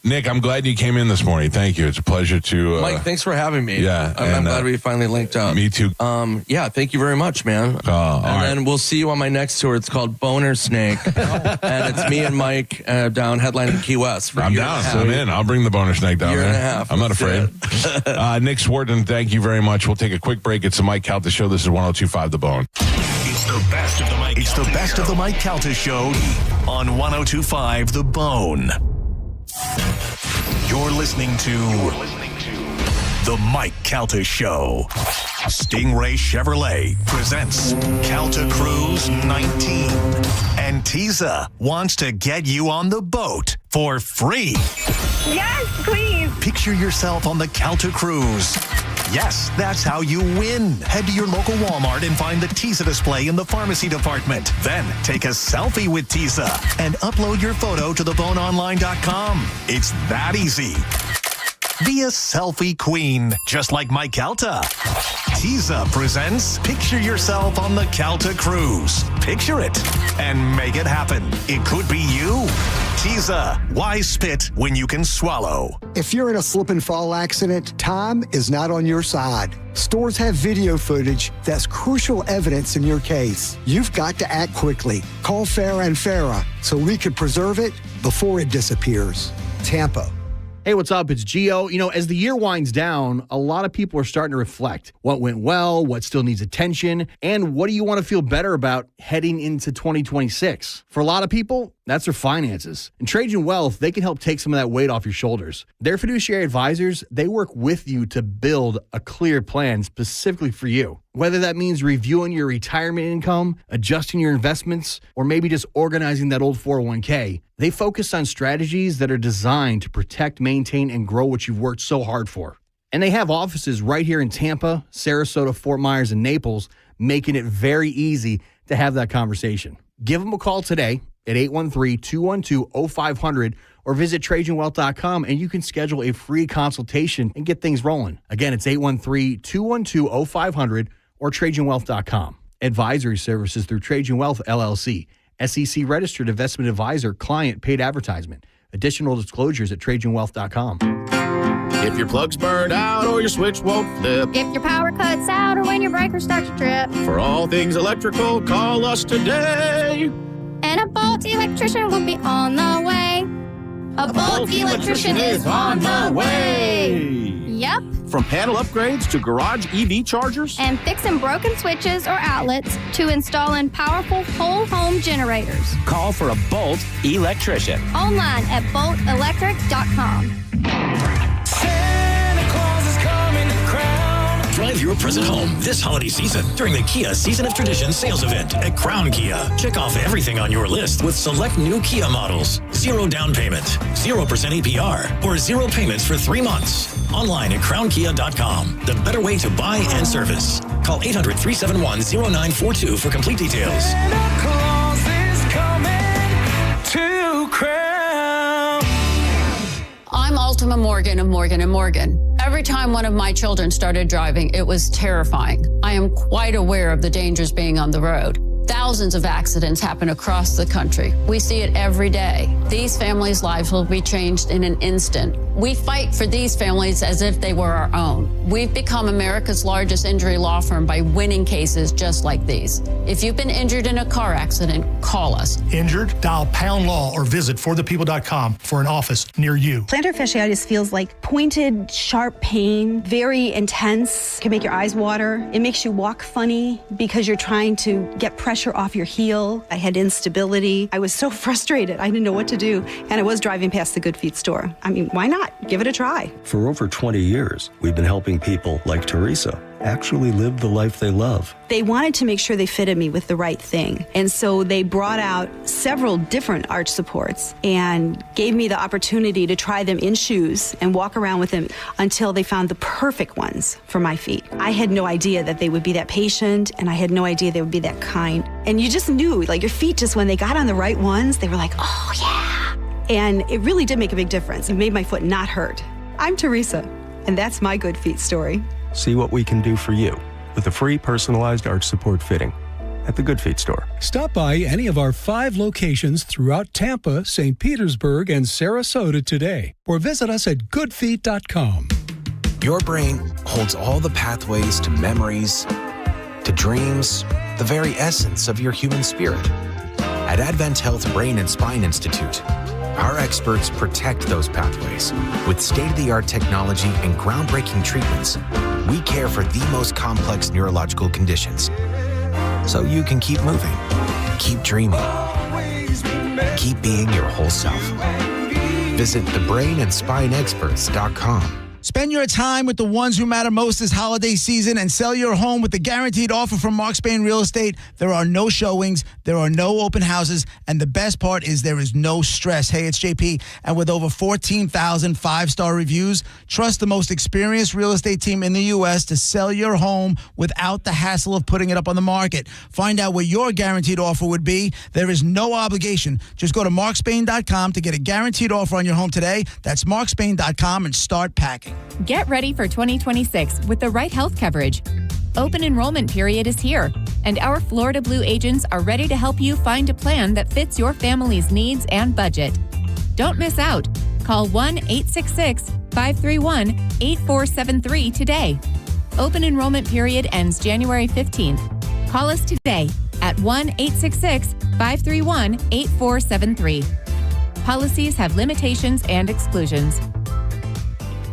Speaker 1: Nick, I'm glad you came in this morning. Thank you. It's a pleasure to...
Speaker 7: Mike, thanks for having me.
Speaker 1: Yeah.
Speaker 7: I'm glad we finally linked up.
Speaker 1: Me too.
Speaker 7: Thank you very much, man. Then we'll see you on my next tour. It's called Boner Snake. And it's me and Mike down headlining Key West.
Speaker 1: I'm down. I'm in. I'll bring the Boner Snake down
Speaker 7: Year
Speaker 1: there.
Speaker 7: and a half.
Speaker 1: I'm not afraid. Nick Swarton, thank you very much. We'll take a quick break. It's the Mike Calta Show. This is 102.5 The Bone.
Speaker 6: It's the best of the Mike. It's the best of the Mike Calta Show on 102.5 The Bone. You're listening to The Mike Calta Show. Stingray Chevrolet presents Calta Cruise 19. And Tiza wants to get you on the boat for free.
Speaker 9: Yes, please.
Speaker 6: Picture yourself on the Calta Cruise. Yes, that's how you win. Head to your local Walmart and find the Tiza display in the pharmacy department. Then take a selfie with Tiza and upload your photo to theboneonline.com. It's that easy. Be a selfie queen, just like Mike Calta. Tiza presents Picture Yourself on the Calta Cruise. Picture it and make it happen. It could be you. Tiza, why spit when you can swallow?
Speaker 10: If you're in a slip and fall accident, time is not on your side. Stores have video footage that's crucial evidence in your case. You've got to act quickly. Call Farah and Farah so we can preserve it before it disappears. Tampa.
Speaker 3: Hey, what's up? It's Gio. As the year winds down, a lot of people are starting to reflect. What went well, what still needs attention, and what do you want to feel better about heading into 2026? For a lot of people, That's their finances. And Trajan Wealth, they can help take some of that weight off your shoulders. Their fiduciary advisors, they work with you to build a clear plan specifically for you. Whether that means reviewing your retirement income, adjusting your investments, or maybe just organizing that old 401k, they focus on strategies that are designed to protect, maintain, and grow what you've worked so hard for. And they have offices right here in Tampa, Sarasota, Fort Myers, and Naples, making it very easy to have that conversation. Give them a call today at 813-212-0500 or visit TrajanWealth.com and you can schedule a free consultation and get things rolling. Again, it's 813-212-0500 or TrajanWealth.com. Advisory services through Trajan Wealth, LLC. SEC registered investment advisor, client paid advertisement. Additional disclosures at TrajanWealth.com.
Speaker 2: If your plug's burned out or your switch won't flip.
Speaker 5: If your power cuts out or when your breaker starts to trip.
Speaker 2: For all things electrical, call us today.
Speaker 5: And a Bolt electrician will be on the way. A Bolt electrician is on the way. Yep.
Speaker 2: From panel upgrades to garage EV chargers.
Speaker 5: And fixing broken switches or outlets to installing powerful whole home generators.
Speaker 11: Call for a Bolt electrician.
Speaker 5: Online at boltelectric.com.
Speaker 15: Santa Claus is coming to crown. Drive your present home this holiday season during the Kia Season of Tradition sales event at Crown Kia. Check off everything on your list with select new Kia models. 0 down payment, 0% APR, or 0 payments for 3 months. Online at crownkia.com. The better way to buy and service. Call 800-371-0942 for complete details.
Speaker 11: Santa Claus is coming to Crown.
Speaker 12: I'm Ultima Morgan of Morgan & Morgan. Every time one of my children started driving, it was terrifying. I am quite aware of the dangers being on the road. Thousands of accidents happen across the country. We see it every day. These families' lives will be changed in an instant. We fight for these families as if they were our own. We've become America's largest injury law firm by winning cases just like these. If you've been injured in a car accident, call us.
Speaker 16: Injured? Dial #law or visit forthepeople.com for an office near you.
Speaker 17: Plantar fasciitis feels like pointed, sharp pain, very intense. It can make your eyes water. It makes you walk funny because you're trying to get pressure off your heel. I had instability. I was so frustrated. I didn't know what to do. And I was driving past the Good Feet store. I mean, why not? Give it a try.
Speaker 19: For over 20 years, we've been helping people like Teresa actually live the life they love.
Speaker 17: They wanted to make sure they fitted me with the right thing. And so they brought out several different arch supports and gave me the opportunity to try them in shoes and walk around with them until they found the perfect ones for my feet. I had no idea that they would be that patient, and I had no idea they would be that kind. And you just knew, like, your feet just, when they got on the right ones, they were like, oh yeah. And it really did make a big difference. It made my foot not hurt. I'm Teresa, and that's my Good Feet story.
Speaker 19: See what we can do for you with a free personalized arch support fitting at the Good Feet store.
Speaker 21: Stop by any of our 5 locations throughout Tampa, St. Petersburg, and Sarasota today, or visit us at goodfeet.com.
Speaker 24: Your brain holds all the pathways to memories, to dreams, the very essence of your human spirit. At Advent Health Brain and Spine Institute, our experts protect those pathways. With state-of-the-art technology and groundbreaking treatments, we care for the most complex neurological conditions. So you can keep moving, keep dreaming, keep being your whole self. Visit thebrainandspineexperts.com.
Speaker 25: Spend your time with the ones who matter most this holiday season and sell your home with the guaranteed offer from Mark Spain Real Estate. There are no showings, there are no open houses, and the best part is there is no stress. Hey, it's JP, and with over 14,000 5-star reviews, trust the most experienced real estate team in the U.S. to sell your home without the hassle of putting it up on the market. Find out what your guaranteed offer would be. There is no obligation. Just go to markspain.com to get a guaranteed offer on your home today. That's markspain.com and start packing.
Speaker 27: Get ready for 2026 with the right health coverage. Open enrollment period is here, and our Florida Blue agents are ready to help you find a plan that fits your family's needs and budget. Don't miss out. Call 1-866-531-8473 today. Open enrollment period ends January 15th. Call us today at 1-866-531-8473. Policies have limitations and exclusions.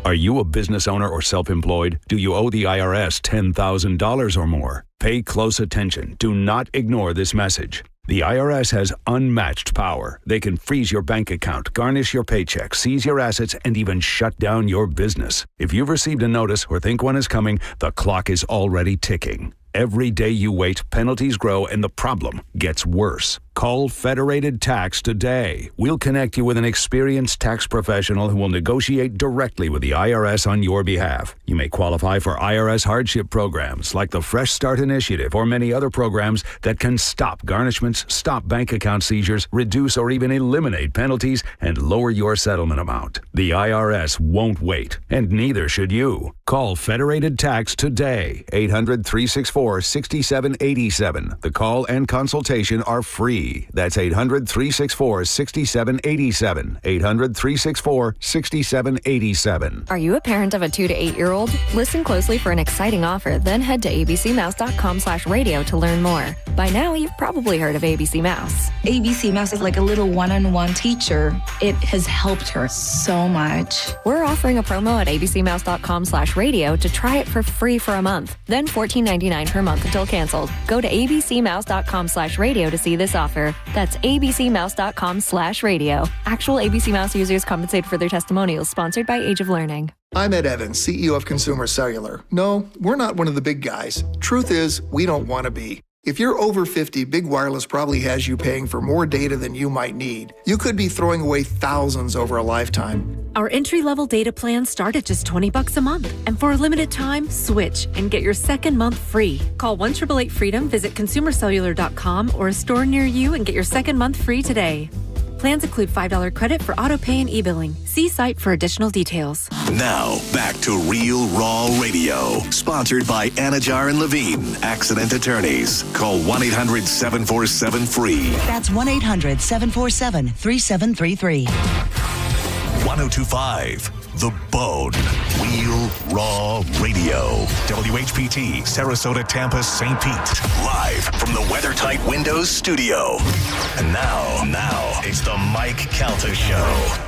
Speaker 32: Are you a business owner or self-employed? Do you owe the IRS $10,000 or more? Pay close attention. Do not ignore this message. The IRS has unmatched power. They can freeze your bank account, garnish your paycheck, seize your assets, and even shut down your business. If you've received a notice or think one is coming, the clock is already ticking. Every day you wait, penalties grow, and the problem gets worse. Call Federated Tax today. We'll connect you with an experienced tax professional who will negotiate directly with the IRS on your behalf. You may qualify for IRS hardship programs like the Fresh Start Initiative or many other programs that can stop garnishments, stop bank account seizures, reduce or even eliminate penalties, and lower your settlement amount. The IRS won't wait, and neither should you. Call Federated Tax today. 800-364-6787. The call and consultation are free. That's 800-364-6787. 800-364-6787.
Speaker 8: Are you a parent of a 2 to 8 year old? Listen closely for an exciting offer, then head to abcmouse.com/radio to learn more. By now, you've probably heard of ABC Mouse.
Speaker 13: ABC Mouse is like a little one-on-one teacher. It has helped her so much.
Speaker 8: We're offering a promo at abcmouse.com/radio to try it for free for a month, then $14.99 per month until canceled. Go to abcmouse.com/radio to see this offer. That's abcmouse.com/radio. Actual ABC Mouse users compensated for their testimonials, sponsored by Age of Learning.
Speaker 14: I'm Ed Evans, CEO of Consumer Cellular. No, we're not one of the big guys. Truth is, we don't want to be. If you're over 50, Big Wireless probably has you paying for more data than you might need. You could be throwing away thousands over a lifetime.
Speaker 18: Our entry-level data plans start at just $20 a month. And for a limited time, switch and get your second month free. Call 1-888-FREEDOM, visit consumercellular.com or a store near you and get your second month free today. Plans include $5 credit for auto pay and e-billing. See site for additional details.
Speaker 6: Now, back to Real Raw Radio. Sponsored by Anajar and Levine, accident attorneys. Call 1-800-747-FREE.
Speaker 20: That's 1-800-747-3733.
Speaker 6: 1025 The Bone. Real Raw Radio. WHPT, Sarasota, Tampa, St. Pete. Live from the WeatherTight Windows studio. And now, it's the Mike Calta Show.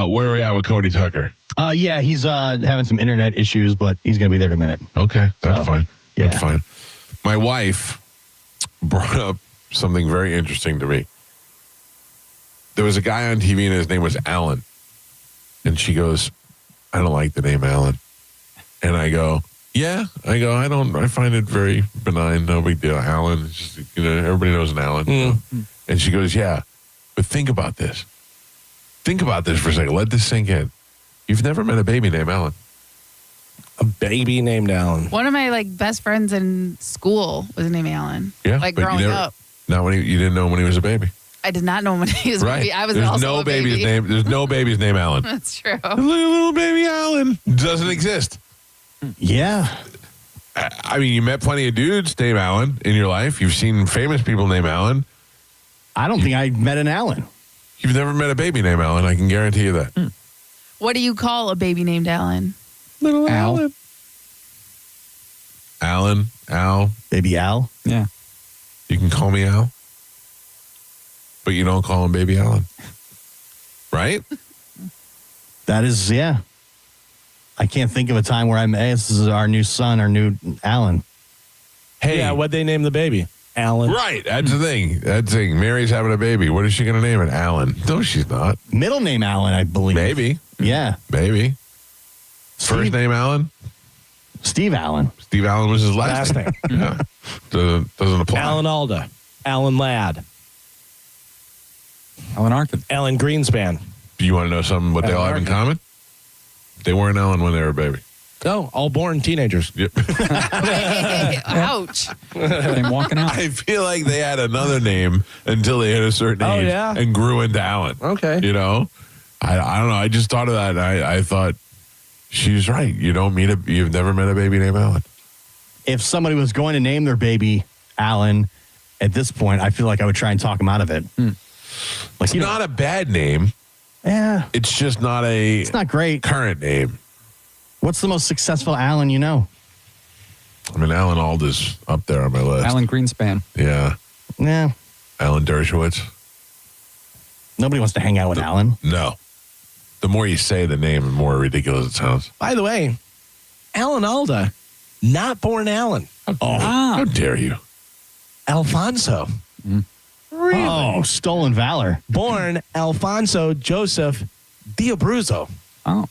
Speaker 1: Where are we at with Cody Tucker?
Speaker 3: Yeah, he's having some internet issues, but he's going to be there in a minute.
Speaker 1: Okay, that's fine.
Speaker 3: Yeah.
Speaker 1: That's fine. My wife brought up something very interesting to me. There was a guy on TV and his name was Alan. And she goes, I don't like the name Alan. And I go, I find it very benign, no big deal. Alan, it's just, everybody knows an Alan. And she goes, yeah, but think about this. Think about this for a second. Let this sink in. You've never met a baby named Alan.
Speaker 4: A baby named Alan.
Speaker 22: One of my best friends in school was named Alan.
Speaker 1: Yeah,
Speaker 22: growing up.
Speaker 1: Not when you didn't know him when he was a baby.
Speaker 22: I did not know him when he was a baby. I was
Speaker 1: There's
Speaker 22: also
Speaker 1: no
Speaker 22: a baby.
Speaker 1: baby's name. There's no baby's name Alan.
Speaker 22: That's true.
Speaker 1: Little baby Alan doesn't exist.
Speaker 3: Yeah.
Speaker 1: I mean, you met plenty of dudes named Alan in your life. You've seen famous people named Alan.
Speaker 3: I don't think I met an Alan.
Speaker 1: You've never met a baby named Alan. I can guarantee you that.
Speaker 22: What do you call a baby named Alan?
Speaker 1: Little Alan. Alan, Al.
Speaker 3: Baby Al?
Speaker 1: Yeah. You can call me Al, but you don't call him Baby Alan. Right?
Speaker 3: That is, yeah. I can't think of a time where this is our new son, our new Alan.
Speaker 1: Hey.
Speaker 4: Yeah, what'd they name the baby? Alan.
Speaker 1: Right. That's the thing. Mary's having a baby. What is she going to name it? Alan. No, she's not.
Speaker 3: Middle name Alan, I believe.
Speaker 1: Maybe.
Speaker 3: Yeah.
Speaker 1: Maybe. First name Alan?
Speaker 3: Steve Allen.
Speaker 1: Steve Allen was his last name. Yeah. Doesn't apply.
Speaker 4: Alan Alda. Alan Ladd.
Speaker 23: Alan Arkin.
Speaker 4: Alan Greenspan.
Speaker 1: Do you want to know something what they all have in common? They weren't Alan when they were a baby.
Speaker 4: No, all born teenagers.
Speaker 1: Yep.
Speaker 22: Ouch.
Speaker 23: They're walking out.
Speaker 1: I feel like they had another name until they hit a certain age and grew into Alan.
Speaker 4: Okay.
Speaker 1: I don't know. I just thought of that. And I thought she's right. You've never met a baby named Alan.
Speaker 3: If somebody was going to name their baby Alan at this point, I feel like I would try and talk him out of it.
Speaker 1: It's not a bad name.
Speaker 3: Yeah.
Speaker 1: It's just not a.
Speaker 3: It's not great.
Speaker 1: Current name.
Speaker 3: What's the most successful Alan you know?
Speaker 1: I mean, Alan Alda's up there on my list.
Speaker 2: Alan Greenspan.
Speaker 1: Yeah.
Speaker 3: Yeah.
Speaker 1: Alan Dershowitz.
Speaker 3: Nobody wants to hang out with Alan.
Speaker 1: No. The more you say the name, the more ridiculous it sounds.
Speaker 4: By the way, Alan Alda, not born Alan.
Speaker 1: How dare you?
Speaker 4: Alfonso.
Speaker 3: Really? Oh, stolen valor.
Speaker 4: Born Alfonso Joseph D'Abruzzo.
Speaker 2: Oh.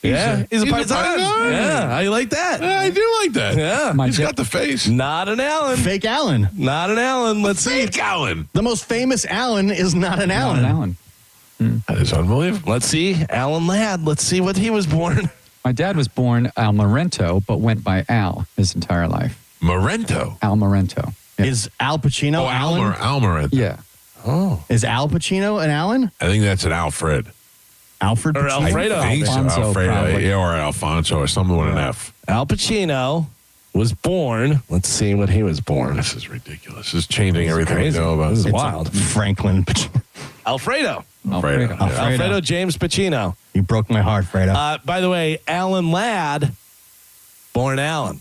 Speaker 4: Yeah, he's a
Speaker 1: Paisan.
Speaker 4: Paisan. Yeah, I like that.
Speaker 1: Yeah, I do like that.
Speaker 4: Yeah.
Speaker 1: He's got the face.
Speaker 4: Not an Alan.
Speaker 3: Fake Alan.
Speaker 4: Not an Alan. Let's see.
Speaker 1: Fake Alan.
Speaker 3: The most famous Alan is not an Alan.
Speaker 2: Not an Alan.
Speaker 1: That is unbelievable.
Speaker 4: Let's see. Alan Ladd. Let's see what he was born.
Speaker 2: My dad was born Al Morento, but went by Al his entire life.
Speaker 1: Morento.
Speaker 2: Al Morento. Yeah.
Speaker 3: Is Al Pacino Alan?
Speaker 1: Al Morento.
Speaker 2: Yeah.
Speaker 3: Oh. Is Al Pacino an Alan?
Speaker 1: I think that's an Alfred.
Speaker 3: Alfred
Speaker 4: Or
Speaker 3: Pacino?
Speaker 4: Alfredo.
Speaker 1: I think so.
Speaker 2: Alfonso,
Speaker 1: Alfredo.
Speaker 2: probably.
Speaker 1: Yeah, or Alfonso or someone with an F.
Speaker 4: Al Pacino was born. Let's see what he was born.
Speaker 1: This is ridiculous. This is changing everything
Speaker 4: crazy.
Speaker 1: we know about.
Speaker 4: This is
Speaker 1: It's
Speaker 4: wild.
Speaker 3: Franklin Pacino.
Speaker 4: Alfredo.
Speaker 1: Alfredo.
Speaker 3: Alfredo.
Speaker 4: Alfredo James Pacino.
Speaker 3: You broke my heart, Fredo.
Speaker 4: By the way, Alan Ladd, born Alan.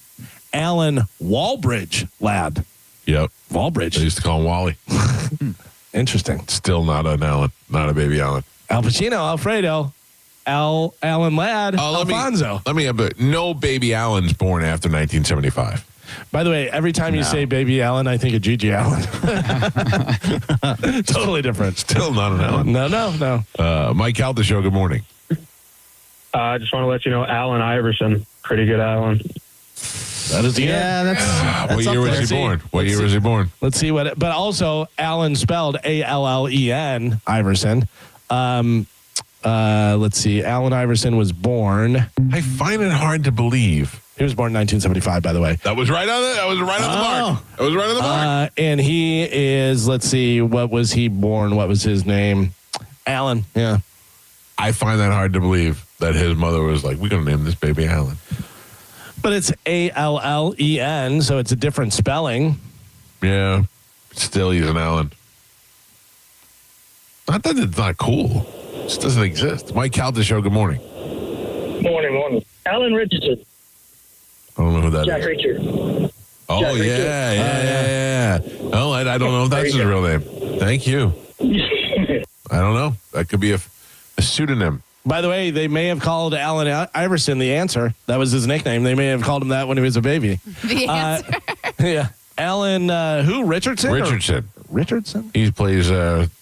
Speaker 4: Alan Walbridge Ladd.
Speaker 1: Yep.
Speaker 4: Walbridge.
Speaker 1: They used to call him Wally.
Speaker 4: Interesting.
Speaker 1: Still not an Alan. Not a baby Alan.
Speaker 4: Al Pacino, Alfredo, Alan Ladd, Alfonso.
Speaker 1: Let me have it. No baby Allen's born after 1975.
Speaker 4: By the way, every time you say baby Alan, I think of Gigi Allen. Totally different.
Speaker 1: Still not an Alan.
Speaker 4: No.
Speaker 1: Mike Calta Show, good morning.
Speaker 5: I just want to let you know, Allen Iverson, pretty good Allen.
Speaker 4: That is the
Speaker 3: yeah, that's
Speaker 1: what year was he born? What year was he born?
Speaker 4: Let's see what. But also, Allen spelled Allen Iverson. Let's see. Allen Iverson was born.
Speaker 1: I find it hard to believe.
Speaker 4: He was born in 1975, by the way.
Speaker 1: That was right on it. That was right on the mark. That was right on the mark.
Speaker 4: And he is. Let's see. What was he born? What was his name? Allen. Yeah.
Speaker 1: I find that hard to believe that his mother was like, "We're gonna name this baby Allen."
Speaker 4: But it's Allen, so it's a different spelling.
Speaker 1: Yeah. Still, he's an Allen. Not that it's not cool. It just doesn't exist. Mike Calta Show, good morning.
Speaker 5: Morning. Alan Richardson.
Speaker 1: I don't know who that
Speaker 5: Jack
Speaker 1: is.
Speaker 5: Reacher.
Speaker 1: Oh,
Speaker 5: Jack Reacher.
Speaker 1: yeah. Oh, I don't know if that's his real name. Thank you. I don't know. That could be a pseudonym.
Speaker 4: By the way, they may have called Allen Iverson the answer. That was his nickname. They may have called him that when he was a baby.
Speaker 27: The answer.
Speaker 4: Yeah. Alan, who? Richardson? Richardson?
Speaker 1: He plays,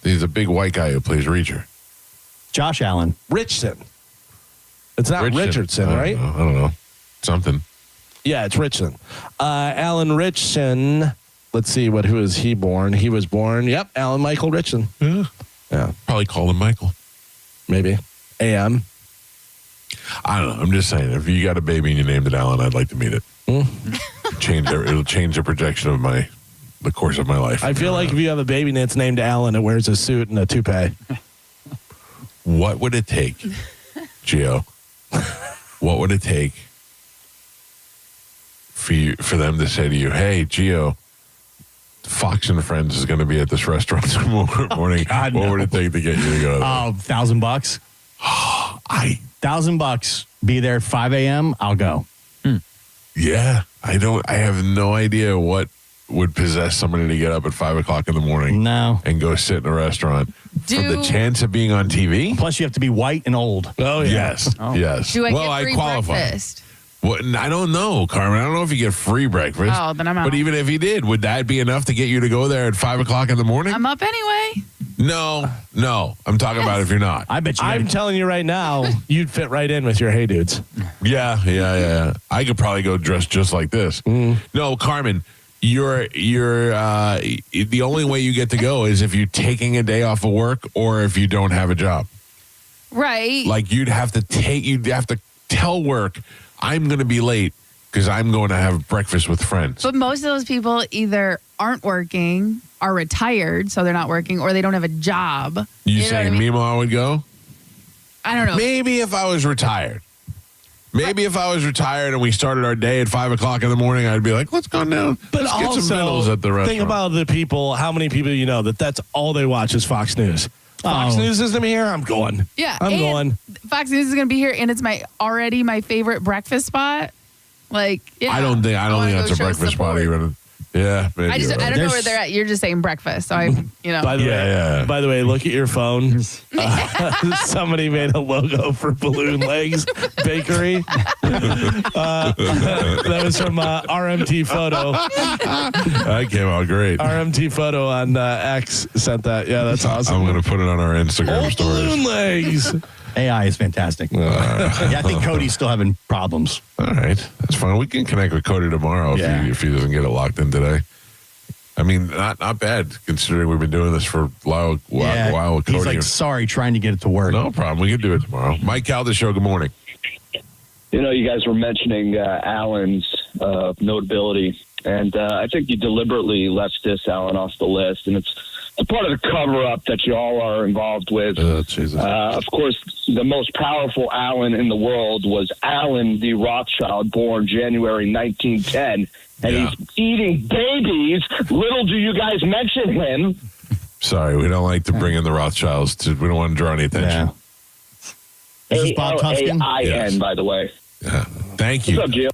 Speaker 1: he's a big white guy who plays Reacher.
Speaker 3: Josh Allen.
Speaker 4: Richardson. It's not Richardson, right?
Speaker 1: I don't know. Something.
Speaker 4: Yeah, it's Richardson. Alan Richardson. Let's see, who is he born? He was born, Alan Michael Richardson. Yeah.
Speaker 1: Probably called him Michael.
Speaker 4: Maybe. AM.
Speaker 1: I don't know. I'm just saying, if you got a baby and you named it Alan, I'd like to meet it. It'll change the projection of the course of my life.
Speaker 4: I feel like if you have a baby that's named Alan, it wears a suit and a toupee.
Speaker 1: What would it take, Gio? What would it take for them to say to you, "Hey, Gio, Fox and Friends is going to be at this restaurant tomorrow morning"?
Speaker 3: God,
Speaker 1: what
Speaker 3: no. would
Speaker 1: it take to get you to go there?
Speaker 3: Oh, $1,000. $1,000. Be there at 5 a.m. I'll go.
Speaker 1: Yeah, I have no idea what would possess somebody to get up at 5 o'clock in the morning.
Speaker 3: No.
Speaker 1: And go sit in a restaurant for the chance of being on TV.
Speaker 3: Plus, you have to be white and old.
Speaker 4: Oh, yeah.
Speaker 1: Yes.
Speaker 3: Oh.
Speaker 1: Yes.
Speaker 27: Do I
Speaker 1: well,
Speaker 27: get free
Speaker 1: I qualify.
Speaker 27: breakfast?
Speaker 1: What? I don't know, Carmen. I don't know if you get free breakfast.
Speaker 27: Oh, then I'm out.
Speaker 1: But even if you did, would that be enough to get you to go there at 5 o'clock in the morning?
Speaker 27: I'm up anyway.
Speaker 1: No. I'm talking about if you're not.
Speaker 3: I bet you.
Speaker 4: I'm telling you right now, you'd fit right in with your Hey Dudes.
Speaker 1: Yeah. I could probably go dressed just like this. No, Carmen, you're the only way you get to go is if you're taking a day off of work or if you don't have a job.
Speaker 27: Right.
Speaker 1: Like you'd have to tell work, I'm going to be late because I'm going to have breakfast with friends.
Speaker 22: But most of those people either aren't working, are retired, so they're not working, or they don't have a job.
Speaker 1: You
Speaker 22: know what I
Speaker 1: saying
Speaker 22: mean?
Speaker 1: Mimo would go?
Speaker 22: I don't know.
Speaker 1: Maybe if I was retired. Maybe if I was retired and we started our day at 5 o'clock in the morning, I'd be like, let's go down.
Speaker 4: But
Speaker 1: let's get
Speaker 4: also,
Speaker 1: some vittles at the restaurant.
Speaker 4: think about the people, how many people you know that's all they watch is Fox News. Fox News isn't here. I'm going.
Speaker 22: Yeah,
Speaker 4: I'm going.
Speaker 22: Fox News is going to be here, and it's my favorite breakfast spot. Like, yeah,
Speaker 1: I don't think that's a breakfast spot even. Yeah, maybe.
Speaker 22: I don't know where they're at. You're just saying breakfast, so I'm,
Speaker 4: By the way, look at your phone. Somebody made a logo for Balloon Legs Bakery. That was from RMT Photo.
Speaker 1: That came out great.
Speaker 4: RMT Photo on X sent that. Yeah, that's awesome.
Speaker 1: I'm going to put it on our Instagram stories.
Speaker 4: Balloon Legs.
Speaker 7: AI is fantastic. Yeah, I think Cody's still having problems.
Speaker 1: All right. That's fine. We can connect with Cody tomorrow if he doesn't get it locked in today. I mean, not bad considering we've been doing this for a while with Cody.
Speaker 7: He's like, sorry, trying to get it to work.
Speaker 1: No problem. We can do it tomorrow. Mike Calta Show, good morning.
Speaker 9: You know, you guys were mentioning Allen's notability, and I think you deliberately left this Allen off the list, and it's a part of the cover-up that you all are involved with. Of course, the most powerful Allen in the world was Allen the Rothschild, born January 1910, and he's eating babies. Little do you guys mention him.
Speaker 1: Sorry, we don't like to bring in the Rothschilds. We don't want to draw any attention.
Speaker 7: Yeah. Is this Bob Tuskin?
Speaker 9: A-L-A-I-N, by the way.
Speaker 1: Yeah. Thank you.
Speaker 9: What's up, Gio?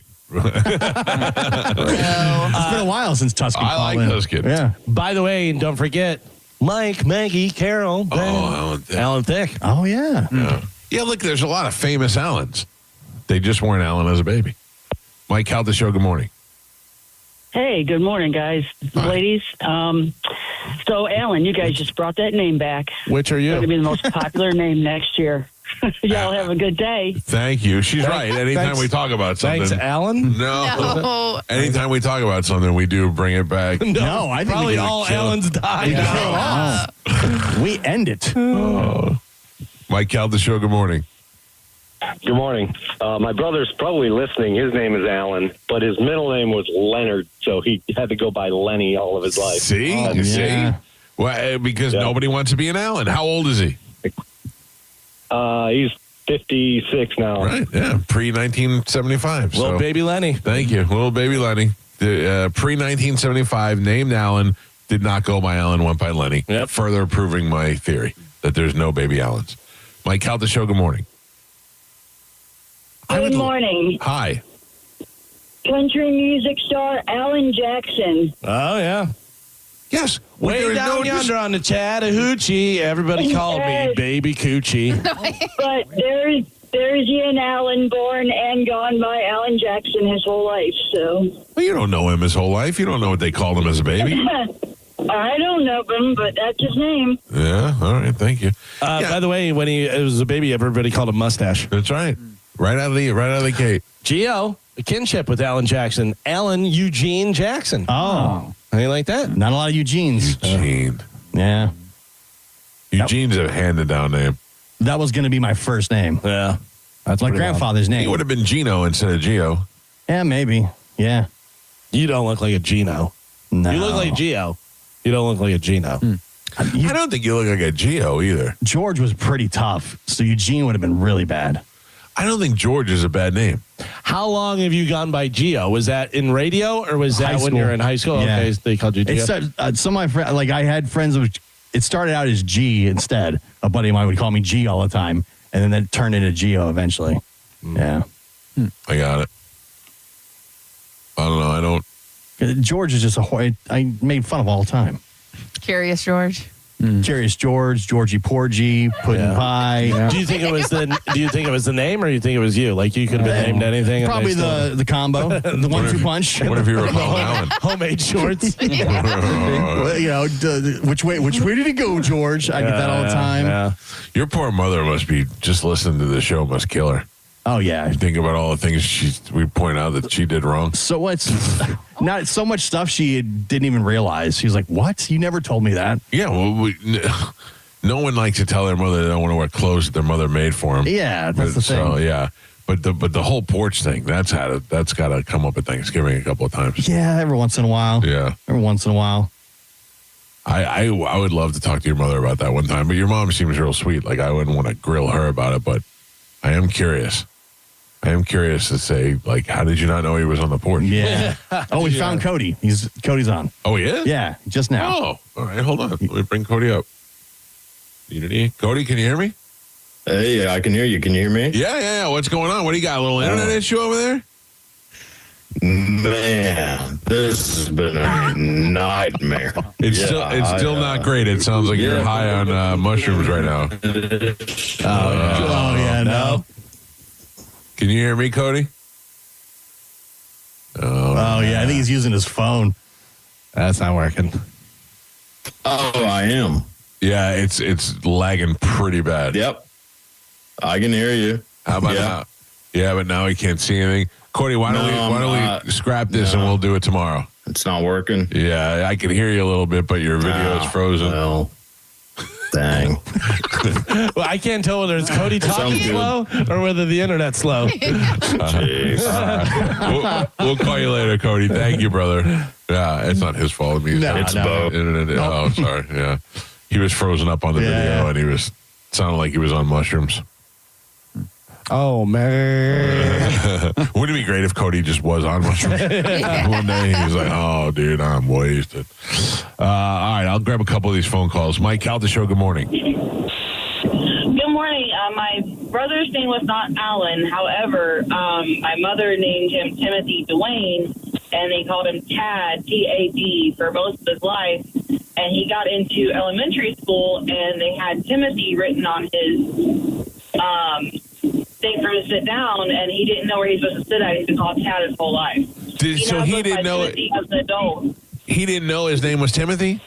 Speaker 7: It's been a while since Tuscan.
Speaker 1: I like Tuscan.
Speaker 7: Yeah.
Speaker 4: By the way, and don't forget, Mike, Maggie, Carol, Ben, Alan Thicke.
Speaker 7: Oh, yeah.
Speaker 1: Yeah, look, there's a lot of famous Allens. They just weren't Allen as a baby. Mike Calta Show, good morning.
Speaker 10: Hey, good morning, guys, ladies. So, Alan, you guys just brought that name back.
Speaker 4: Which are you?
Speaker 10: It's going to be the most popular name next year. Y'all have a good day.
Speaker 1: Thank you. She's right. Anytime we talk about something.
Speaker 4: Thanks, Alan.
Speaker 10: No.
Speaker 1: Anytime we talk about something, we do bring it back.
Speaker 7: No, I think
Speaker 4: probably all Allens died.
Speaker 7: We end it.
Speaker 1: Mike Calta Show, good morning.
Speaker 11: Good morning. My brother's probably listening. His name is Alan, but his middle name was Leonard, so he had to go by Lenny all of his life.
Speaker 1: See? See? Well, because nobody wants to be an Allen. How old is he?
Speaker 11: He's 56 now.
Speaker 1: Right, yeah. Pre-1975.
Speaker 4: Little baby Lenny.
Speaker 1: Thank you. Little baby Lenny. Pre-1975, named Allen, did not go by Allen, went by Lenny.
Speaker 4: Yep.
Speaker 1: Further proving my theory that there's no baby Allens. Mike Calta Show, good morning.
Speaker 10: Good morning.
Speaker 1: Hi.
Speaker 10: Country music star Alan Jackson.
Speaker 4: Oh, yeah.
Speaker 1: Yes.
Speaker 4: Way down yonder on the Chattahoochee, everybody called me Baby Coochie.
Speaker 10: But there's Ian Allen, born and gone by Alan Jackson his whole life. So.
Speaker 1: Well, you don't know him his whole life. You don't know what they called him as a baby.
Speaker 10: I don't know him, but that's his name.
Speaker 1: Yeah. All right. Thank you.
Speaker 4: By the way, when he was a baby, everybody called him Mustache.
Speaker 1: That's right. Right out of the gate.
Speaker 4: Gio, a kinship with Alan Jackson. Alan Eugene Jackson.
Speaker 7: Oh.
Speaker 4: Anything like that?
Speaker 7: Not a lot of Eugenes.
Speaker 1: Eugene.
Speaker 7: Yeah.
Speaker 1: Eugene's a handed-down name.
Speaker 7: That was going to be my first name.
Speaker 4: Yeah.
Speaker 7: That's my grandfather's name.
Speaker 1: He would have been Gino instead of Gio.
Speaker 7: Yeah, maybe. Yeah.
Speaker 4: You don't look like a Gino.
Speaker 7: No.
Speaker 4: You look like Gio. You don't look like a Gino.
Speaker 1: I don't think you look like a Gio either.
Speaker 7: George was pretty tough, so Eugene would have been really bad.
Speaker 1: I don't think George is a bad name.
Speaker 4: How long have you gone by Gio? Was that in radio or was that when you were in high school?
Speaker 7: Yeah.
Speaker 4: Okay, so they called you Gio.
Speaker 7: It's some of my friends, like I had friends, it started out as G instead. A buddy of mine would call me G all the time, and then that turned into Gio eventually. Yeah.
Speaker 1: I got it. I don't know. I don't.
Speaker 7: George is just I made fun of all the time.
Speaker 22: Curious George.
Speaker 7: Curious George, Georgie Porgy, Puddin' Pie.
Speaker 22: Yeah.
Speaker 4: Do you think it was the name, or do you think it was you? Like you could have been named anything.
Speaker 7: Probably the combo, the 1-2 punch.
Speaker 1: What if you were called Alan?
Speaker 4: Homemade shorts.
Speaker 7: Which way did it go, George? I get that all the time.
Speaker 1: Yeah. Your poor mother must be just listening to the show. Must kill her.
Speaker 7: Oh yeah.
Speaker 1: Think about all the things we point out that she did wrong.
Speaker 7: So what's not so much stuff she didn't even realize. She's like, "What? You never told me that."
Speaker 1: Yeah. Well, no one likes to tell their mother they don't want to wear clothes that their mother made for them.
Speaker 7: Yeah, that's the thing.
Speaker 1: So yeah. But the whole porch thing, that's got to come up at Thanksgiving a couple of times.
Speaker 7: Yeah, every once in a while.
Speaker 1: Yeah.
Speaker 7: Every once in a while.
Speaker 1: I would love to talk to your mother about that one time, but your mom seems real sweet. Like I wouldn't want to grill her about it, but I am curious. I am curious to say, like, how did you not know he was on the porch?
Speaker 7: Yeah. Oh, we found Cody. Cody's on.
Speaker 1: Oh, he is?
Speaker 7: Yeah, just now.
Speaker 1: Oh, all right. Hold on. Let me bring Cody up. Unity. Cody, can you hear me?
Speaker 12: Hey, I can hear you. Can you hear me?
Speaker 1: Yeah. What's going on? What do you got? A little internet issue over there?
Speaker 12: Man, this has been a nightmare.
Speaker 1: It's still not great. It sounds like you're high on mushrooms right now.
Speaker 7: Oh, yeah, no.
Speaker 1: Can you hear me, Cody?
Speaker 7: Oh, yeah. I think he's using his phone.
Speaker 4: That's not working.
Speaker 12: Oh, I am.
Speaker 1: Yeah, it's lagging pretty bad.
Speaker 12: Yep. I can hear you.
Speaker 1: How about now? Yeah, but now he can't see anything. Cody, why don't we scrap this and we'll do it tomorrow?
Speaker 12: It's not working.
Speaker 1: Yeah, I can hear you a little bit, but your video is frozen.
Speaker 12: Well, dang.
Speaker 4: Well, I can't tell whether it's Cody talking slow or whether the internet's slow.
Speaker 12: Jeez.
Speaker 1: We'll call you later, Cody. Thank you, brother. Yeah, it's not his fault.
Speaker 12: It's both.
Speaker 1: Internet. Oh, sorry. Yeah, he was frozen up on the video, and he was sounded like he was on mushrooms.
Speaker 4: Oh, man.
Speaker 1: Wouldn't it be great if Cody just was on mushrooms? One day he was like, oh, dude, I'm wasted. All right, I'll grab a couple of these phone calls. Mike, Calta Show, good morning.
Speaker 15: Good morning. My brother's name was not Alan. However, my mother named him Timothy Dwayne, and they called him Tad, T-A-D, for most of his life. And he got into elementary school, and they had Timothy written on his thing for him to sit down, and he didn't know where he was supposed to sit at. He's been called Tad his whole life.
Speaker 1: So he didn't know it.
Speaker 15: Timothy as an adult.
Speaker 1: He didn't know his name was Timothy?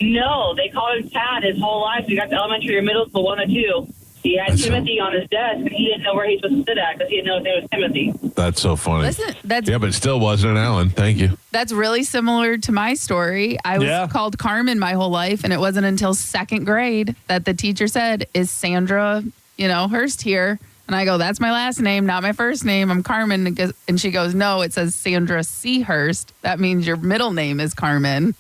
Speaker 15: No, they called him Tad his whole life. He got to elementary or middle school, one or two. He had Timothy on his desk, and he didn't know where he was supposed to sit at because he didn't know his name was Timothy.
Speaker 1: That's so funny.
Speaker 22: Listen, that's-
Speaker 1: yeah, but still wasn't an Alan. Thank you.
Speaker 22: That's really similar to my story. I was called Carmen my whole life, and it wasn't until second grade that the teacher said, "Is Sandra, Hurst here?" And I go, "That's my last name, not my first name. I'm Carmen." And she goes, "No, it says Sandra C. Hurst. That means your middle name is Carmen."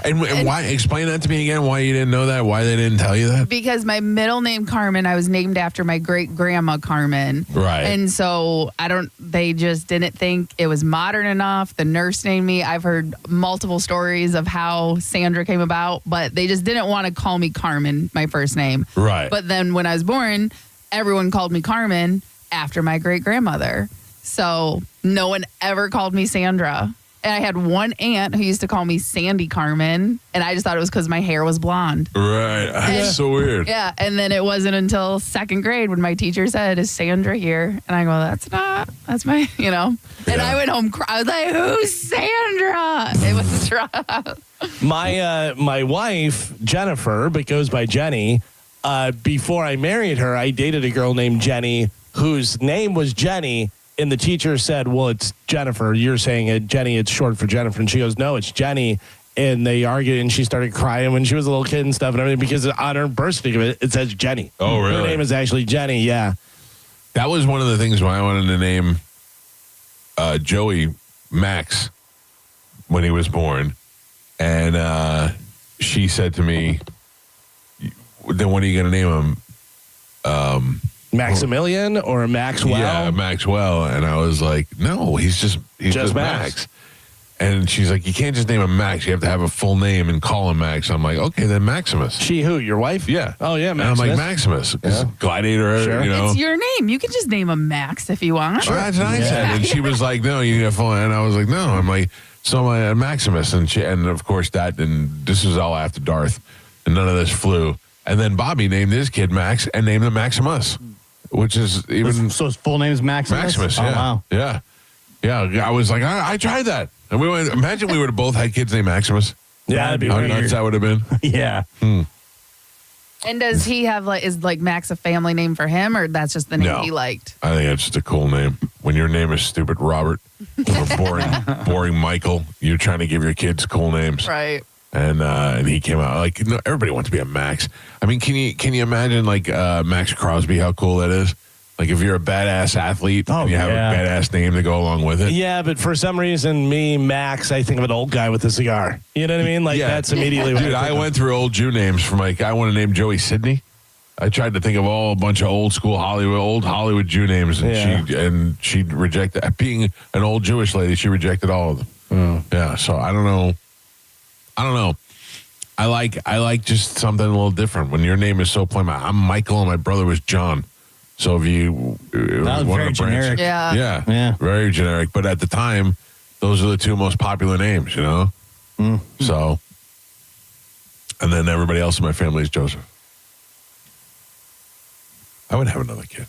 Speaker 1: And why? Explain that to me again. Why you didn't know that? Why they didn't tell you that?
Speaker 22: Because my middle name Carmen, I was named after my great grandma Carmen.
Speaker 1: Right.
Speaker 22: And so they just didn't think it was modern enough. The nurse named me. I've heard multiple stories of how Sandra came about, but they just didn't want to call me Carmen, my first name.
Speaker 1: Right.
Speaker 22: But then when I was born, everyone called me Carmen after my great grandmother. So no one ever called me Sandra. And I had one aunt who used to call me Sandy Carmen, and I just thought it was because my hair was blonde.
Speaker 1: Right. That's so weird.
Speaker 22: Yeah, and then it wasn't until second grade when my teacher said, "Is Sandra here?" And I go, that's my, And I went home, I was like, "Who's Sandra?" It was rough.
Speaker 4: My wife, Jennifer, but goes by Jenny, before I married her, I dated a girl named Jenny whose name was Jenny. And the teacher said, "Well, it's Jennifer. You're saying it, Jenny. It's short for Jennifer." And she goes, "No, it's Jenny." And they argued, and she started crying when she was a little kid and stuff and everything because on her birth certificate it says Jenny.
Speaker 1: Oh, really?
Speaker 4: Her name is actually Jenny. Yeah,
Speaker 1: that was one of the things why I wanted to name Joey Max when he was born, and she said to me, "Then what are you going to name him?"
Speaker 4: Maximilian or Maxwell?
Speaker 1: Yeah, Maxwell. And I was like, no, he's just Max. And she's like, you can't just name him Max. You have to have a full name and call him Max. I'm like, okay, then Maximus.
Speaker 4: She who? Your wife?
Speaker 1: Yeah.
Speaker 4: Oh, yeah,
Speaker 1: Maximus. And I'm like, Maximus. Yeah. Gladiator,
Speaker 22: Sure. It's your name. You can just name him Max if you want.
Speaker 1: Sure. That's what I said. And she was like, no, you got full. And I was like, no. I'm like, so I'm Maximus. And of course this was all after Darth. And none of this flew. And then Bobby named his kid Max and named him Maximus. Which is even...
Speaker 7: So his full name is Maximus?
Speaker 1: Maximus, yeah.
Speaker 7: Oh, wow.
Speaker 1: Yeah. Yeah, I was like, I tried that. And we went, imagine we would have both had kids named Maximus.
Speaker 4: Yeah, that'd be
Speaker 1: How
Speaker 4: weird.
Speaker 1: nuts that would have been.
Speaker 7: Yeah.
Speaker 22: And does he have, is Max a family name for him, or that's just the name he liked?
Speaker 1: I think it's just a cool name. When your name is stupid Robert or boring Michael, you're trying to give your kids cool names.
Speaker 22: Right.
Speaker 1: And he came out like, no, everybody wants to be a Max. I mean, can you imagine Max Crosby? How cool that is. Like if you're a badass athlete and you have a badass name to go along with it.
Speaker 4: Yeah, but for some reason, Max, I think of an old guy with a cigar. You know what I mean? Like that's immediately.
Speaker 1: Dude, I went through old Jew names from I want to name Joey Sidney. I tried to think of a bunch of old Hollywood Jew names, and she rejected. Being an old Jewish lady, she rejected all of them. Yeah, so I don't know. I like just something a little different. When your name is so plain, I'm Michael and my brother was John. So if you
Speaker 7: that was very generic.
Speaker 1: Yeah, very generic. But at the time, those are the two most popular names, you know. So, and then everybody else in my family is Joseph. I would have another kid.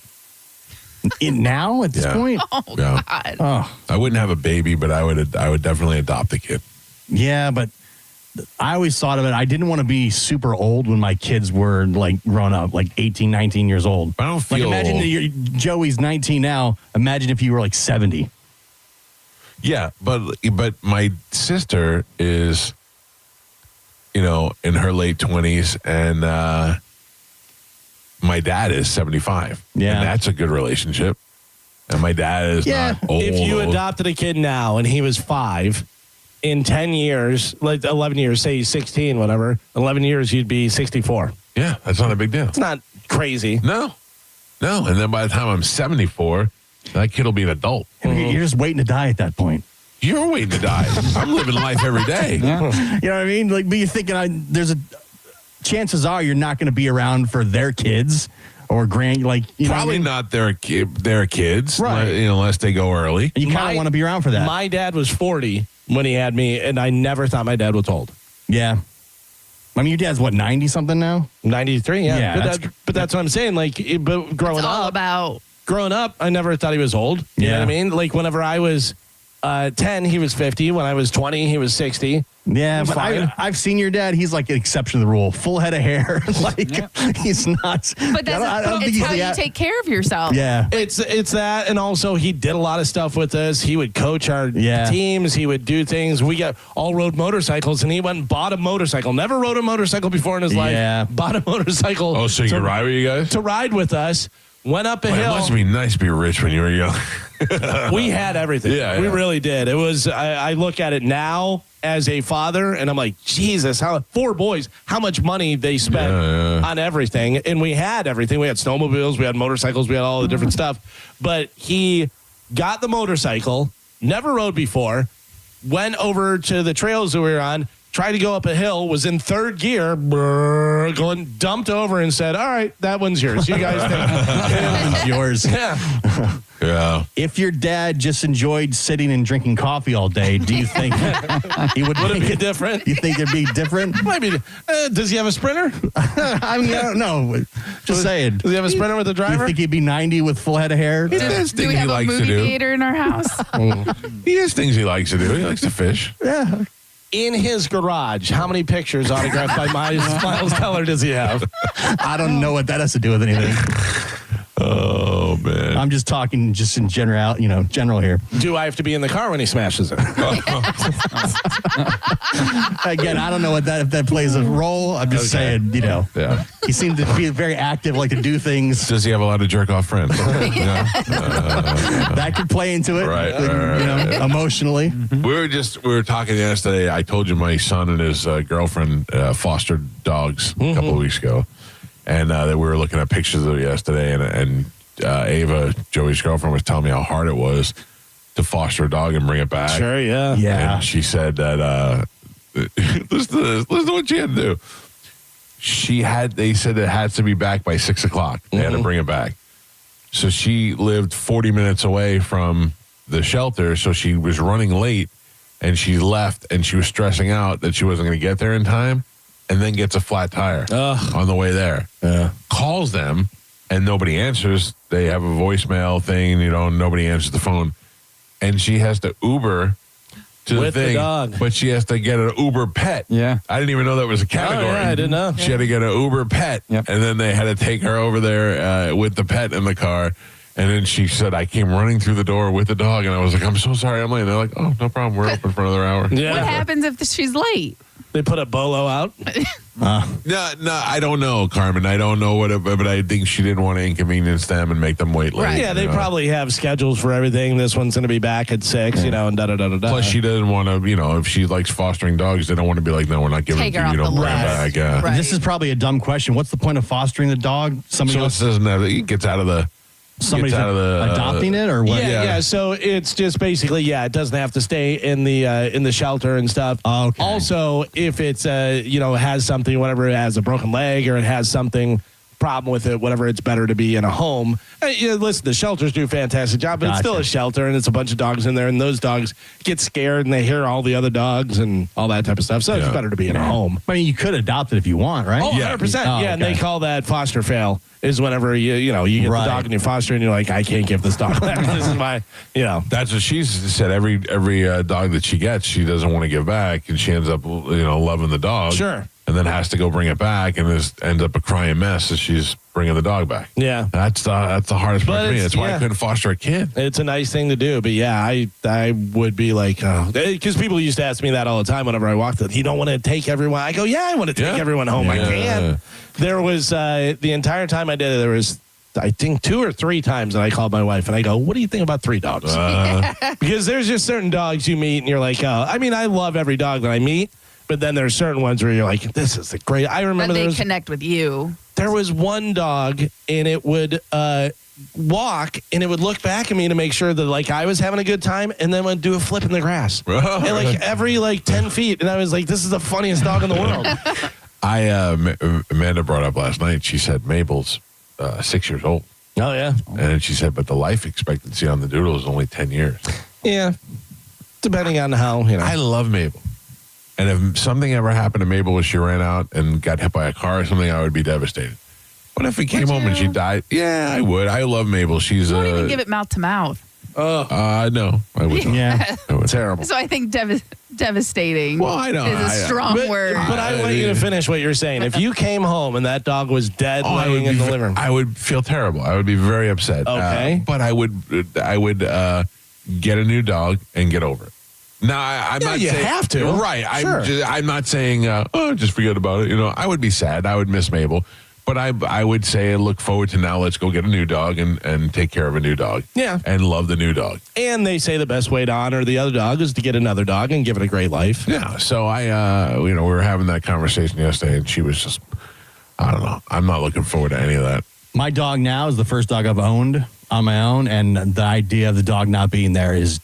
Speaker 7: Now at this point?
Speaker 22: Oh, God.
Speaker 7: Oh.
Speaker 1: I wouldn't have a baby, but I would definitely adopt a kid.
Speaker 7: Yeah, but I always thought of it. I didn't want to be super old when my kids were like grown up, like 18, 19 years old.
Speaker 1: I don't feel
Speaker 7: imagine
Speaker 1: old.
Speaker 7: Joey's 19 now. Imagine if you were like 70.
Speaker 1: Yeah, but my sister is, in her late 20s, and my dad is 75.
Speaker 7: Yeah.
Speaker 1: And that's a good relationship. And my dad is not old.
Speaker 4: If you adopted a kid now and he was 5, in 10 years, like 11 years, say he's 16, whatever, 11 years, you'd be 64.
Speaker 1: Yeah, that's not a big deal.
Speaker 4: It's not crazy.
Speaker 1: No. And then by the time I'm 74, that kid will be an adult.
Speaker 7: You're just waiting to die at that point.
Speaker 1: You're waiting to die. I'm living life every day.
Speaker 7: You know what I mean? Like, but you're thinking chances are you're not going to be around for their kids or
Speaker 1: probably not their kids,
Speaker 7: right?
Speaker 1: Unless they go early.
Speaker 7: And you kind of want to be around for that.
Speaker 4: My dad was 40 when he had me, and I never thought my dad was old.
Speaker 7: Yeah. I mean, your dad's 90 something now?
Speaker 4: 93, yeah.
Speaker 7: Yeah,
Speaker 4: but that's what I'm saying. Like, but growing up, I never thought he was old. You know what I mean? Like, whenever I was 10, he was 50. When I was 20, he was 60.
Speaker 7: Yeah, but I've seen your dad. He's like an exception to the rule. Full head of hair. He's not.
Speaker 22: But it's how you take care of yourself.
Speaker 7: Yeah.
Speaker 4: It's that, and also he did a lot of stuff with us. He would coach our teams. He would do things. We got all rode motorcycles, and he went and bought a motorcycle. Never rode a motorcycle before in his life. Bought a motorcycle.
Speaker 1: Oh, so you could ride with you guys?
Speaker 4: To ride with us. Went up a hill.
Speaker 1: It must be nice to be rich when you were young.
Speaker 4: We had everything.
Speaker 1: Yeah,
Speaker 4: we really did. It was. I look at it now as a father, and I'm like, Jesus, 4 boys, how much money they spent on everything. And we had everything. We had snowmobiles, we had motorcycles, we had all the different stuff. But he got the motorcycle, never rode before, went over to the trails that we were on, tried to go up a hill, was in third gear, dumped over and said, all right, that one's yours. You guys think.
Speaker 7: That one's yours.
Speaker 4: Yeah.
Speaker 1: Yeah.
Speaker 7: If your dad just enjoyed sitting and drinking coffee all day, do you think he would
Speaker 4: it be different?
Speaker 7: You think it'd be different?
Speaker 4: Might be. Does he have a Sprinter?
Speaker 7: I mean, I don't know. Just saying.
Speaker 4: Does he have a Sprinter with a driver?
Speaker 7: Do you think he'd be 90 with full head of hair?
Speaker 1: He has
Speaker 22: Do
Speaker 1: things
Speaker 22: we
Speaker 1: he
Speaker 22: have a
Speaker 1: likes to
Speaker 22: movie
Speaker 1: do.
Speaker 22: theater in our house?
Speaker 1: He has things he likes to do. He likes to fish.
Speaker 7: Yeah.
Speaker 4: In his garage, how many pictures autographed by Miles Teller does he have?
Speaker 7: I don't know what that has to do with anything.
Speaker 1: Oh, man.
Speaker 7: I'm just talking just in general, general here.
Speaker 4: Do I have to be in the car when he smashes it?
Speaker 7: Again, I don't know if that plays a role. I'm just saying,
Speaker 1: Yeah.
Speaker 7: he seemed to be very active, like to do things.
Speaker 1: Does he have a lot of jerk-off friends?
Speaker 7: That could play into it,
Speaker 1: Right.
Speaker 7: emotionally.
Speaker 1: We were talking yesterday. I told you my son and his girlfriend fostered dogs a couple of weeks ago. And we were looking at pictures of it yesterday, and Ava, Joey's girlfriend, was telling me how hard it was to foster a dog and bring it back.
Speaker 4: Sure, yeah.
Speaker 7: Yeah.
Speaker 1: And she said that, listen to this. Listen to what she had to do. They said it had to be back by 6 o'clock. They had to bring it back. So she lived 40 minutes away from the shelter, so she was running late, and she left, and she was stressing out that she wasn't going to get there in time. And then gets a flat tire on the way there.
Speaker 4: Yeah.
Speaker 1: Calls them, and nobody answers. They have a voicemail thing, nobody answers the phone. And she has to Uber to
Speaker 4: with
Speaker 1: the thing.
Speaker 4: The dog.
Speaker 1: But she has to get an Uber pet.
Speaker 2: Yeah.
Speaker 1: I didn't even know that was a category.
Speaker 4: Oh, yeah, I didn't know.
Speaker 1: She had to get an Uber pet.
Speaker 2: Yep.
Speaker 1: And then they had to take her over there with the pet in the car. And then she said, I came running through the door with the dog. And I was like, I'm so sorry I'm late. And they're like, oh, no problem. We're open for another hour.
Speaker 4: Yeah.
Speaker 22: What happens if she's late?
Speaker 4: They put a bolo out.
Speaker 1: No, I don't know, Carmen. I don't know but I think she didn't want to inconvenience them and make them wait late.
Speaker 4: Right. Yeah, they probably have schedules for everything. This one's going to be back at 6, and da-da-da-da-da.
Speaker 1: Plus, she doesn't want to, if she likes fostering dogs, they don't want to be like, no, we're not giving it to you. You don't bring it back. Yeah.
Speaker 7: Right. This is probably a dumb question. What's the point of fostering the dog? Somebody else
Speaker 1: doesn't have it gets out of the...
Speaker 7: Somebody's adopting it or what?
Speaker 4: Yeah. So it's just basically, it doesn't have to stay in the shelter and stuff.
Speaker 7: Okay.
Speaker 4: Also, if it's has something, whatever, it has a broken leg or it has something problem with it, whatever, it's better to be in a home. Listen, the shelters do a fantastic job, but it's still a shelter and it's a bunch of dogs in there, and those dogs get scared and they hear all the other dogs and all that type of stuff. So it's better to be in a home.
Speaker 7: I mean, you could adopt it if you want, right?
Speaker 4: Oh, 100%. And they call that foster fail. Is whenever you get the dog and you foster and you're like, I can't give this dog back. This is my,
Speaker 1: That's what she said. Every dog that she gets, she doesn't want to give back, and she ends up, loving the dog.
Speaker 4: Sure.
Speaker 1: And then has to go bring it back, and ends up a crying mess as she's bringing the dog back.
Speaker 4: Yeah.
Speaker 1: That's the hardest part for me. That's why I couldn't foster a kid.
Speaker 4: It's a nice thing to do, but I would be like, because people used to ask me that all the time whenever I walked in. You don't want to take everyone? I go, I want to take everyone home. I can. There was, the entire time I did it, there was, I think 2 or 3 times that I called my wife and I go, what do you think about 3 dogs? Because there's just certain dogs you meet and you're like, I love every dog that I meet, but then there's certain ones where you're like, this is the great. I remember
Speaker 22: they connect with you.
Speaker 4: There was one dog and it would walk and it would look back at me to make sure that I was having a good time, and then would do a flip in the grass. And every 10 feet. And I was like, this is the funniest dog in the world.
Speaker 1: Amanda brought up last night, she said Mabel's 6 years old.
Speaker 4: Oh, yeah.
Speaker 1: And she said, but the life expectancy on the doodle is only 10 years.
Speaker 4: Yeah. Depending on how,
Speaker 1: I love Mabel. And if something ever happened to Mabel where she ran out and got hit by a car or something, I would be devastated. What if we came home and she died? Yeah, I would. I love Mabel. She's
Speaker 22: you won't even give it mouth to mouth.
Speaker 1: No, I would not.
Speaker 7: Yeah.
Speaker 4: Terrible.
Speaker 22: So I think devastating
Speaker 1: well, I know,
Speaker 22: is a strong word.
Speaker 4: But I want you to finish what you're saying. If you came home and that dog was dead laying in the living room,
Speaker 1: I would feel terrible. I would be very upset.
Speaker 4: Okay.
Speaker 1: But I would get a new dog and get over it. Now, I'm not
Speaker 4: you
Speaker 1: saying...
Speaker 4: have to.
Speaker 1: Right.
Speaker 4: Sure.
Speaker 1: I'm not saying, just forget about it. I would be sad. I would miss Mabel. But I would say look forward to now let's go get a new dog and take care of a new dog.
Speaker 4: Yeah.
Speaker 1: And love the new dog.
Speaker 4: And they say the best way to honor the other dog is to get another dog and give it a great life.
Speaker 1: Yeah. So we were having that conversation yesterday, and she was just, I don't know. I'm not looking forward to any of that.
Speaker 7: My dog now is the first dog I've owned on my own, and the idea of the dog not being there is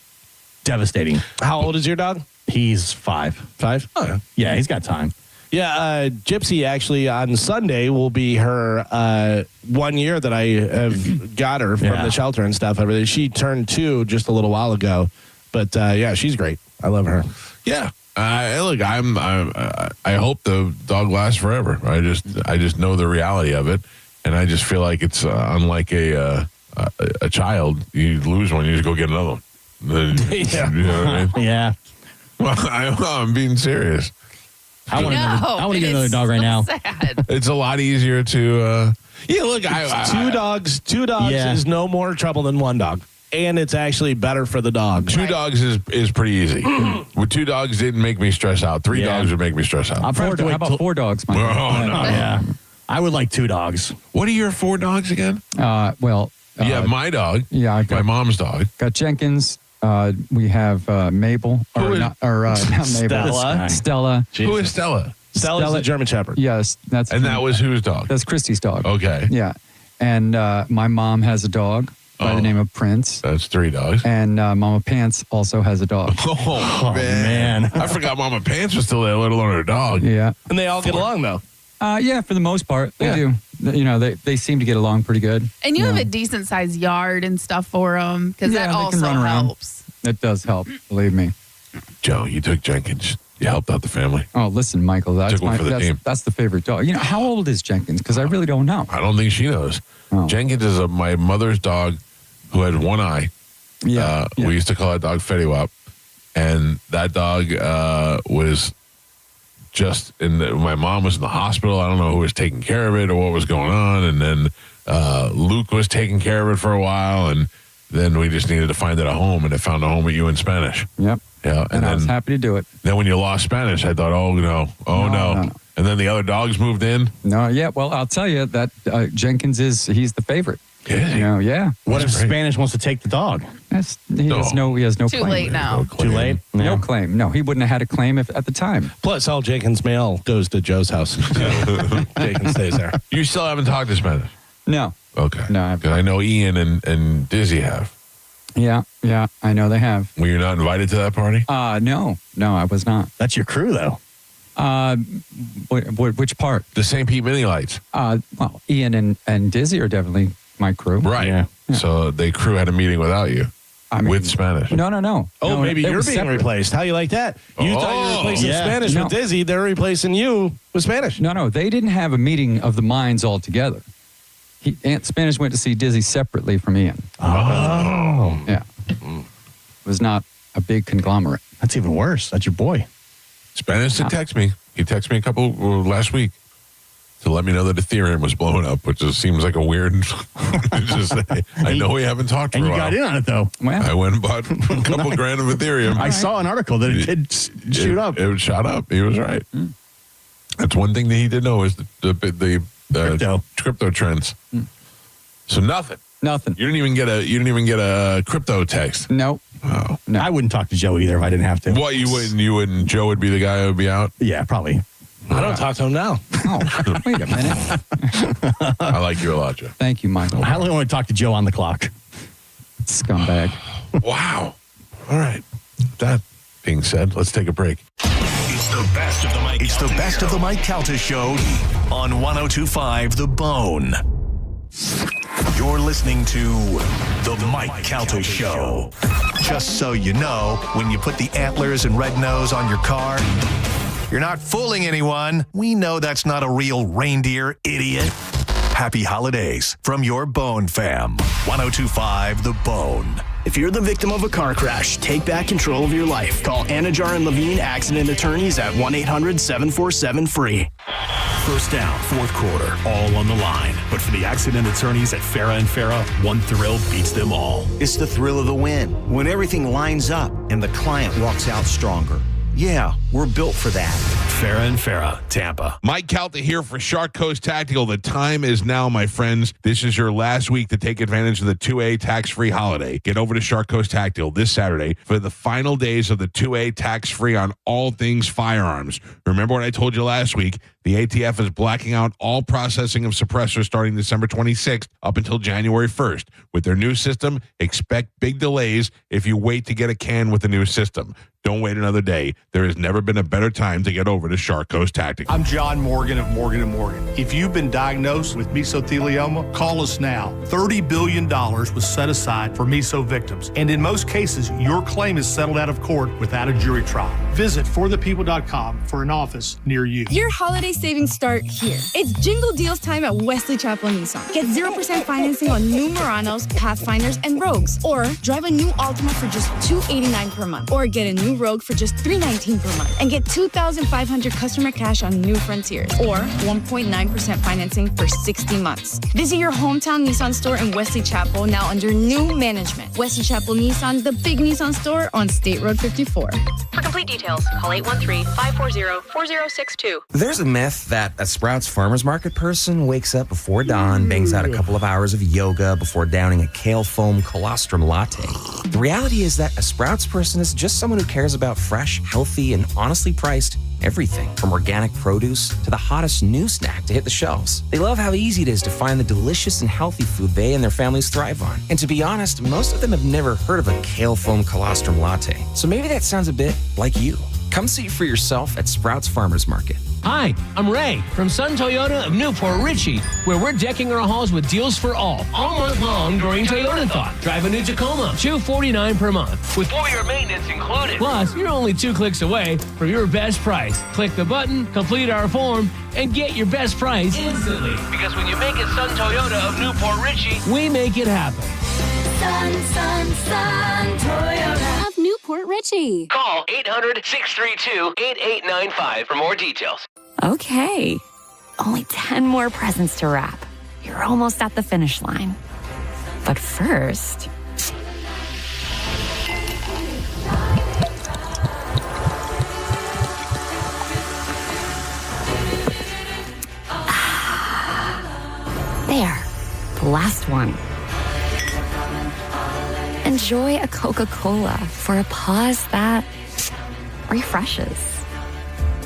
Speaker 7: devastating.
Speaker 4: How old is your dog?
Speaker 7: He's 5.
Speaker 4: 5? Oh,
Speaker 7: yeah, he's got time.
Speaker 4: Yeah, Gypsy actually on Sunday will be her 1 year that I have got her from the shelter and stuff. Everything. She turned 2 just a little while ago, but she's great. I love her.
Speaker 1: Yeah. Look, I hope the dog lasts forever. I just know the reality of it, and I just feel like it's unlike a child. You lose one, you just go get another one.
Speaker 4: Yeah.
Speaker 1: You know what I mean?
Speaker 7: Yeah.
Speaker 1: Well, I'm being serious.
Speaker 7: I want to get another dog right now.
Speaker 22: Sad.
Speaker 1: It's a lot easier to. Look,
Speaker 4: two dogs is no more trouble than one dog, and it's actually better for the dog.
Speaker 1: 2 dogs is pretty easy. With 2 dogs, didn't make me stress out. 3 dogs would make me stress out.
Speaker 2: How about 4 dogs? Mike?
Speaker 1: Oh no!
Speaker 7: Yeah, I would like 2 dogs.
Speaker 1: What are your 4 dogs again? My dog.
Speaker 2: Yeah, I got
Speaker 1: my mom's dog.
Speaker 2: Got Jenkins. We have Mabel, not Mabel. Stella.
Speaker 1: Who is Stella?
Speaker 4: Stella's a German Shepherd.
Speaker 2: Yes,
Speaker 1: that was whose dog?
Speaker 2: That's Christy's dog.
Speaker 1: Okay.
Speaker 2: Yeah, and my mom has a dog by the name of Prince.
Speaker 1: That's 3 dogs.
Speaker 2: And Mama Pants also has a dog.
Speaker 1: Oh man. I forgot Mama Pants was still there, let alone her dog.
Speaker 2: Yeah,
Speaker 4: and they all get along though.
Speaker 2: Yeah, for the most part, they do. They seem to get along pretty good.
Speaker 22: And you have a decent sized yard and stuff for them because that also helps.
Speaker 2: It does help, believe me.
Speaker 1: Joe, you took Jenkins. You helped out the family.
Speaker 2: Oh, listen, Michael, that's the favorite dog. How old is Jenkins? Because I really don't know.
Speaker 1: I don't think she knows. Oh. Jenkins is my mother's dog who had one eye.
Speaker 2: Yeah.
Speaker 1: We used to call that dog Fetty Wap. And that dog was just my mom was in the hospital. I don't know who was taking care of it or what was going on. And then Luke was taking care of it for a while. And then we just needed to find it a home, and it found a home at you in Spanish.
Speaker 2: Yep.
Speaker 1: Yeah,
Speaker 2: And I was happy to do it.
Speaker 1: Then when you lost Spanish, I thought, oh no. And then the other dogs moved in.
Speaker 2: No, yeah. Well, I'll tell you that Jenkins he's the favorite.
Speaker 1: Yeah.
Speaker 7: What if Spanish wants to take the dog?
Speaker 2: He has no
Speaker 22: Too
Speaker 2: claim.
Speaker 22: late now.
Speaker 7: Too late?
Speaker 2: No claim. No, he wouldn't have had a claim at the time.
Speaker 4: Plus, all Jenkins' mail goes to Joe's house. Jenkins stays there.
Speaker 1: You still haven't talked to Spanish?
Speaker 2: No.
Speaker 1: Okay.
Speaker 2: No,
Speaker 1: Because I know Ian and Dizzy have.
Speaker 2: Yeah, I know they have.
Speaker 1: Were you not invited to that party?
Speaker 2: No, I was not.
Speaker 7: That's your crew, though.
Speaker 2: Which part?
Speaker 1: The St. Pete Mini Lights.
Speaker 2: Well, Ian and Dizzy are definitely my crew.
Speaker 1: Right.
Speaker 2: Yeah.
Speaker 1: So the crew had a meeting without you. With Spanish.
Speaker 2: No.
Speaker 4: Oh,
Speaker 2: No,
Speaker 4: maybe
Speaker 2: it
Speaker 4: you're
Speaker 2: was
Speaker 4: being
Speaker 2: separate.
Speaker 4: replaced. How you like that? You thought you were replacing Spanish with Dizzy. They're replacing you with Spanish.
Speaker 2: No. They didn't have a meeting of the minds all together. Spanish went to see Dizzy separately from Ian.
Speaker 7: Oh.
Speaker 2: Yeah. It was not a big conglomerate.
Speaker 7: That's even worse. That's your boy.
Speaker 1: Spanish did text me. He texted me last week to let me know that Ethereum was blowing up, which just seems like a weird to say. I know we haven't talked for a
Speaker 7: And
Speaker 1: while.
Speaker 7: you got in on it, though.
Speaker 2: Well,
Speaker 1: I went and bought a couple grand of Ethereum.
Speaker 7: I saw an article that it did shoot up.
Speaker 1: It shot up. He was right. That's one thing that he did know is the crypto trends. So nothing. You didn't even get a crypto text.
Speaker 2: No.
Speaker 1: Oh.
Speaker 2: No.
Speaker 7: I wouldn't talk to Joe either if I didn't have to.
Speaker 1: What, you wouldn't? Joe would be the guy who would be out?
Speaker 7: Yeah, probably.
Speaker 4: I don't talk to him now.
Speaker 2: Oh, wait a minute.
Speaker 1: I like you a lot, Joe.
Speaker 2: Thank you, Michael.
Speaker 7: I only want to talk to Joe on the clock.
Speaker 2: Scumbag.
Speaker 1: Wow. All right. That being said, let's take a break.
Speaker 6: It's the best of the Mike. It's the best of the Mike Calta Show on 102.5 The Bone. You're listening to the Mike Calta Show. Just so you know, when you put the antlers and red nose on your car, you're not fooling anyone. We know that's not a real reindeer, idiot. Happy holidays from your Bone fam. 102.5 The Bone.
Speaker 16: If you're the victim of a car crash, take back control of your life. Call Anajar and Levine Accident Attorneys at 1-800-747-FREE.
Speaker 17: First down, fourth quarter, all on the line. But for the accident attorneys at Farah and Farah, one thrill beats them all.
Speaker 19: It's the thrill of the win, when everything lines up and the client walks out stronger. Yeah, we're built for that.
Speaker 17: Farah and Farah, Tampa.
Speaker 1: Mike Calta here for Shark Coast Tactical. The time is now, my friends. This is your last week to take advantage of the 2A tax-free holiday. Get over to Shark Coast Tactical this Saturday for the final days of the 2A tax-free on all things firearms. Remember what I told you last week? The ATF is blacking out all processing of suppressors starting December 26th up until January 1st. With their new system, expect big delays if you wait to get a can with the new system. Don't wait another day. There has never been a better time to get over to Shark Coast Tactical.
Speaker 20: I'm John Morgan of Morgan & Morgan. If you've been diagnosed with mesothelioma, call us now. $30 billion was set aside for meso victims. And in most cases, your claim is settled out of court without a jury trial. Visit forthepeople.com for an office near you.
Speaker 21: Your holiday savings start here. It's Jingle Deals time at Wesley Chapel Nissan. Get 0% financing on new Muranos, Pathfinders, and Rogues. Or drive a new Altima for just $289 per month. Or get a new Rogue for just $319 per month. And get $2,500 customer cash on new Frontiers. Or 1.9% financing for 60 months. Visit your hometown Nissan store in Wesley Chapel, now under new management. Wesley Chapel Nissan, the big Nissan store on State Road 54.
Speaker 23: For complete details, call 813-540-4062.
Speaker 19: There's a myth that a Sprouts Farmers Market person wakes up before dawn, bangs out a couple of hours of yoga before downing a kale foam colostrum latte. The reality is that a Sprouts person is just someone who cares about fresh, healthy, and honestly priced everything from organic produce to the hottest new snack to hit the shelves. They love how easy it is to find the delicious and healthy food they and their families thrive on. And to be honest, most of them have never heard of a kale foam colostrum latte. So maybe that sounds a bit like you. Come see for yourself at Sprouts Farmers Market.
Speaker 24: Hi, I'm Ray from Sun Toyota of Newport Richey, where we're decking our halls with deals for all month long during Toyotathon. Drive a new Tacoma, $249 per month, with full-year maintenance included. Plus, you're only 2 clicks away from your best price. Click the button, complete our form, and get your best price instantly. Because when you make it Sun Toyota of Newport Richey, we make it happen.
Speaker 32: Sun Toyota of Newport Richey.
Speaker 24: Call 800-632-8895 for more details.
Speaker 8: Okay, only 10 more presents to wrap. You're almost at the finish line. But first, last one. Enjoy a Coca-Cola for a pause that refreshes.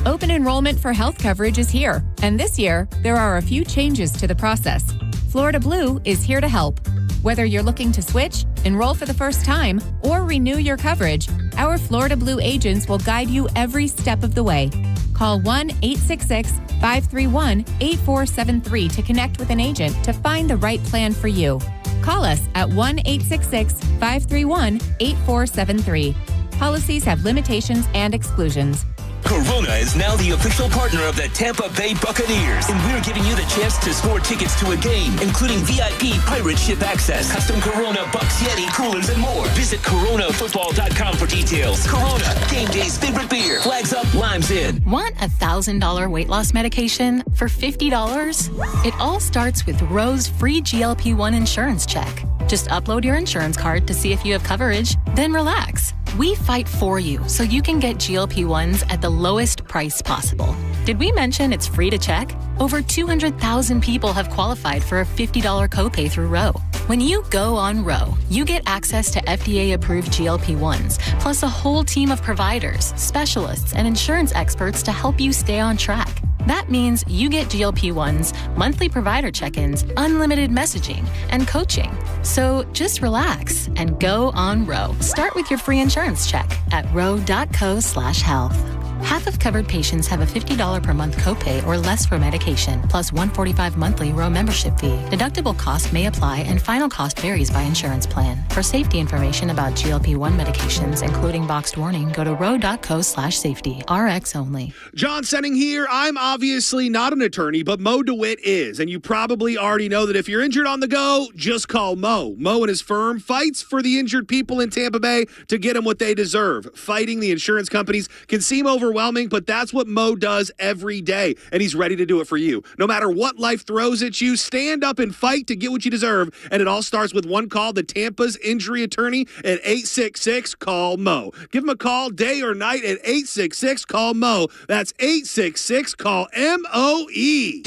Speaker 27: Open enrollment for health coverage is here, and this year, there are a few changes to the process. Florida Blue is here to help. Whether you're looking to switch, enroll for the first time, or renew your coverage, our Florida Blue agents will guide you every step of the way. Call 1-866-531-8473 to connect with an agent to find the right plan for you. Call us at 1-866-531-8473. Policies have limitations and exclusions.
Speaker 3: Corona is now the official partner of the Tampa Bay Buccaneers, and we're giving you the chance to score tickets to a game, including VIP pirate ship access, custom Corona Bucks Yeti coolers, and more. Visit coronafootball.com for details. Corona, game day's favorite beer. Flags up, limes in.
Speaker 5: Want a $1,000 weight loss medication for $50? It all starts with Roe's free GLP-1 insurance check. Just upload your insurance card to see if you have coverage, then relax. We fight for you so you can get GLP-1s at the lowest price possible. Did we mention it's free to check? Over 200,000 people have qualified for a $50 copay through Roe. When you go on Roe, you get access to FDA-approved GLP-1s, plus a whole team of providers, specialists, and insurance experts to help you stay on track. That means you get GLP-1s, monthly provider check-ins, unlimited messaging, and coaching. So just relax and go on Roe. Start with your free insurance check at roe.co/health. Half of covered patients have a $50 per month copay or less for medication, plus $145 monthly Roe membership fee. Deductible cost may apply and final cost varies by insurance plan. For safety information about GLP-1 medications, including boxed warning, go to roe.co/safety. RX only.
Speaker 13: John Senning here. I'm obviously not an attorney, but Mo DeWitt is. And you probably already know that if you're injured on the go, just call Mo. Mo and his firm fights for the injured people in Tampa Bay to get them what they deserve. Fighting the insurance companies can seem overwhelming, but that's what Mo does every day, and he's ready to do it for you. No matter what life throws at you, stand up and fight to get what you deserve, and it all starts with one call to Tampa's injury attorney at 866-CALL-MO. Give him a call day or night at 866-CALL-MO. That's 866-CALL-MOE.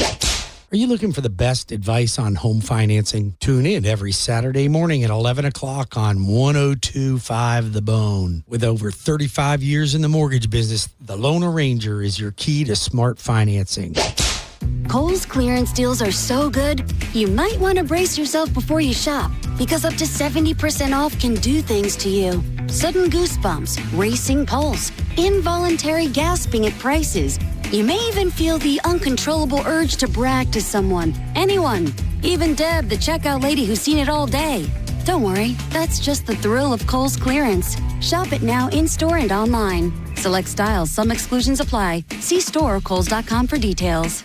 Speaker 14: Are you looking for the best advice on home financing? Tune in every Saturday morning at 11 o'clock on 102.5 The Bone. With over 35 years in the mortgage business, the Loan Arranger is your key to smart financing.
Speaker 18: Kohl's clearance deals are so good, you might want to brace yourself before you shop, because up to 70% off can do things to you. Sudden goosebumps, racing pulse, involuntary gasping at prices. You may even feel the uncontrollable urge to brag to someone, anyone, even Deb, the checkout lady who's seen it all day. Don't worry, that's just the thrill of Kohl's clearance. Shop it now in-store and online. Select styles, some exclusions apply. See store or kohls.com for details.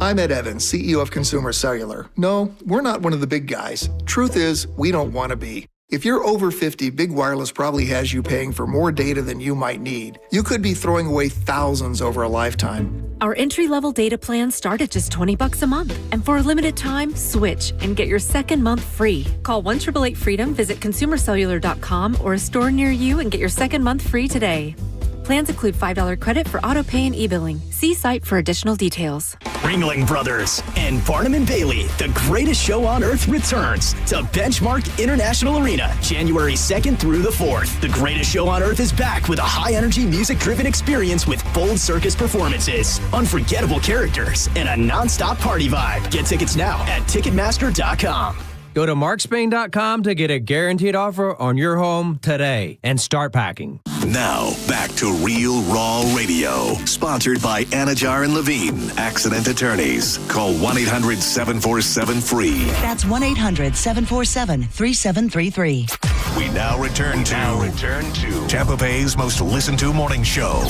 Speaker 23: I'm Ed Evans, CEO of Consumer Cellular. No, we're not one of the big guys. Truth is, we don't want to be. If you're over 50, Big Wireless probably has you paying for more data than you might need. You could be throwing away thousands over a lifetime.
Speaker 25: Our entry-level data plans start at just $20 a month. And for a limited time, switch and get your second month free. Call 1-888-FREEDOM, visit consumercellular.com or a store near you and get your second month free today. Plans include $5 credit for auto pay and e-billing. See site for additional details.
Speaker 16: Ringling Brothers and Barnum & Bailey, the greatest show on earth, returns to Benchmark International Arena, January 2nd through the 4th. The greatest show on earth is back with a high-energy, music-driven experience with bold circus performances, unforgettable characters, and a non-stop party vibe. Get tickets now at Ticketmaster.com.
Speaker 26: Go to markspain.com to get a guaranteed offer on your home today and start packing.
Speaker 6: Now, back to Real Raw Radio, sponsored by Anajar and Levine, Accident Attorneys. Call 1-800-747-FREE.
Speaker 28: That's 1-800-747-3733.
Speaker 6: We now return to Tampa Bay's most listened to morning show,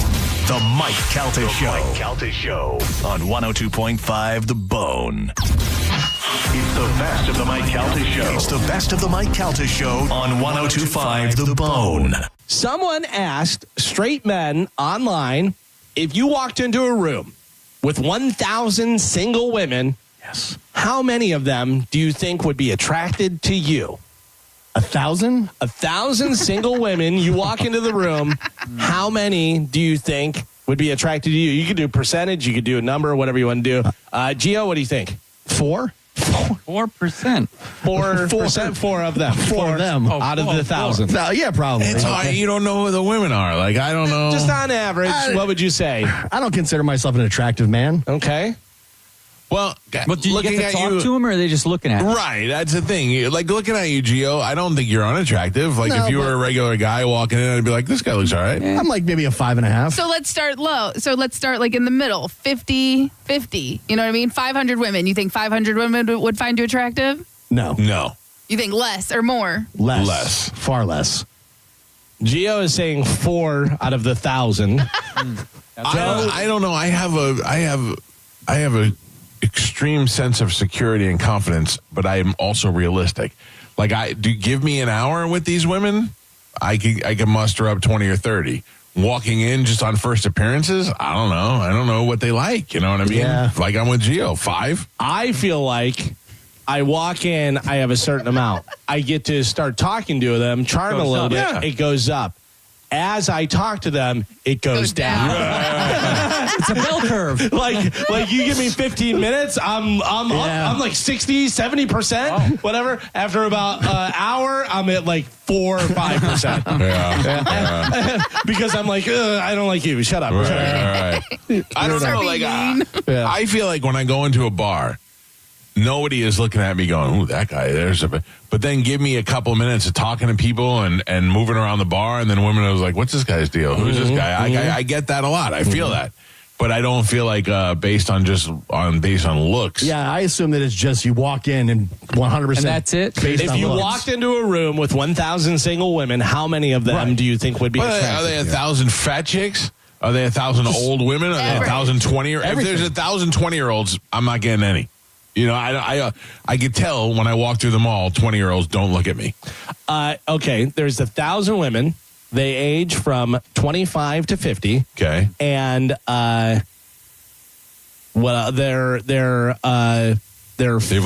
Speaker 6: The Mike Calta Show. On 102.5 The Bone. It's the best of the Mike Calta Show. It's the best of the Mike Calta Show on 102.5 The Bone.
Speaker 4: Someone asked straight men online, if you walked into a room with 1,000 single women, yes, how many of them do you think would be attracted to you?
Speaker 7: 1,000?
Speaker 4: 1,000 single women. You walk into the room. How many do you think would be attracted to you? You could do a percentage. You could do a number, whatever you want to do. Gio, what do you think? 4?
Speaker 2: 4%.
Speaker 4: 4%. Four of them.
Speaker 7: Four of them.
Speaker 4: Out of the 1,000.
Speaker 7: No, yeah, probably.
Speaker 1: It's hard. You don't know who the women are. Like, I don't know.
Speaker 4: Just on average, what would you say?
Speaker 7: I don't consider myself an attractive man.
Speaker 4: Okay.
Speaker 1: Well,
Speaker 2: But do you
Speaker 1: looking
Speaker 2: get to
Speaker 1: at
Speaker 2: talk
Speaker 1: you,
Speaker 2: to them, or are they just looking at you?
Speaker 1: right? That's the thing. Like looking at you, Gio. I don't think you're unattractive. Like
Speaker 7: No,
Speaker 1: if you were a regular guy walking in, I'd be like, this guy looks all right.
Speaker 7: I'm like maybe a 5.5.
Speaker 9: So let's start low. So let's start like in the middle, 50-50. You know what I mean? 500 women. You think 500 women would find you attractive?
Speaker 7: No.
Speaker 9: You think less or more?
Speaker 7: Less. Far less.
Speaker 4: Gio is saying 4 out of the 1,000.
Speaker 1: I don't know. I have a extreme sense of security and confidence, but I am also realistic. Like give me an hour with these women, I can muster up 20 or 30. Walking in just on first appearances, I don't know. I don't know what they like. You know what I mean?
Speaker 4: Yeah.
Speaker 1: Like I'm with Gio, 5.
Speaker 4: I feel like I walk in, I have a certain amount. I get to start talking to them, charm a little bit.
Speaker 1: Yeah.
Speaker 4: It goes up. As I talk to them, it goes down.
Speaker 2: It's a bell curve.
Speaker 4: like you give me 15 minutes, I'm like 60, 70%, whatever. After about an hour, I'm at like 4 or 5%.
Speaker 1: Yeah.
Speaker 4: Because I'm like, I don't like you. Shut up.
Speaker 1: Right. I don't know. Like I feel like when I go into a bar, nobody is looking at me going, ooh, that guy, but then give me a couple of minutes of talking to people and moving around the bar, and then women are like, what's this guy's deal? Who's this guy? I get that a lot. I feel that. But I don't feel like based on looks.
Speaker 7: Yeah, I assume that it's just you walk in and 100%.
Speaker 2: And that's it?
Speaker 4: If you walked into a room with 1,000 single women, how many of them do you think would be attractive?
Speaker 1: Are they 1,000 fat chicks? Are they 1,000 old women? Are they 1,000 20? If there's 1,000 20-year-olds, I'm not getting any. You know, I could tell when I walk through the mall, 20-year-olds don't look at me.
Speaker 4: Okay, there's 1,000 women. They age from 25 to 50.
Speaker 1: Okay,
Speaker 4: and they've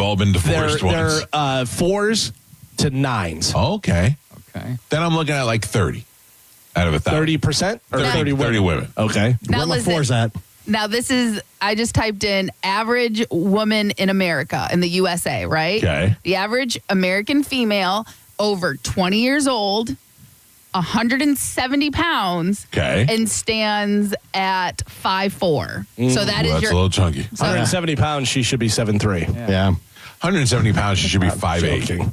Speaker 1: all been divorced once.
Speaker 4: They're 4s to 9s.
Speaker 1: Okay. Then I'm looking at like 30 out of 1,000.
Speaker 4: 30% or 30 women.
Speaker 1: 30 women.
Speaker 4: Okay.
Speaker 9: Now
Speaker 7: Where my
Speaker 9: listen.
Speaker 7: 4's at?
Speaker 9: Now, this is, I just typed in average woman in America, in the USA, right?
Speaker 1: Okay.
Speaker 9: The average American female over 20 years old, 170 pounds, and stands at 5'4". So that is
Speaker 1: that's
Speaker 9: your.
Speaker 1: a little chunky.
Speaker 4: 170 pounds, she should be 7'3".
Speaker 7: Yeah.
Speaker 1: 170 pounds, she should be 5'8".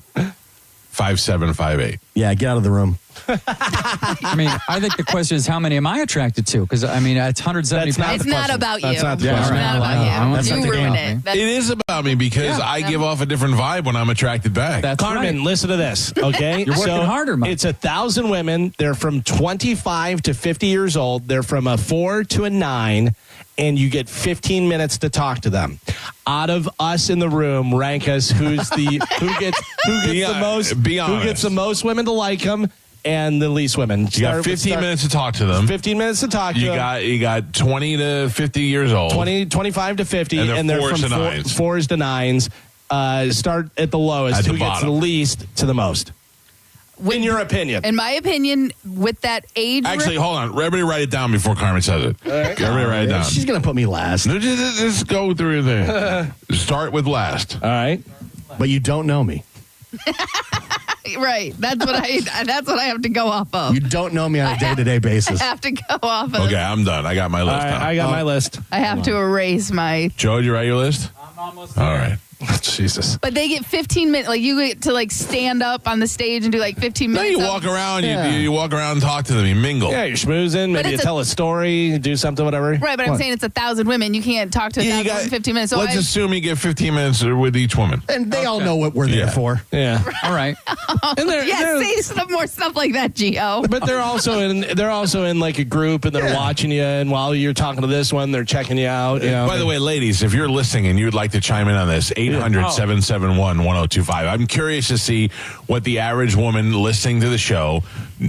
Speaker 1: 5'7", 5'8".
Speaker 7: Yeah, get out of the room.
Speaker 2: I mean, I think the question is, how many am I attracted to? Because, I mean, it's 170 pounds.
Speaker 9: It's not about you.
Speaker 4: That's not the
Speaker 9: It's
Speaker 4: question.
Speaker 9: not about you. You ruined it.
Speaker 1: It is about me because I give off a different vibe when I'm attracted back.
Speaker 2: That's
Speaker 4: Carmen,
Speaker 2: right.
Speaker 4: listen to this, okay?
Speaker 2: You're working harder, Mike.
Speaker 4: It's 1,000 women. They're from 25 to 50 years old. They're from a 4 to a 9, and you get 15 minutes to talk to them. Out of us in the room, rank us who gets the most.
Speaker 1: Be honest.
Speaker 4: Who gets the most women to like them and the least women.
Speaker 1: You got 15 minutes to talk to them.
Speaker 4: 15 minutes to talk to them.
Speaker 1: You got 20 to 50 years old.
Speaker 4: 25 to 50,
Speaker 1: And they're
Speaker 4: they're
Speaker 1: 4s
Speaker 4: from
Speaker 1: to 9s.
Speaker 4: 4s to 9s. Start at the lowest.
Speaker 1: At the
Speaker 4: Who gets
Speaker 1: bottom.
Speaker 4: the least to the most? In your opinion.
Speaker 9: In my opinion, with that age.
Speaker 1: Actually, hold on. Everybody write it down before Carmen says it. Everybody write it down.
Speaker 7: She's going to put me last.
Speaker 1: No, just go through there. Start with last.
Speaker 4: All right.
Speaker 7: But you don't know me.
Speaker 9: Right. That's what I have to go off of.
Speaker 7: You don't know me on a day-to-day basis.
Speaker 9: I have to go off of.
Speaker 1: Okay, I'm done. I got my list.
Speaker 4: All right,
Speaker 1: down.
Speaker 4: I got my list.
Speaker 9: I have to erase my.
Speaker 1: Joe, did you write your list?
Speaker 2: I'm almost
Speaker 1: All right.
Speaker 4: Jesus.
Speaker 9: But they get 15 minutes. Like you get to like stand up on the stage and do like 15
Speaker 1: No,
Speaker 9: minutes.
Speaker 1: you walk around. You walk around and talk to them. You mingle.
Speaker 4: Yeah, you're schmoozing. Maybe you tell a story, do something, whatever.
Speaker 9: Right, but I'm saying it's 1,000 women. You can't talk to 1,000 in 15 minutes. So
Speaker 1: Let's assume you get 15 minutes with each woman.
Speaker 7: And they all know what we're there for.
Speaker 4: Yeah.
Speaker 2: All right.
Speaker 4: And
Speaker 9: say some more stuff like that, Gio.
Speaker 4: But they're also in like a group and they're watching you, and while you're talking to this one, they're checking you out. You know.
Speaker 1: By the way, ladies, if you're listening and you'd like to chime in on this, 800-771-1025. I'm curious to see what the average woman listening to the show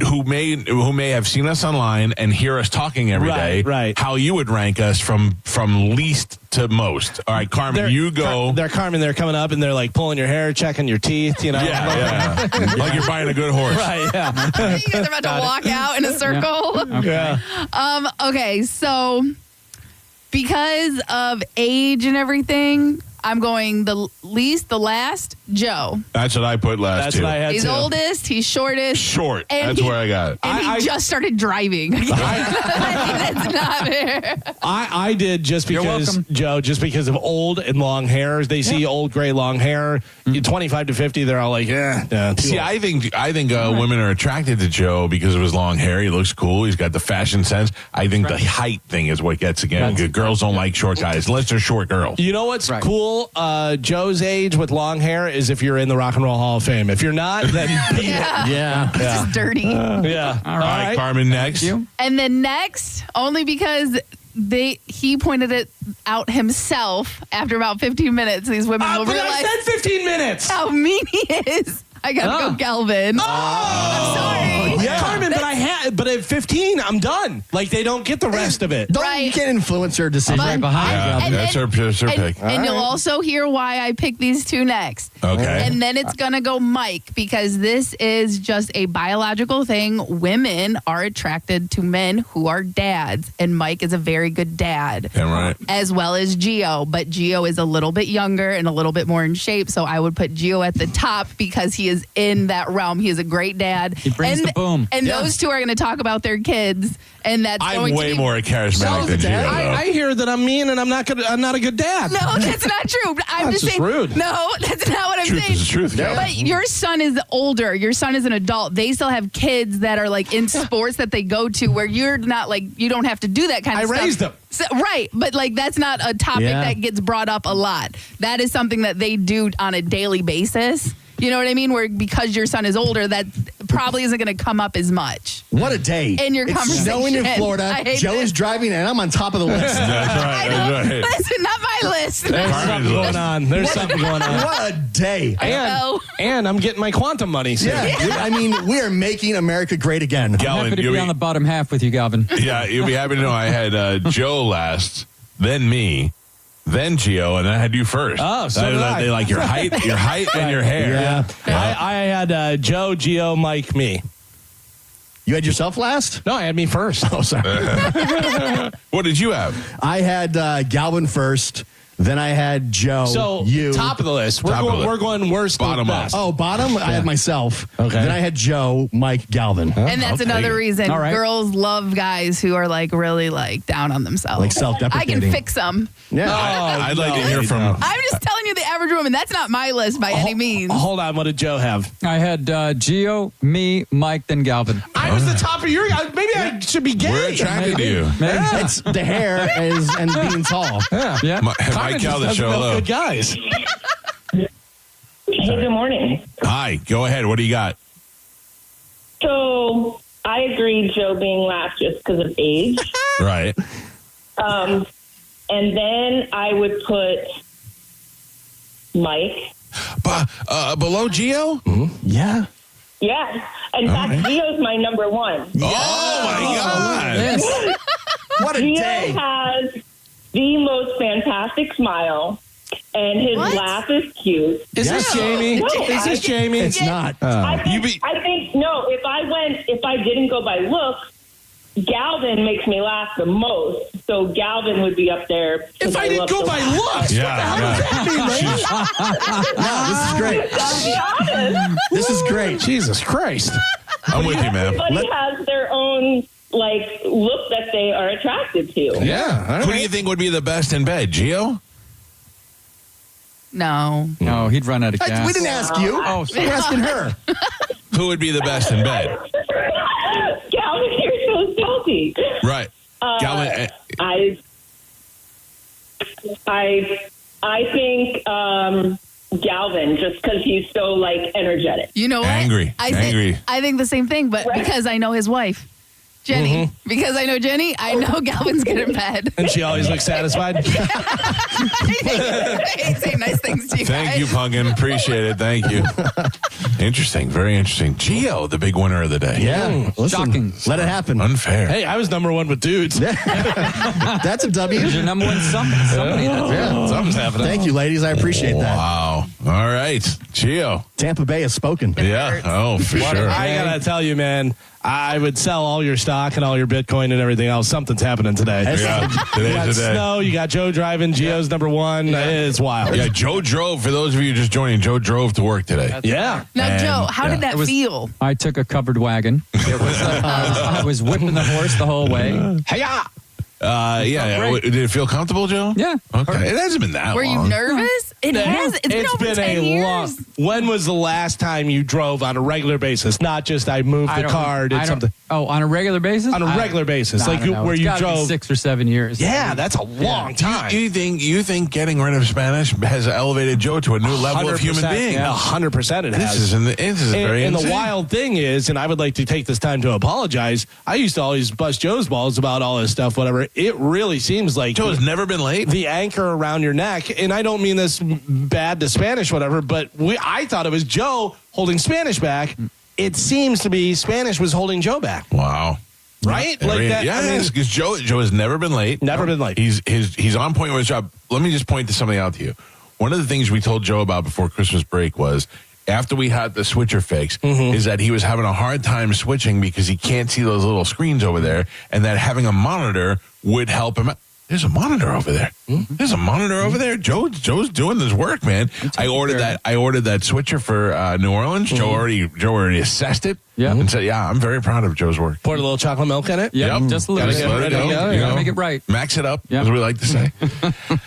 Speaker 1: who may have seen us online and hear us talking every day, how you would rank us from least to most. All right, Carmen, you go.
Speaker 4: They're coming up and they're like pulling your hair, checking your teeth, you know.
Speaker 1: Yeah. Like you're buying a good horse.
Speaker 4: Right, yeah.
Speaker 9: You guys are about to walk out in a circle.
Speaker 4: Yeah.
Speaker 9: Okay, so because of age and everything, I'm going the least, the last, Joe.
Speaker 1: That's what I put last.
Speaker 4: That's
Speaker 1: too.
Speaker 4: what I had.
Speaker 9: He's oldest. He's shortest.
Speaker 1: Short.
Speaker 9: And
Speaker 1: That's where I got it.
Speaker 9: And he just started driving. That's not fair.
Speaker 4: I did just
Speaker 2: You're
Speaker 4: because,
Speaker 2: welcome.
Speaker 4: Joe, just because of old and long hair. They see old, gray, long hair. 25 to 50, they're all like, yeah.
Speaker 1: See, I think women are attracted to Joe because of his long hair. He looks cool. He's got the fashion sense. I think the height thing is what gets again. Girls don't like short guys unless they're short girls.
Speaker 4: You know what's cool? Joe's age with long hair is if you're in the Rock and Roll Hall of Fame. If you're not, then
Speaker 9: Yeah. It's just dirty.
Speaker 4: yeah.
Speaker 1: All right, Carmen, next.
Speaker 9: And then next, only because he pointed it out himself after about 15 minutes, these women will
Speaker 4: But
Speaker 9: realize
Speaker 4: I said 15 minutes.
Speaker 9: how mean he is. I gotta go, Calvin. I'm sorry.
Speaker 4: Yeah. Carmen, but at 15, I'm done. Like, they don't get the rest of it.
Speaker 7: You can't influence her decision.
Speaker 9: But-
Speaker 1: Yeah, that's her pick.
Speaker 9: And you'll also hear why I picked these two next.
Speaker 1: Okay.
Speaker 9: And then it's going to go Mike, because this is just a biological thing. Women are attracted to men who are dads, and Mike is a very good dad.
Speaker 1: Yeah, right.
Speaker 9: As well as Gio, but Gio is a little bit younger and a little bit more in shape, so I would put Gio at the top because he is in that realm. He is a great dad.
Speaker 2: He brings the boom.
Speaker 9: And those two are going to talk about their kids, and that's
Speaker 1: I'm
Speaker 9: going
Speaker 1: way
Speaker 9: to be
Speaker 1: more charismatic than Gio.
Speaker 4: I hear that I'm mean and I'm not a good dad.
Speaker 9: No, that's not true. I'm
Speaker 4: That's
Speaker 9: just saying.
Speaker 4: rude.
Speaker 9: No, that's not what I'm
Speaker 1: Truth
Speaker 9: saying.
Speaker 1: is the truth, Calvin.
Speaker 9: But your son is older. Your son is an adult. They still have kids that are like in sports that they go to where you're not like, you don't have to do that kind of stuff.
Speaker 4: I raised them.
Speaker 9: So, right. But like, that's not a topic that gets brought up a lot. That is something that they do on a daily basis. You know what I mean? Where because your son is older, that probably isn't going to come up as much.
Speaker 7: What a day.
Speaker 9: In your
Speaker 7: it's
Speaker 9: conversation.
Speaker 7: snowing in Florida.
Speaker 9: I hate
Speaker 7: Joe
Speaker 9: this.
Speaker 7: is driving, and I'm on top of the list.
Speaker 1: That's right. That's right.
Speaker 9: Listen, not my list.
Speaker 4: There's
Speaker 1: Carmen's
Speaker 4: something going
Speaker 1: list.
Speaker 4: on. There's something going on.
Speaker 7: What a day.
Speaker 4: And I'm getting my quantum money soon.
Speaker 7: Yeah, I mean, we are making America great again.
Speaker 2: I'm happy to be on the bottom half with you, Galvin.
Speaker 1: Yeah, you'll be happy to know I had Joe last, then me, then Gio, and I had you first.
Speaker 4: Oh, so did I.
Speaker 1: They like your height and your hair.
Speaker 4: Yeah. I had Joe, Gio, Mike, me.
Speaker 7: You had yourself last?
Speaker 4: No, I had me first.
Speaker 7: Oh, sorry.
Speaker 1: What did you have?
Speaker 7: I had Galvin first. Then I had Joe.
Speaker 4: So
Speaker 7: you.
Speaker 4: top of the list. We're going worst
Speaker 1: Bottom
Speaker 4: to
Speaker 1: up.
Speaker 4: best.
Speaker 7: Oh, bottom? I had myself.
Speaker 4: Okay.
Speaker 7: Then I had Joe, Mike, Galvin.
Speaker 9: And that's
Speaker 1: Okay.
Speaker 9: another reason
Speaker 7: All right.
Speaker 9: girls love guys who are like really like down on themselves.
Speaker 7: Like self-deprecating.
Speaker 9: I can fix them.
Speaker 7: Yeah.
Speaker 1: I'd like to hear from.
Speaker 9: I'm just telling you the average woman. That's not my list by any means.
Speaker 4: Hold on. What did Joe have?
Speaker 2: I had Gio, me, Mike, then Galvin.
Speaker 4: I was the top of your. Maybe I should be gay.
Speaker 1: We're attracted to you.
Speaker 7: It's the hair and being tall.
Speaker 2: Yeah.
Speaker 1: Mike Calta, show hello.
Speaker 4: Good guys.
Speaker 10: Hey, good morning.
Speaker 1: Hi, go ahead. What do you got?
Speaker 10: So I agree, Joe being last just because of age.
Speaker 1: Right.
Speaker 10: And then I would put Mike.
Speaker 1: Below Gio?
Speaker 7: Yeah.
Speaker 10: Yeah. In fact, Gio's my number one.
Speaker 1: Oh, my God.
Speaker 7: What a
Speaker 10: Gio
Speaker 7: day.
Speaker 10: has the most fantastic smile, and his laugh is cute.
Speaker 4: Is this Jamie?
Speaker 10: No,
Speaker 4: Is this Jamie?
Speaker 7: It's not.
Speaker 10: I think no. If I didn't go by looks, Galvin makes me laugh the most. So Galvin would be up there.
Speaker 4: If I didn't go by looks,
Speaker 7: This is great.
Speaker 4: Jesus Christ.
Speaker 1: I'm with you, man.
Speaker 10: Everybody has their own look that they are attracted to.
Speaker 1: Yeah. Who do you think would be the best in bed, Gio?
Speaker 9: No.
Speaker 2: No, he'd run out of gas.
Speaker 7: We didn't ask you.
Speaker 2: Oh, sorry.
Speaker 7: We're asking her.
Speaker 1: Who would be the best in bed?
Speaker 10: Galvin, you're so salty.
Speaker 1: Right. Galvin,
Speaker 10: I think Galvin, just because he's so energetic.
Speaker 9: You know what?
Speaker 1: Angry.
Speaker 9: I think the same thing, but because I know his wife, Jenny. Because I know Jenny, I know Galvin's good in bed.
Speaker 4: And she always looks satisfied.
Speaker 9: I say nice things to you
Speaker 1: Thank
Speaker 9: guys.
Speaker 1: you, Punkin. Appreciate it. Thank you. Interesting. Very interesting. Gio, the big winner of the day.
Speaker 7: Yeah. Listen,
Speaker 2: Shocking.
Speaker 7: Let it happen.
Speaker 1: Unfair.
Speaker 4: Hey, I was number one with dudes.
Speaker 7: That's a W.
Speaker 2: You're number one somebody.
Speaker 4: Yeah, something's happening.
Speaker 7: Thank you, ladies. I appreciate that.
Speaker 1: Wow. All right. Gio.
Speaker 7: Tampa Bay has spoken.
Speaker 1: Yeah. Oh, for sure.
Speaker 4: I gotta tell you, man, I would sell all your stock and all your Bitcoin and everything else. Something's happening today.
Speaker 1: Yeah,
Speaker 4: you
Speaker 1: today's
Speaker 4: got
Speaker 1: the day.
Speaker 4: snow, you got Joe driving, Gio's number one. It's wild.
Speaker 1: Yeah, Joe drove. For those of you just joining, Joe drove to work today.
Speaker 4: Yeah.
Speaker 9: Now,
Speaker 1: And,
Speaker 9: Joe, how did that feel?
Speaker 2: I took a covered wagon. It was, I was whipping the horse the whole way.
Speaker 1: Hey-ya! Did it feel comfortable, Joe?
Speaker 2: Yeah.
Speaker 1: Okay. It hasn't been that
Speaker 9: Were
Speaker 1: long.
Speaker 9: you nervous? It's been over 10 years.
Speaker 4: When was the last time you drove on a regular basis? Not just I moved the car, did something.
Speaker 2: Oh, on a regular basis?
Speaker 4: On a regular basis,
Speaker 2: I
Speaker 4: like
Speaker 2: don't know.
Speaker 4: where
Speaker 2: It's
Speaker 4: you
Speaker 2: gotta be
Speaker 4: drove
Speaker 2: 6 or 7 years.
Speaker 4: Yeah, that's a long time.
Speaker 1: You think getting rid of Spanish has elevated Joe to a new level of human
Speaker 4: 100%,
Speaker 1: being?
Speaker 4: yeah, 100% it has.
Speaker 1: This is very
Speaker 4: and the
Speaker 1: insane.
Speaker 4: wild thing is, and I would like to take this time to apologize, I used to always bust Joe's balls about all this stuff, whatever. It really seems like
Speaker 1: Joe has never been late.
Speaker 4: The anchor around your neck, and I don't mean this bad to Spanish, whatever, but I thought it was Joe holding Spanish back. It seems to be Spanish was holding Joe back.
Speaker 1: Wow.
Speaker 4: Right? Like that.
Speaker 1: Yeah,
Speaker 4: I mean,
Speaker 1: because Joe has never been late.
Speaker 4: Never been late.
Speaker 1: He's on point with his job. Let me just point something out to you. One of the things we told Joe about before Christmas break was after we had the switcher fix, is that he was having a hard time switching because he can't see those little screens over there, and that having a monitor would help him out. There's a monitor over there. There's a monitor over there. Joe's doing this work, man. I ordered that switcher for New Orleans. Joe already assessed it.
Speaker 2: Yeah.
Speaker 1: And said, yeah, I'm very proud of Joe's work.
Speaker 4: Poured a little chocolate milk in it.
Speaker 2: Yep, just a little bit.
Speaker 1: Let it go.
Speaker 2: You gotta make it right.
Speaker 1: Max it up, as we like to say.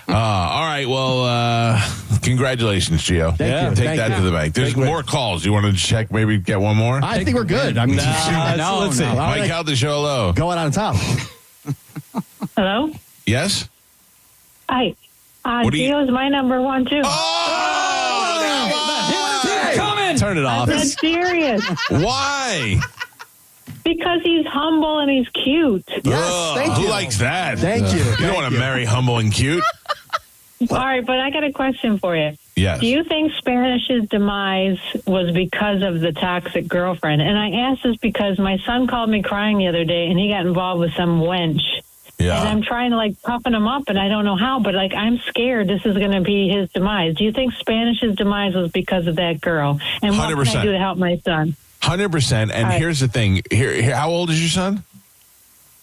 Speaker 1: All right. Well, congratulations, Gio.
Speaker 7: Thank you.
Speaker 1: Take
Speaker 7: Thank
Speaker 1: that
Speaker 7: you.
Speaker 1: to the bank. There's more calls. You want to check? Maybe get one more.
Speaker 7: I think we're good. I mean,
Speaker 1: let's see. Mike Calta, show hello.
Speaker 7: Going on top.
Speaker 10: Hello?
Speaker 1: Yes.
Speaker 10: Hi.
Speaker 1: What do you-
Speaker 10: Gio's my number one, too.
Speaker 4: Turn it off.
Speaker 10: I'm serious.
Speaker 1: Why?
Speaker 10: Because he's humble and he's cute.
Speaker 1: Who likes that?
Speaker 7: Thank you.
Speaker 1: You don't want to marry humble and cute.
Speaker 10: All right, but I got a question for you.
Speaker 1: Yes.
Speaker 10: Do you think Spanish's demise was because of the toxic girlfriend? And I ask this because my son called me crying the other day, and he got involved with some wench.
Speaker 1: Yeah.
Speaker 10: And I'm trying to toughen him up, and I don't know how, but I'm scared this is going to be his demise. Do you think Spanish's demise was because of that girl? And what can
Speaker 1: 100%.
Speaker 10: I do to help my son?
Speaker 1: 100%. And
Speaker 10: All right.
Speaker 1: here's the thing. Here, how old is your son?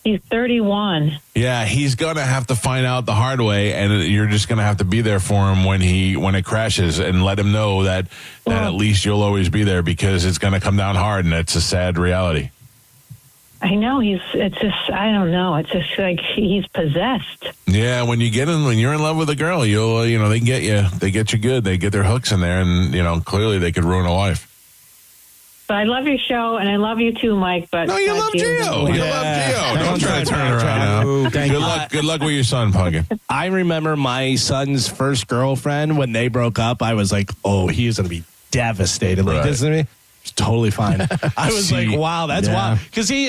Speaker 10: He's 31.
Speaker 1: Yeah, he's gonna have to find out the hard way, and you're just gonna have to be there for him when it crashes, and let him know that at least you'll always be there, because it's gonna come down hard, and it's a sad reality.
Speaker 10: I know I don't know. It's just like he's possessed.
Speaker 1: Yeah, when you're in love with a girl, they get you good. They get their hooks in there, and clearly they could ruin a life.
Speaker 10: But I love your show, and I love you too, Mike. But
Speaker 1: No, you love Gio. You love Gio. Don't try to turn it around now. Good luck with your son, Pumpkin.
Speaker 4: I remember my son's first girlfriend when they broke up. I was like, oh, he's going to be devastated. Like, this is me. It's totally fine. I was like, wow, that's wild. Because he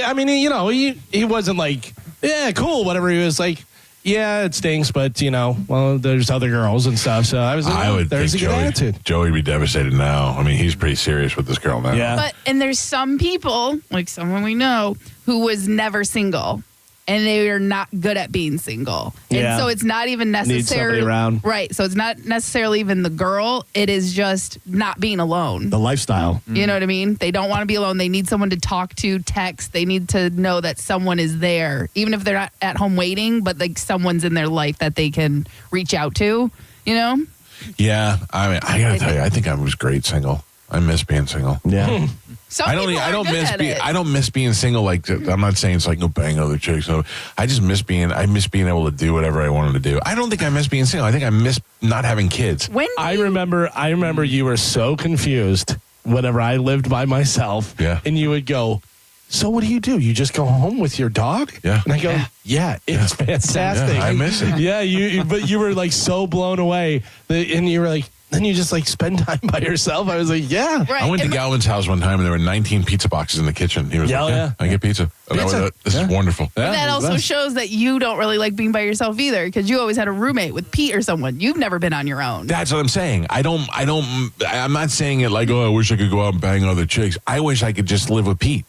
Speaker 4: wasn't like, yeah, cool, whatever. He was like, yeah, it stinks, but there's other girls and stuff. So I was like, there's a good attitude.
Speaker 1: Joey would be devastated now. I mean, he's pretty serious with this girl now.
Speaker 4: Yeah.
Speaker 9: And there's some people, like someone we know, who was never single, and they are not good at being single.
Speaker 4: Yeah.
Speaker 9: And so it's not even necessarily
Speaker 4: Need somebody around.
Speaker 9: Right. So it's not necessarily even the girl. It is just not being alone.
Speaker 7: The lifestyle.
Speaker 9: You know what I mean? They don't want to be alone. They need someone to talk to, text. They need to know that someone is there, even if they're not at home waiting, but like someone's in their life that they can reach out to,
Speaker 1: Yeah. I mean, I gotta tell you, I think I was great single. I miss being single.
Speaker 7: Yeah.
Speaker 9: Some people are good at it.
Speaker 1: I don't miss being single. Like, I'm not saying it's like no bang other chicks. No, I just miss being able to do whatever I wanted to do. I don't think I miss being single. I think I miss not having kids.
Speaker 4: I remember you were so confused whenever I lived by myself.
Speaker 1: Yeah.
Speaker 4: And you would go, so what do? You just go home with your dog?
Speaker 1: Yeah.
Speaker 4: And I go, yeah, it's fantastic.
Speaker 1: Yeah, I miss it.
Speaker 4: Yeah, but you were like so blown away. And you were like, then you just like spend time by yourself. I was like, yeah.
Speaker 9: Right.
Speaker 1: I went to Galvin's house one time, and there were 19 pizza boxes in the kitchen. He was like, yeah, I get pizza. This is wonderful.
Speaker 9: But that also shows that you don't really like being by yourself either, because you always had a roommate with Pete or someone. You've never been on your own.
Speaker 1: That's what I'm saying. I'm not saying it like, oh, I wish I could go out and bang other chicks. I wish I could just live with Pete.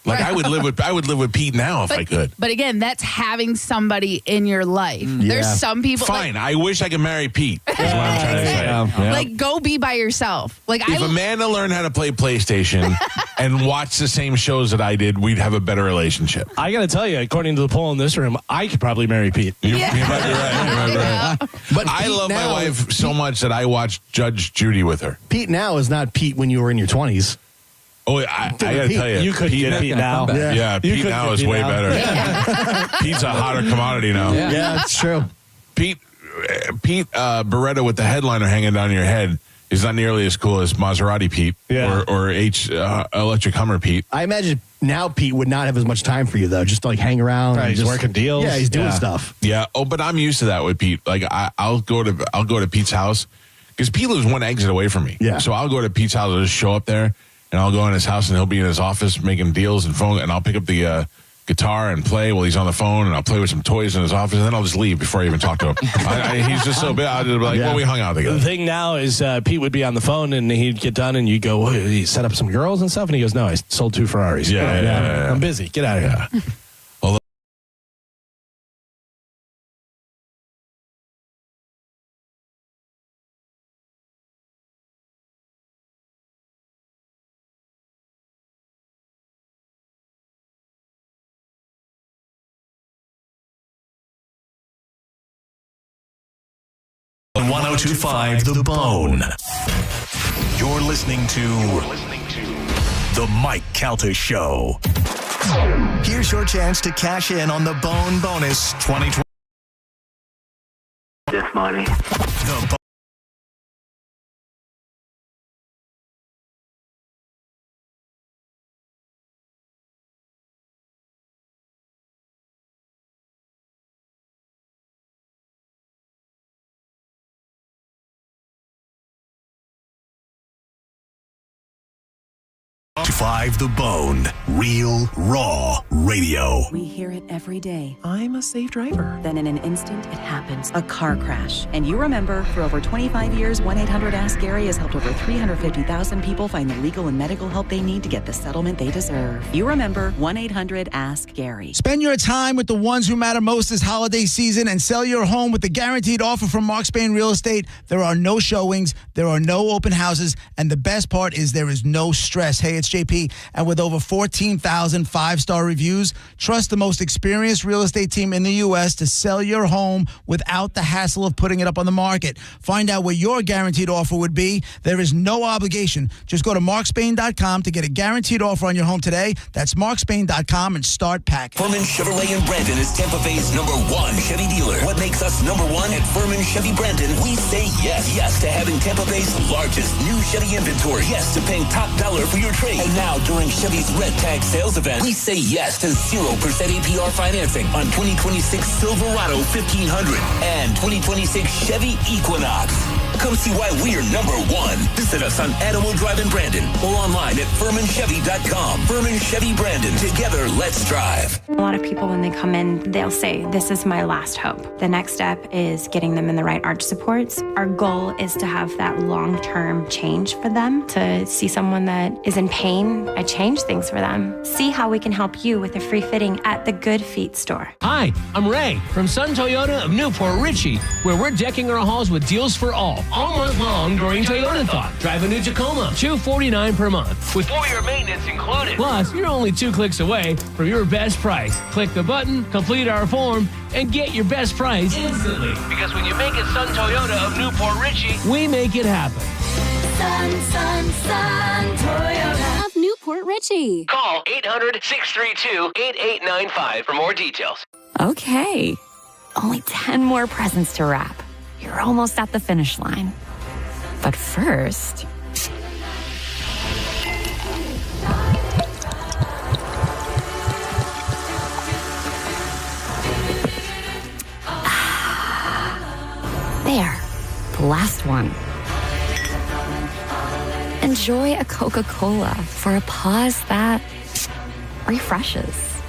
Speaker 1: Like I would live with Pete now if I could.
Speaker 9: But again, that's having somebody in your life. There's some people.
Speaker 1: Fine. I wish I could marry Pete. Is what I'm trying to say.
Speaker 9: Yeah. Like, go be by yourself. Like,
Speaker 1: if Amanda learned how to play PlayStation and watch the same shows that I did, we'd have a better relationship.
Speaker 4: I got to tell you, according to the poll in this room, I could probably marry Pete.
Speaker 1: You might be right. But I love my wife so much that I watched Judge Judy with her.
Speaker 7: Pete now is not Pete when you were in your 20s.
Speaker 1: Oh, I got to tell you.
Speaker 4: You could get Pete now.
Speaker 1: Yeah, Pete now is way better. Pete's a hotter commodity now.
Speaker 7: Yeah, that's true.
Speaker 1: Pete Beretta with the headliner hanging down your head is not nearly as cool as Maserati Pete or Electric Hummer Pete.
Speaker 7: I imagine now Pete would not have as much time for you, though, just to like hang around.
Speaker 4: Right, he's working deals.
Speaker 7: Yeah, he's doing stuff.
Speaker 1: Yeah. Oh, but I'm used to that with Pete. Like I'll go to Pete's house because Pete lives one exit away from me.
Speaker 7: Yeah.
Speaker 1: So I'll go to Pete's house and just show up there, and I'll go in his house and he'll be in his office making deals and phone, and I'll pick up the guitar and play while he's on the phone, and I'll play with some toys in his office, and then I'll just leave before I even talk to him. He's just so big. I'll just be like, well, we hung out together.
Speaker 4: The thing now is Pete would be on the phone, and he'd get done, and you go, well, you set up some girls and stuff? And he goes, no, I sold 2 Ferraris.
Speaker 1: Yeah.
Speaker 4: I'm busy. Get out of here.
Speaker 1: Although,
Speaker 6: On 102.5 The Bone. You're listening to The Mike Calta Show. Here's your chance to cash in on the Bone Bonus 2020.
Speaker 11: This money.
Speaker 6: The Five The Bone, real, raw radio.
Speaker 12: We hear it every day. I'm a safe driver. Then in an instant, it happens. A car crash. And you remember, for over 25 years, 1-800-ASK-GARY has helped over 350,000 people find the legal and medical help they need to get the settlement they deserve. You remember 1-800-ASK-GARY.
Speaker 15: Spend your time with the ones who matter most this holiday season and sell your home with the guaranteed offer from Mark Spain Real Estate. There are no showings, there are no open houses, and the best part is there is no stress. Hey, it's JP. And with over 14,000 5-star reviews, trust the most experienced real estate team in the U.S. to sell your home without the hassle of putting it up on the market. Find out what your guaranteed offer would be. There is no obligation. Just go to markspain.com to get a guaranteed offer on your home today. That's markspain.com and start packing.
Speaker 3: Furman Chevrolet in Brandon is Tampa Bay's #1 Chevy dealer. What makes us #1 at Furman Chevy Brandon? We say yes. Yes to having Tampa Bay's largest new Chevy inventory. Yes to paying top dollar for your trade. And now during Chevy's Red Tag sales event, we say yes to 0% APR financing on 2026 Silverado 1500 and 2026 Chevy Equinox. Come see why we're #1. Visit us on Animal Drive in Brandon or online at FurmanChevy.com. Furman Chevy Brandon. Together, let's drive.
Speaker 17: A lot of people, when they come in, they'll say, this is my last hope. The next step is getting them in the right arch supports. Our goal is to have that long-term change for them, to see someone that is in pain. I change things for them. See how we can help you with a free fitting at the Good Feet store.
Speaker 24: Hi, I'm Ray from Sun Toyota of Newport Richey, where we're decking our halls with deals for all month long during Toyotathon. Drive a new Tacoma, $249 per month, with 4-year maintenance included. Plus, you're only 2 clicks away from your best price. Click the button, complete our form, and get your best price instantly. Because when you make it Sun Toyota of Newport Richey, we make it happen.
Speaker 18: Sun Toyota of Newport Richey.
Speaker 24: Call 800-632-8895 for more details.
Speaker 8: Okay, only 10 more presents to wrap. You're almost at the finish line. But first... There, the last one. Enjoy a Coca-Cola for a pause that refreshes.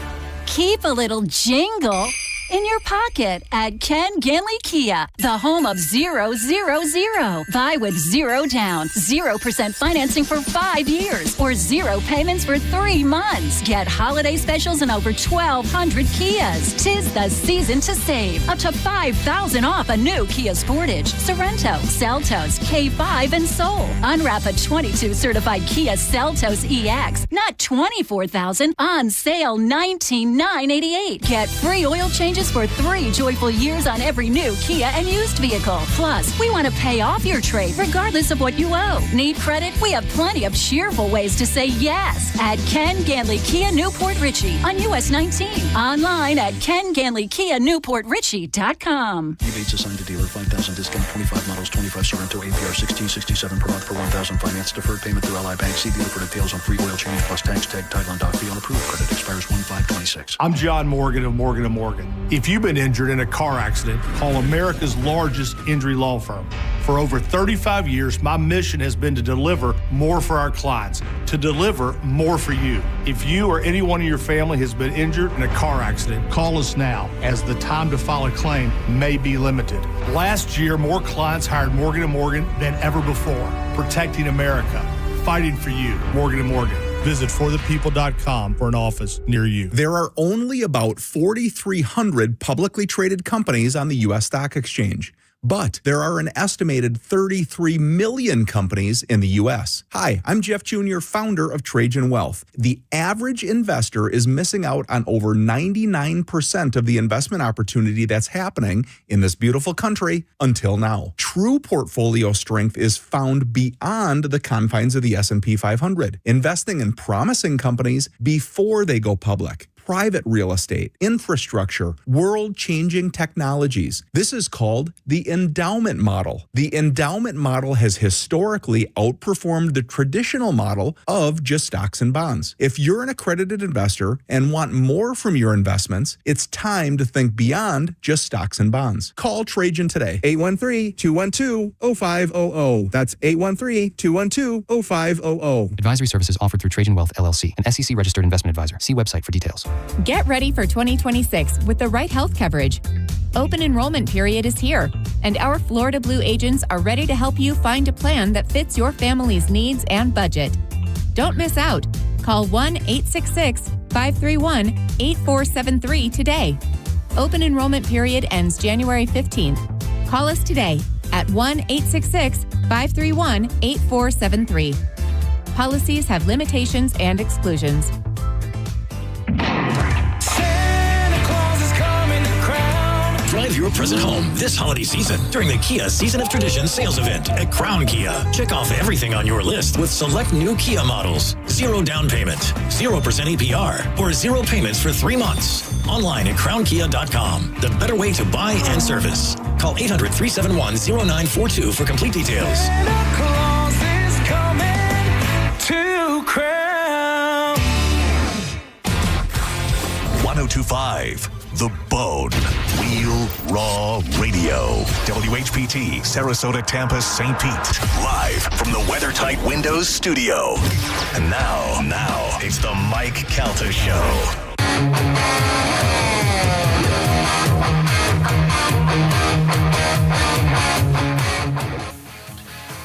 Speaker 18: Keep a little jingle
Speaker 5: in your pocket at Ken Ganley Kia, the home of 000. Buy with 0 down, 0% financing for 5 years, or 0 payments for 3 months. Get holiday specials in over 1,200 Kias. 'Tis the season to save. Up to $5,000 off a new Kia Sportage, Sorento, Seltos, K5, and Soul. Unwrap a 22 certified Kia Seltos EX, not $24,000, on sale $19,988. Get free oil changes for 3 joyful years on every new Kia and used vehicle. Plus, we want to pay off your trade regardless of what you owe. Need credit? We have plenty of cheerful ways to say yes at Ken Ganley Kia Newport Richie on US 19. Online at KenGanleyKia NewportRichie.com.
Speaker 11: Rebates assigned to dealer, 5,000 discount, 25 models, 25 Sorrento, APR 1667 per month for 1,000 finance, deferred payment through LI Bank. See dealer for details on free oil change plus tax, tag, title, and doc fee on approved credit. Expires 1/5/26.
Speaker 19: I'm John Morgan of Morgan & Morgan. If you've been injured in a car accident, call America's largest injury law firm. For over 35 years, my mission has been to deliver more for our clients, to deliver more for you. If you or anyone in your family has been injured in a car accident, call us now, as the time to file a claim may be limited. Last year, more clients hired Morgan & Morgan than ever before, protecting America, fighting for you. Morgan & Morgan. Visit forthepeople.com for an office near you.
Speaker 20: There are only about 4,300 publicly traded companies on the U.S. Stock Exchange. But there are an estimated 33 million companies in the U.S. Hi, I'm Jeff Jr., founder of Trajan Wealth. The average investor is missing out on over 99% of the investment opportunity that's happening in this beautiful country until now. True portfolio strength is found beyond the confines of the S&P 500, investing in promising companies before they go public. Private real estate, infrastructure, world-changing technologies. This is called the endowment model. The endowment model has historically outperformed the traditional model of just stocks and bonds. If you're an accredited investor and want more from your investments, it's time to think beyond just stocks and bonds. Call Trajan today, 813-212-0500. That's 813-212-0500.
Speaker 21: Advisory services offered through Trajan Wealth, LLC, an SEC-registered investment advisor. See website for details.
Speaker 22: Get ready for 2026 with the right health coverage. Open enrollment period is here, and our Florida Blue agents are ready to help you find a plan that fits your family's needs and budget. Don't miss out. Call 1-866-531-8473 today. Open enrollment period ends January 15th. Call us today at 1-866-531-8473. Policies have limitations and exclusions.
Speaker 27: Drive your present home this holiday season during the Kia Season of Tradition sales event at Crown Kia. Check off everything on your list with select new Kia models. 0 down payment, 0% APR, or 0 payments for 3 months. Online at crownkia.com. The better way to buy and service. Call 800-371-0942 for complete details.
Speaker 28: Santa Claus is coming to Crown.
Speaker 6: 1025 The Bone. Real Raw Radio. WHPT, Sarasota, Tampa, St. Pete. Live from the WeatherTight Windows studio. And now, it's the Mike Calta Show.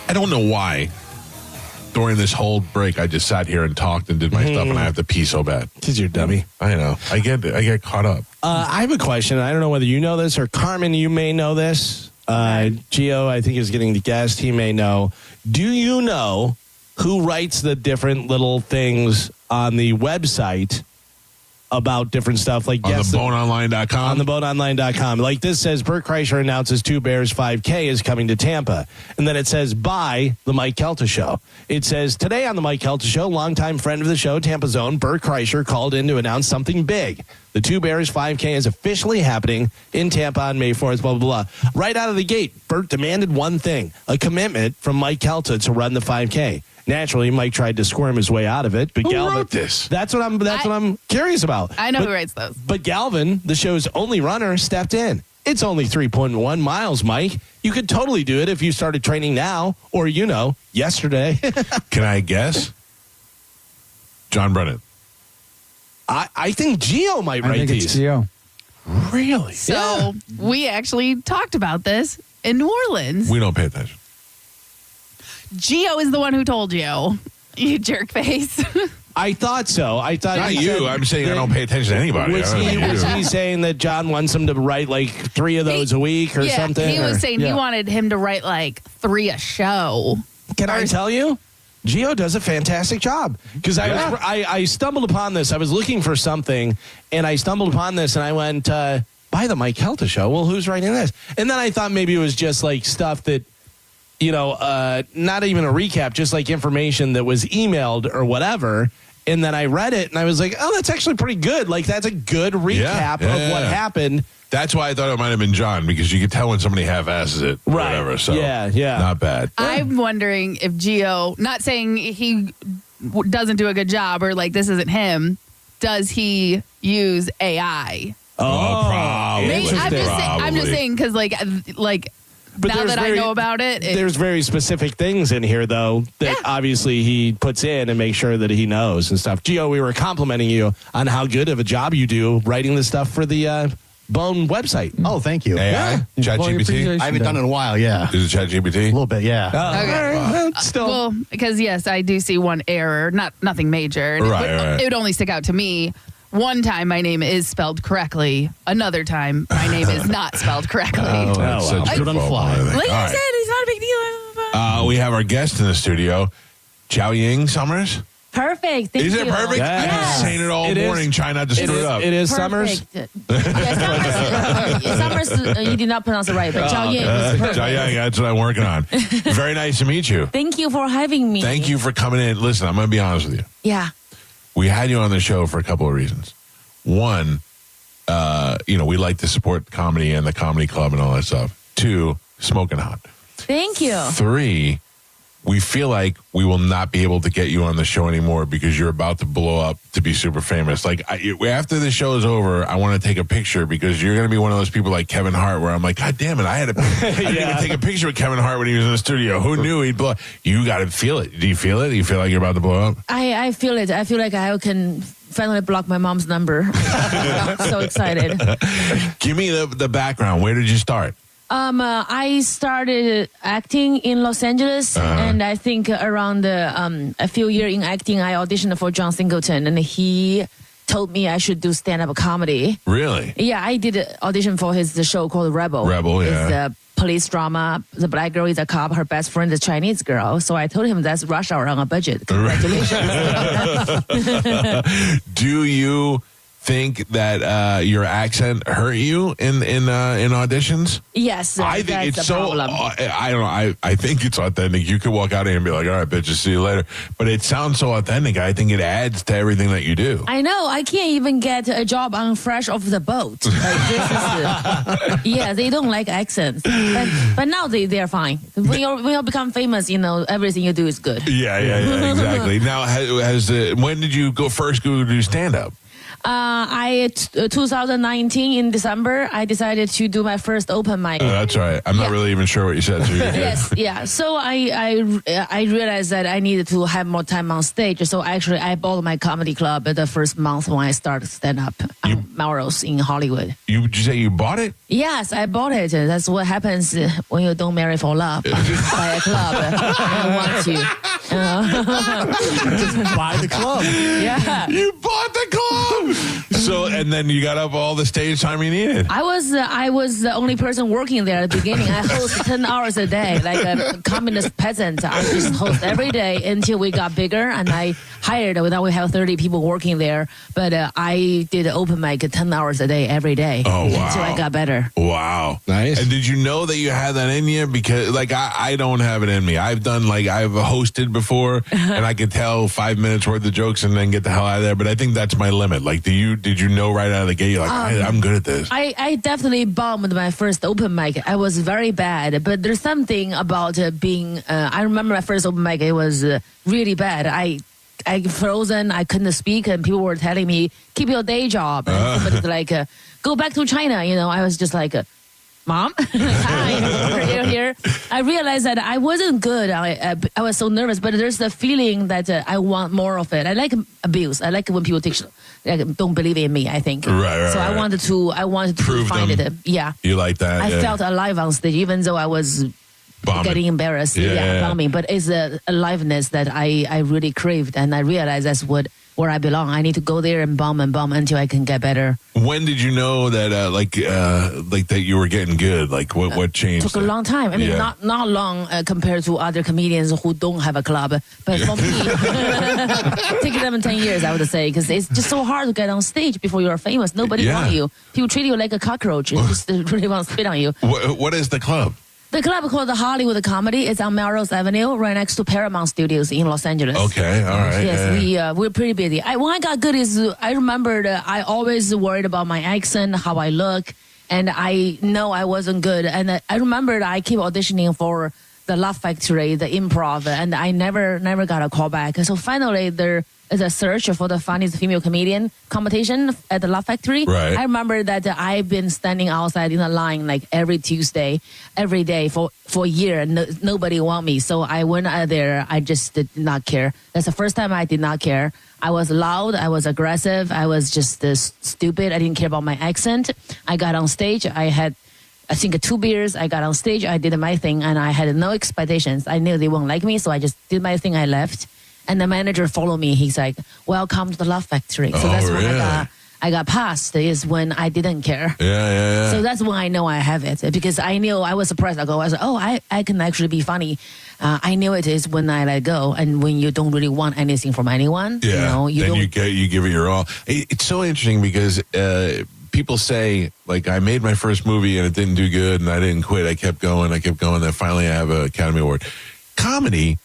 Speaker 1: I don't know why. During this whole break, I just sat here and talked and did my stuff, and I have to pee so bad.
Speaker 4: Because you're a dummy.
Speaker 1: I know. I get caught up.
Speaker 4: I have a question. I don't know whether you know this or Carmen, you may know this. Gio, I think, is getting the guest. He may know. Do you know who writes the different little things on the website about different stuff? Like
Speaker 1: on the boneonline.com?
Speaker 4: On the boneonline.com. Like this says, Bert Kreischer announces 2 Bears 5K is coming to Tampa. And then it says, by the Mike Calta Show. It says, today on the Mike Calta Show, longtime friend of the show, Tampa's own Bert Kreischer, called in to announce something big. The 2 Bears 5K is officially happening in Tampa on May 4th, blah, blah, blah. Right out of the gate, Bert demanded one thing, a commitment from Mike Calta to run the 5K. Naturally, Mike tried to squirm his way out of it. But
Speaker 1: Who
Speaker 4: Galvin,
Speaker 1: wrote this?
Speaker 4: That's what I'm curious about.
Speaker 9: I know who writes those.
Speaker 4: But Galvin, the show's only runner, stepped in. It's only 3.1 miles, Mike. You could totally do it if you started training now or, yesterday.
Speaker 1: Can I guess? John Brennan.
Speaker 4: I think Gio might write these.
Speaker 2: It's Gio.
Speaker 1: Really?
Speaker 9: So we actually talked about this in New Orleans.
Speaker 1: We don't pay attention.
Speaker 9: Gio is the one who told you, you jerk face.
Speaker 4: I thought so. I thought
Speaker 1: Not
Speaker 4: he
Speaker 1: you.
Speaker 4: said
Speaker 1: I'm saying I
Speaker 4: that-
Speaker 1: don't pay attention to anybody.
Speaker 4: Was
Speaker 1: I don't
Speaker 4: he,
Speaker 1: know
Speaker 4: was
Speaker 1: you.
Speaker 4: he saying that John wants him to write like 3 of those a week or something?
Speaker 9: He was
Speaker 4: or-
Speaker 9: saying he wanted him to write like 3 a show.
Speaker 4: Can I tell you? Gio does a fantastic job because I stumbled upon this. I was looking for something and I stumbled upon this and I went, by the Mike Calta show. Well, who's writing this? And then I thought maybe it was just like stuff that, not even a recap, just like information that was emailed or whatever. And then I read it and I was like, oh, that's actually pretty good. Like, that's a good recap of what happened.
Speaker 1: That's why I thought it might have been John, because you could tell when somebody half-asses it or whatever. So
Speaker 4: yeah.
Speaker 1: Not bad.
Speaker 9: I'm wondering if Gio, not saying he doesn't do a good job or like this isn't him, does he use AI?
Speaker 1: Probably.
Speaker 9: Maybe, I'm just saying because like
Speaker 4: But
Speaker 9: now
Speaker 4: there's
Speaker 9: that I know about it,
Speaker 4: there's very specific things in here, though, that obviously he puts in and makes sure that he knows and stuff. Gio, we were complimenting you on how good of a job you do writing the stuff for the Bone website.
Speaker 7: Oh, thank you.
Speaker 1: AI? ChatGPT?
Speaker 7: I haven't done it in a while, yeah.
Speaker 1: Is it ChatGPT?
Speaker 7: A little bit, yeah.
Speaker 4: Still.
Speaker 9: well, because yes, I do see one error, nothing major. And
Speaker 1: Right.
Speaker 9: It would only stick out to me. One time my name is spelled correctly. Another time my name is not spelled correctly.
Speaker 1: That's such
Speaker 7: I'll do it on the fly.
Speaker 1: football, I think.
Speaker 9: Like
Speaker 1: All
Speaker 9: I
Speaker 1: right.
Speaker 9: said, it's not a big deal.
Speaker 1: We have our guest in the studio, Chow Ying Summers.
Speaker 10: Perfect. Thank
Speaker 1: Is
Speaker 10: you.
Speaker 1: it perfect? I've been
Speaker 10: Yes.
Speaker 1: saying it all
Speaker 4: It is.
Speaker 1: morning, trying not to screw it up.
Speaker 4: It is Summers.
Speaker 10: Perfect. Summers, you did not pronounce it right, but Zhao Ying is perfect.
Speaker 1: Chow Ying, that's what I'm working on. Very nice to meet you.
Speaker 10: Thank you for having me.
Speaker 1: Thank you for coming in. Listen, I'm going to be honest with you.
Speaker 10: Yeah.
Speaker 1: We had you on the show for a couple of reasons. One, we like to support comedy and the comedy club and all that stuff. 2, smoking hot.
Speaker 10: Thank you.
Speaker 1: 3, we feel like we will not be able to get you on the show anymore because you're about to blow up to be super famous. Like, after the show is over, I want to take a picture because you're going to be one of those people like Kevin Hart where I'm like, God damn it, I didn't even take a picture with Kevin Hart when he was in the studio. Who knew he'd blow up? You got to feel it. Do you feel it? Do you feel like you're about to blow up?
Speaker 10: I feel it. I feel like I can finally block my mom's number. So excited.
Speaker 1: Give me the background. Where did you start?
Speaker 10: I started acting in Los Angeles, and I think around a few years in acting, I auditioned for John Singleton, and he told me I should do stand-up comedy.
Speaker 1: Really?
Speaker 10: Yeah, I did an audition for his the show called Rebel.
Speaker 1: Rebel, yeah.
Speaker 10: It's a police drama. The black girl is a cop. Her best friend is a Chinese girl. So I told him that's Rush Hour on a budget. Congratulations.
Speaker 1: Do you think that your accent hurt you in auditions?
Speaker 10: Yes,
Speaker 1: I think
Speaker 10: that's
Speaker 1: it's
Speaker 10: a
Speaker 1: so.
Speaker 10: problem.
Speaker 1: I don't know. I think it's authentic. You could walk out here and be like, "All right, bitches, see you later." But it sounds so authentic. I think it adds to everything that you do.
Speaker 10: I know. I can't even get a job on Fresh Off the Boat. Like, this is, yeah, they don't like accents. But now they're fine. When you become famous, everything you do is good.
Speaker 1: Yeah, exactly. Now, when did you first go do stand up?
Speaker 10: 2019 in December, I decided to do my first open mic.
Speaker 1: That's right. I'm not really even sure what you said. So you're good.
Speaker 10: Yes, yeah. So I realized that I needed to have more time on stage. So actually, I bought my comedy club the first month when I started stand up on Melrose in Hollywood.
Speaker 1: Did you say you bought it?
Speaker 10: Yes, I bought it. That's what happens when you don't marry for love. Buy a club. I want to.
Speaker 7: Just buy the club.
Speaker 10: Yeah.
Speaker 1: You bought the club. So, and then you got up all the stage time you needed.
Speaker 10: I was the only person working there at the beginning. I host 10 hours a day, like a communist peasant. I just host every day until we got bigger, and I hired. Now we have 30 people working there, but I did open mic 10 hours a day every day.
Speaker 1: Oh wow!
Speaker 10: Until I got better.
Speaker 1: Wow, nice. And did you know that you had that in you? Because I don't have it in me. I've hosted before, and I could tell 5 minutes worth of jokes and then get the hell out of there. But I think that's my limit. Like, did you know right out of the gate? You're like, I'm good at this.
Speaker 10: I definitely bombed my first open mic. I was very bad, but there's something about being. I remember my first open mic. It was really bad. I frozen. I couldn't speak, and people were telling me, "Keep your day job." And somebody's like, "Go back to China." I was just like, "Mom, hi, you're here." I realized that I wasn't good. I was so nervous, but there's the feeling that I want more of it. I like abuse. I like when people don't believe in me, I think.
Speaker 1: Right.
Speaker 10: So I wanted to
Speaker 1: prove
Speaker 10: find
Speaker 1: them.
Speaker 10: it. Yeah.
Speaker 1: You like that?
Speaker 10: I felt alive on stage, even though I was getting embarrassed. Bombing. But it's a aliveness that I really craved, and I realized that's where I belong. I need to go there and bomb until I can get better.
Speaker 1: When did you know that, that you were getting good? Like, what changed?
Speaker 10: It took a long time. I mean, not long compared to other comedians who don't have a club. But for me, take them 10 years, I would say, because it's just so hard to get on stage before you're famous. Nobody wants you. People treat you like a cockroach. They just really want to spit on you.
Speaker 1: What is the club?
Speaker 10: The club called the Hollywood Comedy. It's on Melrose Avenue, right next to Paramount Studios in Los Angeles.
Speaker 1: Okay, all right.
Speaker 10: Yes, we're pretty busy. When I got good is I remembered I always worried about my accent, how I look, and I know I wasn't good. And I remembered I keep auditioning for the Laugh Factory, the improv, and I never got a call back. So finally there is a search for the funniest female comedian competition at the Laugh Factory.
Speaker 1: Right.
Speaker 10: I remember that I've been standing outside in a line like every Tuesday, every day for a year, and nobody want me. So I went out there. I just did not care. That's the first time I did not care. I was loud. I was aggressive. I was just stupid. I didn't care about my accent. I got on stage. I had, I think, 2 beers. I got on stage. I did my thing, and I had no expectations. I knew they won't like me, so I just did my thing. I left. And the manager followed me. He's like, "Welcome to the Laugh Factory." So that's when I got passed. Is when I didn't care.
Speaker 1: Yeah.
Speaker 10: So that's when I know I have it, because I knew I was surprised. I was like, "Oh, I can actually be funny." I knew it is when I let go, and when you don't really want anything from anyone.
Speaker 1: Yeah.
Speaker 10: You
Speaker 1: give it your all. It's so interesting because people say, like, I made my first movie and it didn't do good, and I didn't quit. I kept going. Then finally I have an Academy Award. Comedy.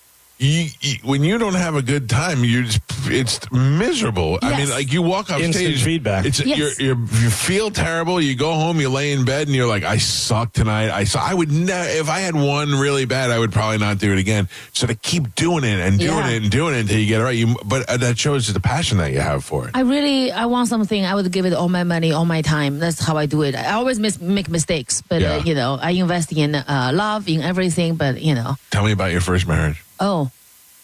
Speaker 1: When you don't have a good time, it's miserable.
Speaker 10: Yes.
Speaker 1: I mean, like, you walk off
Speaker 4: Instant
Speaker 1: stage,
Speaker 4: feedback.
Speaker 1: You feel terrible. You go home, you lay in bed, and you're like, I suck tonight. I would never. If I had one really bad, I would probably not do it again. So to keep doing it and doing it and doing it until you get it right. But that shows the passion that you have for it.
Speaker 10: I want something. I would give it all my money, all my time. That's how I do it. I always make mistakes, but I invest in love, in everything. But
Speaker 1: Tell me about your first marriage.
Speaker 10: Oh,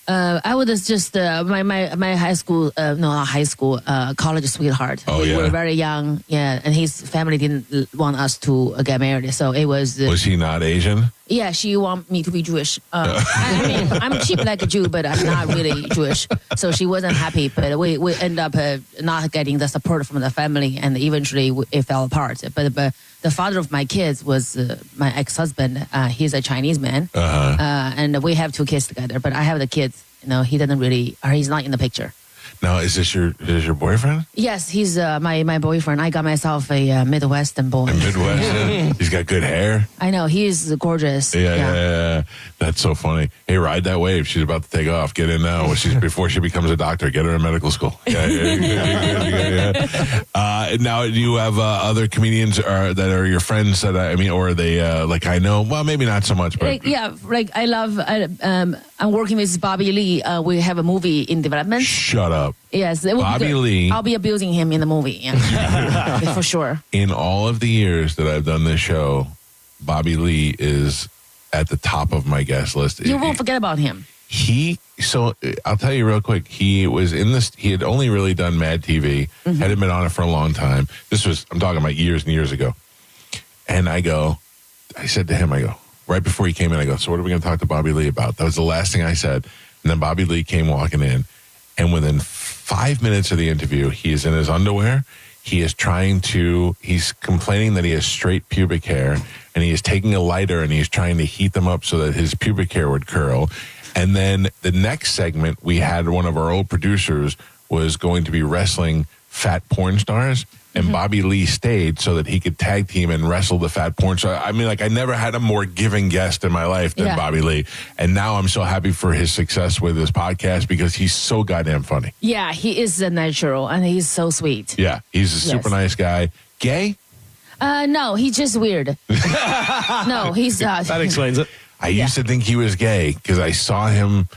Speaker 10: I was just my high school, not high school, college sweetheart. We were very young, and his family didn't want us to get married, so it was.
Speaker 1: Was he not Asian?
Speaker 10: Yeah, she want me to be Jewish. I mean, I'm cheap like a Jew, but I'm not really Jewish, so she wasn't happy. But we end up not getting the support from the family, and eventually it fell apart. But the father of my kids was my ex-husband. He's a Chinese man, and we have 2 kids together. But I have the kids. He doesn't really, or he's not in the picture.
Speaker 1: Now, is this your boyfriend?
Speaker 10: Yes, he's my boyfriend. I got myself a Midwestern boy.
Speaker 1: Midwestern? He's got good hair.
Speaker 10: I know. He's gorgeous.
Speaker 1: Yeah. That's so funny. Hey, ride that wave. She's about to take off. Get in now. Before she becomes a doctor. Get her in medical school. Yeah. Now, do you have other comedians that are your friends or are they I know? Well, maybe not so much, but
Speaker 10: I love. I'm working with Bobby Lee. We have a movie in development.
Speaker 1: Shut up.
Speaker 10: Yes, it will
Speaker 1: Bobby
Speaker 10: be good.
Speaker 1: Lee.
Speaker 10: I'll be abusing him in the movie. Yeah. For sure.
Speaker 1: In all of the years that I've done this show, Bobby Lee is at the top of my guest list.
Speaker 10: You won't forget about him.
Speaker 1: So I'll tell you real quick. He was in this. He had only really done Mad TV. Hadn't been on it for a long time. I'm talking about years and years ago. And I said to him, right before he came in, I go, so what are we going to talk to Bobby Lee about? That was the last thing I said. And then Bobby Lee came walking in. And within 5 minutes of the interview, he is in his underwear. He's complaining that he has straight pubic hair. And he is taking a lighter and he's trying to heat them up so that his pubic hair would curl. And then the next segment, we had one of our old producers was going to be wrestling fat porn stars. And Bobby Lee stayed so that he could tag team and wrestle the fat porn star. I mean, I never had a more giving guest in my life than Bobby Lee. And now I'm so happy for his success with this podcast because he's so goddamn funny.
Speaker 10: Yeah, he is a natural and he's so sweet.
Speaker 1: Yeah, he's a super nice guy. Gay?
Speaker 10: No, he's just weird. No, he's not.
Speaker 4: That explains it.
Speaker 1: I used to think he was gay because I saw him.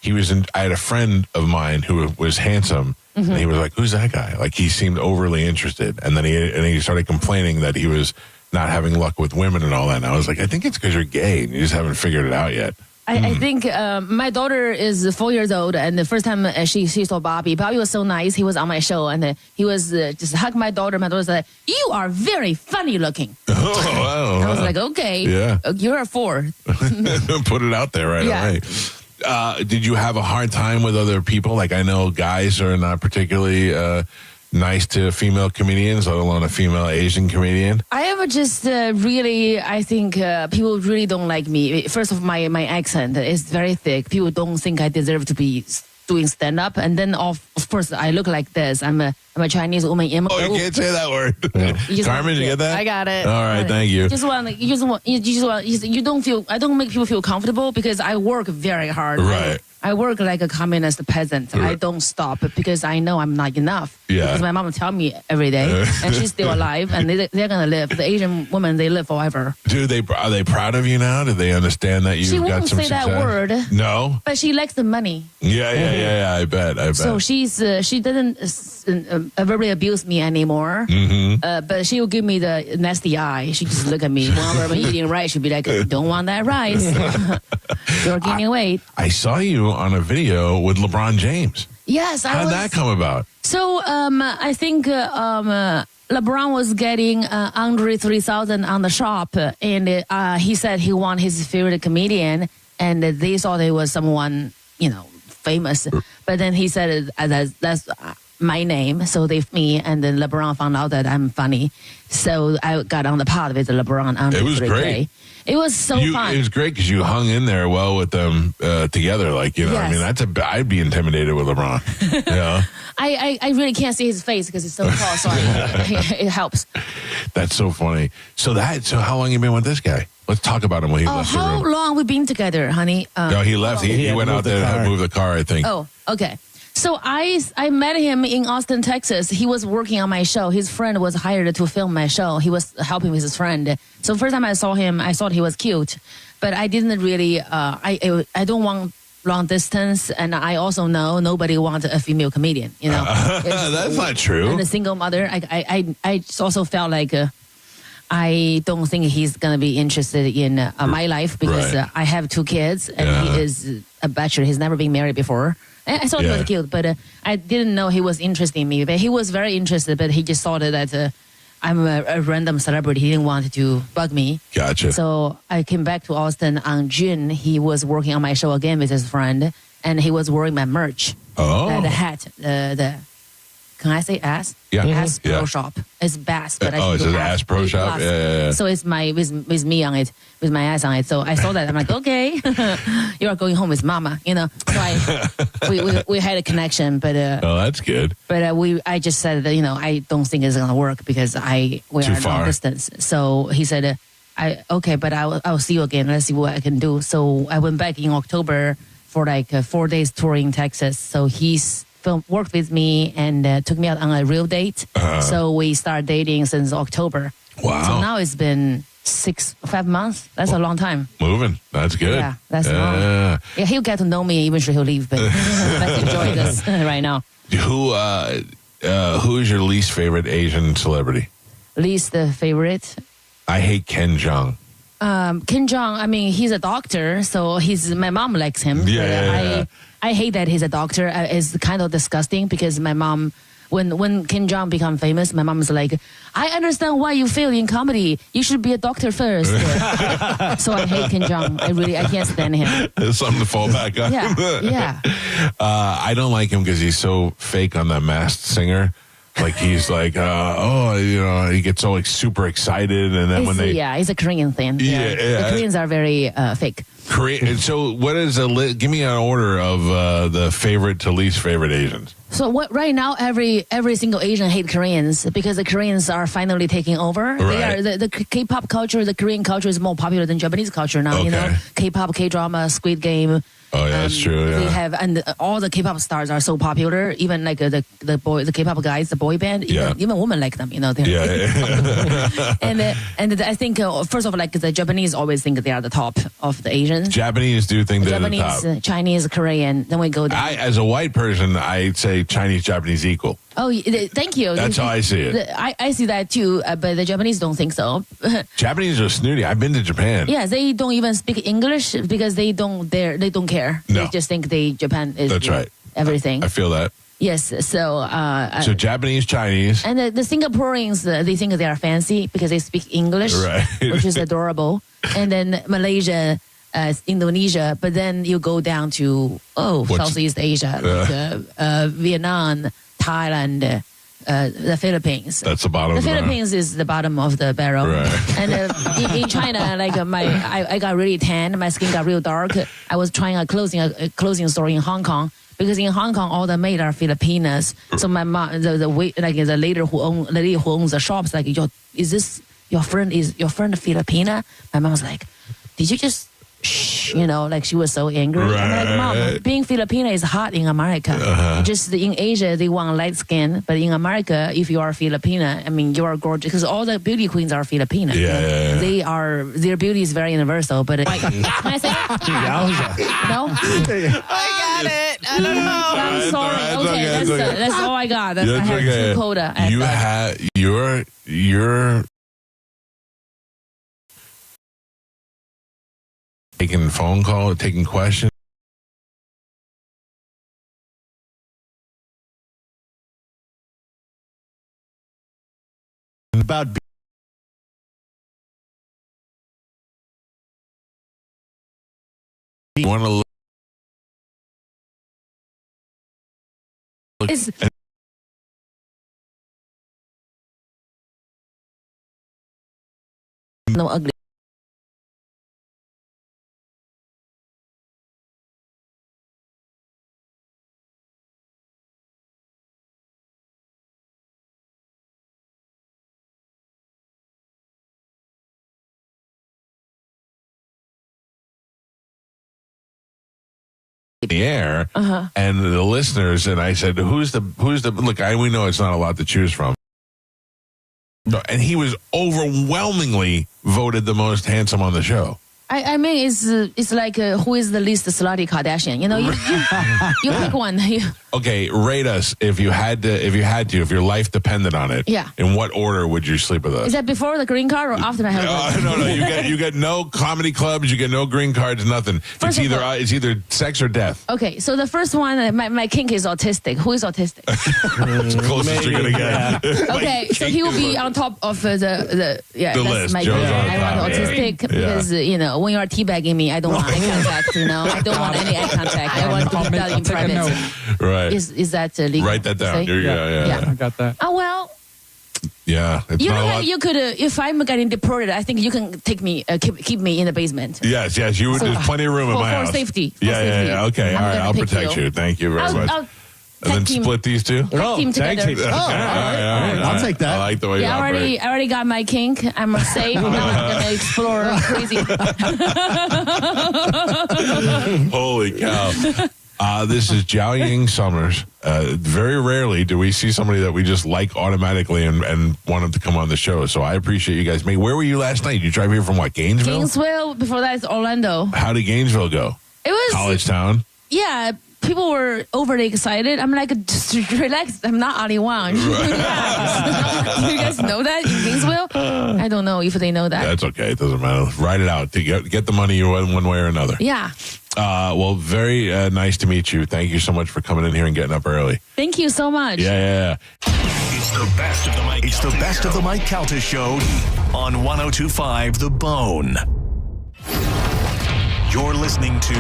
Speaker 1: I had a friend of mine who was handsome. And he was like, who's that guy? Like, he seemed overly interested. And then he started complaining that he was not having luck with women and all that. And I was like, I think it's because you're gay and you just haven't figured it out yet.
Speaker 10: I think my daughter is 4 years old, and the first time she saw Bobby was so nice. He was on my show, and he was just hug my daughter. My daughter said, "You are very funny looking."
Speaker 1: Oh,
Speaker 10: I was like, "Okay,
Speaker 1: yeah,
Speaker 10: you're a 4."
Speaker 1: Put it out there right away. Did you have a hard time with other people? Like, I know guys are not particularly nice to female comedians, let alone a female Asian comedian.
Speaker 10: I am just really, I think people really don't like me. First of all, my accent is very thick. People don't think I deserve to be doing stand-up. And then, of course, I look like this. I'm a Chinese woman.
Speaker 1: Oh, you can't say that word. Carmen, did you get that?
Speaker 9: I got it.
Speaker 1: All right, thank you.
Speaker 10: You don't feel, I don't make people feel comfortable because I work very hard.
Speaker 1: Right.
Speaker 10: I work like a communist peasant.
Speaker 1: Right.
Speaker 10: I don't stop because I know I'm not enough.
Speaker 1: Yeah.
Speaker 10: Because my mom tell me every day, and she's still alive, and they're gonna live. The Asian women, they live forever.
Speaker 1: Are they proud of you now? Do they understand that
Speaker 10: She
Speaker 1: you've got
Speaker 10: won't
Speaker 1: some
Speaker 10: say
Speaker 1: success?
Speaker 10: that word.
Speaker 1: No.
Speaker 10: But she likes the money.
Speaker 1: Yeah. I bet.
Speaker 10: So she doesn't verbally abuse me anymore.
Speaker 1: Mm-hmm.
Speaker 10: But she will give me the nasty eye. She just look at me whenever I'm eating rice. She'll be like, "Don't want that rice. You're gaining weight."
Speaker 1: I saw you on a video with LeBron James.
Speaker 10: Yes,
Speaker 1: How'd that come about?
Speaker 10: So I think LeBron was getting Andre 3000 on the shop, and he said he want his favorite comedian, and they thought it was someone famous. But then he said that's my name, so they me, and then LeBron found out that I'm funny, so I got on the pod with LeBron.
Speaker 1: It was great.
Speaker 10: It was so fun.
Speaker 1: It was great because you hung in there well with them together. Like,
Speaker 10: Yes.
Speaker 1: I mean, I'd be intimidated with LeBron.
Speaker 10: I really can't see his face because it's so tall, so it helps.
Speaker 1: That's so funny. So how long you been with this guy? Let's talk about him when he left the
Speaker 10: How
Speaker 1: room.
Speaker 10: long we been together, honey?
Speaker 1: No, he left. He went out there to move the car, I think.
Speaker 10: Oh, okay. So I met him in Austin, Texas. He was working on my show. His friend was hired to film my show. He was helping with his friend. So first time I saw him, I thought he was cute, but I didn't really. I don't want long distance, and I also know nobody wants a female comedian.
Speaker 1: That's not true.
Speaker 10: And a single mother. I also felt like. I don't think he's going to be interested in my life because I have 2 kids and he is a bachelor. He's never been married before. I thought he was cute, but I didn't know he was interested in me. But he was very interested, but he just thought that I'm a random celebrity. He didn't want to bug me.
Speaker 1: Gotcha.
Speaker 10: So I came back to Austin on June. He was working on my show again with his friend, and he was wearing my merch.
Speaker 1: Oh.
Speaker 10: The hat, can I say ass?
Speaker 1: Yeah.
Speaker 10: Ass Pro
Speaker 1: Yeah.
Speaker 10: Shop. It's Bass, but I
Speaker 1: is
Speaker 10: should
Speaker 1: it
Speaker 10: do
Speaker 1: Ass Pro Shop?
Speaker 10: Plus.
Speaker 1: Yeah.
Speaker 10: So it's my with me on it, with my ass on it. So I saw that. I'm like, okay, you are going home with mama, So we had a connection, but
Speaker 1: Oh, that's good.
Speaker 10: but I just said that I don't think it's gonna work because we
Speaker 1: Too
Speaker 10: are long
Speaker 1: far.
Speaker 10: distance. So he said, but I'll see you again. Let's see what I can do. So I went back in October for like 4 days touring Texas. So he's worked with me and took me out on a real date. So we started dating since October.
Speaker 1: Wow.
Speaker 10: So now it's been 5 months. That's a long time.
Speaker 1: Moving. That's good.
Speaker 10: Yeah, that's long. Yeah, he'll get to know me. Eventually he'll leave, but let's enjoy this right now.
Speaker 1: Who is your least favorite Asian celebrity?
Speaker 10: Least favorite?
Speaker 1: I hate Ken Jeong.
Speaker 10: Kim Jong, I mean, he's a doctor, so my mom likes him.
Speaker 1: Yeah.
Speaker 10: I hate that he's a doctor. It's kind of disgusting because my mom, when Kim Jong become famous, my mom is like, I understand why you fail in comedy. You should be a doctor first. So I hate Kim Jong. I can't stand him.
Speaker 1: There's something to fall back on.
Speaker 10: Yeah.
Speaker 1: I don't like him because he's so fake on that Masked Singer. Like he's like, he gets all like super excited, and then
Speaker 10: it's a Korean thing. The Koreans are very fake.
Speaker 1: Korean. So, what is give me an order of the favorite to least favorite Asians?
Speaker 10: So right now, every single Asian hate Koreans because the Koreans are finally taking over.
Speaker 1: Right.
Speaker 10: They are the K-pop culture, the Korean culture is more popular than Japanese culture now.
Speaker 1: Okay.
Speaker 10: K-pop, K-drama, Squid Game.
Speaker 1: Oh yeah, that's true.
Speaker 10: They
Speaker 1: Yeah.
Speaker 10: have, and all the K-pop stars are so popular. Even like the K-pop guys, the boy band, even women like them. And I think first of all, like the Japanese always think they are the top of the Asians.
Speaker 1: Japanese do think they're
Speaker 10: Japanese,
Speaker 1: the top.
Speaker 10: Chinese, Korean. Then we go down.
Speaker 1: As a white person, I'd say my Chinese Japanese equal.
Speaker 10: Oh, thank you.
Speaker 1: That's how I see it.
Speaker 10: I see that too, but the Japanese don't think so.
Speaker 1: Japanese are snooty. I've been to Japan.
Speaker 10: Yeah, they don't even speak English because they don't care.
Speaker 1: No.
Speaker 10: They just think Japan is
Speaker 1: That's right.
Speaker 10: everything.
Speaker 1: I feel that.
Speaker 10: Yes, so
Speaker 1: So Japanese, Chinese.
Speaker 10: and the Singaporeans, they think they are fancy because they speak English,
Speaker 1: Right.
Speaker 10: which is adorable. And then Malaysia, Indonesia, but then you go down to Southeast Asia, like, Vietnam, Thailand, the Philippines.
Speaker 1: That's the bottom.
Speaker 10: The
Speaker 1: of the
Speaker 10: Philippines is the bottom of the barrel.
Speaker 1: Right.
Speaker 10: And in China, like I got really tan, my skin got real dark. I was trying a clothing store in Hong Kong. Because in Hong Kong, all the maids are Filipinas. So my mom, the lady who owns the shops, like, is this your friend? Is your friend Filipina? My mom was like, did you just shh? Like she was so angry.
Speaker 1: Right.
Speaker 10: I'm like, Mom, being Filipina is hot in America. Just in Asia, they want light skin, but in America, if you are Filipina, I mean, you are gorgeous. Because all the beauty queens are Filipina.
Speaker 1: Yeah.
Speaker 10: Their beauty is very universal. But can I say no?
Speaker 9: I got it. I don't know.
Speaker 10: I'm sorry.
Speaker 1: That's
Speaker 10: Okay,
Speaker 1: okay.
Speaker 10: that's all I got. I
Speaker 1: That's
Speaker 10: have
Speaker 1: okay.
Speaker 10: two quota.
Speaker 1: You had you're taking phone call, taking questions.
Speaker 7: About
Speaker 1: You want to look.
Speaker 10: No ugly.
Speaker 1: The air and the listeners, and I said, who's the look, we know it's not a lot to choose from. No, and he was overwhelmingly voted the most handsome on the show.
Speaker 10: I mean, it's like who is the least slutty Kardashian? You pick one.
Speaker 1: Okay, rate us if your life depended on it.
Speaker 10: Yeah.
Speaker 1: In what order would you sleep with us?
Speaker 10: Is that before the green card or after I have?
Speaker 1: No. You get no comedy clubs. You get no green cards. Nothing. It's either sex or death.
Speaker 10: Okay, so the first one, my kink is autistic. Who is autistic?
Speaker 1: That's the closest you're gonna get.
Speaker 10: Okay, so he will be on top of the that's
Speaker 1: list.
Speaker 10: my
Speaker 1: Joe's
Speaker 10: kink.
Speaker 1: on
Speaker 10: I
Speaker 1: top,
Speaker 10: want autistic because when you are teabagging me, I don't want eye contact. I don't want any eye contact. I want to be done in private.
Speaker 1: Right.
Speaker 10: Is that legal?
Speaker 1: Write that down.
Speaker 10: Say?
Speaker 1: Yeah.
Speaker 2: I got that.
Speaker 10: Oh well.
Speaker 1: Yeah, it's not a lot.
Speaker 10: You could if I'm getting deported, I think you can take me, keep me in the basement.
Speaker 1: Yes. You would. There's plenty of room in my
Speaker 10: for
Speaker 1: house.
Speaker 10: safety.
Speaker 1: Yeah. Okay. All right. I'll protect you. Thank you very much. And then
Speaker 10: team.
Speaker 1: split these two.
Speaker 10: Team together.
Speaker 1: Okay, all right.
Speaker 7: I'll take that.
Speaker 1: I like the way you operate.
Speaker 10: I already got my kink. I'm safe. Now I'm gonna explore crazy.
Speaker 1: Holy cow. This is Jiao Ying Summers. Very rarely do we see somebody that we just like automatically and want them to come on the show. So I appreciate you guys. Where were you last night? You drive here from what, Gainesville?
Speaker 10: Gainesville. Before that, it's Orlando.
Speaker 1: How did Gainesville go?
Speaker 10: It was
Speaker 1: college town.
Speaker 10: Yeah. People were overly excited. I'm like, just relax. I'm not only one. Do you guys know that in Gainesville? I don't know if they know that.
Speaker 1: That's okay. It doesn't matter. Write it out. To get the money one way or another.
Speaker 10: Yeah.
Speaker 1: Well, very nice to meet you. Thank you so much for coming in here and getting up early.
Speaker 10: Thank you so much.
Speaker 1: Yeah.
Speaker 6: It's the best of the Mike. It's the best of the Mike Calta Show on 102.5 The Bone. You're listening to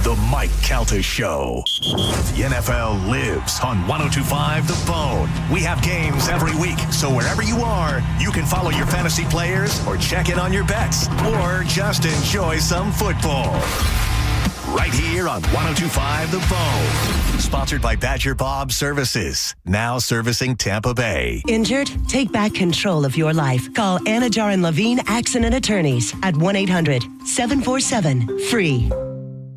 Speaker 6: The Mike Calta Show. The NFL lives on 102.5 The Bone. We have games every week, so wherever you are, you can follow your fantasy players or check in on your bets or just enjoy some football. Right here on 102.5 The Bone. Sponsored by Badger Bob Services, now servicing Tampa Bay.
Speaker 12: Injured? Take back control of your life. Call Anajar and Levine Accident Attorneys at 1-800-747-FREE.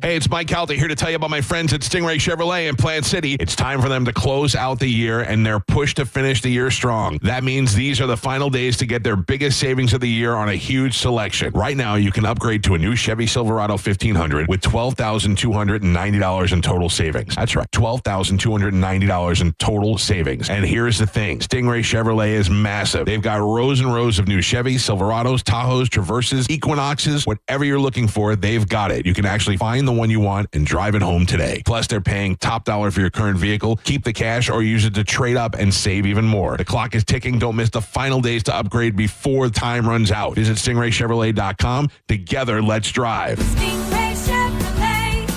Speaker 1: Hey, it's Mike Calta here to tell you about my friends at Stingray Chevrolet in Plant City. It's time for them to close out the year, and they're pushed to finish the year strong. That means these are the final days to get their biggest savings of the year on a huge selection. Right now, you can upgrade to a new Chevy Silverado 1500 with $12,290 in total savings. That's right, $12,290 in total savings. And here's the thing. Stingray Chevrolet is massive. They've got rows and rows of new Chevys, Silverados, Tahoes, Traverses, Equinoxes. Whatever you're looking for, they've got it. You can actually find the one you want and drive it home today. Plus, they're paying top dollar for your current vehicle. Keep the cash or use it to trade up and save even more. The clock is ticking. Don't miss the final days to upgrade before time runs out. Visit StingrayChevrolet.com. Together, let's drive.
Speaker 28: Stingray Chevrolet.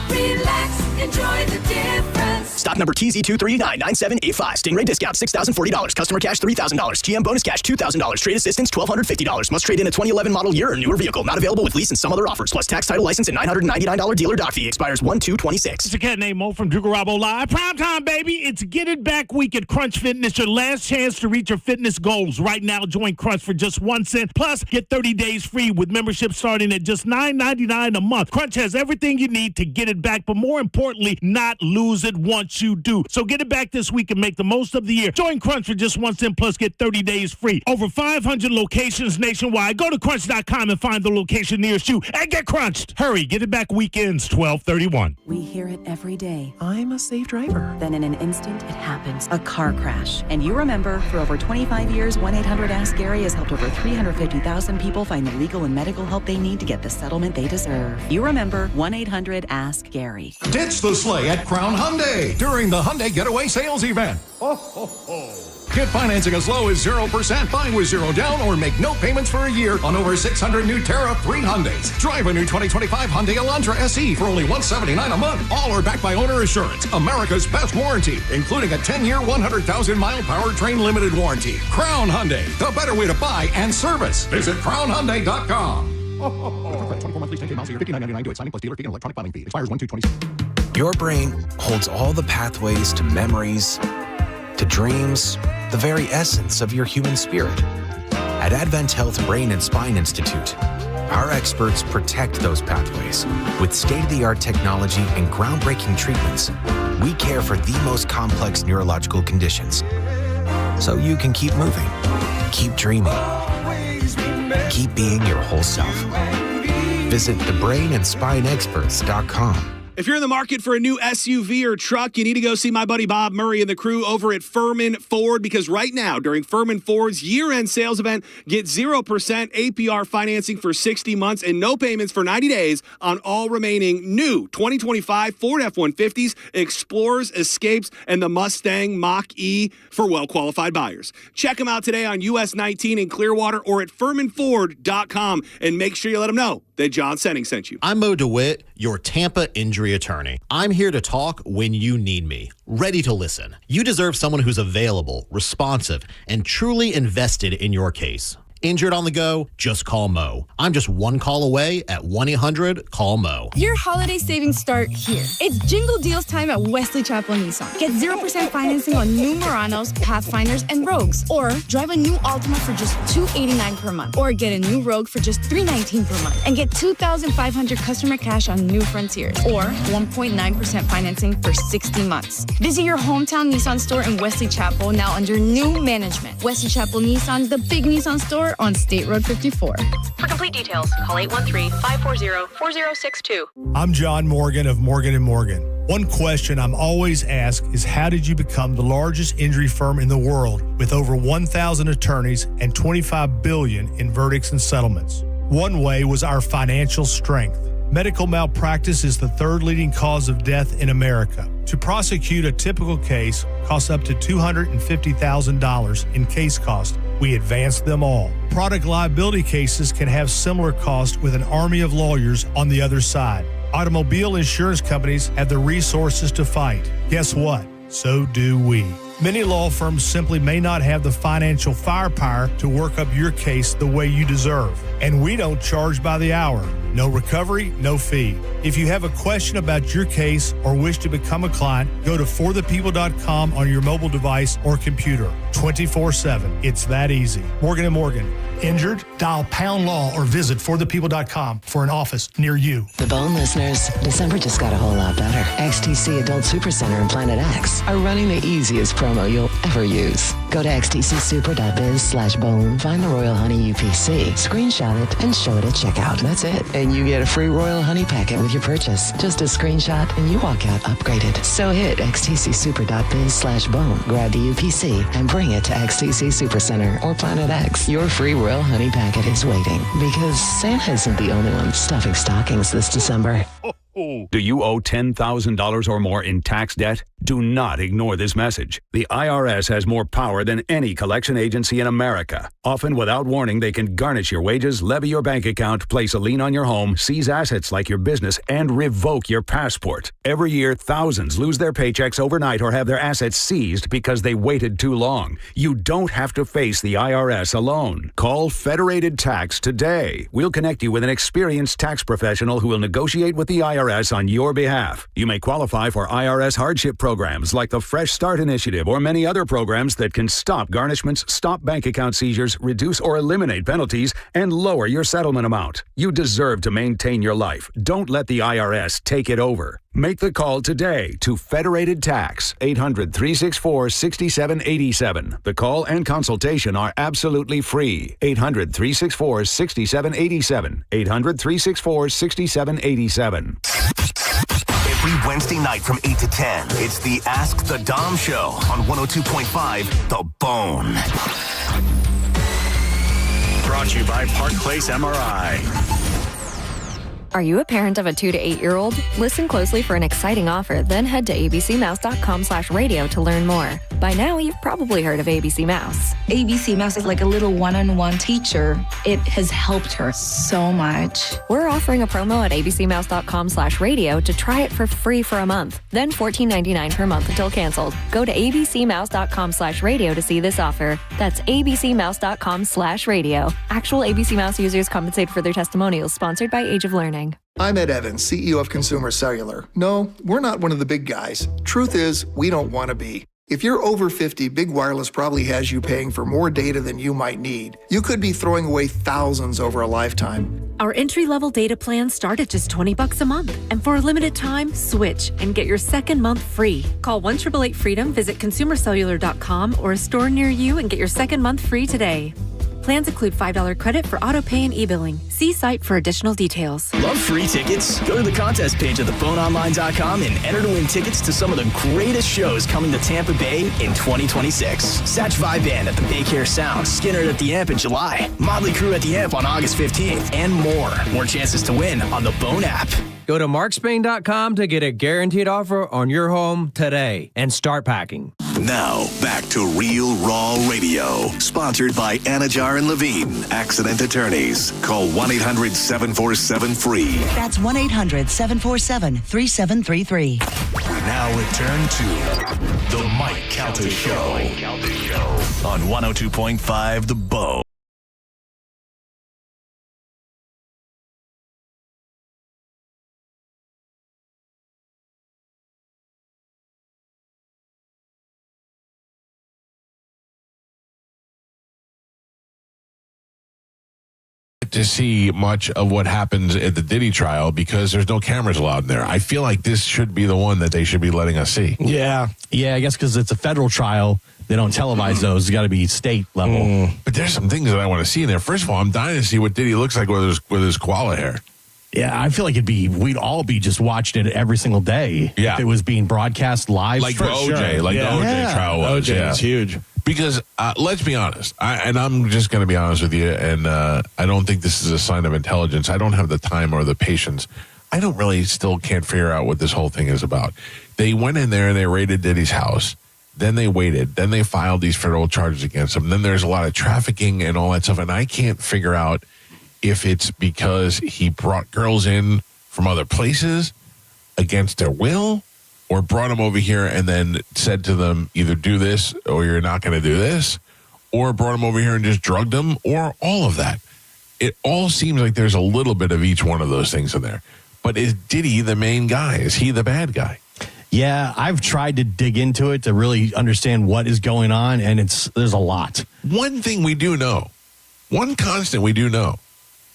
Speaker 28: Relax, enjoy the difference.
Speaker 3: Stock number TZ2399785. Stingray discount $6,040. Customer cash $3,000. GM bonus cash $2,000. Trade assistance $1,250. Must trade in a 2011 model year or newer vehicle. Not available with lease and some other offers. Plus tax, title, license, and $999 dealer dock fee. Expires 1/2/26.
Speaker 13: It's a cat named Mo from Dugarabo Live. Primetime, baby. It's Get It Back Week at Crunch Fitness. Your last chance to reach your fitness goals. Right now, join Crunch for just 1 cent. Plus, get 30 days free with membership starting at just $9.99 a month. Crunch has everything you need to get it back, but more importantly, not lose it once you do. So get it back this week and make the most of the year. Join Crunch for just 1 cent plus get 30 days free. Over 500 locations nationwide. Go to crunch.com and find the location nearest you and get crunched. Hurry, Get It Back weekends 12/31.
Speaker 14: We hear it every day. I'm a safe driver. Then in an instant, it happens. A car crash. And you remember, for over 25 years, 1-800-ASK-GARY has helped over 350,000 people find the legal and medical help they need to get the settlement they deserve. You remember 1-800-ASK-GARY.
Speaker 6: Ditch the sleigh at Crown Hyundai during the Hyundai Getaway Sales Event. Get financing as low as 0%, buy with zero down, or make no payments for a year on over 600 new tariff-free Hyundais. Drive a new 2025 Hyundai Elantra SE for only $179 a month. All are backed by Owner Assurance, America's best warranty, including a 10-year, 100,000-mile powertrain limited warranty. Crown Hyundai, the better way to buy and service. Visit crownhyundai.com. 24 monthly 10K miles a year, $59.99 to signing plus dealer fee and electronic filing fee. Expires 1/2/26.
Speaker 15: Your brain holds all the pathways to memories, to dreams, the very essence of your human spirit. At Advent Health Brain and Spine Institute, our experts protect those pathways. With state-of-the-art technology and groundbreaking treatments, we care for the most complex neurological conditions. So you can keep moving, keep dreaming, keep being your whole self. Visit thebrainandspineexperts.com.
Speaker 16: If you're in the market for a new SUV or truck, you need to go see my buddy Bob Murray and the crew over at Furman Ford, because right now, during Furman Ford's year-end sales event, get 0% APR financing for 60 months and no payments for 90 days on all remaining new 2025 Ford F-150s, Explorers, Escapes, and the Mustang Mach-E for well-qualified buyers. Check them out today on US 19 in Clearwater or at FurmanFord.com, and make sure you let them know that John Senning sent you.
Speaker 23: I'm Mo DeWitt, your Tampa injury attorney. I'm here to talk when you need me, ready to listen. You deserve someone who's available, responsive, and truly invested in your case. Injured on the go? Just call Mo. I'm just one call away at 1-800-CALL-MO.
Speaker 25: Your holiday savings start here. It's Jingle Deals time at Wesley Chapel Nissan. Get 0% financing on new Muranos, Pathfinders, and Rogues. Or drive a new Altima for just $289 per month. Or get a new Rogue for just $319 per month. And get $2,500 customer cash on new Frontiers. Or 1.9% financing for 60 months. Visit your hometown Nissan store in Wesley Chapel, now under new management. Wesley Chapel Nissan, the big Nissan store on State Road 54.
Speaker 26: For complete details, call 813-540-4062.
Speaker 19: I'm John Morgan of Morgan & Morgan. One question I'm always asked is, how did you become the largest injury firm in the world with over 1,000 attorneys and $25 billion in verdicts and settlements? One way was our financial strength. Medical malpractice is the third leading cause of death in America. To prosecute a typical case costs up to $250,000 in case cost. We advance them all. Product liability cases can have similar costs with an army of lawyers on the other side. Automobile insurance companies have the resources to fight. Guess what? So do we. Many law firms simply may not have the financial firepower to work up your case the way you deserve. And we don't charge by the hour. No recovery, no fee. If you have a question about your case or wish to become a client, go to forthepeople.com on your mobile device or computer 24/7. It's that easy. Morgan & Morgan. Injured? Dial pound law or visit forthepeople.com for an office near you.
Speaker 5: The Bone listeners, December just got a whole lot better. XTC Adult Supercenter and Planet X are running the easiest promo you'll ever use. Go to xtcsuper.biz/bone, find the Royal Honey UPC, screenshot it, and show it at checkout. That's it. And you get a free Royal Honey packet with your purchase. Just a screenshot and you walk out upgraded. So hit xtcsuper.biz/bone, grab the UPC, and bring it to XTC Supercenter or Planet X. Your free Royal Honey packet is waiting because Santa isn't the only one stuffing stockings this December.
Speaker 8: Do you owe $10,000 or more in tax debt? Do not ignore this message. The IRS has more power than any collection agency in America. Often without warning, they can garnish your wages, levy your bank account, place a lien on your home, seize assets like your business, and revoke your passport. Every year, thousands lose their paychecks overnight or have their assets seized because they waited too long. You don't have to face the IRS alone. Call Federated Tax today. We'll connect you with an experienced tax professional who will negotiate with the IRS on your behalf. You may qualify for IRS hardship programs like the Fresh Start Initiative or many other programs that can stop garnishments, stop bank account seizures, reduce or eliminate penalties, and lower your settlement amount. You deserve to maintain your life. Don't let the IRS take it over. Make the call today to Federated Tax, 800-364-6787. The call and consultation are absolutely free. 800-364-6787. 800-364-6787.
Speaker 11: Every Wednesday night from 8 to 10, it's the Ask the Dom Show on 102.5 The Bone.
Speaker 17: Brought to you by Park Place MRI.
Speaker 18: Are you a parent of a 2 to 8-year-old? Listen closely for an exciting offer, then head to abcmouse.com/radio to learn more. By now, you've probably heard of ABC Mouse.
Speaker 20: ABC Mouse is like a little one-on-one teacher. It has helped her so much.
Speaker 18: We're offering a promo at abcmouse.com/radio to try it for free for a month, then $14.99 per month until canceled. Go to abcmouse.com/radio to see this offer. That's abcmouse.com/radio. Actual ABC Mouse users compensated for their testimonials, sponsored by Age of Learning.
Speaker 24: I'm Ed Evans, CEO of Consumer Cellular. No, we're not one of the big guys. Truth is, we don't want to be. If you're over 50, Big Wireless probably has you paying for more data than you might need. You could be throwing away thousands over a lifetime.
Speaker 26: Our entry-level data plans start at just $20 a month. And for a limited time, switch and get your second month free. Call 1-888-FREEDOM, visit consumercellular.com or a store near you and get your second month free today. Plans include $5 credit for auto pay and e-billing. See site for additional details.
Speaker 3: Love free tickets? Go to the contest page at theboneonline.com and enter to win tickets to some of the greatest shows coming to Tampa Bay in 2026. Satch Vibe Band at the Baycare Sound, Skinner at the Amp in July, Motley Crue at the Amp on August 15th, and more. More chances to win on the Bone app.
Speaker 29: Go to markspain.com to get a guaranteed offer on your home today and start packing.
Speaker 6: Now, back to Real Raw Radio. Sponsored by Anajar and Levine, Accident Attorneys. Call 1-800-747-FREE.
Speaker 12: That's 1-800-747-3733.
Speaker 6: We now return to The Mike Calta Show on 102.5 The Bone.
Speaker 1: To see much of what happens at the Diddy trial because there's no cameras allowed in there. I feel like this should be the one that they should be letting us see.
Speaker 7: Yeah, I guess because it's a federal trial, they don't televise those. It's got to be state level.
Speaker 1: But there's some things that I want to see in there. First of all, I'm dying to see what Diddy looks like with his koala hair.
Speaker 7: Yeah, I feel like we'd all be just watching it every single day.
Speaker 1: Yeah.
Speaker 7: If it was being broadcast live.
Speaker 1: Like the OJ, the OJ trial was.
Speaker 4: OJ is huge.
Speaker 1: Because let's be honest, I'm just going to be honest with you, and I don't think this is a sign of intelligence. I don't have the time or the patience. I don't really can't figure out what this whole thing is about. They went in there and they raided Diddy's house. Then they waited. Then they filed these federal charges against him. Then there's a lot of trafficking and all that stuff. And I can't figure out if it's because he brought girls in from other places against their will, or brought them over here and then said to them, either do this or you're not going to do this, or brought them over here and just drugged them, or all of that. it all seems like there's a little bit of each one of those things in there. But is Diddy the main guy? Is he the bad guy?
Speaker 7: Yeah, I've tried to dig into it to really understand what is going on, and there's a lot.
Speaker 1: One thing we do know, one constant we do know,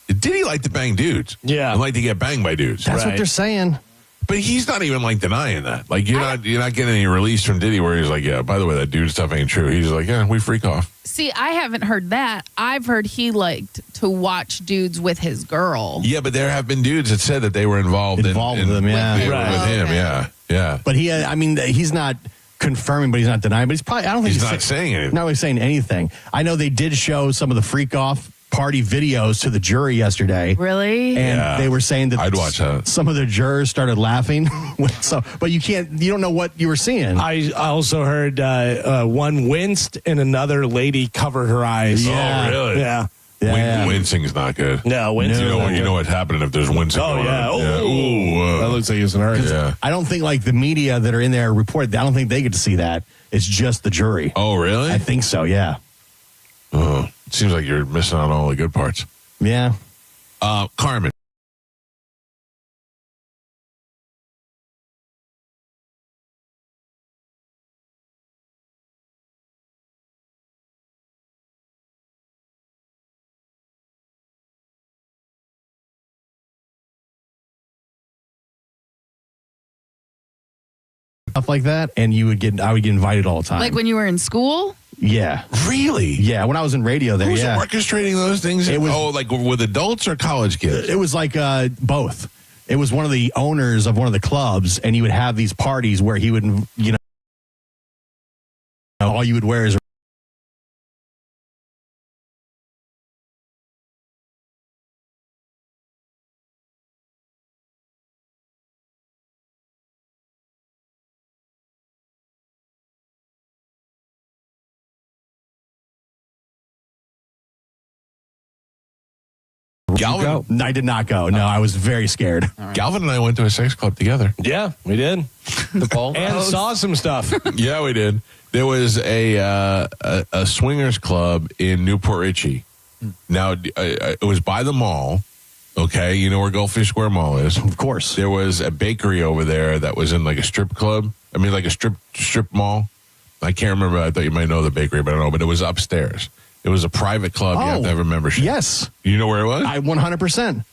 Speaker 1: Diddy like to bang dudes.
Speaker 4: Yeah.
Speaker 1: And like to get banged by dudes.
Speaker 7: That's what they're saying.
Speaker 1: But he's not even like denying that. Like you're not getting any release from Diddy where he's like, yeah, by the way, that dude stuff ain't true. He's like, yeah, we freak off.
Speaker 2: See, I haven't heard that. I've heard he liked to watch dudes with his girl.
Speaker 1: Yeah, but there have been dudes that said that they were involved
Speaker 7: with them, yeah.
Speaker 1: With him, yeah.
Speaker 7: But he's not confirming, but he's not denying. But he's probably, I don't think
Speaker 1: he's not saying anything.
Speaker 7: Not really saying anything. I know they did show some of the freak off party videos to the jury yesterday.
Speaker 2: Really?
Speaker 7: And they were saying that
Speaker 1: I'd watch that.
Speaker 7: Some of the jurors started laughing. But you don't know what you were seeing.
Speaker 4: I also heard one winced and another lady covered her eyes.
Speaker 7: Yeah.
Speaker 1: Oh, really?
Speaker 4: Yeah.
Speaker 1: Wincing's not good.
Speaker 4: No, wincing.
Speaker 1: You know what's happening if there's wincing.
Speaker 4: Oh, yeah.
Speaker 1: Ooh.
Speaker 4: That looks like it's an hurt.
Speaker 1: Yeah.
Speaker 7: I don't think like the media that are in there report. I don't think they get to see that. It's just the jury.
Speaker 1: Oh, really?
Speaker 7: I think so. Yeah.
Speaker 1: Oh, it seems like you're missing out on all the good parts.
Speaker 7: Yeah.
Speaker 1: Carmen.
Speaker 7: Stuff like that, and I would get invited all the time.
Speaker 2: Like when you were in school?
Speaker 7: Yeah.
Speaker 1: Really?
Speaker 7: Yeah, when I was in radio there,
Speaker 1: Who's
Speaker 7: yeah.
Speaker 1: orchestrating those things?
Speaker 7: It was,
Speaker 1: like with adults or college kids?
Speaker 7: It was like both. It was one of the owners of one of the clubs, and he would have these parties where he would, all you would wear is
Speaker 1: Galvin?
Speaker 7: I did not go. No, I was very scared.
Speaker 1: Right. Galvin and I went to a sex club together.
Speaker 4: Yeah, we did. And saw some stuff.
Speaker 1: Yeah, we did. There was a swingers club in Newport Richey. Now, it was by the mall. Okay, you know where Goldfish Square Mall is?
Speaker 7: Of course.
Speaker 1: There was a bakery over there that was in like a strip club. I mean, like a strip mall. I can't remember. I thought you might know the bakery, but I don't know. But it was upstairs. It was a private club. You have to have a membership.
Speaker 7: Yes.
Speaker 1: You know where it was?
Speaker 7: 100%.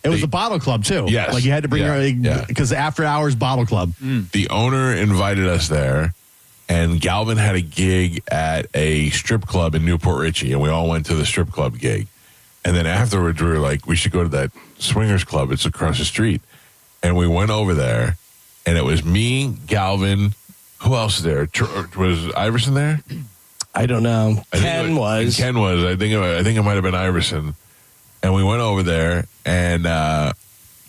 Speaker 7: It was a bottle club, too.
Speaker 1: Yes.
Speaker 7: Like you had to bring because after hours bottle club.
Speaker 1: The owner invited us there, and Galvin had a gig at a strip club in Newport Richey, and we all went to the strip club gig. And then afterwards, we were like, we should go to that swingers club. It's across the street. And we went over there, and it was me, Galvin. Who else was there? Was Iverson there?
Speaker 4: I don't know. Ken was.
Speaker 1: I think it might have been Iverson. And we went over there, and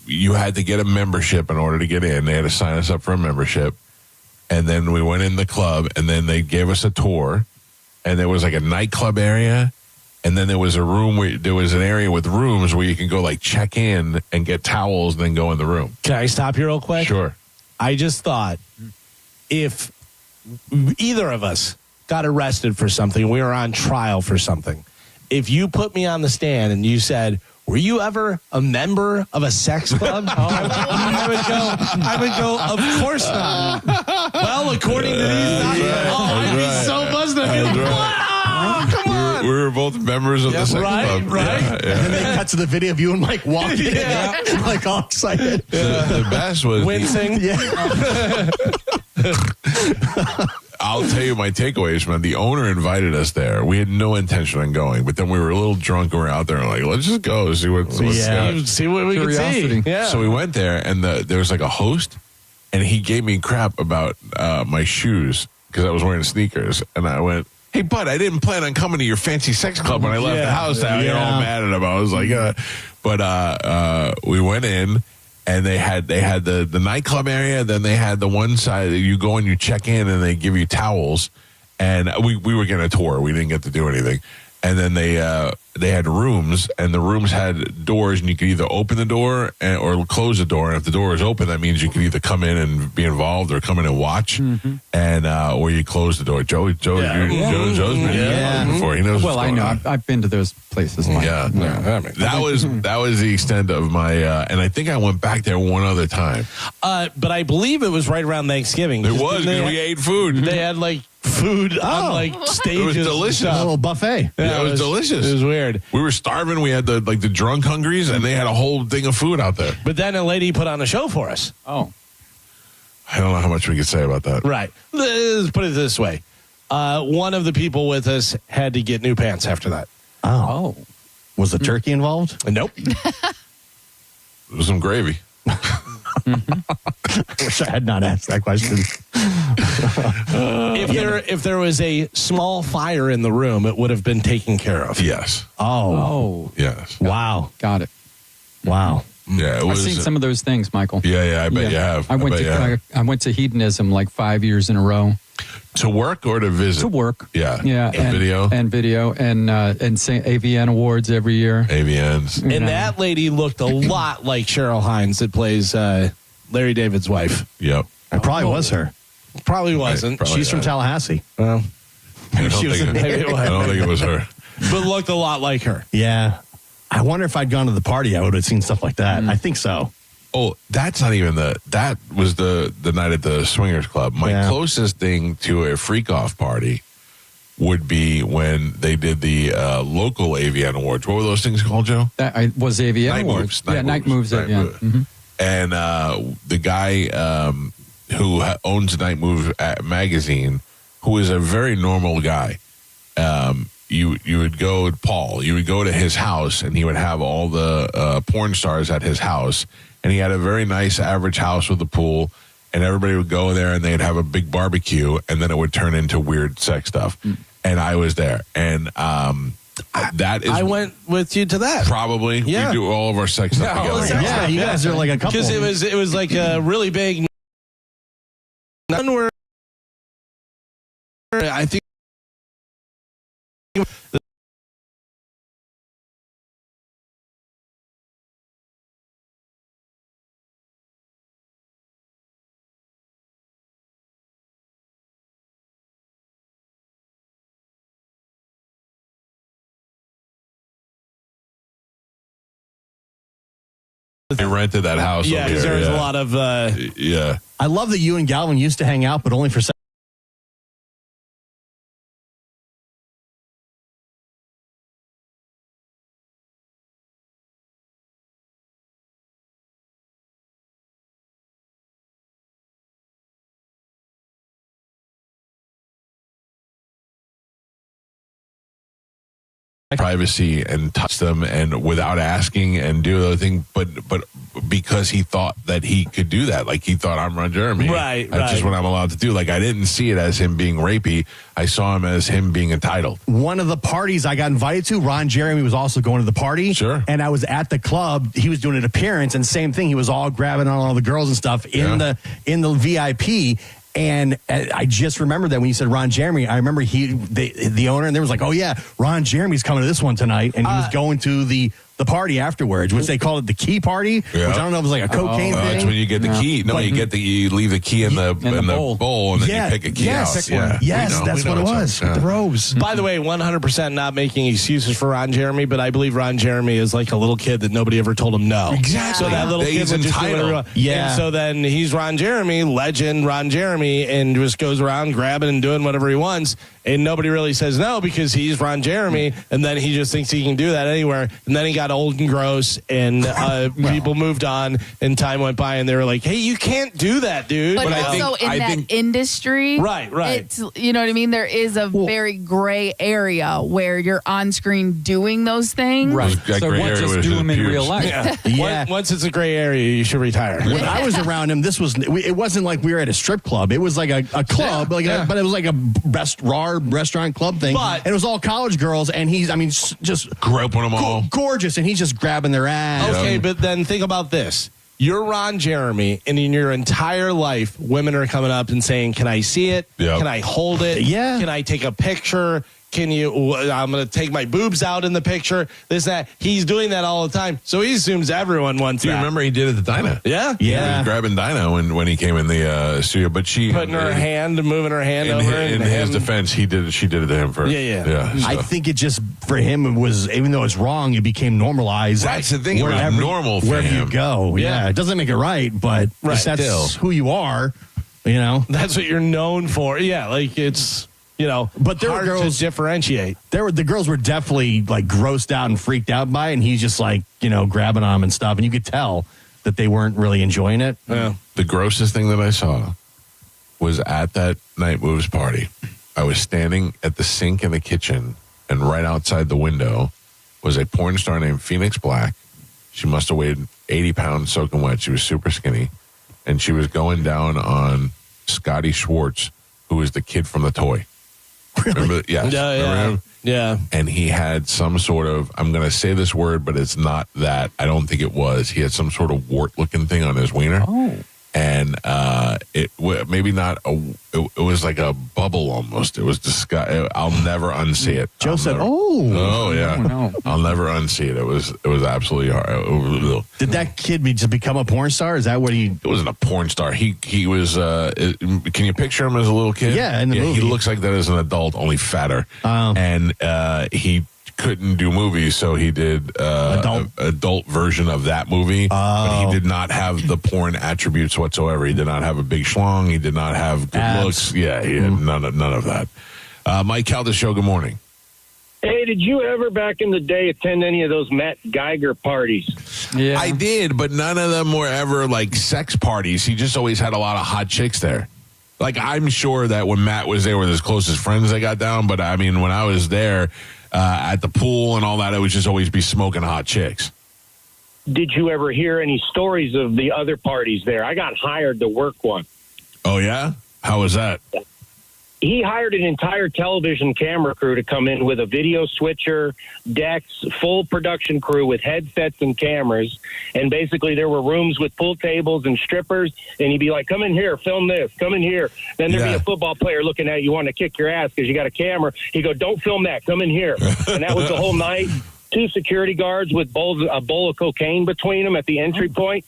Speaker 1: you had to get a membership in order to get in. They had to sign us up for a membership. And then we went in the club, and then they gave us a tour. And there was like a nightclub area. And then there was a room there was an area with rooms where you can go like check in and get towels and then go in the room.
Speaker 4: Can I stop you real quick?
Speaker 1: Sure.
Speaker 4: I just thought if either of us got arrested for something, we were on trial for something, if you put me on the stand and you said, were you ever a member of a sex club? I would go, of course not. Well, according to these documents, I'd be so buzzed. Wow, come on.
Speaker 1: We were both members of the sex club.
Speaker 4: Right.
Speaker 1: Yeah.
Speaker 7: And then they cut to the video of you and like walking in, like all excited.
Speaker 1: The best was
Speaker 4: wincing.
Speaker 1: I'll tell you my takeaways, man. The owner invited us there. We had no intention on going, but then we were a little drunk and we were out there and like, let's just go see what
Speaker 4: see what we can see. Yeah.
Speaker 1: So we went there, and there was like a host, and he gave me crap about my shoes because I was wearing sneakers, and I went, hey, bud, I didn't plan on coming to your fancy sex club when I left the house. Now you're all mad at him. I was like, but we went in. And they had the nightclub area. Then they had the one side that you go and you check in, and they give you towels. And we were getting a tour. We didn't get to do anything. And then they had rooms, and the rooms had doors, and you could either open the door or close the door. And if the door is open, that means you could either come in and be involved or come in and watch, and or you close the door. Joe's been before. He knows.
Speaker 9: Well, I know. I've been to those places. Like
Speaker 1: that was the extent of my. And I think I went back there one other time.
Speaker 4: But I believe it was right around Thanksgiving.
Speaker 1: It was because we ate food.
Speaker 4: They had food on stages.
Speaker 1: It was delicious.
Speaker 7: A little buffet.
Speaker 1: Yeah, it was delicious.
Speaker 4: It was weird.
Speaker 1: We were starving. We had the drunk hungries, and they had a whole thing of food out there.
Speaker 4: But then a lady put on a show for us.
Speaker 9: Oh.
Speaker 1: I don't know how much we could say about that.
Speaker 4: Right. Let's put it this way. One of the people with us had to get new pants after that.
Speaker 7: Oh. Was the turkey involved?
Speaker 4: Nope.
Speaker 1: It was some gravy.
Speaker 7: I wish I had not asked that question.
Speaker 4: If there was a small fire in the room, it would have been taken care of.
Speaker 1: Yes.
Speaker 7: Oh.
Speaker 1: Yes.
Speaker 7: Wow.
Speaker 9: Got it.
Speaker 7: Wow.
Speaker 1: Yeah, it was.
Speaker 9: I've seen some of those things, Michael.
Speaker 1: Yeah, I bet you have.
Speaker 9: I went to hedonism like 5 years in a row.
Speaker 1: To work or to visit?
Speaker 9: To work.
Speaker 1: Yeah.
Speaker 9: And
Speaker 1: video.
Speaker 9: And video and say AVN awards every year.
Speaker 1: AVNs.
Speaker 4: And that lady looked a lot like Cheryl Hines that plays Larry David's wife.
Speaker 1: Yep.
Speaker 7: It probably was her.
Speaker 4: Probably wasn't.
Speaker 1: Probably
Speaker 7: She's from Tallahassee.
Speaker 4: Well,
Speaker 1: I don't think it was her.
Speaker 4: But looked a lot like her.
Speaker 7: Yeah. I wonder if I'd gone to the party, I would have seen stuff like that. I think so.
Speaker 1: Oh, that's not even that was the night at the Swingers Club. My closest thing to a freak-off party would be when they did the local AVN Awards. What were those things called, Joe?
Speaker 9: That was AVN
Speaker 1: Night
Speaker 9: Awards.
Speaker 1: Moves.
Speaker 9: Night Moves.
Speaker 1: And the guy who owns Night Move magazine, who is a very normal guy, you would go, Paul, you would go to his house, and he would have all the porn stars at his house. And he had a very nice average house with a pool, and everybody would go there and they'd have a big barbecue, and then it would turn into weird sex stuff. And I was there. And that is.
Speaker 4: I went with you to that.
Speaker 1: Probably.
Speaker 4: Yeah.
Speaker 1: We do all of our sex stuff together.
Speaker 7: Yeah, you guys are like a couple.
Speaker 4: Because it was like a really big. I think.
Speaker 1: They rented that house.
Speaker 4: Yeah, because there was a lot of.
Speaker 1: Yeah.
Speaker 7: I love that you and Galvin used to hang out, but only for sex.
Speaker 1: Privacy and touch them and without asking and do the other thing, but because he thought that he could do that, like he thought I'm Ron Jeremy, that's just what I'm allowed to do. Like I didn't see it as him being rapey, I saw him as him being entitled.
Speaker 7: One of the parties I got invited to, Ron Jeremy was also going to the party.
Speaker 1: Sure.
Speaker 7: And I was at the club. He was doing an appearance, and same thing. He was all grabbing on all the girls and stuff in the VIP. And I just remembered that when you said Ron Jeremy, I remember the owner, and there was like, oh yeah, Ron Jeremy's coming to this one tonight, and he was going to the party afterwards, which they called it the key party, which I don't know if it was like a cocaine thing.
Speaker 1: That's when you get the key. No, you leave the key in the bowl, and then you pick a key out.
Speaker 7: That's what it was. With the robes.
Speaker 4: By the way, 100% not making excuses for Ron Jeremy, but I believe Ron Jeremy is like a little kid that nobody ever told him no.
Speaker 1: Exactly.
Speaker 4: So that little kid would just do whatever.
Speaker 7: Yeah.
Speaker 4: And so then he's Ron Jeremy, legend Ron Jeremy, and just goes around grabbing and doing whatever he wants. And nobody really says no because he's Ron Jeremy, and then he just thinks he can do that anywhere. And then he got old and gross, and people moved on, and time went by, and they were like, "Hey, you can't do that, dude."
Speaker 2: But also in that industry,
Speaker 4: right?
Speaker 2: It's, you know what I mean. There is a very gray area where you're on screen doing those things,
Speaker 9: right? So what, just do them in real life?
Speaker 4: Yeah. Once it's a gray area, you should retire.
Speaker 7: When I was around him, it wasn't like we were at a strip club. It was like a club, but it was like a restaurant club thing. And it was all college girls, and just
Speaker 1: groping them all,
Speaker 7: gorgeous, and he's just grabbing their ass.
Speaker 4: Okay, but then think about this. You're Ron Jeremy, and in your entire life, women are coming up and saying, "Can I see it?
Speaker 1: Yep.
Speaker 4: Can I hold it?
Speaker 7: Yeah.
Speaker 4: Can I take a picture?" I'm going to take my boobs out in the picture, this, that. He's doing that all the time. So he assumes everyone wants
Speaker 1: Do you
Speaker 4: that.
Speaker 1: remember he did it at the Dinah?
Speaker 4: Yeah.
Speaker 1: He was grabbing Dinah when he came in the studio, but she
Speaker 4: Putting her hand, moving her hand over.
Speaker 1: In his defense, she did it to him first.
Speaker 4: Yeah.
Speaker 1: So.
Speaker 7: I think it just, for him, it was, even though it's wrong, it became normalized.
Speaker 1: That's the thing. It was normal for
Speaker 7: wherever
Speaker 1: him.
Speaker 7: you go. Yeah. It doesn't make it right, but that's
Speaker 1: still
Speaker 7: who you are, you know.
Speaker 4: That's what you're known for. Yeah, like it's,
Speaker 7: but there
Speaker 4: hard
Speaker 7: were girls
Speaker 4: to differentiate.
Speaker 7: The girls were definitely like grossed out and freaked out by it, and he's just like, grabbing on them and stuff, and you could tell that they weren't really enjoying it.
Speaker 1: Yeah. The grossest thing that I saw was at that night moves party. I was standing at the sink in the kitchen, and right outside the window was a porn star named Phoenix Black. She must have weighed 80 pounds soaking wet. She was super skinny, and she was going down on Scotty Schwartz, who was the kid from The Toy.
Speaker 7: Really?
Speaker 1: Remember? Yes. Remember him?
Speaker 4: Yeah.
Speaker 1: And he had some sort of, I'm going to say this word, but it's not that. I don't think it was. He had some sort of wart-looking thing on his wiener.
Speaker 7: Oh.
Speaker 1: And maybe not it was like a bubble almost. It was disgusting. I'll never unsee it.
Speaker 7: Joe said, "Oh,
Speaker 1: yeah,
Speaker 9: no.
Speaker 1: I'll never unsee it. It was absolutely hard."
Speaker 7: Did that kid just become a porn star? Is that what he?
Speaker 1: It wasn't a porn star. He was. Can you picture him as a little kid?
Speaker 7: Yeah, in the movie.
Speaker 1: He looks like that as an adult, only fatter. And he couldn't do movies, so he did adult version of that movie. But he did not have the porn attributes whatsoever. He did not have a big schlong. He did not have good
Speaker 7: Abs.
Speaker 1: looks. Yeah, he had none of that. Mike Calta Show, good morning.
Speaker 10: Hey, did you ever back in the day attend any of those Matt Geiger parties?
Speaker 9: Yeah.
Speaker 1: I did, but none of them were ever like sex parties. He just always had a lot of hot chicks there. Like, I'm sure that when Matt was there with his closest friends, they got down. But I mean, when I was there at the pool and all that, it would just always be smoking hot chicks.
Speaker 10: Did you ever hear any stories of the other parties there? I got hired to work one.
Speaker 1: Oh, yeah? How was that?
Speaker 10: He hired an entire television camera crew to come in with a video switcher, decks, full production crew with headsets and cameras. And basically there were rooms with pool tables and strippers. And he'd be like, come in here, film this, come in here. Then there'd be a football player looking at you wanting to kick your ass because you got a camera. He'd go, don't film that, come in here. And that was the whole night. 2 security guards with a bowl of cocaine between them at the entry point.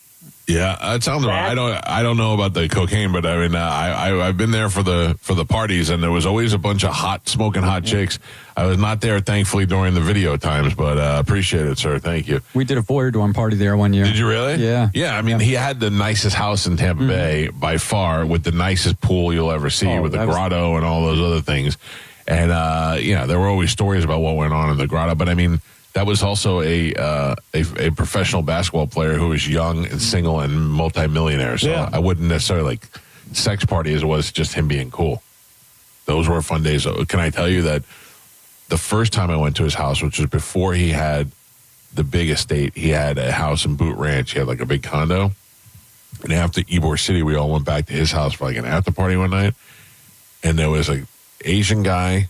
Speaker 1: Yeah, that sounds right. I don't know about the cocaine, but I mean, I've been there for the parties, and there was always a bunch of smoking hot chicks. I was not there, thankfully, during the video times, but appreciate it, sir. Thank you.
Speaker 9: We did a Voyeur dorm party there one year.
Speaker 1: Did you really?
Speaker 9: Yeah.
Speaker 1: Yeah, I mean, he had the nicest house in Tampa Bay by far, with the nicest pool you'll ever see, with the grotto and all those other things. And there were always stories about what went on in the grotto, but I mean, that was also a professional basketball player who was young and single and multimillionaire. So I wouldn't necessarily like sex party as it was just him being cool. Those were fun days. Can I tell you that the first time I went to his house, which was before he had the big estate, he had a house in Boot Ranch. He had like a big condo. And after Ybor City, we all went back to his house for like an after party one night. And there was an Asian guy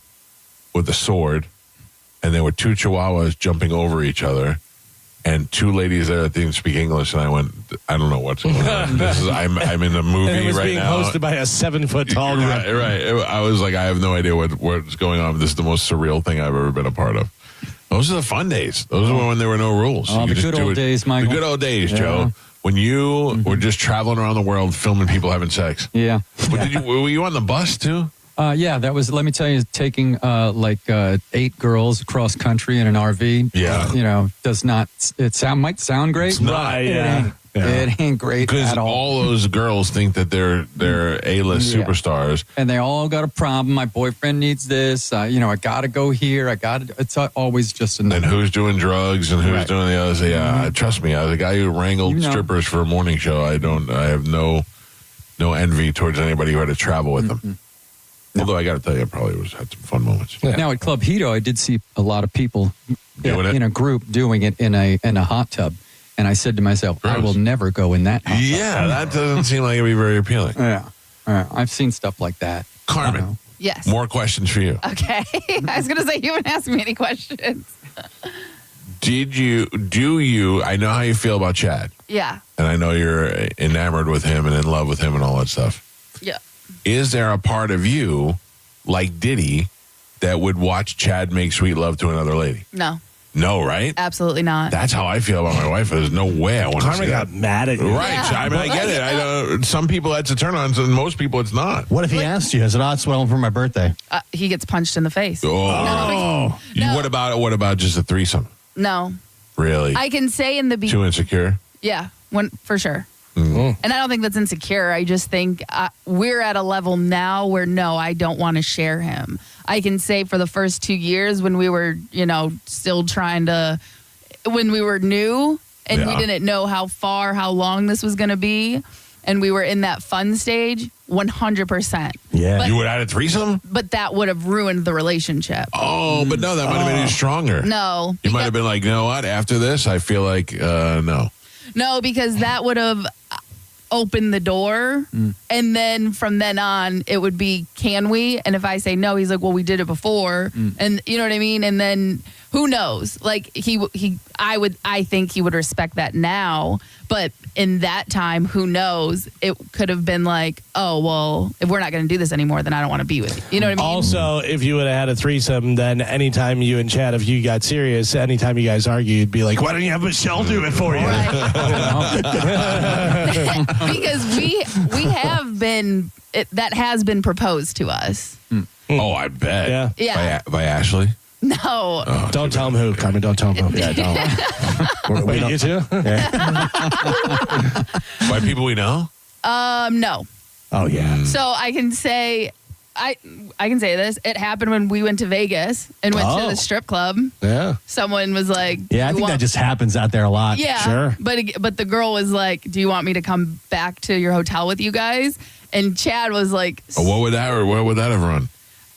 Speaker 1: with a sword. And there were 2 Chihuahuas jumping over each other, and 2 ladies there that didn't speak English. And I went, I don't know what's going on. I'm in a movie
Speaker 4: and it was
Speaker 1: right
Speaker 4: being
Speaker 1: now.
Speaker 4: hosted by a 7-foot tall guy.
Speaker 1: Right. I was like, I have no idea what's going on. This is the most surreal thing I've ever been a part of. Those are the fun days. Those are when there were no rules.
Speaker 9: Oh, the good old days, Michael.
Speaker 1: The good old days, Joe. When you were just traveling around the world filming people having sex.
Speaker 9: Yeah.
Speaker 1: Were you on the bus too?
Speaker 9: Yeah, that was, let me tell you, taking 8 girls across country in an RV.
Speaker 1: Yeah.
Speaker 9: Might sound great.
Speaker 1: It's not.
Speaker 9: It ain't great at all.
Speaker 1: All those girls think that they're A-list superstars.
Speaker 9: And they all got a problem. My boyfriend needs this. I got to go here. It's always just a
Speaker 1: And who's doing drugs and who's doing the others. Yeah, trust me, I was a guy who wrangled strippers for a morning show. I have no envy towards anybody who had to travel with them. Although I got to tell you, I probably had some fun moments.
Speaker 9: Yeah. Now at Club Hito, I did see a lot of people in a group doing it in a hot tub. And I said to myself, I will never go in that hot tub.
Speaker 1: Yeah, that doesn't seem like it'd be very appealing.
Speaker 9: Yeah. I've seen stuff like that.
Speaker 1: Carmen.
Speaker 2: Yes.
Speaker 1: More questions for you.
Speaker 2: Okay. I was going to say, you haven't asked me any questions.
Speaker 1: I know how you feel about Chad.
Speaker 2: Yeah.
Speaker 1: And I know you're enamored with him and in love with him and all that stuff.
Speaker 2: Yeah.
Speaker 1: Is there a part of you, like Diddy, that would watch Chad make sweet love to another lady?
Speaker 2: No.
Speaker 1: No, right?
Speaker 2: Absolutely not.
Speaker 1: That's how I feel about my wife. There's no way I want to see
Speaker 4: Carmen got
Speaker 1: that.
Speaker 4: mad at you.
Speaker 1: Right.
Speaker 2: Yeah.
Speaker 1: So, I mean, I get it. Some people that's a turn on, and most people it's not.
Speaker 7: What if he asked you? I said, "Oh, it's well for my birthday."
Speaker 2: He gets punched in the face.
Speaker 1: Oh.
Speaker 2: No.
Speaker 1: What about just a threesome?
Speaker 2: No.
Speaker 1: Really?
Speaker 2: I can say in the beginning.
Speaker 1: Too insecure?
Speaker 2: Yeah, for sure.
Speaker 1: Mm-hmm.
Speaker 2: And I don't think that's insecure. I just think we're at a level now where, no, I don't want to share him. I can say for the first 2 years when we were, still when we were new and we didn't know how long this was going to be, and we were in that fun stage, 100%.
Speaker 7: Yeah.
Speaker 2: But,
Speaker 1: You would add a threesome?
Speaker 2: But that would have ruined the relationship.
Speaker 1: Oh, but no, that might have made you stronger.
Speaker 2: No.
Speaker 1: You might have been like, you know what? After this, I feel like, no.
Speaker 2: No, because that would have opened the door. And then from then on, it would be, can we? And if I say no, he's like, well, we did it before. And you know what I mean? And then who knows? Like I think he would respect that now. But in that time, who knows? It could have been like, oh, well, if we're not going to do this anymore, then I don't want to be with you. You know what I mean?
Speaker 4: Also, if you would have had a threesome, then anytime you and Chad, if you got serious, anytime you guys argue, you'd be like, why don't you have Michelle do it for you?
Speaker 2: Because we have been, that has been proposed to us.
Speaker 1: Oh, I bet.
Speaker 2: Yeah.
Speaker 1: By Ashley?
Speaker 2: No.
Speaker 1: Oh,
Speaker 4: don't tell him who, Carmen. Don't tell him who. Yeah, don't. Wait, you too?
Speaker 1: By people we know?
Speaker 2: No.
Speaker 7: Oh, yeah.
Speaker 2: So I can say, I can say this. It happened when we went to Vegas and went to the strip club.
Speaker 4: Yeah.
Speaker 2: Someone was like,
Speaker 7: Yeah, I think that just happens out there a lot.
Speaker 2: yeah.
Speaker 7: Sure.
Speaker 2: But the girl was like, do you want me to come back to your hotel with you guys? And Chad was like,
Speaker 1: What would that have run?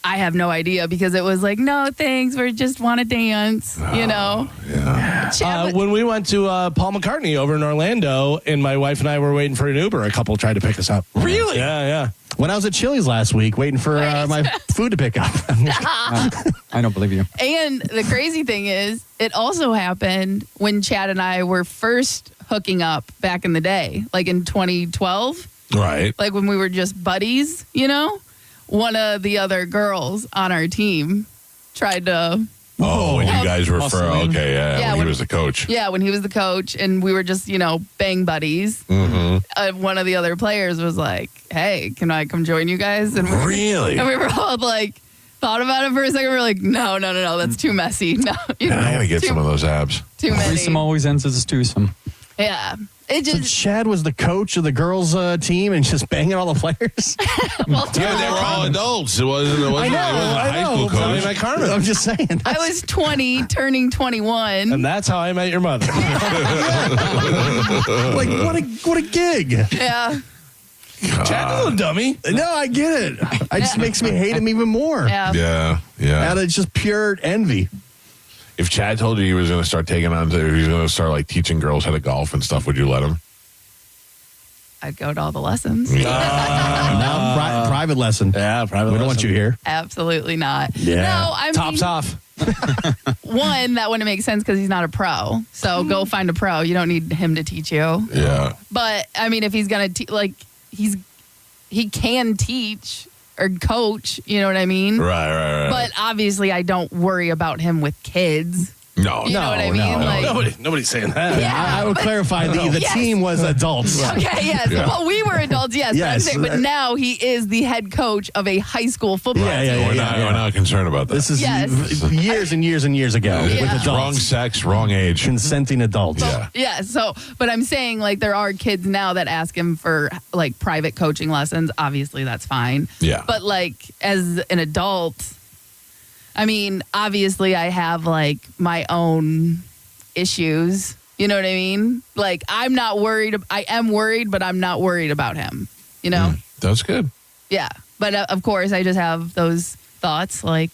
Speaker 2: I have no idea, because it was like, no, thanks. We just want to dance,
Speaker 1: Yeah.
Speaker 2: Chad
Speaker 4: When we went to Paul McCartney over in Orlando, and my wife and I were waiting for an Uber, a couple tried to pick us up.
Speaker 7: Really?
Speaker 4: Yeah.
Speaker 7: When I was at Chili's last week, waiting for my food to pick up.
Speaker 9: I don't believe you.
Speaker 2: And the crazy thing is, it also happened when Chad and I were first hooking up back in the day, like in 2012.
Speaker 1: Right.
Speaker 2: Like when we were just buddies, one of the other girls on our team tried to.
Speaker 1: Oh, when you guys were
Speaker 2: Hustling.
Speaker 1: okay, yeah, when he was the coach.
Speaker 2: Yeah, when he was the coach, and we were just, bang buddies.
Speaker 1: Mm-hmm.
Speaker 2: One of the other players was like, hey, can I come join you guys? And
Speaker 1: Really?
Speaker 2: And we were all like, thought about it for a second. We were like, no, that's too messy. No,
Speaker 1: I gotta get some of those abs.
Speaker 2: Too many.
Speaker 9: Threesome always ends as a twosome.
Speaker 2: Yeah. It
Speaker 7: So
Speaker 2: just.
Speaker 7: Chad was the coach of the girls' team and just banging all the players.
Speaker 2: Well,
Speaker 1: Yeah, they were all adults. It wasn't a high school coach.
Speaker 4: Like Carmen.
Speaker 7: I'm just saying.
Speaker 2: I was 20, turning 21.
Speaker 4: And that's how I met your mother.
Speaker 7: Like, what a gig.
Speaker 2: Yeah.
Speaker 4: Chad's a little dummy.
Speaker 7: No, I get it. It just makes me hate him even more.
Speaker 2: Yeah.
Speaker 1: Yeah.
Speaker 7: Out of just pure envy.
Speaker 1: If Chad told you he was going to start he was going to start like teaching girls how to golf and stuff, would you let him?
Speaker 2: I'd go to all the lessons.
Speaker 7: Now, private lesson.
Speaker 4: Yeah, private
Speaker 7: We don't want you here.
Speaker 2: Absolutely not.
Speaker 7: Yeah.
Speaker 2: No, I mean,
Speaker 4: Tops off.
Speaker 2: one, that wouldn't make sense because he's not a pro. So go find a pro. You don't need him to teach you.
Speaker 1: Yeah.
Speaker 2: But I mean, if he's gonna he can teach or coach. You know what I mean?
Speaker 1: Right.
Speaker 2: But obviously, I don't worry about him with kids.
Speaker 1: No,
Speaker 2: You know what I mean? Like,
Speaker 4: Nobody's saying that.
Speaker 2: Yeah,
Speaker 7: I would
Speaker 2: but-
Speaker 7: clarify the
Speaker 2: Yes.
Speaker 7: team was adults.
Speaker 2: Okay, yes.
Speaker 1: Yeah.
Speaker 2: Well, we were adults, yes.
Speaker 7: Yes.
Speaker 2: But, I'm saying, but now he is the head coach of a high school football team.
Speaker 1: We're not concerned about that.
Speaker 7: This is
Speaker 2: Yes.
Speaker 7: years and years and years ago
Speaker 2: Yeah.
Speaker 7: with
Speaker 1: It's
Speaker 7: adults.
Speaker 1: wrong sex, wrong age.
Speaker 7: Consenting adults.
Speaker 1: Yeah.
Speaker 2: Yeah, so, but I'm saying, like, there are kids now that ask him for, like, private coaching lessons. Obviously, that's fine.
Speaker 1: Yeah.
Speaker 2: But, like, as an adult, I mean, obviously, I have, like, my own issues. You know what I mean? Like, I'm not worried. I am worried, but I'm not worried about him. You know?
Speaker 1: That's good.
Speaker 2: Yeah. But, of course, I just have those thoughts, like,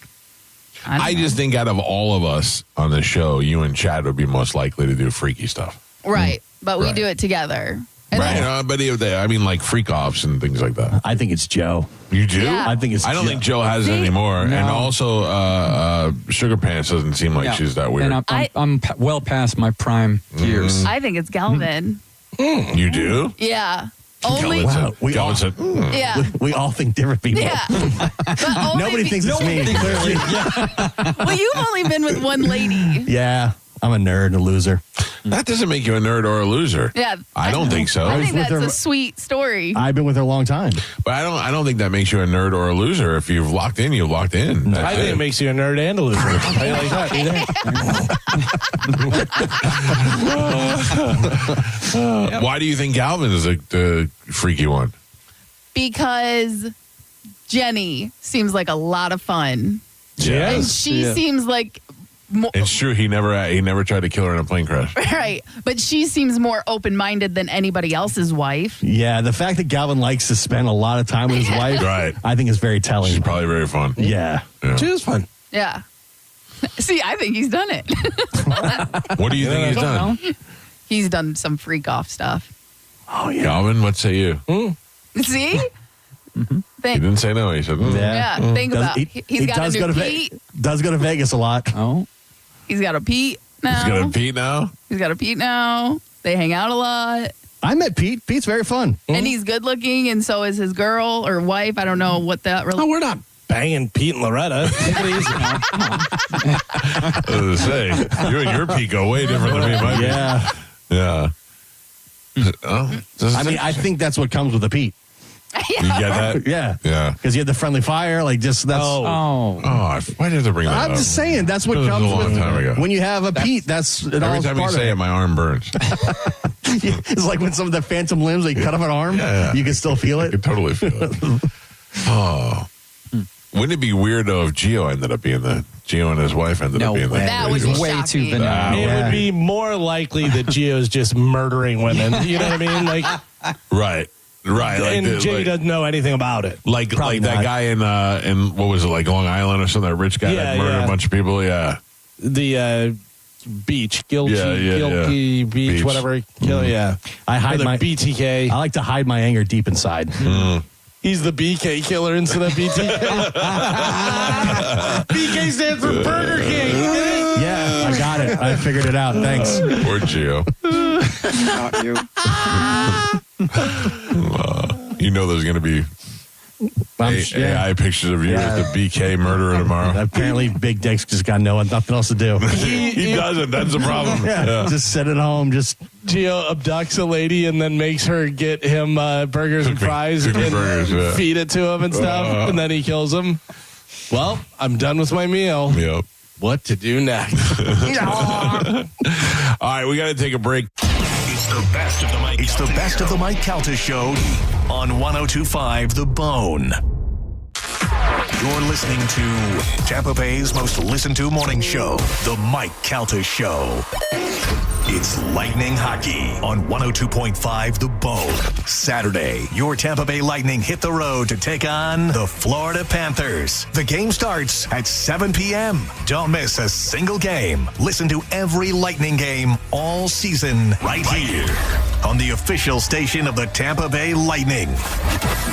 Speaker 1: I just think out of all of us on the show, you and Chad would be most likely to do freaky stuff.
Speaker 2: right. But we
Speaker 1: Right.
Speaker 2: do it together. And
Speaker 1: Right. But I mean, like freak offs and things like that.
Speaker 7: I think it's Joe.
Speaker 1: You do?
Speaker 2: Yeah.
Speaker 7: I think it's
Speaker 1: I don't
Speaker 7: Joe.
Speaker 1: think Joe has it anymore.
Speaker 9: No.
Speaker 1: And also, Sugar Pants doesn't seem like she's that weird.
Speaker 9: And I'm well past my prime years.
Speaker 2: I think it's Galvin.
Speaker 1: You do?
Speaker 2: Yeah. Only.
Speaker 7: Wow, we all,
Speaker 1: Calvin said,
Speaker 2: Yeah.
Speaker 7: we all think different people.
Speaker 2: Yeah. But only
Speaker 7: Nobody thinks it's me. Clearly.
Speaker 2: Well, you've only been with one lady.
Speaker 7: Yeah, I'm a nerd, a loser.
Speaker 1: that doesn't make you a nerd or a loser.
Speaker 2: Yeah.
Speaker 1: I don't think so.
Speaker 2: I think
Speaker 7: with
Speaker 2: that's
Speaker 7: her-
Speaker 2: a sweet story.
Speaker 7: I've been with her a long time.
Speaker 1: But I don't think that makes you a nerd or a loser. If you've locked in, you've locked in.
Speaker 4: I think it makes you a nerd and a loser. How you like that?
Speaker 1: Why do you think Galvin is the freaky one?
Speaker 2: Because Jenny seems like a lot of fun.
Speaker 1: Yes.
Speaker 2: And she seems like more,
Speaker 1: It's true. He never tried to kill her in a plane crash.
Speaker 2: right. But she seems more open-minded than anybody else's wife.
Speaker 7: Yeah, the fact that Galvin likes to spend a lot of time with his wife,
Speaker 1: Right.
Speaker 7: I think is very telling.
Speaker 1: She's probably very fun.
Speaker 7: Yeah.
Speaker 4: She is fun.
Speaker 2: Yeah. See, I think he's done it.
Speaker 1: What do you think he's done?
Speaker 2: He's done some freak off stuff.
Speaker 7: Oh, yeah.
Speaker 1: Galvin, what say you?
Speaker 2: See?
Speaker 1: He didn't say no. He said,
Speaker 2: Yeah, think about it. He's got
Speaker 7: does
Speaker 2: a
Speaker 7: go
Speaker 2: new
Speaker 7: to
Speaker 2: Pete.
Speaker 7: does go to Vegas a lot.
Speaker 9: Oh.
Speaker 2: He's got a Pete now.
Speaker 1: He's got a Pete now?
Speaker 2: He's got a Pete now. They hang out a lot.
Speaker 7: I met Pete. Pete's very fun.
Speaker 2: And he's good looking, and so is his girl or wife. I don't know what that really.
Speaker 4: Oh, we're not banging Pete and Loretta. Take it easy.
Speaker 1: I was going to say, you and your Pete go way different than me and my Pete.
Speaker 7: Yeah.
Speaker 1: Yeah.
Speaker 7: I mean, I think that's what comes with a Pete.
Speaker 1: You get that?
Speaker 7: Yeah.
Speaker 1: Yeah.
Speaker 7: Because you had the friendly fire, like just that's.
Speaker 1: Oh, why did you have to bring that up?
Speaker 7: I'm just saying that's what
Speaker 1: That was
Speaker 7: comes
Speaker 1: a long
Speaker 7: with
Speaker 1: time ago.
Speaker 7: when you have a Pete. That's it.
Speaker 1: Every time you say it, my arm burns.
Speaker 7: It's like when some of the phantom limbs, they cut off an arm.
Speaker 1: Yeah.
Speaker 7: You can still feel
Speaker 1: I
Speaker 7: it.
Speaker 1: can totally feel it. Oh. Wouldn't it be weird though if Gio ended up being Gio and his wife ended up being
Speaker 2: That would be
Speaker 9: way
Speaker 2: shocking.
Speaker 9: too vanilla.
Speaker 4: It would be more likely that Gio's just murdering women. You know what I mean? Like,
Speaker 1: Right. Right.
Speaker 4: and Jenny doesn't know anything about it.
Speaker 1: Like
Speaker 7: Probably
Speaker 1: that
Speaker 7: not.
Speaker 1: guy in what was it, like Long Island or something, that rich guy that murdered a bunch of people. Yeah.
Speaker 4: The beach, guilty beach,
Speaker 1: Beach.
Speaker 4: whatever. Yeah.
Speaker 7: I hide
Speaker 4: Or the
Speaker 7: my
Speaker 4: BTK.
Speaker 7: I like to hide my anger deep inside.
Speaker 4: He's the BK killer instead of BTK. BK stands for Burger King.
Speaker 7: Yeah, I got it. I figured it out. Thanks.
Speaker 1: Poor Gio.
Speaker 9: Not you.
Speaker 1: You know there's going to be AI pictures of you as the BK murderer tomorrow.
Speaker 7: Apparently, Big Dick's just got nothing else to do.
Speaker 1: He doesn't. That's the problem. Yeah.
Speaker 7: Just sit at home. Just
Speaker 4: Gio abducts a lady and then makes her get him burgers and fries
Speaker 1: Cook me
Speaker 4: and
Speaker 1: burgers, yeah.
Speaker 4: feed it to him and stuff. And then he kills him. Well, I'm done with my meal.
Speaker 1: Yep.
Speaker 4: What to do next?
Speaker 1: All right, we got to take a break.
Speaker 6: It's the best of the Mike. It's the best of the Mike Calta Show on 102.5 The Bone. You're listening to Tampa Bay's most listened to morning show, The Mike Calta Show. It's Lightning Hockey on 102.5 The Bone. Saturday, your Tampa Bay Lightning hit the road to take on the Florida Panthers. The game starts at 7 p.m. Don't miss a single game. Listen to every Lightning game all season right here on the official station of the Tampa Bay Lightning.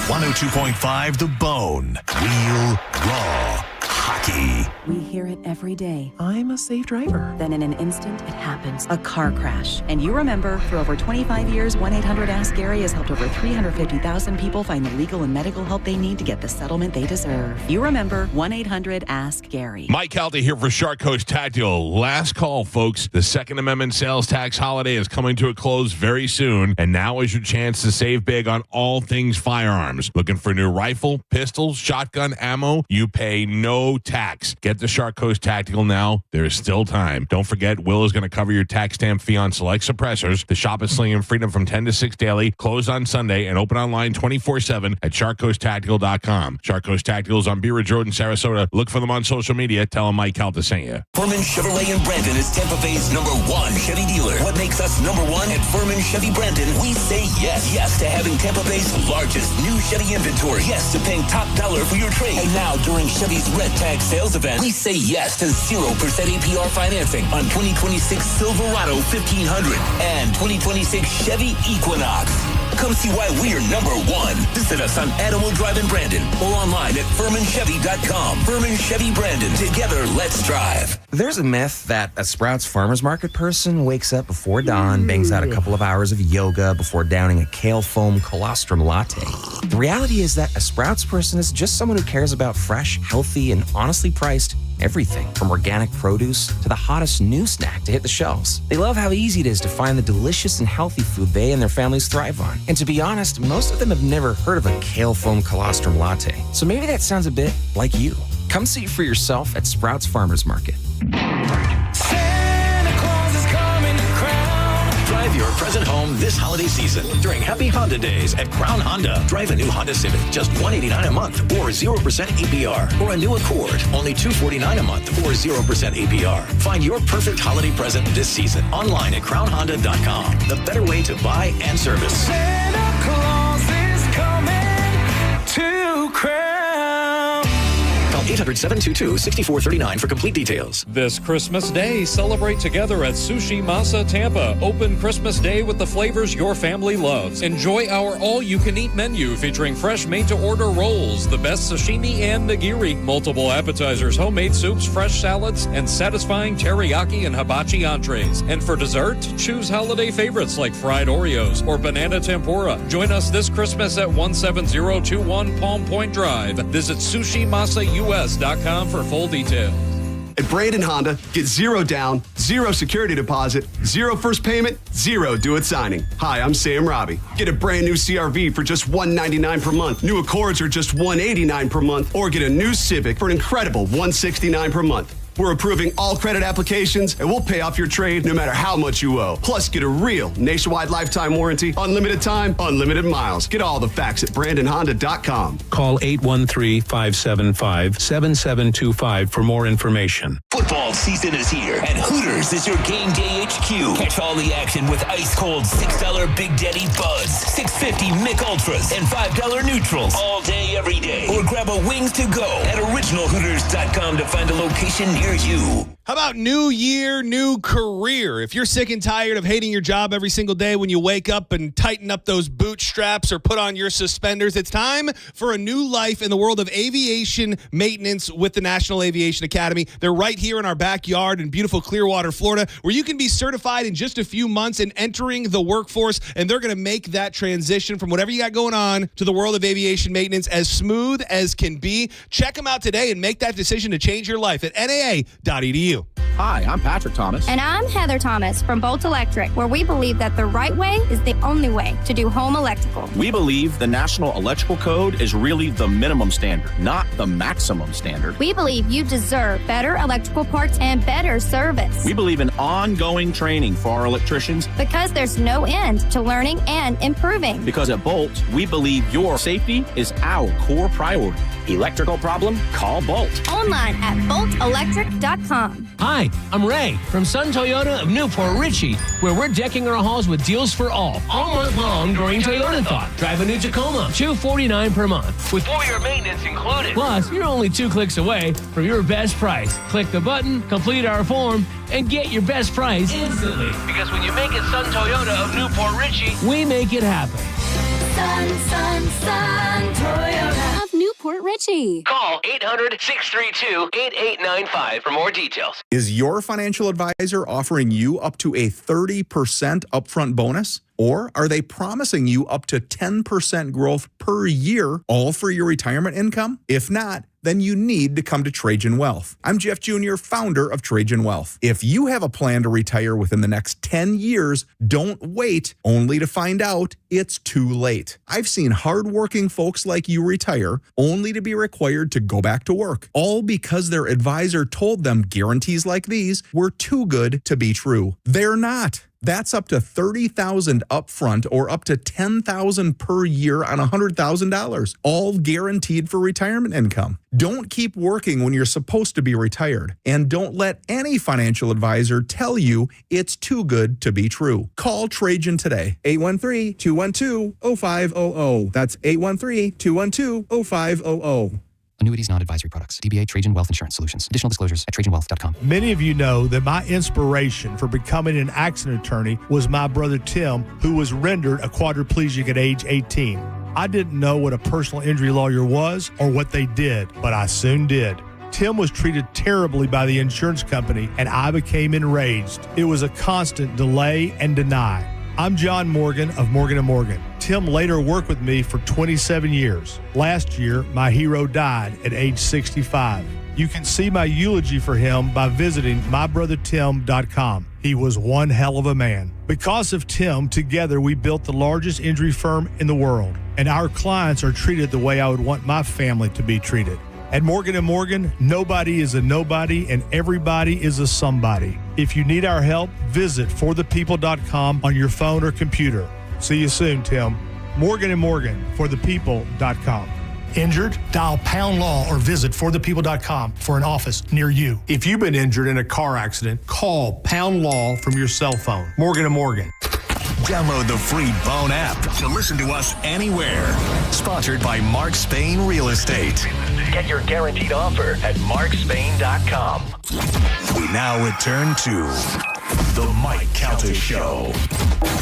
Speaker 6: 102.5 The Bone. Real, raw hockey.
Speaker 13: We hear it every day. I'm a safe driver. Then in an instant, it happens. A car crash. And you remember, for over 25 years, 1-800-ASK-GARY has helped over 350,000 people find the legal and medical help they need to get the settlement they deserve. You remember 1-800-ASK-GARY.
Speaker 1: Mike Calta here for Shark Coast Tactical. Last call, folks. The Second Amendment sales tax holiday is coming to a close very soon, and now is your chance to save big on all things firearms. Looking for a new rifle, pistol, shotgun, ammo? You pay no tax. Get the Shark Coast Tactical now. There is still time. Don't forget, Will is going to cover your tax stamp fee on select suppressors. The shop is slinging freedom from 10 to 6 daily, closed on Sunday, and open online 24/7 at sharkcoasttactical.com. Shark Coast Tactical is on Bee Ridge Road in Sarasota. Look for them on social media. Tell them Mike Calta sent you.
Speaker 11: Furman Chevrolet in Brandon is Tampa Bay's #1 Chevy dealer. What makes us #1 at Furman Chevy Brandon? We say yes. Yes to having Tampa Bay's largest new Chevy inventory. Yes to paying top dollar for your trade. And now during Chevy's Red Tag sales event, we say yes to 0% APR financing on 2026 Silverado 1500 and 2026 Chevy Equinox. come see why we're number one. Visit us on Adamo Drive in Brandon or online at FurmanChevy.com. Furman Chevy Brandon. Together, let's drive.
Speaker 14: There's a myth that a Sprouts Farmers Market person wakes up before dawn, bangs out a couple of hours of yoga before downing a kale foam colostrum latte. The reality is that a Sprouts person is just someone who cares about fresh, healthy, and honestly priced everything from organic produce to the hottest new snack to hit the shelves. They love how easy it is to find the delicious and healthy food they and their families thrive on. And to be honest, most of them have never heard of a kale foam colostrum latte. So maybe that sounds a bit like you. Come see for yourself at Sprouts Farmers Market.
Speaker 3: Drive your present home this holiday season during Happy Honda Days at Crown Honda. Drive a new Honda Civic, just $189 a month or 0% APR. Or a new Accord, only $249 a month or 0% APR. Find your perfect holiday present this season online at crownhonda.com. The better way to buy and service.
Speaker 15: Santa Claus is coming to Crown.
Speaker 3: Call 800-722-6439 for complete details.
Speaker 16: This Christmas Day, celebrate together at Sushi Masa Tampa. Open Christmas Day with the flavors your family loves. Enjoy our all-you-can-eat menu featuring fresh made-to-order rolls, the best sashimi and nigiri, multiple appetizers, homemade soups, fresh salads, and satisfying teriyaki and hibachi entrees. And for dessert, choose holiday favorites like fried Oreos or banana tempura. Join us this Christmas at 17021 Palm Point Drive. Visit sushimasayus.com for full details.
Speaker 21: At Brandon Honda, get 0 down, 0 security deposit, 0 first payment, 0 do-it signing. Hi, I'm Sam Robbie. Get a brand new CRV for just $199 per month. New Accords are just $189 per month. Or get a new Civic for an incredible $169 per month. We're approving all credit applications, and we'll pay off your trade no matter how much you owe. Plus, get a real nationwide lifetime warranty, unlimited time, unlimited miles. Get all the facts at BrandonHonda.com.
Speaker 22: Call 813-575-7725 for more information.
Speaker 11: Football season is here, and Hooters is your game day HQ. Catch all the action with ice-cold $6 Big Daddy Buds, $6.50 Mick Ultras, and $5 Neutrals all day, every day. Or grab a Wings to Go at OriginalHooters.com to find a location near you.
Speaker 23: How about new year, new career? If you're sick and tired of hating your job every single day when you wake up and tighten up those bootstraps or put on your suspenders, it's time for a new life in the world of aviation maintenance with the National Aviation Academy. They're right here in our backyard in beautiful Clearwater, Florida, where you can be certified in just a few months and entering the workforce, and they're going to make that transition from whatever you got going on to the world of aviation maintenance as smooth as can be. Check them out today and make that decision to change your life at NAA.edu.
Speaker 25: Hi, I'm Patrick Thomas.
Speaker 27: And I'm Heather Thomas from Bolt Electric, where we believe that the right way is the only way to do home electrical.
Speaker 25: We believe the National Electrical Code is really the minimum standard, not the maximum standard.
Speaker 27: We believe you deserve better electrical parts and better service.
Speaker 25: We believe in ongoing training for our electricians.
Speaker 27: Because there's no end to learning and improving.
Speaker 25: Because at Bolt, we believe your safety is our core priority. Electrical problem? Call Bolt.
Speaker 27: Online at boltelectric.com.
Speaker 28: Hi, I'm Ray from Sun Toyota of Newport Richey, where we're decking our halls with deals for all month long during Toyotathon. Drive a new Tacoma, $249 per month, with full-year maintenance included. Plus, you're only 2 clicks away from your best price. Click the button, complete our form, and get your best price instantly. Because when you make it Sun Toyota of Newport Richey, we make it happen.
Speaker 27: Sun Toyota of Newport Richey.
Speaker 28: Call 800-632-8895 for more details.
Speaker 30: Is your financial advisor offering you up to a 30% upfront bonus? Or are they promising you up to 10% growth per year, all for your retirement income? If not, then you need to come to Trajan Wealth. I'm Jeff Jr., founder of Trajan Wealth. If you have a plan to retire within the next 10 years, don't wait only to find out it's too late. I've seen hardworking folks like you retire only to be required to go back to work, all because their advisor told them guarantees like these were too good to be true. They're not. That's up to $30,000 upfront or up to $10,000 per year on $100,000, all guaranteed for retirement income. Don't keep working when you're supposed to be retired, and don't let any financial advisor tell you it's too good to be true. Call Trajan today, 813-212-0500. That's 813-212-0500.
Speaker 5: Annuities, non-advisory products. DBA Trajan Wealth Insurance Solutions. Additional disclosures at TrajanWealth.com.
Speaker 8: Many of you know that my inspiration for becoming an accident attorney was my brother Tim, who was rendered a quadriplegic at age 18. I didn't know what a personal injury lawyer was or what they did, but I soon did. Tim was treated terribly by the insurance company, and I became enraged. It was a constant delay and deny. I'm John Morgan of Morgan & Morgan. Tim later worked with me for 27 years. Last year, my hero died at age 65. You can see my eulogy for him by visiting mybrothertim.com. He was one hell of a man. Because of Tim, together we built the largest injury firm in the world, and our clients are treated the way I would want my family to be treated. At Morgan & Morgan, nobody is a nobody and everybody is a somebody. If you need our help, visit forthepeople.com on your phone or computer. See you soon, Tim. Morgan & Morgan, forthepeople.com.
Speaker 12: Injured? Dial pound law or visit forthepeople.com for an office near you. If you've been injured in a car accident, call pound law from your cell phone. Morgan & Morgan.
Speaker 6: Download the free Bone app to listen to us anywhere. Sponsored by Mark Spain Real Estate.
Speaker 17: Get your guaranteed offer at markspain.com.
Speaker 6: We now return to the Mike Calta Show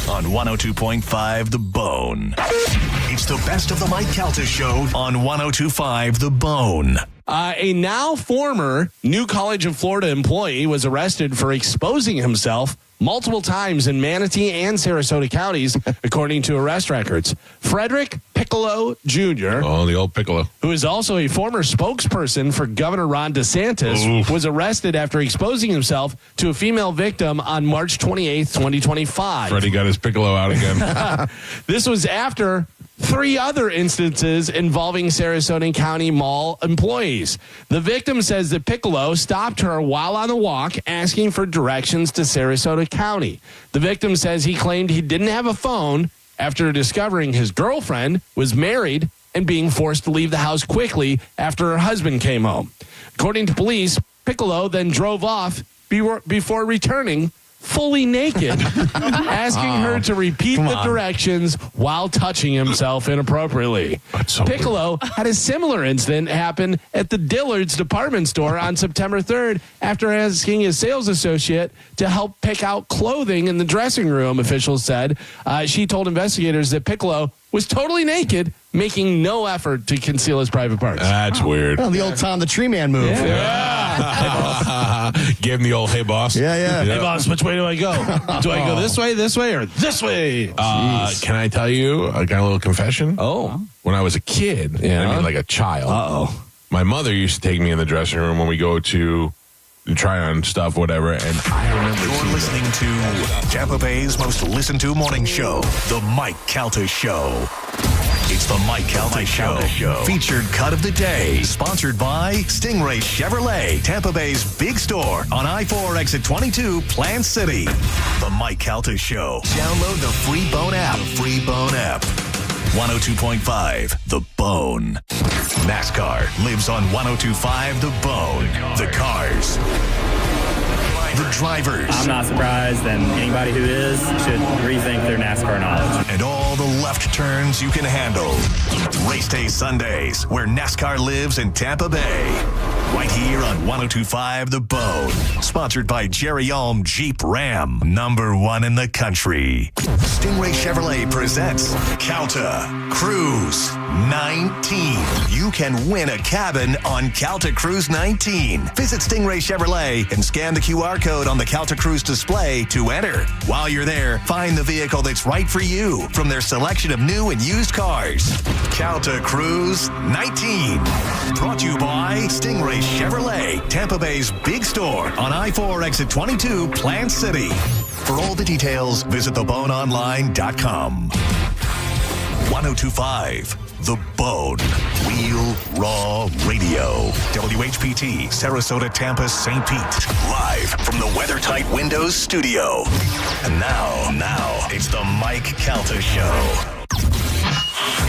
Speaker 6: on 102.5 The Bone. It's the best of the Mike Calta Show on 102.5 The Bone.
Speaker 4: A now former New College of Florida employee was arrested for exposing himself multiple times in Manatee and Sarasota counties, according to arrest records. Frederick Piccolo Jr.,
Speaker 1: oh, the old Piccolo,
Speaker 4: who is also a former spokesperson for Governor Ron DeSantis, was arrested after exposing himself to a female victim on March 28th, 2025.
Speaker 1: Freddie got his Piccolo out again.
Speaker 4: This was after 3 other instances involving Sarasota County Mall employees. The victim says that Piccolo stopped her while on the walk asking for directions to Sarasota County. The victim says he claimed he didn't have a phone after discovering his girlfriend was married and being forced to leave the house quickly after her husband came home. According to police, Piccolo then drove off before returning fully naked, asking her to repeat the directions while touching himself inappropriately. Piccolo had a similar incident happen at the Dillard's department store on September 3rd after asking a sales associate to help pick out clothing in the dressing room, officials said. She told investigators that Piccolo was totally naked, making no effort to conceal his private parts.
Speaker 1: That's weird.
Speaker 7: Oh, the old Tom the Tree Man move.
Speaker 1: Yeah. Give him the old, hey, boss.
Speaker 7: Yeah.
Speaker 4: Hey, boss, which way do I go? Do I go this way, or this way?
Speaker 1: Can I tell you, I got a little confession?
Speaker 4: Oh.
Speaker 1: When I was a kid, I mean like a child, my mother used to take me in the dressing room when we go to try on stuff, whatever, and I remember
Speaker 6: You're listening to Tampa Bay's most listened to morning show, The Mike Calta Show. It's the Mike Calta Show. Featured cut of the day. Sponsored by Stingray Chevrolet, Tampa Bay's big store on I-4 exit 22, Plant City. The Mike Calta Show. Download the free Bone app. 102.5 The Bone. NASCAR lives on 102.5 The Bone. The cars. The drivers.
Speaker 18: I'm not surprised, and anybody who is should rethink their NASCAR knowledge.
Speaker 6: And all the left turns you can handle. Race Day Sundays, where NASCAR lives in Tampa Bay. Right here on 102.5 The Bone. Sponsored by Jerry Ulm Jeep Ram, #1 in the country. Stingray Chevrolet presents Calta Cruise 19. You can win a cabin on Calta Cruise 19. Visit Stingray Chevrolet and scan the QR code on the Calta Cruise display to enter. While you're there, find the vehicle that's right for you from their selection of new and used cars. Calta Cruise 19. Brought to you by Stingray Chevrolet, Tampa Bay's big store on I-4 exit 22, Plant City. For all the details, visit theboneonline.com. 102.5 The Bone. Real Raw Radio. WHPT, Sarasota, Tampa, St. Pete. Live from the WeatherTight Windows studio. And now, it's the Mike Calta Show.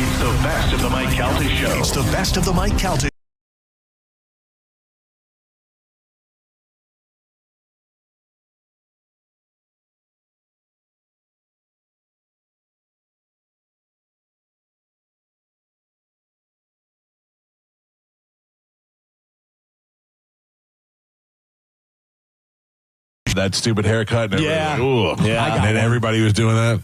Speaker 6: It's the best of the Mike Calta Show. It's the best of the Mike Calta
Speaker 1: that stupid haircut. And
Speaker 4: Yeah.
Speaker 1: Like, ooh.
Speaker 4: Yeah.
Speaker 1: And then everybody was doing that.